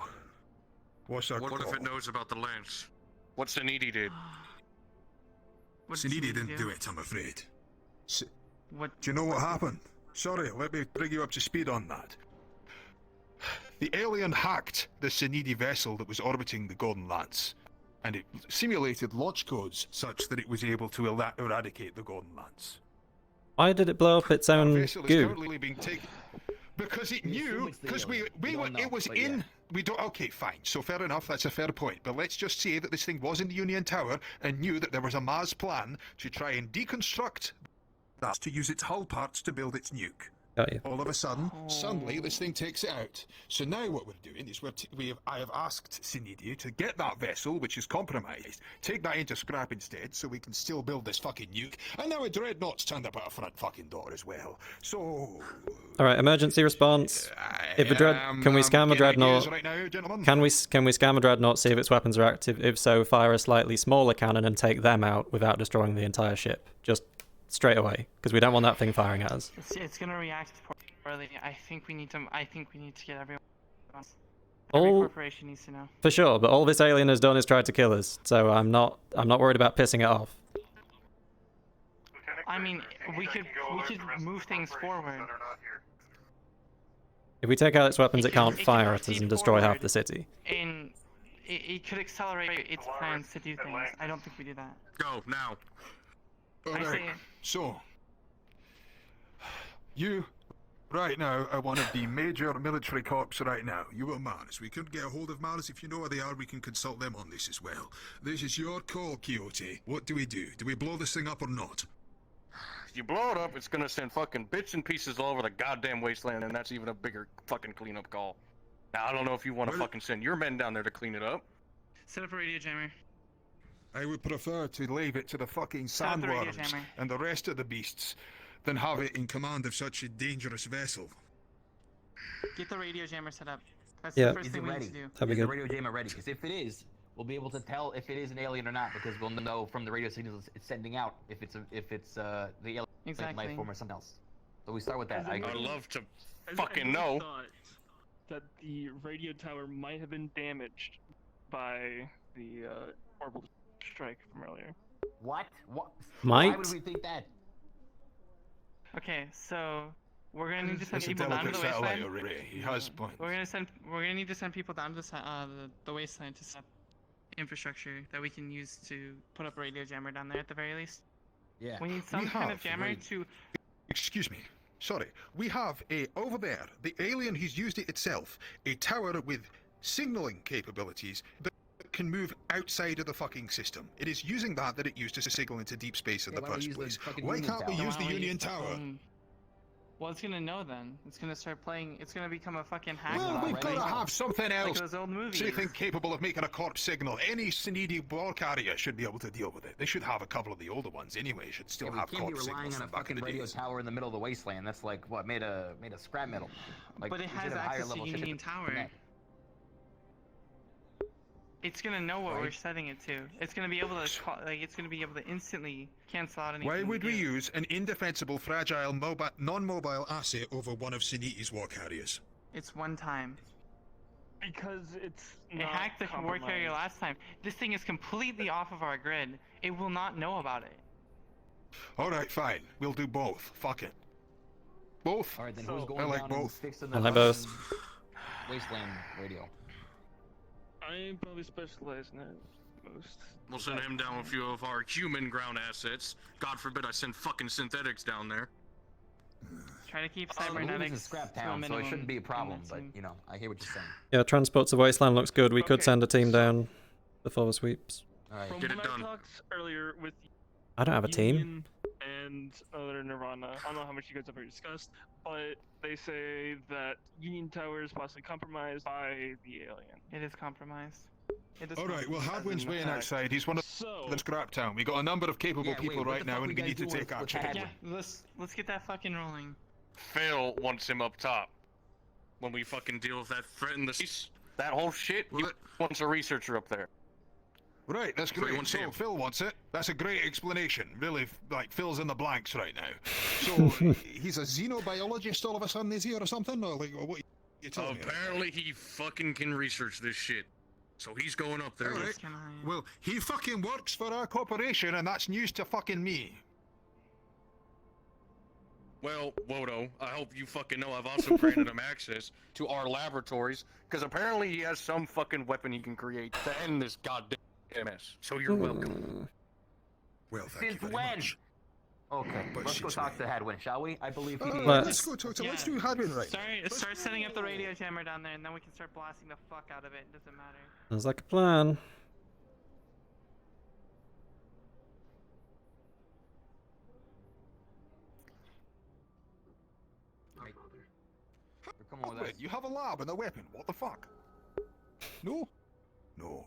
Speaker 23: what's our
Speaker 12: What
Speaker 23: call?
Speaker 12: if it knows about the lance? What Sanidi did?
Speaker 23: Sinidi didn't do it, I'm afraid.
Speaker 8: What?
Speaker 23: Do you know what happened? Sorry, let me bring you up to speed on that. The alien hacked the Sinidi vessel that was orbiting the Golden Lance, and it simulated launch codes such that it was able to eradicate the Golden Lance.
Speaker 1: Why did it blow up its
Speaker 23: Our
Speaker 1: own
Speaker 23: vessel is
Speaker 1: goo?
Speaker 23: currently being taken because it knew, because we were, it was
Speaker 20: but
Speaker 23: in.
Speaker 20: yeah.
Speaker 23: We don't. Okay, fine. So fair enough. That's a fair point. But let's just say that this thing was in the Union Tower and knew that there was a Mars plan to try and deconstruct. That's to use its hull parts to build its nuke.
Speaker 1: Got you.
Speaker 23: All of a sudden, suddenly, this thing takes it out. So now what we're doing is I have asked Sinidi to get that vessel, which is compromised, take that into scrap instead, so we can still build this fucking nuke. And now a dreadnought's turned up at our front fucking door as well. So,
Speaker 1: All right, emergency response. If a can we scam a
Speaker 23: getting ideas
Speaker 1: dreadnought?
Speaker 23: right now, gentlemen?
Speaker 1: Can we scam a dreadnought? See if its weapons are active. If so, fire a slightly smaller cannon and take them out without destroying the entire ship. Just straight away, because we don't want that thing firing at us.
Speaker 8: It's gonna react poorly. I think we need to get everyone. Every
Speaker 1: All
Speaker 8: corporation needs to know.
Speaker 1: for sure, but all this alien has done is tried to kill us. So I'm not worried about pissing it off.
Speaker 8: I mean, we could move things forward.
Speaker 1: If we take out its weapons, it can't
Speaker 8: could
Speaker 1: fire at us
Speaker 8: proceed
Speaker 1: and destroy half
Speaker 8: forward,
Speaker 1: the city.
Speaker 8: And it could accelerate its plans to do things. I don't think we do that.
Speaker 12: Go now.
Speaker 23: Alright, so you right now are one of the major military corps right now. You are Mars. We couldn't get a hold of Mars. If you know where they are, we can consult them on this as well. This is your call, Quixote. What do we do? Do we blow this thing up or not?
Speaker 12: If you blow it up, it's gonna send fucking bits and pieces all over the goddamn wasteland, and that's even a bigger fucking cleanup call. Now, I don't know if you want to fucking send your men down there to clean it up.
Speaker 8: Set up a radio jammer.
Speaker 23: I would prefer to leave it to the fucking
Speaker 8: Set up the radio
Speaker 23: sandworms
Speaker 8: jammer.
Speaker 23: and the rest of the beasts than have it in command of such a dangerous vessel.
Speaker 8: Get the radio jammer set up. That's
Speaker 1: Yeah.
Speaker 8: the first
Speaker 1: Is
Speaker 8: thing
Speaker 1: it
Speaker 8: we
Speaker 1: ready?
Speaker 8: need to do.
Speaker 1: That'd be
Speaker 20: Is the
Speaker 1: good.
Speaker 20: radio jammer ready? Because if it is, we'll be able to tell if it is an alien or not, because we'll know from the radio signals it's sending out if it's the alien
Speaker 8: Exactly.
Speaker 20: life form or something else. So we start with that. I
Speaker 12: I'd love to
Speaker 22: As
Speaker 12: fucking
Speaker 22: I
Speaker 12: know.
Speaker 22: thought that the radio tower might have been damaged by the orbital strike from earlier.
Speaker 20: What? What?
Speaker 1: Might?
Speaker 20: Why would we think that?
Speaker 8: Okay, so we're gonna need to send
Speaker 23: It's a
Speaker 8: people down to
Speaker 23: delicate
Speaker 8: the
Speaker 23: satellite
Speaker 8: wasteland.
Speaker 23: array. He has points.
Speaker 8: We're gonna need to send people down to the wasteland to set up infrastructure that we can use to put up a radio jammer down there at the very least.
Speaker 20: Yeah.
Speaker 8: We need some kind of jammer to.
Speaker 23: Excuse me. Sorry. We have over there, the alien who's used it itself, a tower with signaling capabilities that can move outside of the fucking system. It is using that it used to signal into deep space in
Speaker 20: Yeah,
Speaker 23: the
Speaker 20: why don't we
Speaker 23: first
Speaker 20: use the
Speaker 23: place.
Speaker 20: fucking
Speaker 23: Why
Speaker 20: Union
Speaker 23: can't we
Speaker 20: Tower?
Speaker 23: use the
Speaker 8: Why don't we
Speaker 23: Union
Speaker 8: use the
Speaker 23: Tower?
Speaker 8: fucking- Well, it's gonna know then. It's gonna start playing. It's gonna become a fucking hack.
Speaker 23: Well, we've got to have something
Speaker 8: Like
Speaker 23: else.
Speaker 8: those old movies.
Speaker 23: Anything capable of making a corpse signal. Any Sinidi war carrier should be able to deal with it. They should have a couple of the older ones anyway. Should still
Speaker 20: Yeah,
Speaker 23: have
Speaker 20: we can't be
Speaker 23: corpse
Speaker 20: relying
Speaker 23: signals
Speaker 20: on a
Speaker 23: from back in
Speaker 20: fucking
Speaker 23: the
Speaker 20: radio
Speaker 23: days.
Speaker 20: tower in the middle of the wasteland. That's like what made of scrap metal. Like,
Speaker 8: But it
Speaker 20: we should
Speaker 8: has
Speaker 20: have higher
Speaker 8: access to
Speaker 20: level shit
Speaker 8: Union Tower.
Speaker 20: connect.
Speaker 8: It's gonna know what we're
Speaker 23: Right.
Speaker 8: setting it to. It's gonna be able to call, like it's gonna be able to instantly cancel out anything.
Speaker 23: Why would we
Speaker 8: do.
Speaker 23: use an indefensible, fragile, non-mobile asset over one of Siniti's war carriers?
Speaker 8: It's one time.
Speaker 22: Because it's
Speaker 8: It
Speaker 22: not
Speaker 8: hacked the war carrier
Speaker 22: compromised.
Speaker 8: last time. This thing is completely off of our grid. It will not know about it.
Speaker 23: Alright, fine. We'll do both. Fuck it. Both?
Speaker 20: All right, then
Speaker 22: So-
Speaker 20: who's going
Speaker 23: I like
Speaker 20: down and
Speaker 23: both.
Speaker 20: fixing
Speaker 1: I
Speaker 20: the
Speaker 1: like both.
Speaker 20: fucking wasteland radio?
Speaker 22: I probably specialize in it most.
Speaker 12: We'll send him down with a few of our human ground assets. God forbid I send fucking synthetics down there.
Speaker 8: Try to keep
Speaker 20: Well, Luna's
Speaker 8: cybernetics
Speaker 20: a scrap
Speaker 8: to a
Speaker 20: town, so it
Speaker 8: minimum
Speaker 20: shouldn't be a
Speaker 8: in
Speaker 20: problem.
Speaker 8: that
Speaker 20: But
Speaker 8: scene.
Speaker 20: you know, I hear what you're saying.
Speaker 1: Yeah, transport to Wasteland looks good. We could
Speaker 22: Okay,
Speaker 1: send a team down before the sweeps.
Speaker 20: All right.
Speaker 22: From
Speaker 12: Get
Speaker 22: when
Speaker 12: it done.
Speaker 22: I talked earlier with
Speaker 1: I don't have a team.
Speaker 22: Union and other Nirvana, I don't know how much you guys have already discussed, but they say that Union Tower is possibly compromised by the alien.
Speaker 8: It is compromised. It is
Speaker 23: Alright, well,
Speaker 22: As
Speaker 23: Hadwin's
Speaker 22: in the
Speaker 23: waiting
Speaker 22: hack.
Speaker 23: outside. He's one of
Speaker 22: So,
Speaker 23: the scrap town. We got a number of capable
Speaker 20: Yeah, wait,
Speaker 23: people
Speaker 20: what
Speaker 23: right
Speaker 20: the
Speaker 23: now,
Speaker 20: fuck
Speaker 23: and
Speaker 20: we
Speaker 23: we
Speaker 20: guys
Speaker 23: need to
Speaker 20: doing
Speaker 23: take
Speaker 20: with
Speaker 23: action.
Speaker 20: Hadwin?
Speaker 8: Yeah, let's get that fucking rolling.
Speaker 12: Phil wants him up top. When we fucking deal with that threat in the seas, that whole shit, he wants a researcher up there.
Speaker 23: Right, that's
Speaker 12: So he
Speaker 23: great.
Speaker 12: wants
Speaker 23: So
Speaker 12: him.
Speaker 23: Phil wants it. That's a great explanation. Really, like, fills in the blanks right now. So, he's a xenobiologist all of a sudden, is he, or something? Or, like, what are you telling me?
Speaker 12: Apparently he fucking can research this shit. So he's going up there.
Speaker 23: Alright. Well, he fucking works for our corporation, and that's news to fucking me.
Speaker 12: Well, Wodo, I hope you fucking know I've also granted him access to our laboratories, because apparently he has some fucking weapon he can create to end this goddamn mess. So you're welcome.
Speaker 23: Well, thank
Speaker 20: Since
Speaker 23: you very
Speaker 20: when?
Speaker 23: much.
Speaker 20: Okay,
Speaker 23: But
Speaker 20: let's go
Speaker 23: she's
Speaker 20: talk to Hadwin, shall we? I believe he.
Speaker 23: Let's go talk to. Let's do Hadwin right.
Speaker 8: Start setting up the radio jammer down there, and then we can start blasting the fuck out of it. It doesn't matter.
Speaker 1: Sounds like a plan.
Speaker 20: Come on with us.
Speaker 23: Hadwin, you have a lab and a weapon. What the fuck? No? No.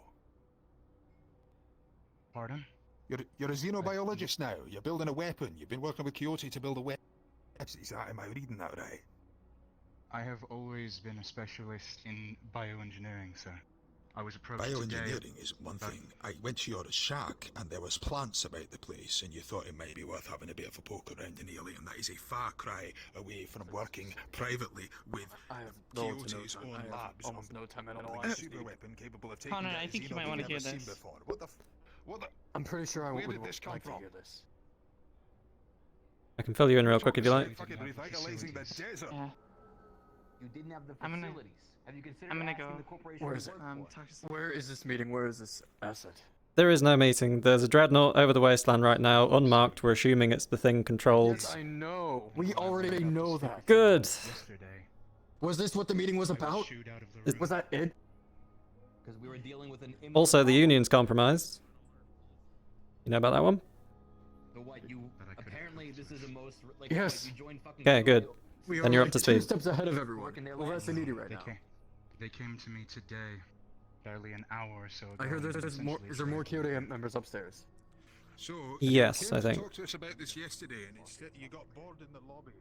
Speaker 21: Pardon?
Speaker 23: You're a xenobiologist now. You're building a weapon. You've been working with Quixote to build a weapon. Is that, am I reading that right?
Speaker 21: I have always been a specialist in bioengineering, sir. I was approached today.
Speaker 23: Bioengineering is one thing. I went to your shack and there was plants about the place and you thought it might be worth having a bit of a poke around an alien. That is a far cry away from working privately with Quixote's own labs.
Speaker 2: almost no time at all.
Speaker 23: A super weapon capable of taking
Speaker 8: Connor,
Speaker 23: down
Speaker 8: I think you might
Speaker 23: Xeno
Speaker 8: want to
Speaker 23: we've
Speaker 8: hear
Speaker 23: never seen
Speaker 8: this.
Speaker 23: before. What the?
Speaker 2: I'm pretty sure I
Speaker 23: Where
Speaker 2: would
Speaker 23: did this come
Speaker 2: like to
Speaker 23: from?
Speaker 2: hear this.
Speaker 1: I can fill you in real quick if you like.
Speaker 23: Fucking revitalizing the desert.
Speaker 8: Yeah.
Speaker 20: You didn't have the
Speaker 8: I'm gonna-
Speaker 20: facilities. Have you considered
Speaker 8: I'm gonna
Speaker 20: asking
Speaker 8: go.
Speaker 20: the corporation
Speaker 3: Where
Speaker 20: you
Speaker 3: is it?
Speaker 20: work for?
Speaker 3: Where is this meeting? Where is this asset?
Speaker 1: There is no meeting. There's a dreadnought over the wasteland right now, unmarked. We're assuming it's the thing controlled.
Speaker 3: Yes, I know. We already know that.
Speaker 1: Good.
Speaker 3: Was this what the meeting was about? Was that it?
Speaker 20: Because we were dealing with an
Speaker 1: Also, the Union's compromised. You know about that one?
Speaker 20: The what you apparently this is the most like
Speaker 3: Yes.
Speaker 20: you joined fucking
Speaker 1: Okay, good.
Speaker 3: We
Speaker 1: Then
Speaker 3: are
Speaker 1: you're up
Speaker 3: like
Speaker 1: to
Speaker 3: 2
Speaker 1: speed.
Speaker 3: steps ahead of everyone.
Speaker 20: Working their
Speaker 3: Well, that's
Speaker 20: land.
Speaker 3: needy right now.
Speaker 21: They came to me today, barely an hour or so ago.
Speaker 3: I hear
Speaker 21: and
Speaker 3: there's more.
Speaker 21: essentially
Speaker 3: Is there more
Speaker 21: tried-
Speaker 3: KOA members upstairs?
Speaker 23: So,
Speaker 1: Yes,
Speaker 23: you came
Speaker 1: I
Speaker 23: to
Speaker 1: think.
Speaker 23: talk to us about this yesterday, and instead you got bored in the lobby.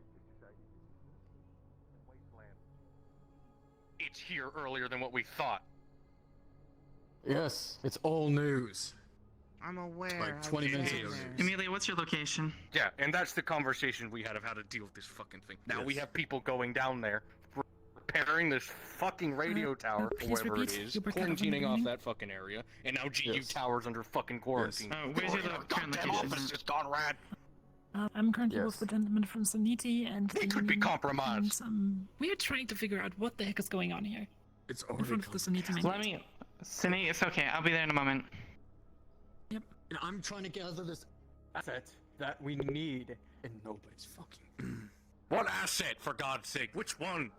Speaker 12: It's here earlier than what we thought.
Speaker 3: Yes, it's all news.
Speaker 18: I'm aware.
Speaker 3: Like 20 minutes ago.
Speaker 8: Amelia, what's your location?
Speaker 12: Yeah, and that's the conversation we had of how to deal with this fucking thing. Now we
Speaker 3: Yes.
Speaker 12: have people going down there, repairing this fucking radio tower, or
Speaker 5: please
Speaker 12: whatever
Speaker 5: repeat.
Speaker 12: it is,
Speaker 5: You broke out of the
Speaker 12: quarantining off
Speaker 5: beginning.
Speaker 12: that fucking area, and now GU
Speaker 3: Yes.
Speaker 12: Tower's under fucking quarantine.
Speaker 8: Where's your current
Speaker 12: Goddamn
Speaker 8: location?
Speaker 12: office is gone rad.
Speaker 5: I'm currently
Speaker 3: Yes.
Speaker 5: with the gentleman from Saniti and
Speaker 12: He could be compromised.
Speaker 5: we are trying to figure out what the heck is going on here.
Speaker 3: It's
Speaker 5: In
Speaker 3: already
Speaker 5: front of the Saniti main
Speaker 8: Let
Speaker 5: gate.
Speaker 8: me. Cindy, it's okay. I'll be there in a moment.
Speaker 3: And I'm trying to gather this asset that we need, and nobody's fucking.
Speaker 12: What asset, for God's sake? Which one?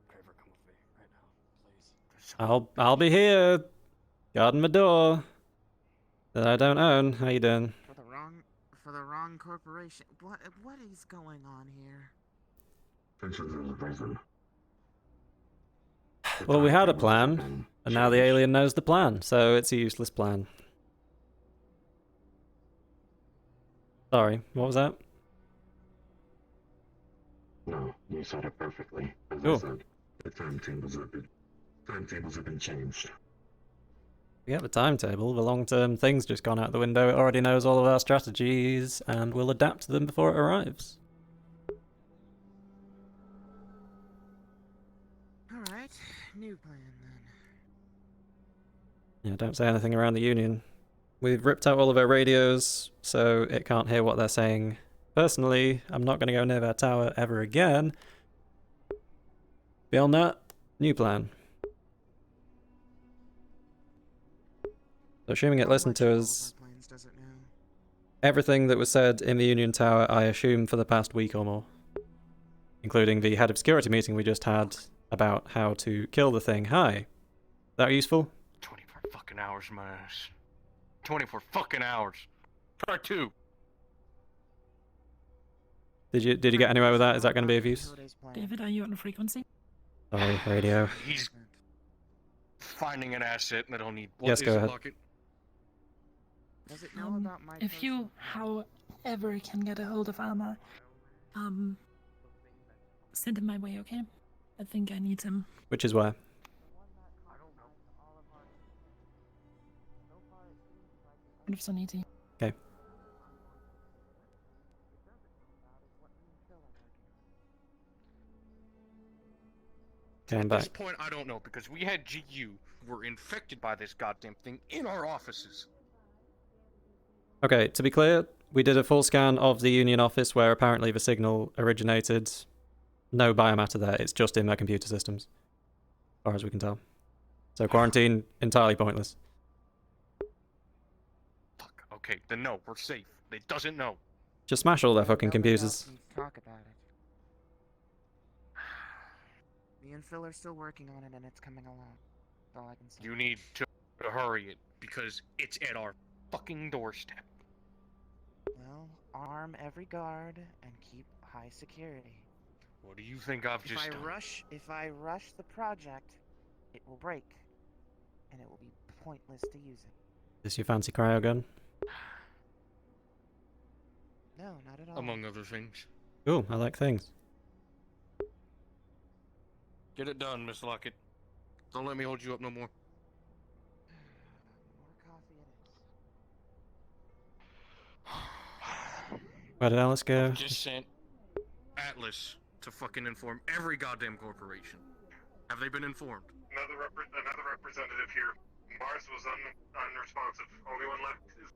Speaker 3: Craver, come with me right now, please.
Speaker 1: I'll be here. Guarding my door. That I don't own. How you doing?
Speaker 18: For the wrong corporation. What is going on here?
Speaker 9: Tensions in the prison.
Speaker 1: Well, we had a plan, and now the alien knows the plan, so it's a useless plan. Sorry, what was that?
Speaker 9: No, you said it perfectly. As
Speaker 1: Cool.
Speaker 9: I said, the timetables have been changed.
Speaker 1: We get the timetable. The long-term thing's just gone out the window. It already knows all of our strategies, and we'll adapt to them before it arrives.
Speaker 18: Alright, new plan then.
Speaker 1: Yeah, don't say anything around the Union. We've ripped out all of our radios, so it can't hear what they're saying. Personally, I'm not going to go near their tower ever again. Beyond that, new plan. So assuming it listened to us,
Speaker 18: Plans does it know?
Speaker 1: everything that was said in the Union Tower, I assume for the past week or more. Including the head of security meeting we just had about how to kill the thing. Hi. Is that useful?
Speaker 12: 24 fucking hours, my ass. 24 fucking hours. Try 2.
Speaker 1: Did you get anywhere with that? Is that going to be of use?
Speaker 5: David, are you on frequency?
Speaker 1: Sorry, radio.
Speaker 12: He's finding an asset that'll need.
Speaker 1: Yes, go ahead.
Speaker 12: Locket?
Speaker 18: Does it know about my
Speaker 5: If you, however, can get a hold of Alma, send him my way, okay? I think I need him.
Speaker 1: Which is where?
Speaker 5: Out of Saniti.
Speaker 1: Okay. Okay, I'm
Speaker 12: At
Speaker 1: back.
Speaker 12: this point, I don't know, because we had GU who were infected by this goddamn thing in our offices.
Speaker 1: Okay, to be clear, we did a full scan of the Union office where apparently the signal originated. No biomatter there, it's just in their computer systems. As far as we can tell. So quarantine, entirely pointless.
Speaker 12: Fuck, okay, then no, we're safe. It doesn't know.
Speaker 1: Just smash all their fucking computers.
Speaker 18: Talk about it. The infiller's still working on it and it's coming along. That's all I can say.
Speaker 12: You need to hurry it, because it's at our fucking doorstep.
Speaker 18: Well, arm every guard and keep high security.
Speaker 12: What do you think I've just done?
Speaker 18: If I rush the project, it will break, and it will be pointless to use it.
Speaker 1: This your fancy cryo gun?
Speaker 18: No, not at all.
Speaker 12: Among other things.
Speaker 1: Cool, I like things.
Speaker 12: Get it done, Miss Lockett. Don't let me hold you up no more.
Speaker 1: Where did Alice go?
Speaker 12: Just sent Atlas to fucking inform every goddamn corporation. Have they been informed?
Speaker 7: Another representative here. Mars was unresponsive. Only one left is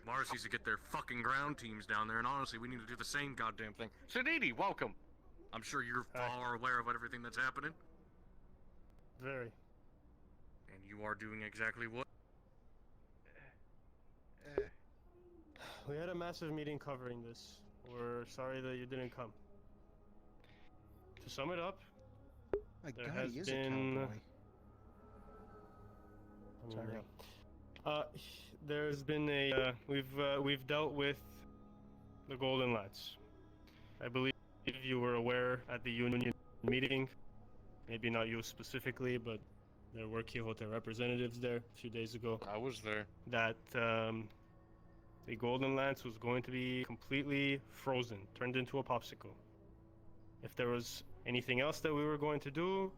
Speaker 12: Mars needs to get their fucking ground teams down there, and honestly, we need to do the same goddamn thing. Sadidi, welcome. I'm sure you're far aware of everything that's happening.
Speaker 22: Very.
Speaker 12: And you are doing exactly what?
Speaker 22: We had a massive meeting covering this. We're sorry that you didn't come. To sum it up,
Speaker 6: My
Speaker 22: there
Speaker 6: God,
Speaker 22: has
Speaker 6: he is
Speaker 22: been.
Speaker 6: a cowboy.
Speaker 22: Sorry. There's been a we've dealt with the Golden Lads. I believe you were aware at the union meeting, maybe not you specifically, but there were Quixote representatives there a few days ago.
Speaker 12: I was there.
Speaker 22: That the Golden Lance was going to be completely frozen, turned into a popsicle. If there was anything else that we were going to do,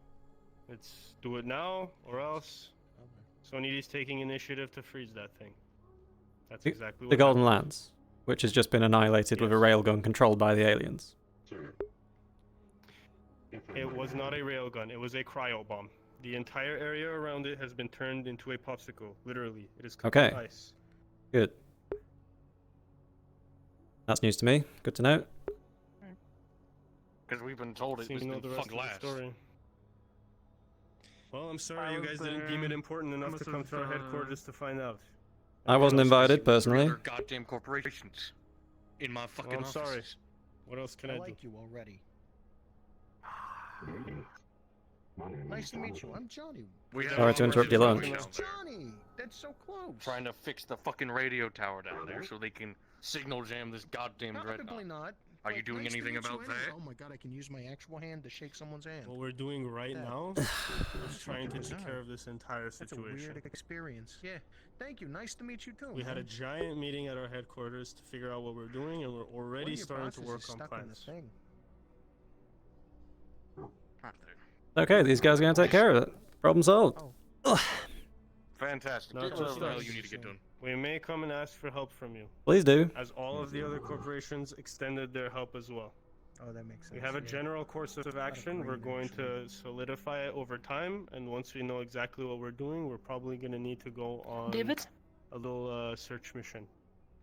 Speaker 22: let's do it now, or else Sonidi's taking initiative to freeze that thing. That's exactly what
Speaker 1: The Golden
Speaker 22: happened.
Speaker 1: Lance, which has just been annihilated with a railgun controlled by the aliens.
Speaker 22: It was not a railgun, it was a cryo bomb. The entire area around it has been turned into a popsicle, literally. It is complete
Speaker 1: Okay.
Speaker 22: ice.
Speaker 1: Good. That's news to me. Good to know.
Speaker 12: Because we've been told it
Speaker 22: Seems
Speaker 12: was
Speaker 22: to know
Speaker 12: been
Speaker 22: the rest
Speaker 12: fucked
Speaker 22: of the
Speaker 12: last.
Speaker 22: story. Well, I'm sorry I you was guys didn't deem it important enough to come to our headquarters to find out.
Speaker 1: I wasn't invited personally.
Speaker 12: Other goddamn corporations in my fucking
Speaker 22: Well, I'm
Speaker 12: offices.
Speaker 22: sorry. What else can I do?
Speaker 6: like you already. Nice to meet you. I'm Johnny.
Speaker 12: We have
Speaker 1: Sorry to interrupt your lunch.
Speaker 6: Johnny, that's so close.
Speaker 12: Trying to fix the fucking radio tower down there so they can signal jam this goddamn
Speaker 6: Probably
Speaker 12: dreadnought.
Speaker 6: not.
Speaker 12: Are you
Speaker 6: but
Speaker 12: doing
Speaker 6: nice to
Speaker 12: anything
Speaker 6: meet you
Speaker 12: about
Speaker 6: anyway.
Speaker 12: that?
Speaker 6: Oh my God, I can use my actual hand to shake someone's hand.
Speaker 22: What we're doing right
Speaker 6: That-
Speaker 22: now is trying to take care of this entire
Speaker 6: That's a
Speaker 22: situation.
Speaker 6: weird experience. Yeah. Thank you. Nice to meet you too.
Speaker 22: We had a
Speaker 6: man.
Speaker 22: giant meeting at our headquarters to figure out what we're doing, and we're
Speaker 6: One
Speaker 22: already
Speaker 6: of your
Speaker 22: starting to
Speaker 6: bosses
Speaker 22: work
Speaker 6: is
Speaker 22: on
Speaker 6: stuck in the
Speaker 22: plans.
Speaker 6: thing.
Speaker 1: Okay, these guys are going to take care of it. Problem solved. Ugh.
Speaker 12: Fantastic.
Speaker 22: Not
Speaker 12: Get
Speaker 22: just
Speaker 12: whatever the hell
Speaker 22: us.
Speaker 12: you need to get done.
Speaker 22: We may come and ask for help from you.
Speaker 1: Please do.
Speaker 22: As all of the other corporations extended their help as well.
Speaker 6: Oh, that makes sense.
Speaker 22: We have a
Speaker 6: yeah.
Speaker 22: general course of action. We're going to solidify it over time, and once we know exactly what we're doing, we're probably going to need to go on
Speaker 5: David?
Speaker 22: a little search mission.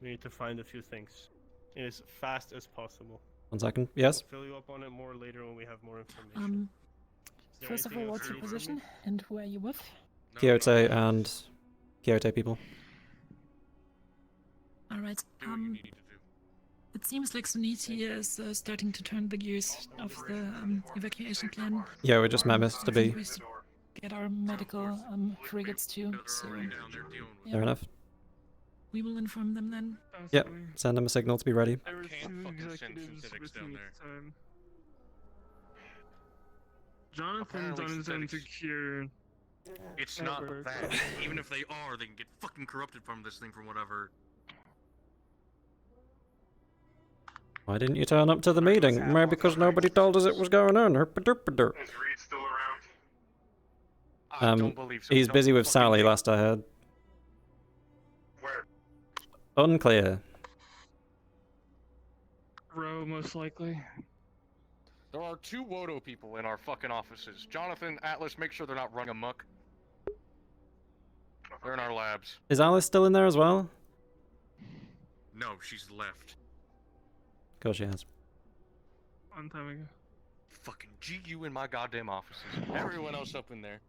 Speaker 22: We need to find a few things as fast as possible.
Speaker 1: 1 second. Yes.
Speaker 22: I'll fill you up on it more later when we have more information. Is there
Speaker 5: First of all,
Speaker 22: anything else
Speaker 5: what's
Speaker 22: you
Speaker 5: your
Speaker 22: need from me?
Speaker 5: position and who are you with?
Speaker 1: Quixote and Quixote people.
Speaker 5: All right. It seems like Suniti is starting to turn the gears of the evacuation plan.
Speaker 1: Yeah, we just met Mr. B.
Speaker 5: We should get our medical frigates too. So
Speaker 1: Fair enough.
Speaker 5: we will inform them then.
Speaker 1: Yep. Send them a signal to be ready.
Speaker 22: There were
Speaker 12: Can't
Speaker 22: two
Speaker 12: fucking send
Speaker 22: executives
Speaker 12: synthetics
Speaker 22: with
Speaker 12: down
Speaker 22: me
Speaker 12: there.
Speaker 22: at the time. Jonathan's
Speaker 12: Apparently
Speaker 22: on his own to
Speaker 12: synthetics.
Speaker 22: cure.
Speaker 12: It's not
Speaker 22: Edward.
Speaker 12: that. Even if they are, they can get fucking corrupted from this thing from whatever.
Speaker 1: Why didn't you turn up to the meeting? Maybe because nobody told us it was going on. Herpaderpader.
Speaker 7: Is Reed still around?
Speaker 12: I don't believe so.
Speaker 1: He's
Speaker 12: Don't
Speaker 1: busy with
Speaker 12: fucking
Speaker 1: Sally,
Speaker 12: think-
Speaker 1: last I heard.
Speaker 7: Where?
Speaker 1: Unclear.
Speaker 22: Row, most likely.
Speaker 12: There are 2 Wodo people in our fucking offices. Jonathan, Atlas, make sure they're not running amok. They're in our labs.
Speaker 1: Is Alice still in there as well?
Speaker 12: No, she's left.
Speaker 1: Of course she has.
Speaker 22: One time ago.
Speaker 12: Fucking GU in my goddamn offices. Everyone else up in there.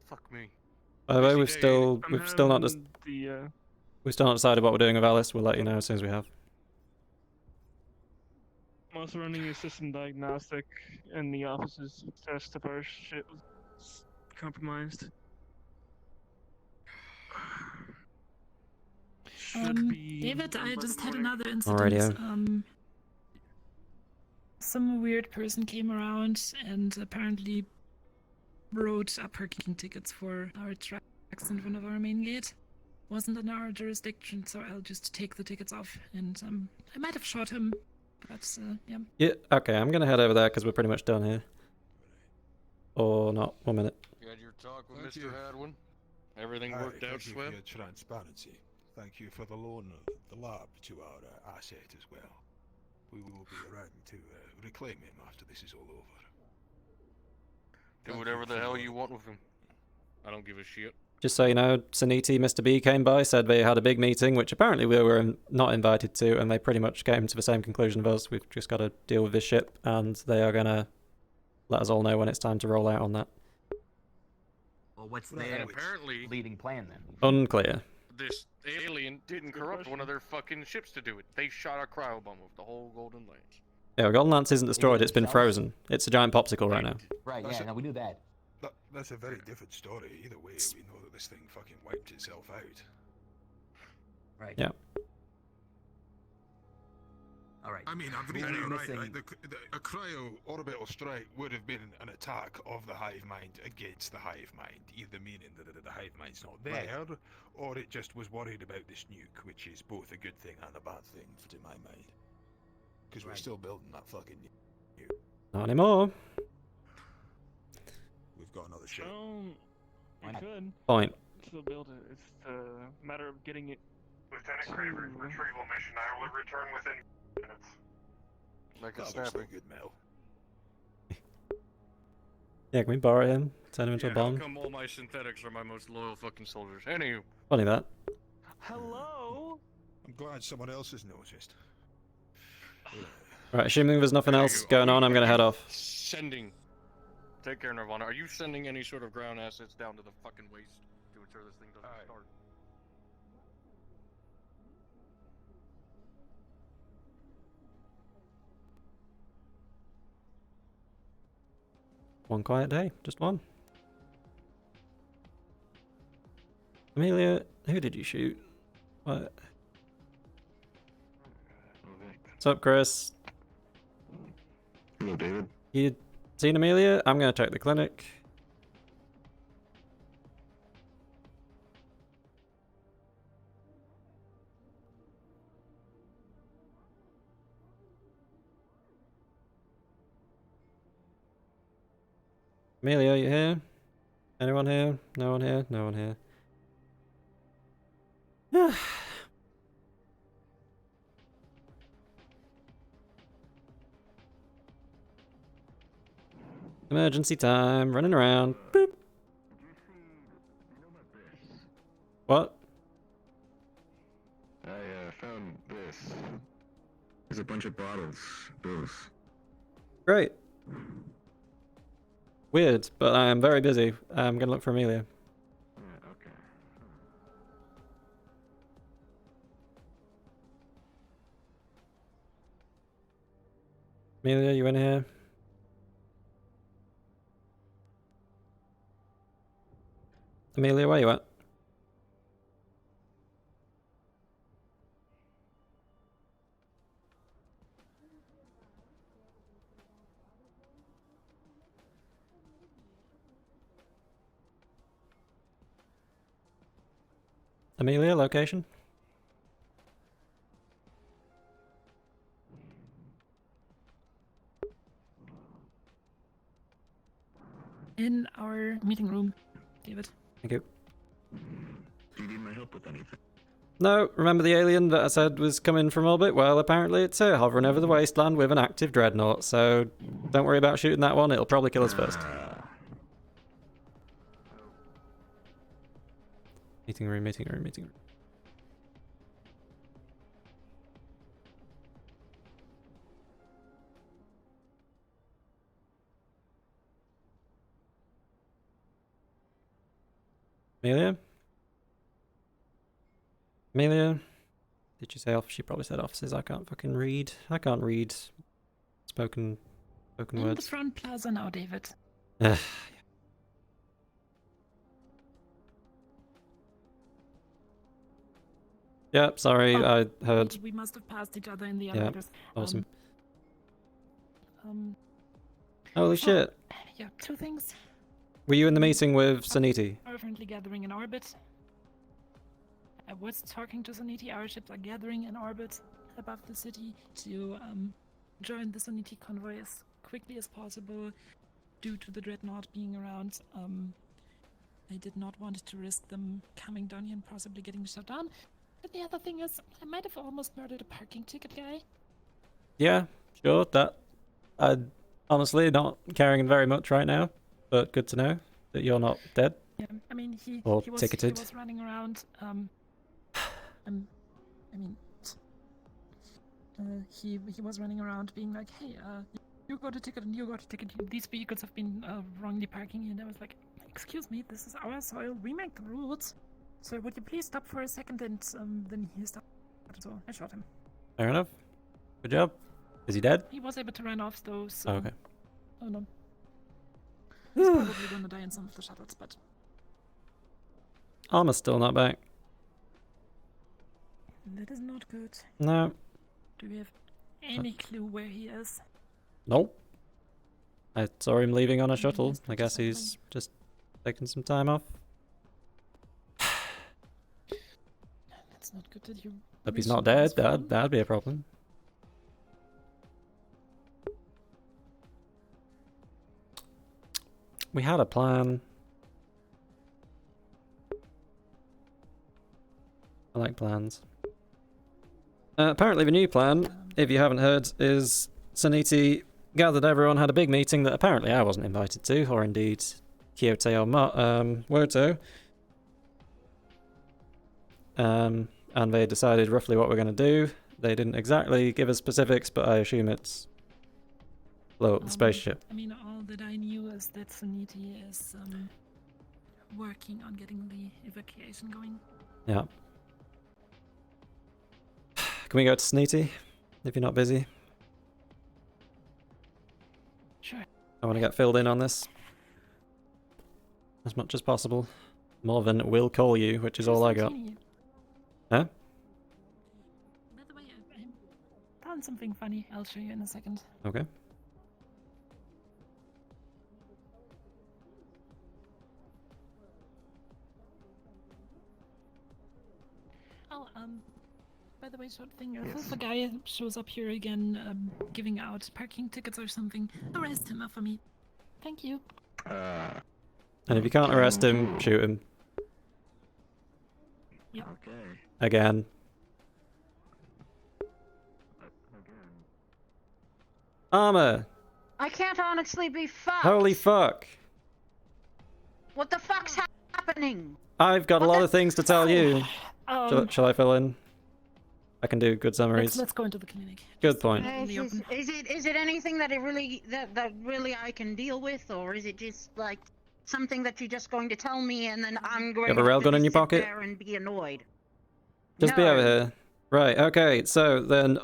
Speaker 12: Fuck me.
Speaker 1: By the way, we've
Speaker 12: Busy day.
Speaker 1: still
Speaker 22: I'm
Speaker 1: we've still not
Speaker 22: having the
Speaker 1: we've still not decided what we're doing with Alice. We'll let you know as soon as we have.
Speaker 22: I'm also running a system diagnostic, and the office's test of our shit was compromised. Should be
Speaker 5: David, I
Speaker 22: by
Speaker 5: just
Speaker 22: the
Speaker 5: had
Speaker 22: morning.
Speaker 5: another
Speaker 1: On
Speaker 5: incident.
Speaker 1: radio.
Speaker 5: Some weird person came around and apparently wrote up parking tickets for our tracks in front of our main gate. Wasn't in our jurisdiction, so I'll just take the tickets off. And I might have shot him, but yeah.
Speaker 1: Yeah. Okay, I'm gonna head over there because we're pretty much done here. Or not. 1 minute.
Speaker 12: You had your talk with
Speaker 23: Thank
Speaker 12: Mr.
Speaker 23: you.
Speaker 12: Hadwin? Everything
Speaker 23: Aye,
Speaker 12: worked out
Speaker 23: thank you
Speaker 12: swell?
Speaker 23: for your transparency. Thank you for the loan of the lab to our asset as well. We will be around to reclaim him after this is all over.
Speaker 12: Do
Speaker 23: Thank
Speaker 12: whatever
Speaker 23: you
Speaker 12: the
Speaker 23: for
Speaker 12: hell
Speaker 23: your-
Speaker 12: you want with him. I don't give a shit.
Speaker 1: just so you know, Suniti, Mr. B came by, said they had a big meeting, which apparently we were not invited to, and they pretty much came to the same conclusion of us. We've just got to deal with this ship, and they are going to let us all know when it's time to roll out on that.
Speaker 20: Well, what's
Speaker 12: Right,
Speaker 20: their
Speaker 12: and apparently
Speaker 20: leading plan then?
Speaker 1: Unclear.
Speaker 12: this alien didn't corrupt one of their fucking ships to do it. They shot a cryo bomb with the whole Golden Lance.
Speaker 1: Yeah, Golden Lance isn't destroyed, it's been
Speaker 20: themselves?
Speaker 1: frozen. It's a giant popsicle right now.
Speaker 20: Right, yeah, no, we knew that.
Speaker 23: That's a very different story. Either way, we know that this thing fucking wiped itself out.
Speaker 20: Right.
Speaker 1: Yeah.
Speaker 20: All right.
Speaker 23: I mean, I've read it right. Like, a cryo orbital strike would have been an attack of the hive mind against the hive mind, either meaning that the hive mind's not there,
Speaker 20: Right.
Speaker 23: or it just was worried about this nuke, which is both a good thing and a bad thing to my mind. Because we're still building that fucking nuke.
Speaker 1: Not anymore.
Speaker 23: We've got another ship.
Speaker 10: We could
Speaker 1: Point.
Speaker 10: still build it. It's a matter of getting it.
Speaker 7: Lieutenant Craver, retrieval mission. I will return within minutes.
Speaker 12: Like a
Speaker 23: That looks
Speaker 12: snappy.
Speaker 23: like good, Mel.
Speaker 1: Yeah, can we borrow him? Turn him into a
Speaker 12: How
Speaker 1: bomb?
Speaker 12: come all my synthetics are my most loyal fucking soldiers? Anywho.
Speaker 1: Funny that.
Speaker 10: Hello?
Speaker 23: I'm glad someone else has noticed.
Speaker 1: Right, assuming there's nothing else going on, I'm going to head off.
Speaker 12: Sending. Take care, Nirvana. Are you sending any sort of ground assets down to the fucking waste to ensure this thing doesn't start?
Speaker 1: One quiet day, just one. Amelia, who did you shoot? What? What's up, Chris?
Speaker 9: Hello, David.
Speaker 1: You seen Amelia? I'm gonna check the clinic. Amelia, you here? Anyone here? No one here? No one here. Emergency time, running around. Boop. What?
Speaker 9: I found this. There's a bunch of bottles. Those.
Speaker 1: Great. Weird, but I am very busy. I'm gonna look for Amelia.
Speaker 9: Okay.
Speaker 1: Amelia, you in here? Amelia, where you at? Amelia, location?
Speaker 5: In our meeting room, David.
Speaker 1: Thank you.
Speaker 9: Do you need my help with anything?
Speaker 1: No, remember the alien that I said was coming from orbit? Well, apparently it's here, hovering over the wasteland with an active dreadnought, so don't worry about shooting that one, it'll probably kill us first. Meeting room, meeting room, meeting room. Amelia? Amelia? Did you say off? She probably said offices. I can't fucking read. I can't read spoken
Speaker 5: In the
Speaker 1: words.
Speaker 5: front plaza now, David.
Speaker 1: Yep, sorry,
Speaker 5: Oh,
Speaker 1: I heard.
Speaker 5: We must have passed each other in the
Speaker 1: Yeah,
Speaker 5: elevators.
Speaker 1: awesome.
Speaker 5: So,
Speaker 1: Holy shit.
Speaker 5: Yeah, two things.
Speaker 1: Were you in the meeting with Suniti?
Speaker 5: Are currently gathering in orbit. I was talking to Suniti. Our ships are gathering in orbit above the city to join the Suniti convoy as quickly as possible due to the dreadnought being around. I did not want to risk them coming down here and possibly getting shut down. But the other thing is, I might have almost murdered a parking ticket guy.
Speaker 1: Yeah, sure, that... I'm honestly not caring very much right now, but good to know that you're not dead.
Speaker 5: Yeah, I mean, he
Speaker 1: Or
Speaker 5: he was
Speaker 1: ticketed.
Speaker 5: he was running around. I mean, he was running around being like, hey, you got a ticket and you got a ticket. These vehicles have been wrongly parking, and I was like, excuse me, this is our soil. We make the rules. So would you please stop for a second? And then he stopped. So I shot him.
Speaker 1: Fair enough. Good job. Is he dead?
Speaker 5: He was able to run off though. So
Speaker 1: Oh, okay.
Speaker 5: oh no. He's probably gonna die in some of the shuttles, but
Speaker 1: Armor's still not back.
Speaker 5: that is not good.
Speaker 1: No.
Speaker 5: Do we have any clue where he is?
Speaker 1: Nope. I saw him leaving on a shuttle. I guess he's just taking some time off.
Speaker 5: That's not good that you.
Speaker 1: Hope he's not dead. That'd be a problem. We had a plan. I like plans. Apparently the new plan, if you haven't heard, is Saniti gathered everyone, had a big meeting that apparently I wasn't invited to, or indeed Kyoto or Woto. And they decided roughly what we're going to do. They didn't exactly give us specifics, but I assume it's blow up the spaceship.
Speaker 5: I mean, all that I knew is that Suniti is working on getting the evacuation going.
Speaker 1: Yeah. Can we go to Sneety, if you're not busy?
Speaker 5: Sure.
Speaker 1: I want to get filled in on this as much as possible. More than will call you, which is all I got. Huh?
Speaker 5: By the way, I found something funny. I'll show you in a second.
Speaker 1: Okay.
Speaker 5: Oh, by the way, short thing, if a guy shows up here again, giving out parking tickets or something, arrest him for me. Thank you.
Speaker 1: And if you can't arrest him, shoot him.
Speaker 5: Yep.
Speaker 9: Okay.
Speaker 1: Again. Armor!
Speaker 11: I can't honestly be fucked.
Speaker 1: Holy fuck!
Speaker 11: What the fuck's happening?
Speaker 1: I've got a lot of things to tell you. Shall I fill in? I can do good summaries.
Speaker 5: Let's go into the clinic.
Speaker 1: Good point.
Speaker 11: Is it anything that really I can deal with, or is it just like something that you're just going to tell me and then I'm going
Speaker 1: You have a railgun in your pocket?
Speaker 11: there and be annoyed?
Speaker 1: Just be over here. Right, okay, so then...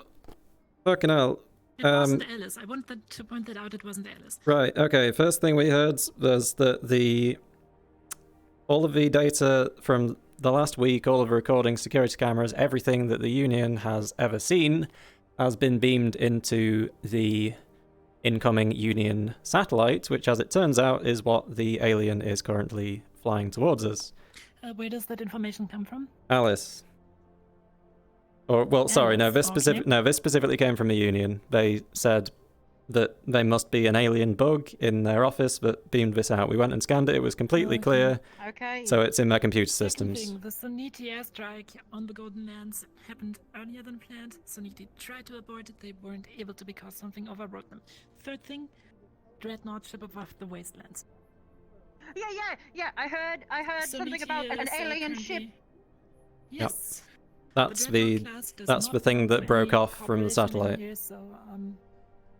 Speaker 1: Fucking hell.
Speaker 5: It wasn't Alice. I wanted to point that out. It wasn't Alice.
Speaker 1: Right, okay, first thing we heard was that all of the data from the last week, all of the recordings, security cameras, everything that the Union has ever seen has been beamed into the incoming Union satellite, which, as it turns out, is what the alien is currently flying towards us.
Speaker 5: Where does that information come from?
Speaker 1: Alice. Or, well, sorry, no, this specifically came from the Union. They said that they must be an alien bug in their office that beamed this out. We went and scanned it, it was completely clear.
Speaker 11: Okay.
Speaker 1: So it's in their computer
Speaker 5: Second
Speaker 1: systems.
Speaker 5: thing, the Suniti airstrike on the Golden Lands happened earlier than planned. Suniti tried to abort it, they weren't able to because something overrode them. Third thing, Dreadnought ship above the wastelands.
Speaker 11: Yeah. I heard something about an alien ship.
Speaker 5: Yes.
Speaker 1: That's the thing that broke off from the satellite.
Speaker 5: Here, so,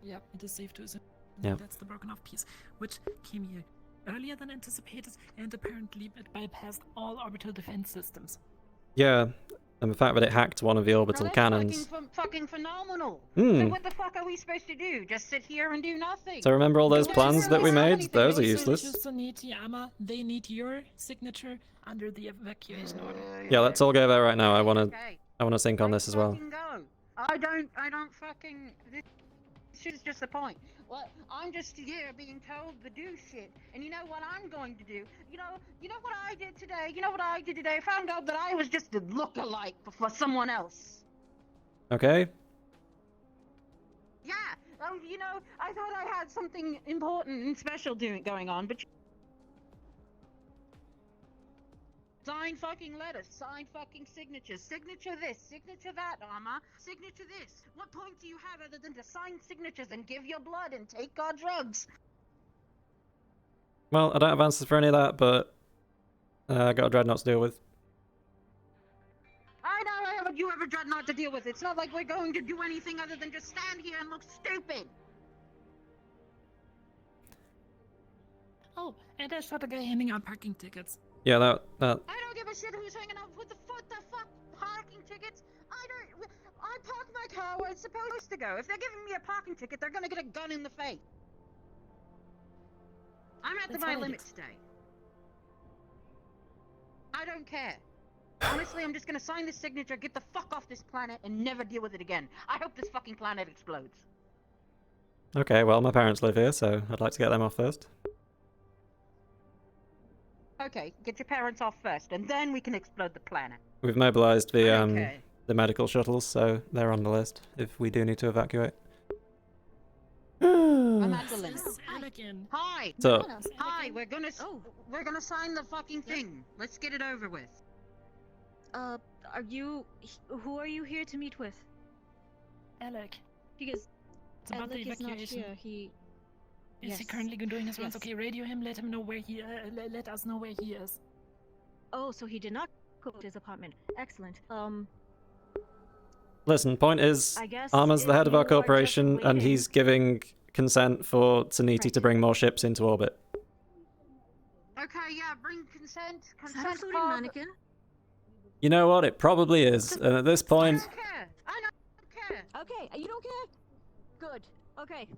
Speaker 5: yeah, it is safe to assume that's the broken off piece, which came here earlier than anticipated, and apparently it bypassed all orbital defense systems.
Speaker 1: Yeah, and the fact that it hacked one of the orbital cannons.
Speaker 11: Fucking phenomenal.
Speaker 1: Hmm.
Speaker 11: So what the fuck are we supposed to do? Just sit here and do nothing?
Speaker 1: So remember all those plans that we made? Those are useless.
Speaker 5: Suniti, Amma, they need your signature under the evacuation order.
Speaker 1: Yeah, let's all go there right now. I wanna sync on this as well.
Speaker 11: Go. I don't fucking. This is just the point. Well, I'm just here being told to do shit, and you know what I'm going to do? You know what I did today? You know what I did today? I found out that I was just a look-alike for someone else.
Speaker 1: Okay.
Speaker 11: Yeah. I thought I had something important and special going on, but. Sign fucking letters, sign fucking signatures, signature this, signature that, Arma, signature this. What point do you have other than to sign signatures and give your blood and take our drugs?
Speaker 1: Well, I don't have answers for any of that, but I got a dreadnought to deal with.
Speaker 11: I know I haven't you ever tried not to deal with it. It's not like we're going to do anything other than just stand here and look stupid.
Speaker 5: Oh, and I saw the guy handing out parking tickets.
Speaker 1: Yeah, that.
Speaker 11: I don't give a shit who's hanging out with the fuck parking tickets. I park my car where it's supposed to go. If they're giving me a parking ticket, they're gonna get a gun in the face. I'm at my limit today. I don't care. Honestly, I'm just gonna sign this signature, get the fuck off this planet, and never deal with it again. I hope this fucking planet explodes.
Speaker 1: Okay, well, my parents live here, so I'd like to get them off first.
Speaker 11: Okay, get your parents off first, and then we can explode the planet.
Speaker 1: We've mobilized the
Speaker 11: Okay.
Speaker 1: the medical shuttles, so they're on the list if we do need to evacuate.
Speaker 11: I'm at the limit.
Speaker 5: Anakin.
Speaker 11: Hi.
Speaker 1: So-
Speaker 11: Hi. We're gonna sign the fucking thing. Let's get it over with.
Speaker 13: Are you? Who are you here to meet with?
Speaker 5: Alec.
Speaker 13: Because
Speaker 5: It's about the
Speaker 13: Alec is not
Speaker 5: evacuation.
Speaker 13: here. He.
Speaker 5: Is he currently doing his rounds? Okay, radio him. Let him know where he. Let us know where he is.
Speaker 13: Oh, so he did not go to his apartment. Excellent.
Speaker 1: Listen, point is,
Speaker 13: I guess
Speaker 1: Arma's the
Speaker 13: if
Speaker 1: head of
Speaker 13: you
Speaker 1: our
Speaker 13: are just
Speaker 1: corporation, and
Speaker 13: waiting-
Speaker 1: he's giving consent for Tsuniti to bring more ships into orbit.
Speaker 11: Okay, yeah, bring consent.
Speaker 13: Is that
Speaker 11: Consent
Speaker 13: including
Speaker 11: card.
Speaker 13: mannequin?
Speaker 1: You know what? It probably is. And at this point,
Speaker 11: I don't care. I don't care.
Speaker 13: Okay, you don't care. Good. Okay.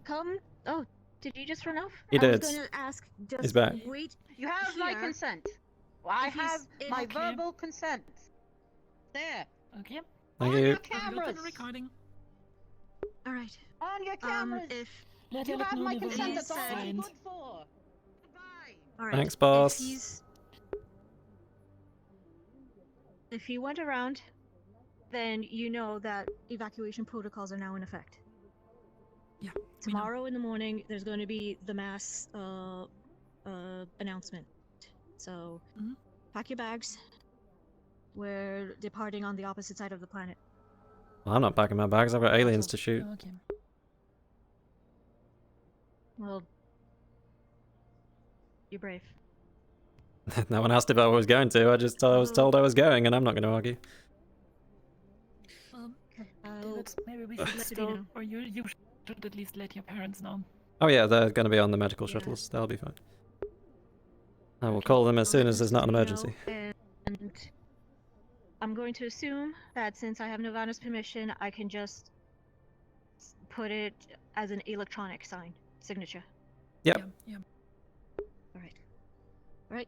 Speaker 13: Come. Oh, did you just run off?
Speaker 1: He
Speaker 13: I
Speaker 1: did.
Speaker 13: was going to ask. Just
Speaker 1: He's back.
Speaker 13: wait.
Speaker 11: You have my
Speaker 13: here.
Speaker 11: consent. Well, I
Speaker 13: If he's
Speaker 11: have
Speaker 13: in-
Speaker 11: my
Speaker 13: Okay.
Speaker 11: verbal consent. There.
Speaker 5: Okay.
Speaker 1: thank
Speaker 11: On
Speaker 1: you.
Speaker 11: your
Speaker 5: Open
Speaker 11: cameras.
Speaker 5: the recording.
Speaker 13: All right.
Speaker 11: On your cameras.
Speaker 13: If
Speaker 5: Let
Speaker 11: you
Speaker 5: Alec
Speaker 11: have
Speaker 5: know
Speaker 11: my
Speaker 5: the
Speaker 11: consent.
Speaker 5: vote
Speaker 11: That's all I'm
Speaker 5: signed.
Speaker 11: good for. Goodbye.
Speaker 13: all right.
Speaker 1: Thanks, boss.
Speaker 13: If he went around, then you know that evacuation protocols are now in effect.
Speaker 5: Yeah.
Speaker 13: Tomorrow in the morning, there's going to be the mass announcement. So, pack your bags. We're departing on the opposite side of the planet.
Speaker 1: I'm not packing my bags. I've got aliens to shoot.
Speaker 5: Okay.
Speaker 13: Well, you're brave.
Speaker 1: No one asked if I was going to. I was told I was going, and I'm not going to argue.
Speaker 5: David, maybe we
Speaker 13: let
Speaker 5: should
Speaker 13: me
Speaker 5: still,
Speaker 13: know.
Speaker 5: or you should at least let your parents know.
Speaker 1: Oh yeah, they're going to be on the medical shuttles. They'll be fine. I will call them as soon as there's not an emergency.
Speaker 13: And I'm going to assume that since I have Nirvana's permission, I can just put it as an electronic signature.
Speaker 1: Yep.
Speaker 5: Yeah.
Speaker 13: All right. All right.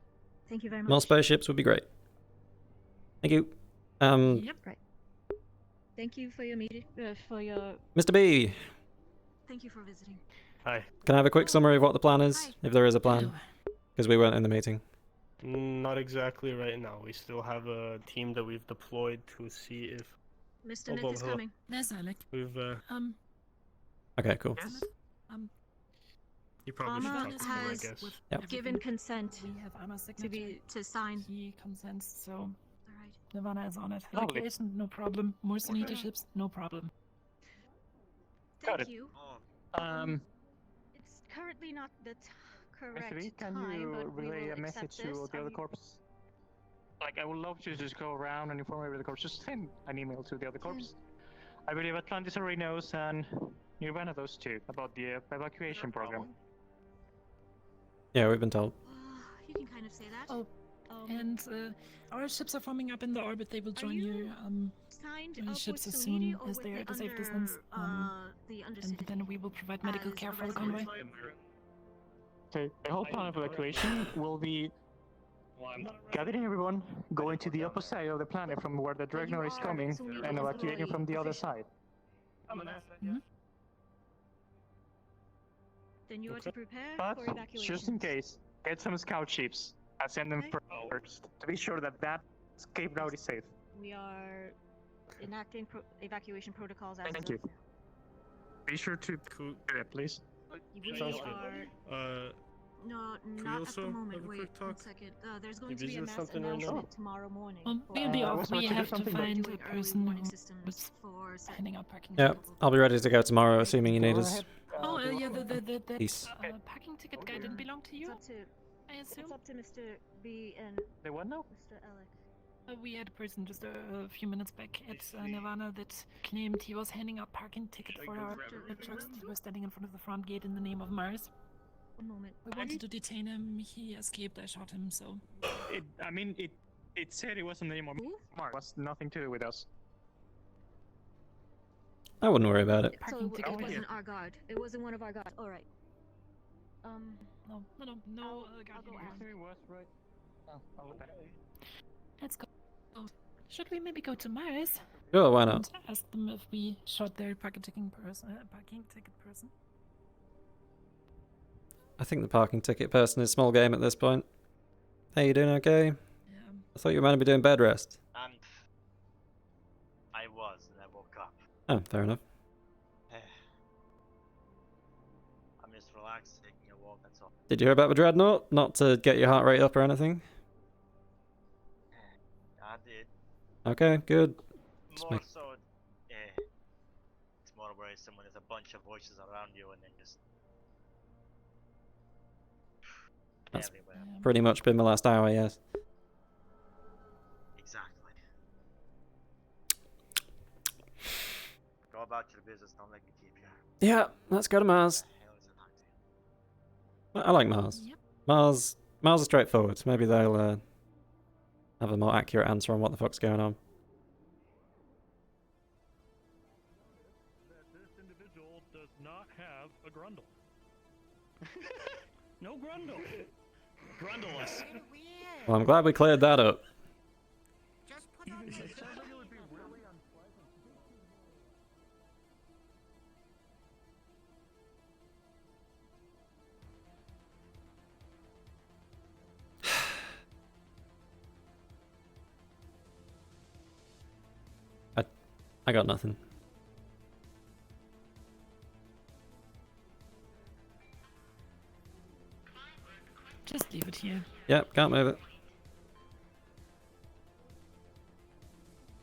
Speaker 13: Thank you very much.
Speaker 1: More spaceships would be great. Thank you.
Speaker 5: Yep.
Speaker 13: Right. Thank you for your meeting. For your.
Speaker 1: Mr. B,
Speaker 13: Thank you for visiting.
Speaker 22: Hi.
Speaker 1: can I have a quick summary of what the plan is, if there is a plan? Because we weren't in the meeting.
Speaker 22: Not exactly right now. We still have a team that we've deployed to see if.
Speaker 13: Mr.
Speaker 22: Oh,
Speaker 13: Nick
Speaker 22: well,
Speaker 13: is
Speaker 22: hello.
Speaker 13: coming.
Speaker 5: There's Alec.
Speaker 22: We've
Speaker 1: Okay, cool.
Speaker 22: you probably
Speaker 13: Arma
Speaker 22: should talk to them, I
Speaker 13: has
Speaker 22: guess.
Speaker 1: Yep.
Speaker 13: given consent
Speaker 5: We have Arma's
Speaker 13: to
Speaker 5: signature.
Speaker 13: to sign.
Speaker 5: He consents, so
Speaker 13: All right.
Speaker 5: Nirvana is on it.
Speaker 10: Lovely.
Speaker 5: Evacuation, no problem. More Sunita ships, no problem.
Speaker 10: Got
Speaker 13: Thank
Speaker 10: it.
Speaker 13: you. It's currently not the correct
Speaker 10: Actually, can
Speaker 13: time,
Speaker 10: you
Speaker 13: but we
Speaker 10: relay
Speaker 13: will
Speaker 10: a message
Speaker 13: accept
Speaker 10: to
Speaker 13: this.
Speaker 10: the other corps? Like, I would love to just go around and inform every other corps. Just send an email to the other corps. I believe Atlantis already knows, and Nirvana those too, about the evacuation program.
Speaker 1: Yeah, we've been told.
Speaker 13: You can kind of say that.
Speaker 5: Oh, and our ships are forming up in the orbit. They will join you.
Speaker 13: Signed
Speaker 5: The
Speaker 13: up
Speaker 5: ships
Speaker 13: with
Speaker 5: as
Speaker 13: Suniti
Speaker 5: soon
Speaker 13: or
Speaker 5: as
Speaker 13: with
Speaker 5: they are
Speaker 13: the
Speaker 5: at a safe
Speaker 13: under,
Speaker 5: distance.
Speaker 13: the
Speaker 5: And
Speaker 13: Undercity
Speaker 5: then we will provide medical
Speaker 13: as
Speaker 5: care
Speaker 13: a
Speaker 5: for the convoy.
Speaker 13: resident.
Speaker 10: So the whole plan of evacuation will be gathering everyone, going to the opposite side of the planet from where the Dreadnought is coming, and evacuating from the other side.
Speaker 13: Then you are to prepare
Speaker 10: But
Speaker 13: for evacuation.
Speaker 10: just in case, get some scout ships and send them first to be sure that that escape route is safe.
Speaker 13: We are enacting evacuation protocols as
Speaker 10: Thank
Speaker 13: of
Speaker 10: you. Be sure to do that, please.
Speaker 13: We
Speaker 22: Sounds
Speaker 13: are
Speaker 22: good.
Speaker 13: no,
Speaker 22: we
Speaker 13: not at
Speaker 22: also
Speaker 13: the moment.
Speaker 22: have a
Speaker 13: Wait
Speaker 22: quick
Speaker 13: one
Speaker 22: talk?
Speaker 13: second. There's going
Speaker 22: You
Speaker 13: to be
Speaker 22: busy
Speaker 13: a
Speaker 22: with
Speaker 13: mass
Speaker 22: something right now?
Speaker 13: announcement tomorrow morning.
Speaker 5: We'll be off.
Speaker 10: was about
Speaker 5: We
Speaker 10: to do
Speaker 5: have to
Speaker 10: something, but-
Speaker 5: find a
Speaker 13: Doing early
Speaker 5: person
Speaker 13: warning
Speaker 5: who
Speaker 13: systems
Speaker 5: was
Speaker 13: for
Speaker 5: handing out parking
Speaker 1: Yeah,
Speaker 5: tickets.
Speaker 1: I'll be ready to go tomorrow, assuming you need
Speaker 10: Go
Speaker 1: us.
Speaker 10: ahead.
Speaker 5: Oh, yeah, the
Speaker 1: Peace.
Speaker 5: packing ticket guy didn't belong to you?
Speaker 13: It's up to
Speaker 5: I assume.
Speaker 13: It's up to Mr. B and
Speaker 10: They what now?
Speaker 13: Mr. Alec.
Speaker 5: We had a person just a few minutes back at Nirvana that claimed he was handing out parking ticket for our trucks. He was standing in front of the front gate in the name of Mars.
Speaker 13: One moment.
Speaker 5: We wanted to detain him. He escaped. I shot him. So.
Speaker 10: It said it wasn't the name of Mark. It was nothing to do with us.
Speaker 1: I wouldn't worry about it.
Speaker 13: So it wasn't our guard. It wasn't one of our guards. All right.
Speaker 5: No.
Speaker 13: I'll go ask.
Speaker 10: It was right. Oh, okay.
Speaker 5: Let's go. Should we maybe go to Mars?
Speaker 1: Sure, why not?
Speaker 5: And ask them if we shot their parking ticket person.
Speaker 1: I think the parking ticket person is small game at this point. Hey, you doing okay?
Speaker 5: Yeah.
Speaker 1: I thought you were meant to be doing bed rest.
Speaker 15: I was, and I woke up.
Speaker 1: Oh, fair enough.
Speaker 15: I'm just relaxed, taking a walk, that's all.
Speaker 1: Did you hear about the dreadnought? Not to get your heart rate up or anything?
Speaker 15: I did.
Speaker 1: Okay, good.
Speaker 15: More so, it's more worrisome when there's a bunch of voices around you and then just
Speaker 1: That's
Speaker 15: everywhere.
Speaker 1: pretty much been the last hour, yes.
Speaker 15: Exactly. Go about your business, don't let me keep you.
Speaker 1: Yeah, let's go to Mars. I like Mars.
Speaker 5: Yep.
Speaker 1: Mars is straightforward. Maybe they'll have a more accurate answer on what the fuck's going on.
Speaker 22: This individual does not have a grundle. No grundle. Grundleless.
Speaker 1: Well, I'm glad we cleared that up. I got nothing.
Speaker 5: Just leave it here.
Speaker 1: Yep, can't move it.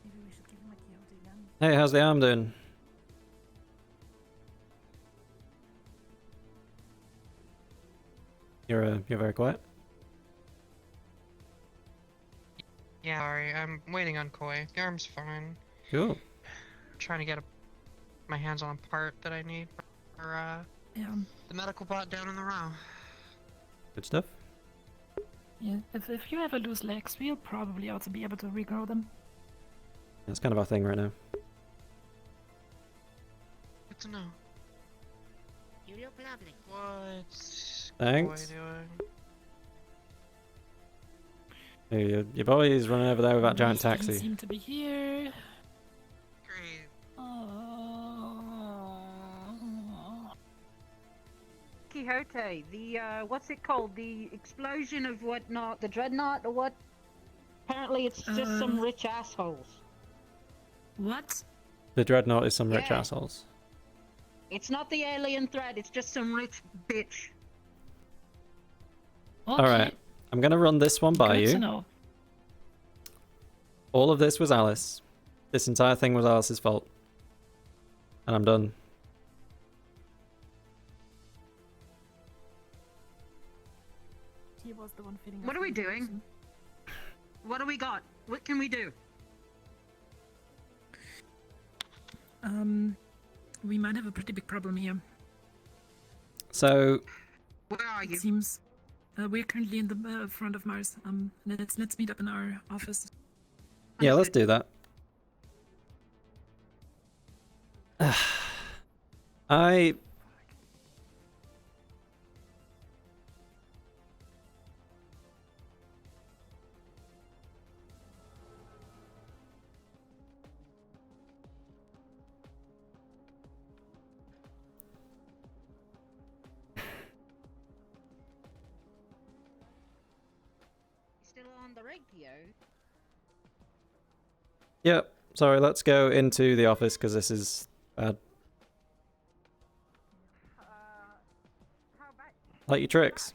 Speaker 5: Maybe we should give him a Quixote gun.
Speaker 1: Hey, how's the arm doing? You're very quiet.
Speaker 16: Yeah, sorry, I'm waiting on Koi. The arm's fine.
Speaker 1: Cool.
Speaker 16: Trying to get my hands on a part that I need for the medical bot down in the row.
Speaker 1: Good stuff.
Speaker 5: Yeah, if you ever lose legs, we'll probably also be able to regrow them.
Speaker 1: That's kind of our thing right now.
Speaker 16: Good to know.
Speaker 11: You look lovely.
Speaker 16: What's
Speaker 1: Thanks.
Speaker 16: Koi doing?
Speaker 1: Hey, your boy's running over there with that giant
Speaker 5: Doesn't
Speaker 1: taxi.
Speaker 5: seem to be here.
Speaker 16: Great.
Speaker 11: Quixote, the what's it called? The explosion of whatnot, the dreadnought or what? Apparently, it's just some rich assholes.
Speaker 5: What?
Speaker 1: The dreadnought is some rich
Speaker 11: Yeah.
Speaker 1: assholes.
Speaker 11: It's not the alien threat. It's just some rich bitch.
Speaker 1: Alright, I'm gonna run this one by
Speaker 5: Good to
Speaker 1: you.
Speaker 5: know.
Speaker 1: All of this was Alice. This entire thing was Alice's fault. And I'm done.
Speaker 5: He was the one feeding us
Speaker 11: What are we doing?
Speaker 5: information.
Speaker 11: What do we got? What can we do?
Speaker 5: We might have a pretty big problem here.
Speaker 1: So,
Speaker 11: Where are you?
Speaker 5: It seems we're currently in the front of Mars. Let's meet up in our office.
Speaker 1: yeah, let's do that. I...
Speaker 11: Still on the radio?
Speaker 1: Yep, sorry, let's go into the office because this is bad. Like your tricks.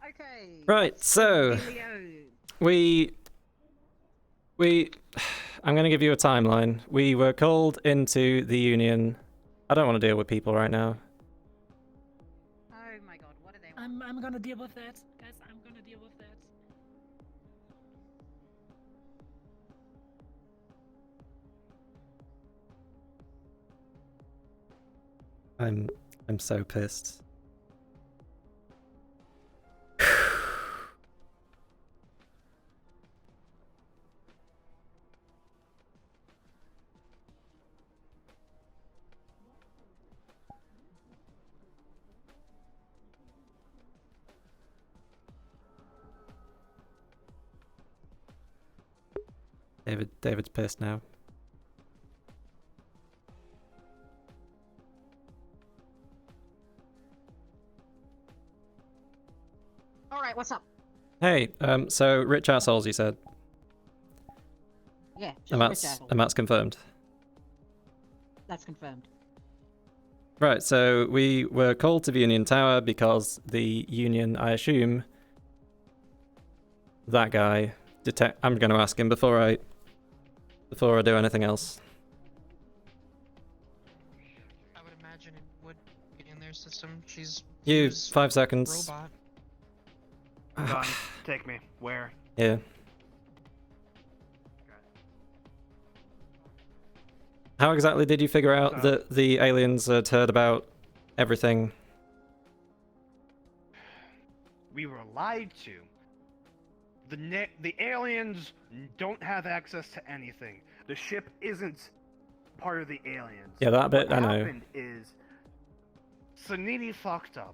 Speaker 11: Okay.
Speaker 1: Right, so...
Speaker 11: Dealio.
Speaker 1: We I'm going to give you a timeline. We were called into the Union. I don't want to deal with people right now.
Speaker 11: Oh my god, what are they?
Speaker 5: I'm gonna deal with that, guys. I'm gonna deal with that.
Speaker 1: I'm so pissed. David's pissed now.
Speaker 11: All right, what's up?
Speaker 1: Hey, so rich assholes, you said.
Speaker 11: Yeah, just
Speaker 1: And
Speaker 11: rich
Speaker 1: that's
Speaker 11: assholes.
Speaker 1: and that's confirmed.
Speaker 11: That's confirmed.
Speaker 1: Right, so we were called to the Union Tower because the Union, I assume, that guy I'm going to ask him before I do anything else.
Speaker 16: I would imagine it would be in their system. She's
Speaker 1: 5 seconds.
Speaker 16: robot.
Speaker 4: Done. Take me. Where?
Speaker 1: Yeah. How exactly did you figure out that the aliens had heard about everything?
Speaker 4: We were lied to. The aliens don't have access to anything. The ship isn't part of the aliens.
Speaker 1: Yeah, that bit
Speaker 4: what
Speaker 1: I know.
Speaker 4: happened is Sanini fucked up.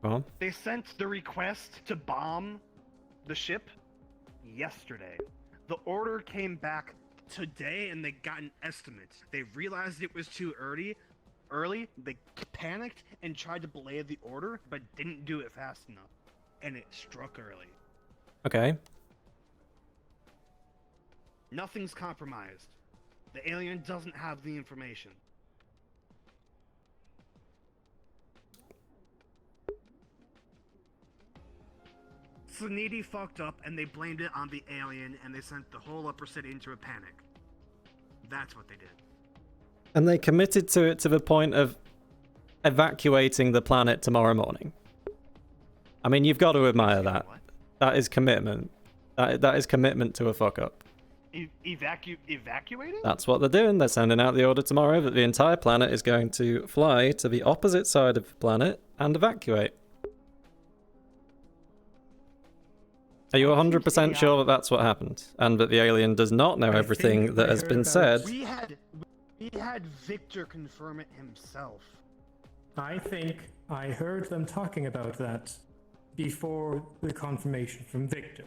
Speaker 1: Well,
Speaker 4: They sent the request to bomb the ship yesterday. The order came back today and they got an estimate. They realized it was too early. They panicked and tried to belay the order, but didn't do it fast enough. And it struck early.
Speaker 1: okay.
Speaker 4: Nothing's compromised. The alien doesn't have the information. Suniti fucked up and they blamed it on the alien and they sent the whole upper city into a panic. That's what they did.
Speaker 1: And they committed to it to the point of evacuating the planet tomorrow morning. I mean, you've got to admire that. That is commitment. That is commitment to a fuck up.
Speaker 4: Evacuating?
Speaker 1: That's what they're doing. They're sending out the order tomorrow that the entire planet is going to fly to the opposite side of the planet and evacuate. Are you 100% sure that that's what happened? And that the alien does not know everything that has been said?
Speaker 4: We had Victor confirm it himself.
Speaker 14: I think I heard them talking about that before the confirmation from Victor.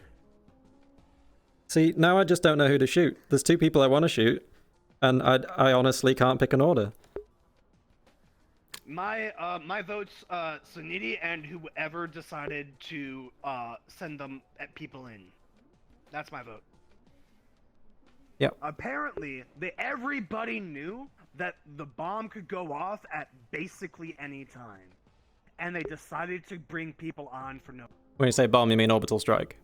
Speaker 1: See, now I just don't know who to shoot. There's two people I want to shoot, and I honestly can't pick an order.
Speaker 4: My vote's Suniti and whoever decided to send them people in. That's my vote.
Speaker 1: Yep.
Speaker 4: Apparently, everybody knew that the bomb could go off at basically any time, and they decided to bring people on for no.
Speaker 1: When you say bomb, you mean orbital strike?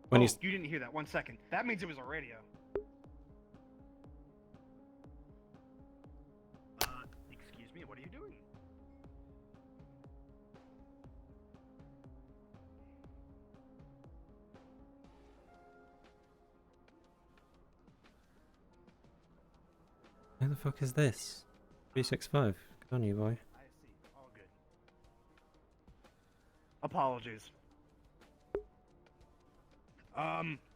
Speaker 1: When
Speaker 4: you didn't hear that. 1 second. That means it was a radio. Excuse me. What are you doing?
Speaker 1: Who the fuck is this? 365. Good on you, boy.
Speaker 4: I see. All good. Apologies.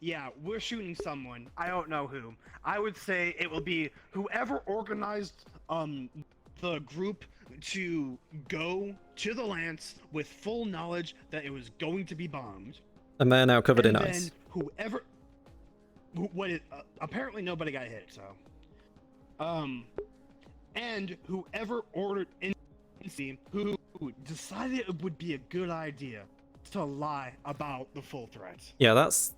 Speaker 4: Yeah, we're shooting someone. I don't know who. I would say it will be whoever organized, the group to go to the Lance with full knowledge that it was going to be bombed.
Speaker 1: And they're now covered in
Speaker 4: And
Speaker 1: ice.
Speaker 4: then whoever... apparently nobody got hit, so... And whoever ordered in who decided it would be a good idea to lie about the full threat.
Speaker 1: Yeah, that's...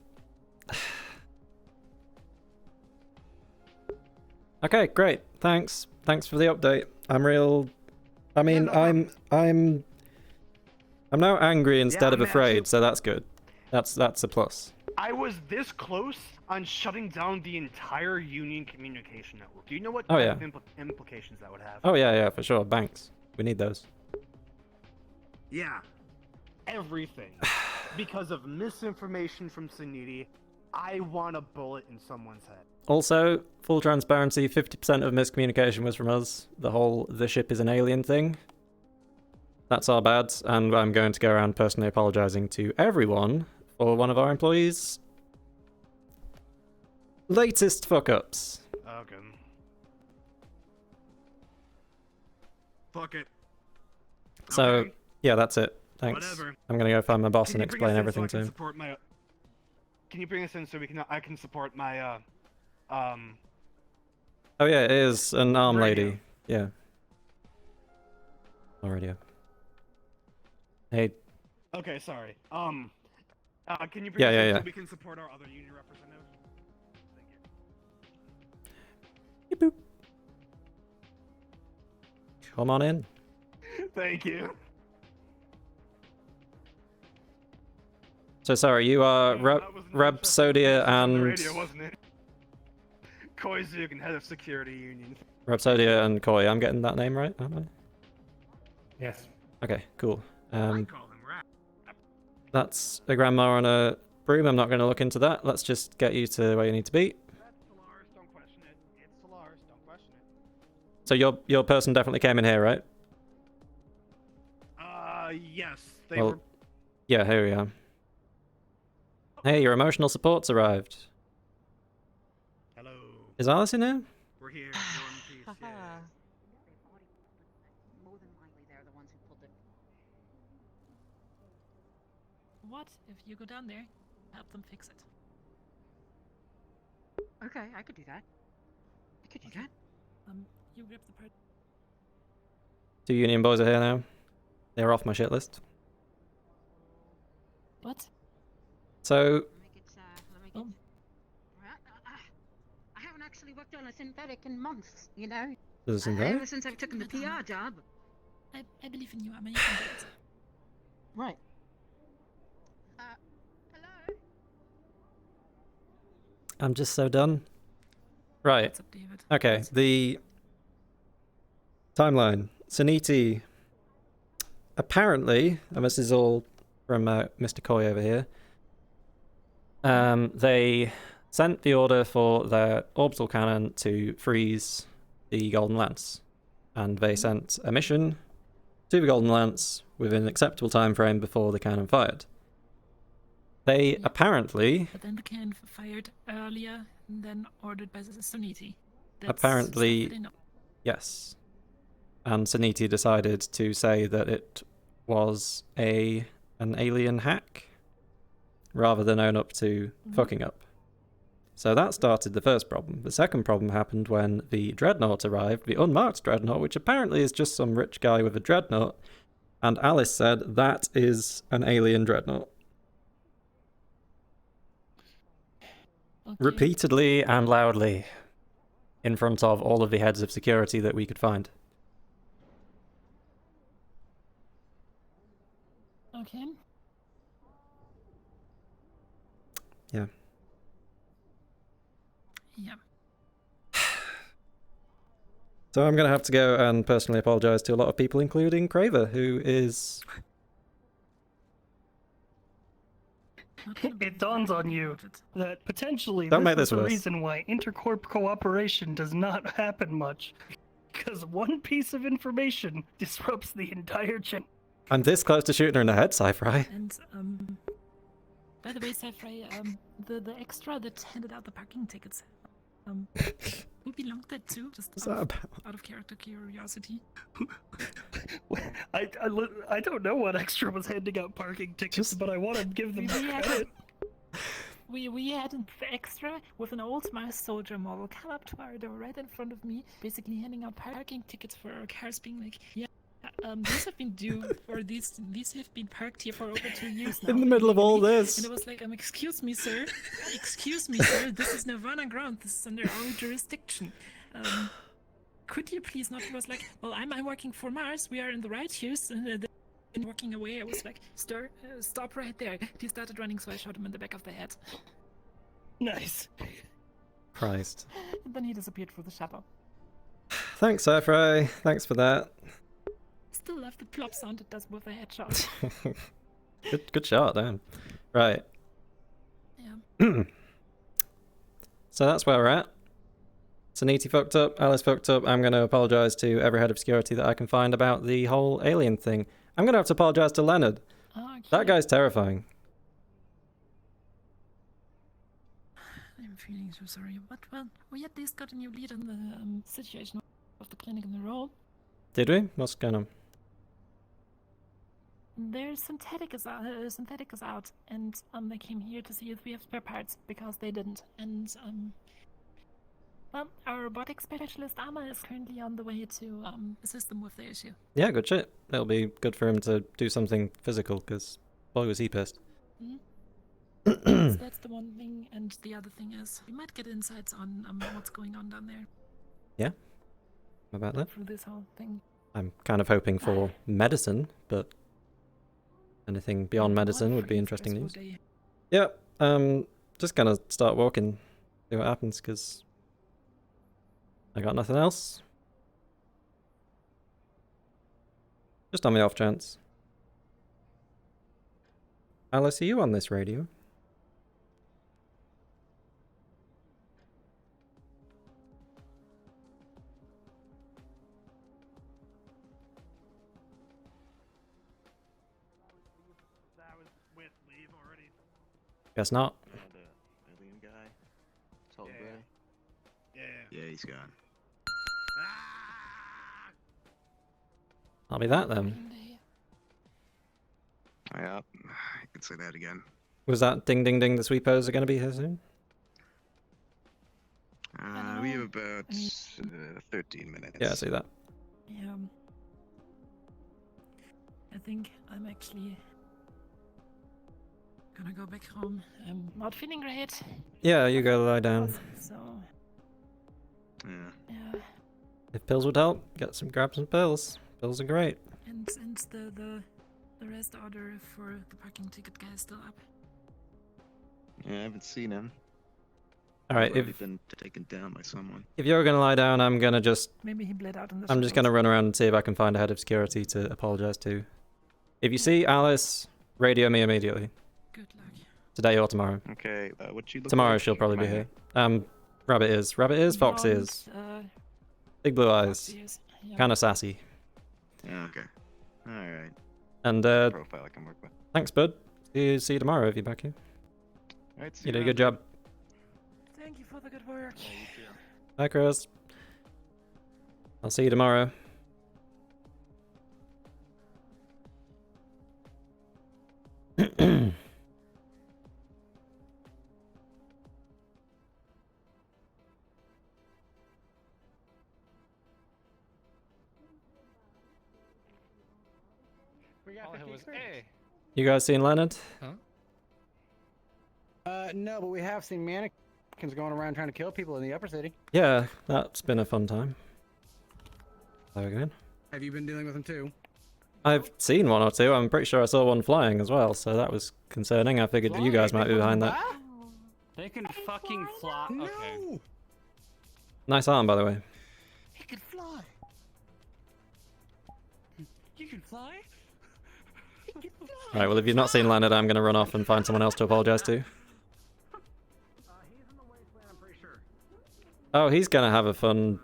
Speaker 1: Okay, great. Thanks. Thanks for the update. I'm I'm now angry instead of
Speaker 4: I'm
Speaker 1: afraid,
Speaker 4: actually-
Speaker 1: so that's good. That's a plus.
Speaker 4: I was this close on shutting down the entire Union communication network. Do you know what
Speaker 1: Oh,
Speaker 4: kind
Speaker 1: yeah.
Speaker 4: of implications that would have?
Speaker 1: Oh yeah, for sure. Banks. We need those.
Speaker 4: Yeah. Everything. Because of misinformation from Suniti, I want a bullet in someone's head.
Speaker 1: Also, full transparency, 50% of miscommunication was from us. The ship is an alien thing. That's our bad, and I'm going to go around personally apologizing to everyone for one of our employees' latest fuck-ups.
Speaker 4: Okay. Fuck it.
Speaker 1: So,
Speaker 4: Okay.
Speaker 1: yeah, that's it. Thanks.
Speaker 4: Whatever.
Speaker 1: I'm gonna go find my boss
Speaker 4: Can
Speaker 1: and
Speaker 4: you bring us
Speaker 1: explain
Speaker 4: in so
Speaker 1: everything
Speaker 4: I
Speaker 1: to
Speaker 4: can
Speaker 1: him.
Speaker 4: support my... Can you bring us in so I can support my
Speaker 1: Oh yeah, it is an arm
Speaker 4: radio.
Speaker 1: lady. Yeah. On radio. Hey.
Speaker 4: Okay, sorry. Can you bring
Speaker 1: Yeah,
Speaker 4: us
Speaker 1: yeah,
Speaker 4: in
Speaker 1: yeah.
Speaker 4: so we can support our other union representative?
Speaker 1: Come on in.
Speaker 4: Thank you.
Speaker 1: So sorry, you are Rhapsodia
Speaker 4: On the
Speaker 1: and
Speaker 4: radio, wasn't it? Koizug and head of security union.
Speaker 1: Rhapsodia and Koi. I'm getting that name right, aren't I?
Speaker 14: Yes.
Speaker 1: Okay, cool.
Speaker 4: I call him Rap.
Speaker 1: That's a grandma on a broom. I'm not going to look into that. Let's just get you to where you need to be.
Speaker 4: That's Solaris, don't question it. It's Solaris, don't question it.
Speaker 1: So your person definitely came in here, right?
Speaker 4: Yes, they
Speaker 1: Well,
Speaker 4: were.
Speaker 1: yeah, here we are. Hey, your emotional support's arrived.
Speaker 4: Hello.
Speaker 1: Is Alice in here?
Speaker 4: We're here. You're in peace. Yeah.
Speaker 11: More than likely, they're the ones who pulled it.
Speaker 5: What if you go down there, help them fix it?
Speaker 11: Okay, I could do that. I could do that.
Speaker 5: You grab the part.
Speaker 1: 2 Union boys are here now. They're off my shit list.
Speaker 5: What?
Speaker 1: So,
Speaker 11: I haven't actually worked on a synthetic in months, you know?
Speaker 1: There's a synthetic?
Speaker 11: Ever since I've taken the PR job.
Speaker 5: I believe in you, Emma. You can do it.
Speaker 11: Right. Hello?
Speaker 1: I'm just so done. Right.
Speaker 5: What's up, David?
Speaker 1: Okay, the timeline. Suniti. Apparently, and this is all from Mr. Koi over here, they sent the order for their orbital cannon to freeze the Golden Lance. And they sent a mission to the Golden Lance within an acceptable time frame before the cannon fired. They apparently...
Speaker 5: But then the cannon fired earlier than ordered by the Suniti.
Speaker 1: Apparently,
Speaker 5: stuff that I know.
Speaker 1: yes. And Suniti decided to say that it was an alien hack, rather than own up to fucking up. So that started the first problem. The second problem happened when the dreadnought arrived, the unmarked dreadnought, which apparently is just some rich guy with a dreadnought, and Alice said that is an alien dreadnought.
Speaker 5: Okay.
Speaker 1: Repeatedly and loudly, in front of all of the heads of security that we could find.
Speaker 5: Okay.
Speaker 1: Yeah.
Speaker 5: Yeah.
Speaker 1: So I'm going to have to go and personally apologize to a lot of people, including Craver, who is...
Speaker 2: It dawns on you that potentially
Speaker 1: Don't make
Speaker 2: this is
Speaker 1: this
Speaker 2: the
Speaker 1: worse.
Speaker 2: reason why intercorp cooperation does not happen much. Because one piece of information disrupts the entire chain.
Speaker 1: I'm this close to shooting her in the head, Sci-Fi.
Speaker 5: And by the way, Sci-Fi, the extra that handed out the parking tickets, who belonged that to? Just
Speaker 1: What's that about?
Speaker 5: Out of character curiosity.
Speaker 2: I don't know what extra was handing out parking tickets, but I want to give them credit.
Speaker 5: We had an extra with an old Mars soldier model come up to our door right in front of me, basically handing out parking tickets for our cars, being like, yeah, these have been due, or these have been parked here for over 2 years now.
Speaker 1: In the middle of all this.
Speaker 5: And it was like, excuse me, sir, this is Nirvana ground, this is under our jurisdiction. Could you please not? He was like, well, I'm working for Mars, we are in the right here, And walking away, I was like, stop right there. He started running, so I shot him in the back of the head.
Speaker 2: Nice.
Speaker 1: Christ.
Speaker 5: And then he disappeared through the shadow.
Speaker 1: Thanks, Airfry. Thanks for that.
Speaker 5: Still love the plop sound it does with a headshot.
Speaker 1: Good shot, damn. Right.
Speaker 5: Yeah.
Speaker 1: So that's where we're at. Saniti fucked up, Alice fucked up. I'm going to apologise to every head of security that I can find about the whole alien thing. I'm going to have to apologise to Leonard.
Speaker 5: Okay.
Speaker 1: That guy's terrifying.
Speaker 5: I'm feeling so sorry, but well, we at least got a new lead on the situation of the clinic in the role.
Speaker 1: Did we? What's going on?
Speaker 5: Their synthetic is out, and they came here to see if we have spare parts because they didn't. And well, our robotic specialist Amma is currently on the way to assist them with the issue.
Speaker 1: Yeah, good shit. It'll be good for him to do something physical, because boy was he pissed.
Speaker 5: So that's the one thing, and the other thing is we might get insights on what's going on down there
Speaker 1: Yeah? How about that?
Speaker 5: through this whole thing.
Speaker 1: I'm kind of hoping for medicine, but anything beyond medicine would be interesting news. Yep, just gonna start walking, see what happens, because I got nothing else. Just on the off chance. Alice, are you on this radio?
Speaker 4: That was with leave already.
Speaker 1: Guess not.
Speaker 17: The alien guy. Tall
Speaker 4: Yeah.
Speaker 17: gray.
Speaker 4: Yeah.
Speaker 17: Yeah, he's gone.
Speaker 1: I'll be that then.
Speaker 17: Yeah, I could say that again.
Speaker 1: Was that ding ding ding the sweepers are going to be here soon?
Speaker 17: We have about 13 minutes.
Speaker 1: Yeah, I see that.
Speaker 5: Yeah. I think I'm actually gonna go back home. I'm not feeling great.
Speaker 1: Yeah, you go lie down.
Speaker 5: So
Speaker 17: Yeah.
Speaker 5: yeah.
Speaker 1: If pills would help, grab some pills. Pills are great.
Speaker 5: And the rest order for the parking ticket guy is still up.
Speaker 17: Yeah, I haven't seen him.
Speaker 1: Alright,
Speaker 17: Already been taken down by someone.
Speaker 1: if you're gonna lie down, I'm gonna just
Speaker 5: Maybe he bled out in the
Speaker 1: I'm just
Speaker 5: shadows.
Speaker 1: gonna run around and see if I can find a head of security to apologise to. If you see Alice, radio me immediately.
Speaker 5: Good luck.
Speaker 1: Today or tomorrow.
Speaker 17: Okay, what you look
Speaker 1: Tomorrow
Speaker 17: like?
Speaker 1: she'll probably be
Speaker 17: Remind
Speaker 1: here.
Speaker 17: me.
Speaker 1: Rabbit ears. Rabbit ears, fox
Speaker 5: Blonde,
Speaker 1: ears. Big blue eyes.
Speaker 5: ears, yeah.
Speaker 1: Kinda sassy.
Speaker 17: Yeah, okay. Alright.
Speaker 1: And
Speaker 17: Profile I can work with.
Speaker 1: thanks, bud. See you tomorrow if you're back here.
Speaker 17: Alright, see
Speaker 1: You did a
Speaker 17: around.
Speaker 1: good job.
Speaker 5: Thank you for the good work.
Speaker 1: Bye, Chris. I'll see you tomorrow.
Speaker 3: We got 50 experience.
Speaker 1: You guys seen Leonard?
Speaker 3: No, but we have seen mannequins going around trying to kill people in the upper city.
Speaker 1: Yeah, that's been a fun time. There we go.
Speaker 3: Have you been dealing with them too?
Speaker 1: I've seen one or two. I'm pretty sure I saw one flying as well, so that was concerning. I figured you guys might be behind that.
Speaker 19: They can fucking fly. Okay.
Speaker 1: Nice arm, by the way.
Speaker 3: He can fly. You can fly?
Speaker 1: Right, well, if you've not seen Leonard, I'm going to run off and find someone else to apologise to. Oh, he's going to have a fun...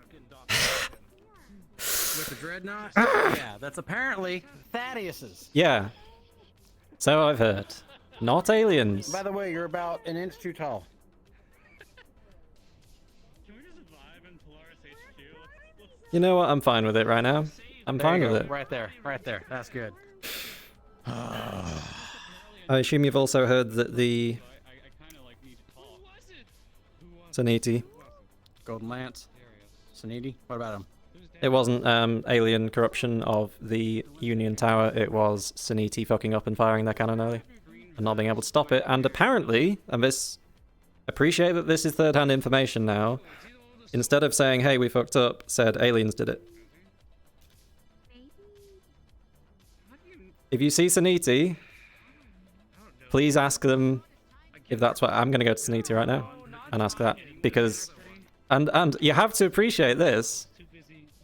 Speaker 3: With the dreadnought? Yeah, that's apparently Thaddeus's.
Speaker 1: Yeah. So I've heard. Not aliens.
Speaker 3: By the way, you're about an inch too tall.
Speaker 1: You know what? I'm fine with it right now. I'm
Speaker 3: There
Speaker 1: fine
Speaker 3: you
Speaker 1: with
Speaker 3: go.
Speaker 1: it.
Speaker 3: Right there, right there. That's good.
Speaker 1: I assume you've also heard that the... Saniti.
Speaker 3: Golden Lance. Saniti. What about him?
Speaker 1: It wasn't alien corruption of the Union Tower, it was Saniti fucking up and firing their cannon early. And not being able to stop it. And apparently, and this... Appreciate that this is third-hand information now. Instead of saying, hey, we fucked up, said aliens did it. if you see Saniti, please ask them if that's what... I'm going to go to Saniti right now and ask that, because... And you have to appreciate this.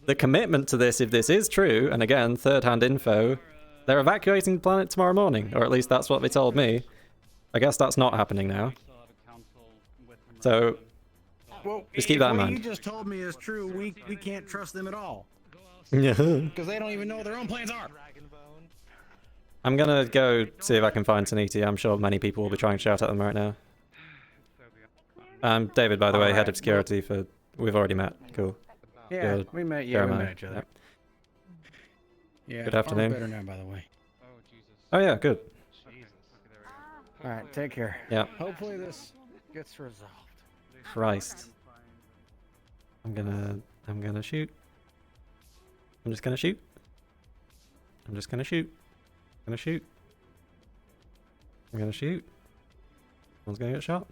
Speaker 1: The commitment to this, if this is true, and again, third-hand info, they're evacuating the planet tomorrow morning, or at least that's what they told me. I guess that's not happening now. So,
Speaker 8: Well,
Speaker 1: just keep that in
Speaker 8: what
Speaker 1: mind.
Speaker 8: you just told me is true. We can't trust them at all.
Speaker 1: Yeah.
Speaker 8: Because they don't even know what their own plans are.
Speaker 1: I'm gonna go see if I can find Saniti. I'm sure many people will be trying to shout at them right now. David, by the way, head of security for... We've already met. Cool.
Speaker 8: Yeah,
Speaker 1: Good.
Speaker 8: we met. Yeah, we
Speaker 1: Jeremiah.
Speaker 8: met each other.
Speaker 1: Yep.
Speaker 8: Yeah.
Speaker 1: Good afternoon.
Speaker 8: Better now, by the way.
Speaker 1: Oh yeah, good.
Speaker 8: All right, take care.
Speaker 1: Yeah.
Speaker 8: Hopefully this gets resolved.
Speaker 1: Christ. I'm gonna shoot. I'm just gonna shoot. I'm just gonna shoot. I'm gonna shoot. I'm gonna shoot. Someone's gonna get shot.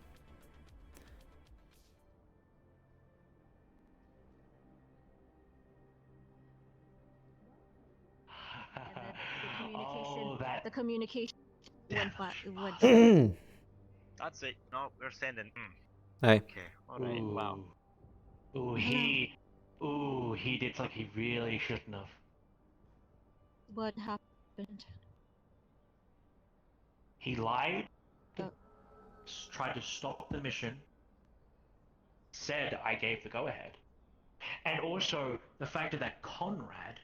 Speaker 13: The communication went flat.
Speaker 15: That's it. No, we're sending.
Speaker 1: Hey.
Speaker 15: Okay. Alright. Wow.
Speaker 18: Ooh, he did like he really shouldn't have.
Speaker 13: What happened?
Speaker 18: He lied, tried to stop the mission, said I gave the go-ahead. And also, the fact that Conrad,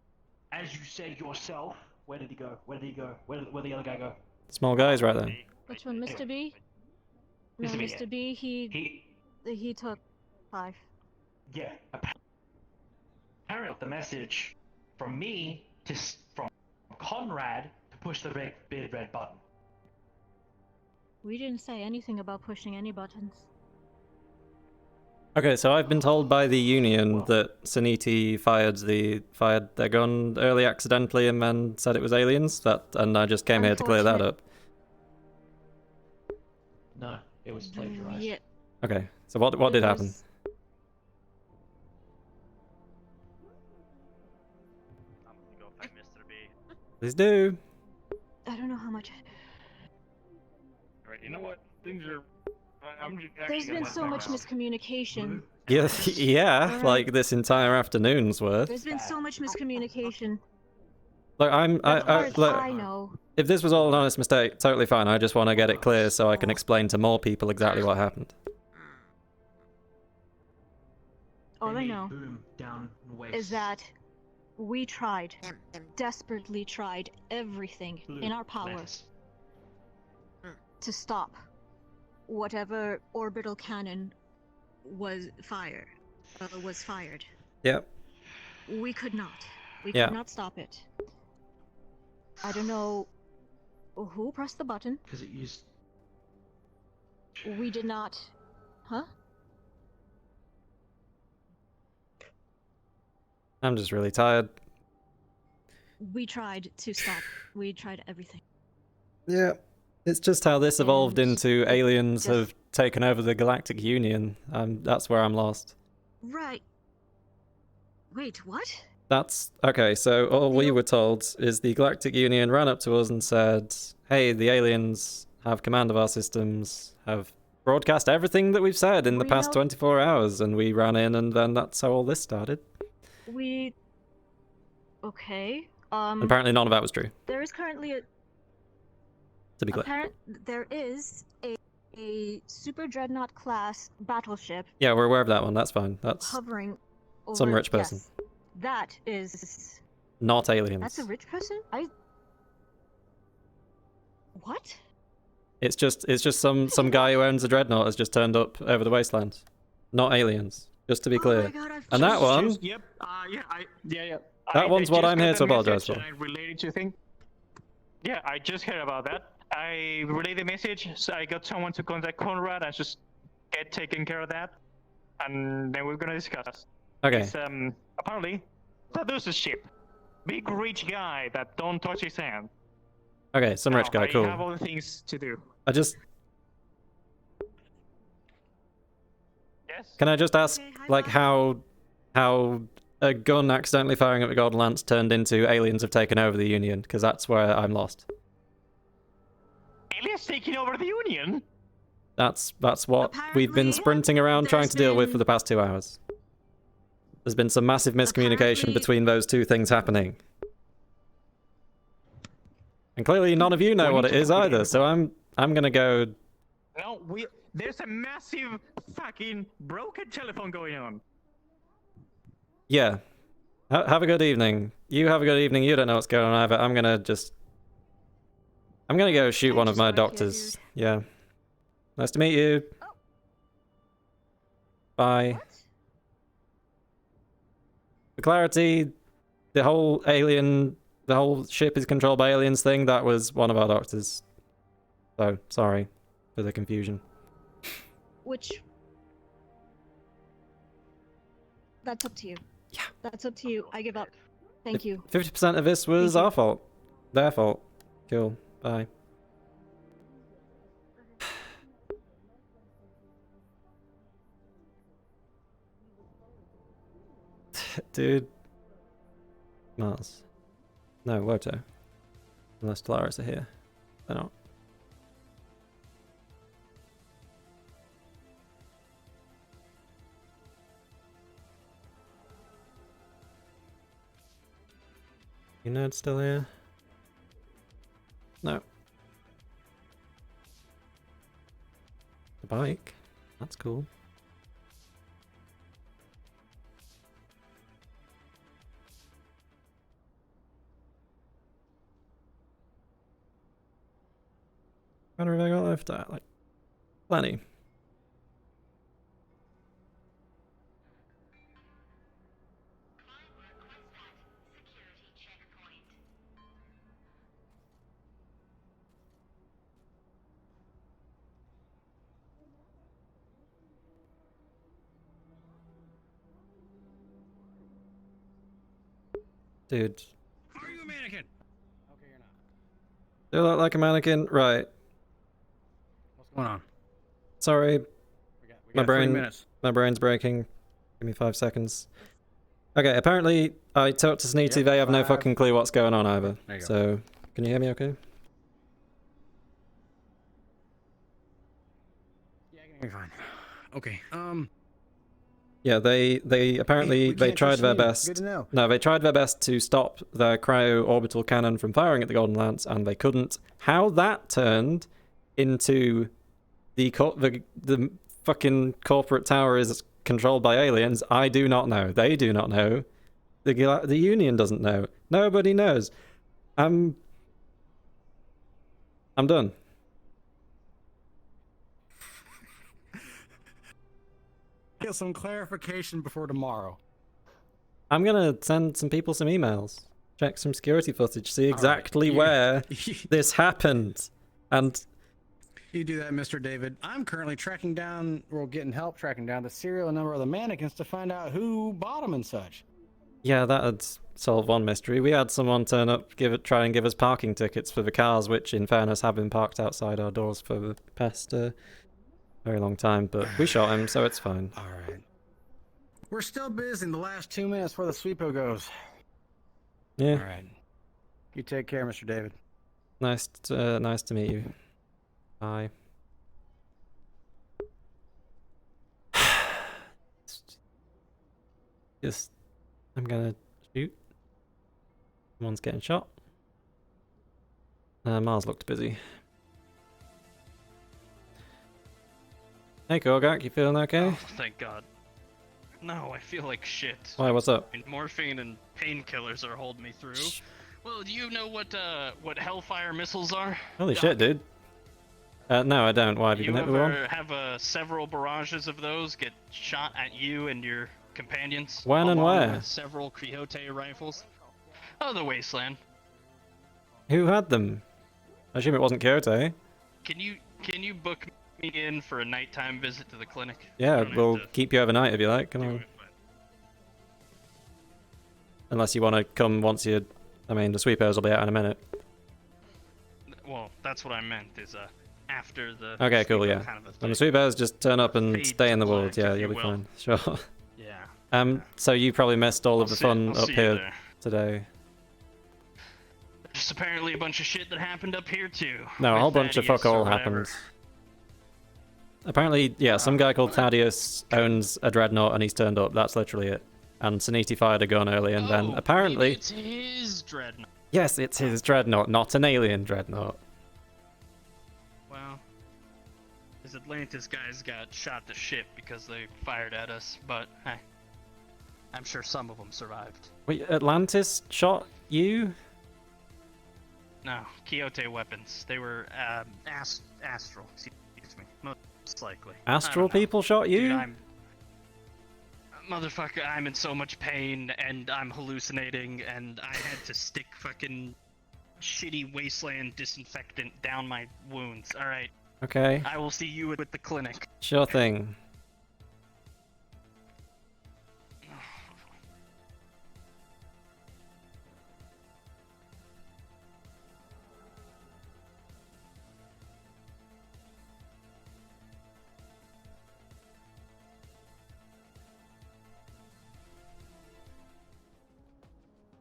Speaker 18: as you said yourself, where did he go? Where did he go? Where'd the other guy go?
Speaker 1: Small guys right there.
Speaker 13: Which one, Mr. B? No,
Speaker 18: Mr. B,
Speaker 13: Mr. B. He took 5.
Speaker 18: Yeah. Apparently, the message from me from Conrad to push the big red button.
Speaker 13: We didn't say anything about pushing any buttons.
Speaker 1: Okay, so I've been told by the Union that Saniti fired their gun early accidentally and then said it was aliens. And I just came here to clear that up.
Speaker 18: No, it was plagiarized.
Speaker 13: Yeah.
Speaker 1: Okay, so what did happen?
Speaker 15: Go find Mr. B.
Speaker 1: Please do.
Speaker 13: I don't know how much.
Speaker 22: Alright, you know what? Things are... I'm just
Speaker 13: There's been so much miscommunication.
Speaker 1: Yeah,
Speaker 13: Alright.
Speaker 1: like this entire afternoon's worth.
Speaker 13: There's been so much miscommunication.
Speaker 1: Look,
Speaker 13: As far as
Speaker 1: look,
Speaker 13: I know.
Speaker 1: if this was all an honest mistake, totally fine. I just want to get it clear so I can explain to more people exactly what happened.
Speaker 13: All I know
Speaker 18: Down
Speaker 13: is that we tried, desperately tried everything in our power to stop whatever orbital cannon was fired.
Speaker 1: Yep.
Speaker 13: We could not. We
Speaker 1: Yeah.
Speaker 13: could not stop it. I don't know who pressed the button.
Speaker 18: Because it used...
Speaker 13: We did not. Huh?
Speaker 1: I'm just really tired.
Speaker 13: We tried to stop. We tried everything.
Speaker 1: Yeah. It's just how this evolved into aliens have taken over the Galactic Union. That's where I'm lost.
Speaker 13: Right. Wait, what?
Speaker 1: That's... Okay, so all we were told is the Galactic Union ran up to us and said, hey, the aliens have command of our systems, have broadcast everything that we've said in the past 24 hours, and we ran in, and then that's how all this started.
Speaker 13: Okay.
Speaker 1: Apparently none of that was true,
Speaker 13: There is currently a...
Speaker 1: to be clear.
Speaker 13: There is a Super Dreadnought class battleship
Speaker 1: Yeah, we're aware of that one, that's fine. That's
Speaker 13: hovering over...
Speaker 1: some rich person.
Speaker 13: Yes, that is...
Speaker 1: Not aliens.
Speaker 13: That's a rich person? What?
Speaker 1: It's just some guy who owns a dreadnought has just turned up over the wasteland. Not aliens, just to be clear. And that one...
Speaker 10: Yep. Yeah.
Speaker 1: That one's what I'm here to apologize for.
Speaker 10: I related to thing. Yeah, I just heard about that. I relayed the message, so I got someone to contact Conrad and just get taken care of that, and then we're gonna discuss.
Speaker 1: Okay.
Speaker 10: It's, apparently, there's a ship, big rich guy that don't touch his hand.
Speaker 1: Okay, some rich guy,
Speaker 10: I
Speaker 1: cool.
Speaker 10: have other things to do.
Speaker 1: I just...
Speaker 10: Yes?
Speaker 1: Can I just ask, like, how a gun accidentally firing at the Golden Lance turned into aliens have taken over the Union, because that's where I'm lost.
Speaker 10: Aliens taking over the Union?
Speaker 1: That's what we've been sprinting around trying to deal with for the past 2 hours. There's been some massive miscommunication between those two things happening. And clearly none of you know what it is either, so I'm gonna go...
Speaker 10: No, there's a massive fucking broken telephone going on.
Speaker 1: Yeah. Have a good evening. You have a good evening. You don't know what's going on either. I'm gonna go shoot one of my doctors. Yeah. Nice to meet you. Bye. For clarity, the whole ship is controlled by aliens thing, that was one of our doctors. So, sorry for the confusion.
Speaker 13: Which... That's up to you.
Speaker 1: Yeah.
Speaker 13: That's up to you. I give up. Thank you.
Speaker 1: 50% of this was our fault. Their fault. Cool. Bye. Dude. Mars. No, Woto. Unless Talaris are here. They're not. You nerds still here? No. The bike? That's cool. How many have I got left? Like, plenty. Dude.
Speaker 8: Are you a mannequin? Okay, you're not.
Speaker 1: Do I look like a mannequin? Right.
Speaker 8: What's going on?
Speaker 1: Sorry.
Speaker 8: We got 3 minutes.
Speaker 1: My brain's breaking. Give me 5 seconds. Okay, apparently I talked to Sneety, they have no fucking clue what's going on either.
Speaker 8: There you go.
Speaker 1: So, can you hear me okay?
Speaker 8: Yeah, I can hear you fine. Okay,
Speaker 1: Yeah, they apparently they
Speaker 8: can't
Speaker 1: tried
Speaker 8: trust
Speaker 1: their
Speaker 8: me.
Speaker 1: best.
Speaker 8: Good to know.
Speaker 1: No, they tried their best to stop their cryo-orbital cannon from firing at the Golden Lance, and they couldn't. How that turned into the fucking corporate tower is controlled by aliens, I do not know. They do not know. The Union doesn't know. Nobody knows. I'm done.
Speaker 8: Get some clarification before tomorrow.
Speaker 1: I'm gonna send some people some emails, check some security footage, see exactly where this happened, and
Speaker 8: you do that, Mr. David. I'm currently tracking down, or getting help tracking down the serial number of the mannequins to find out who bought them and such.
Speaker 1: yeah, that'd solve one mystery. We had someone turn up, try and give us parking tickets for the cars, which, in fairness, have been parked outside our doors for the past very long time. But we shot him, so it's fine.
Speaker 8: All right. We're still busy in the last 2 minutes before the sweepo goes.
Speaker 1: Yeah.
Speaker 8: All right. You take care, Mr. David.
Speaker 1: Nice to meet you. Bye. Just, I'm gonna shoot. Someone's getting shot. Mars looked busy. Hey, Gorgak, you feeling okay?
Speaker 6: Oh, thank God. No, I feel like shit.
Speaker 1: Why, what's up?
Speaker 6: Morphine and painkillers are holding me through. Well, do you know what Hellfire missiles are?
Speaker 1: Holy shit, dude. No, I don't. Why, have you been hit with one?
Speaker 6: Have several barrages of those get shot at you and your companions?
Speaker 1: When and
Speaker 6: along
Speaker 1: where?
Speaker 6: With several Quixote rifles. Oh, the Wasteland.
Speaker 1: Who had them? I assume it wasn't Kyoto.
Speaker 6: Can you book me in for a nighttime visit to the clinic?
Speaker 1: Yeah, we'll keep you overnight if you like. Come on. Unless you want to come once you... I mean, the sweepers will be out in a minute.
Speaker 6: Well, that's what I meant, is after the...
Speaker 1: Okay, cool, yeah.
Speaker 6: Kind of a
Speaker 1: And the sweepers just turn up and stay in the woods. Yeah, you'll be fine. Sure.
Speaker 6: Yeah.
Speaker 1: So you probably missed all of the fun
Speaker 6: I'll
Speaker 1: up
Speaker 6: see you
Speaker 1: here
Speaker 6: there.
Speaker 1: today.
Speaker 6: There's apparently a bunch of shit that happened up here too.
Speaker 1: No, a
Speaker 6: with
Speaker 1: whole bunch of
Speaker 6: Thaddeus
Speaker 1: fuck
Speaker 6: or
Speaker 1: all
Speaker 6: whatever.
Speaker 1: happened. Apparently, yeah, some guy called Thaddeus owns a dreadnought and he's turned up. That's literally it. And Saniti fired a gun early, and then apparently...
Speaker 6: Maybe it's his dreadnought.
Speaker 1: Yes, it's his dreadnought, not an alien dreadnought.
Speaker 6: Well, his Atlantis guys got shot to shit because they fired at us, but hey, I'm sure some of them survived.
Speaker 1: Wait, Atlantis shot you?
Speaker 6: No, Quixote weapons. They were astral. Excuse me, most likely.
Speaker 1: Astral people shot you?
Speaker 6: Dude, motherfucker, I'm in so much pain and I'm hallucinating and I had to stick fucking shitty wasteland disinfectant down my wounds. Alright.
Speaker 1: Okay.
Speaker 6: I will see you at the clinic.
Speaker 1: Sure thing.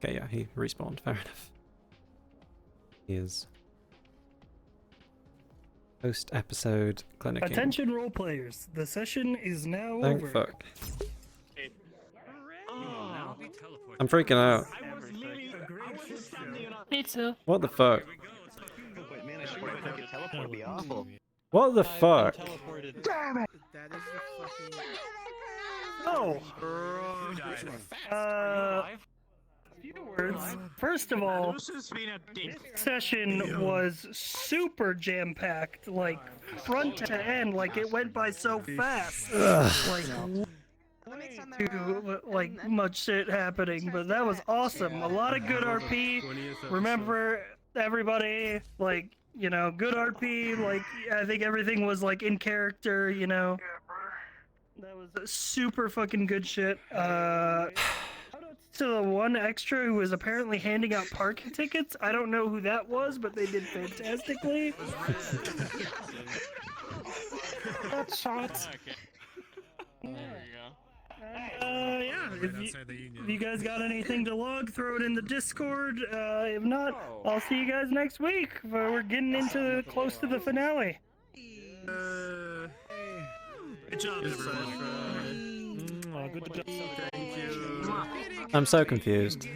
Speaker 1: Okay, yeah, he respawned. Fair enough. He is post-episode clinicking.
Speaker 2: Attention role players, the session is now
Speaker 1: Thank
Speaker 2: over.
Speaker 1: fuck. I'm freaking out.
Speaker 5: Me too.
Speaker 1: What the fuck? What the fuck?
Speaker 2: Damn it! Oh! Few words. First of all, this session was super jam-packed, like front to end, like it went by so fast. Like much shit happening, but that was awesome. A lot of good RP. Remember, everybody, like, you know, good RP. Like, I think everything was like in character. You know, that was super fucking good shit. To the one extra who was apparently handing out parking tickets. I don't know who that was, but they did fantastically. That's shots.
Speaker 6: There you go.
Speaker 2: Yeah, if you guys got anything to log, throw it in the Discord. If not, I'll see you guys next week. We're getting into close to the finale.
Speaker 23: Good job, everyone.
Speaker 2: Good job.
Speaker 23: Thank you.
Speaker 1: I'm so confused.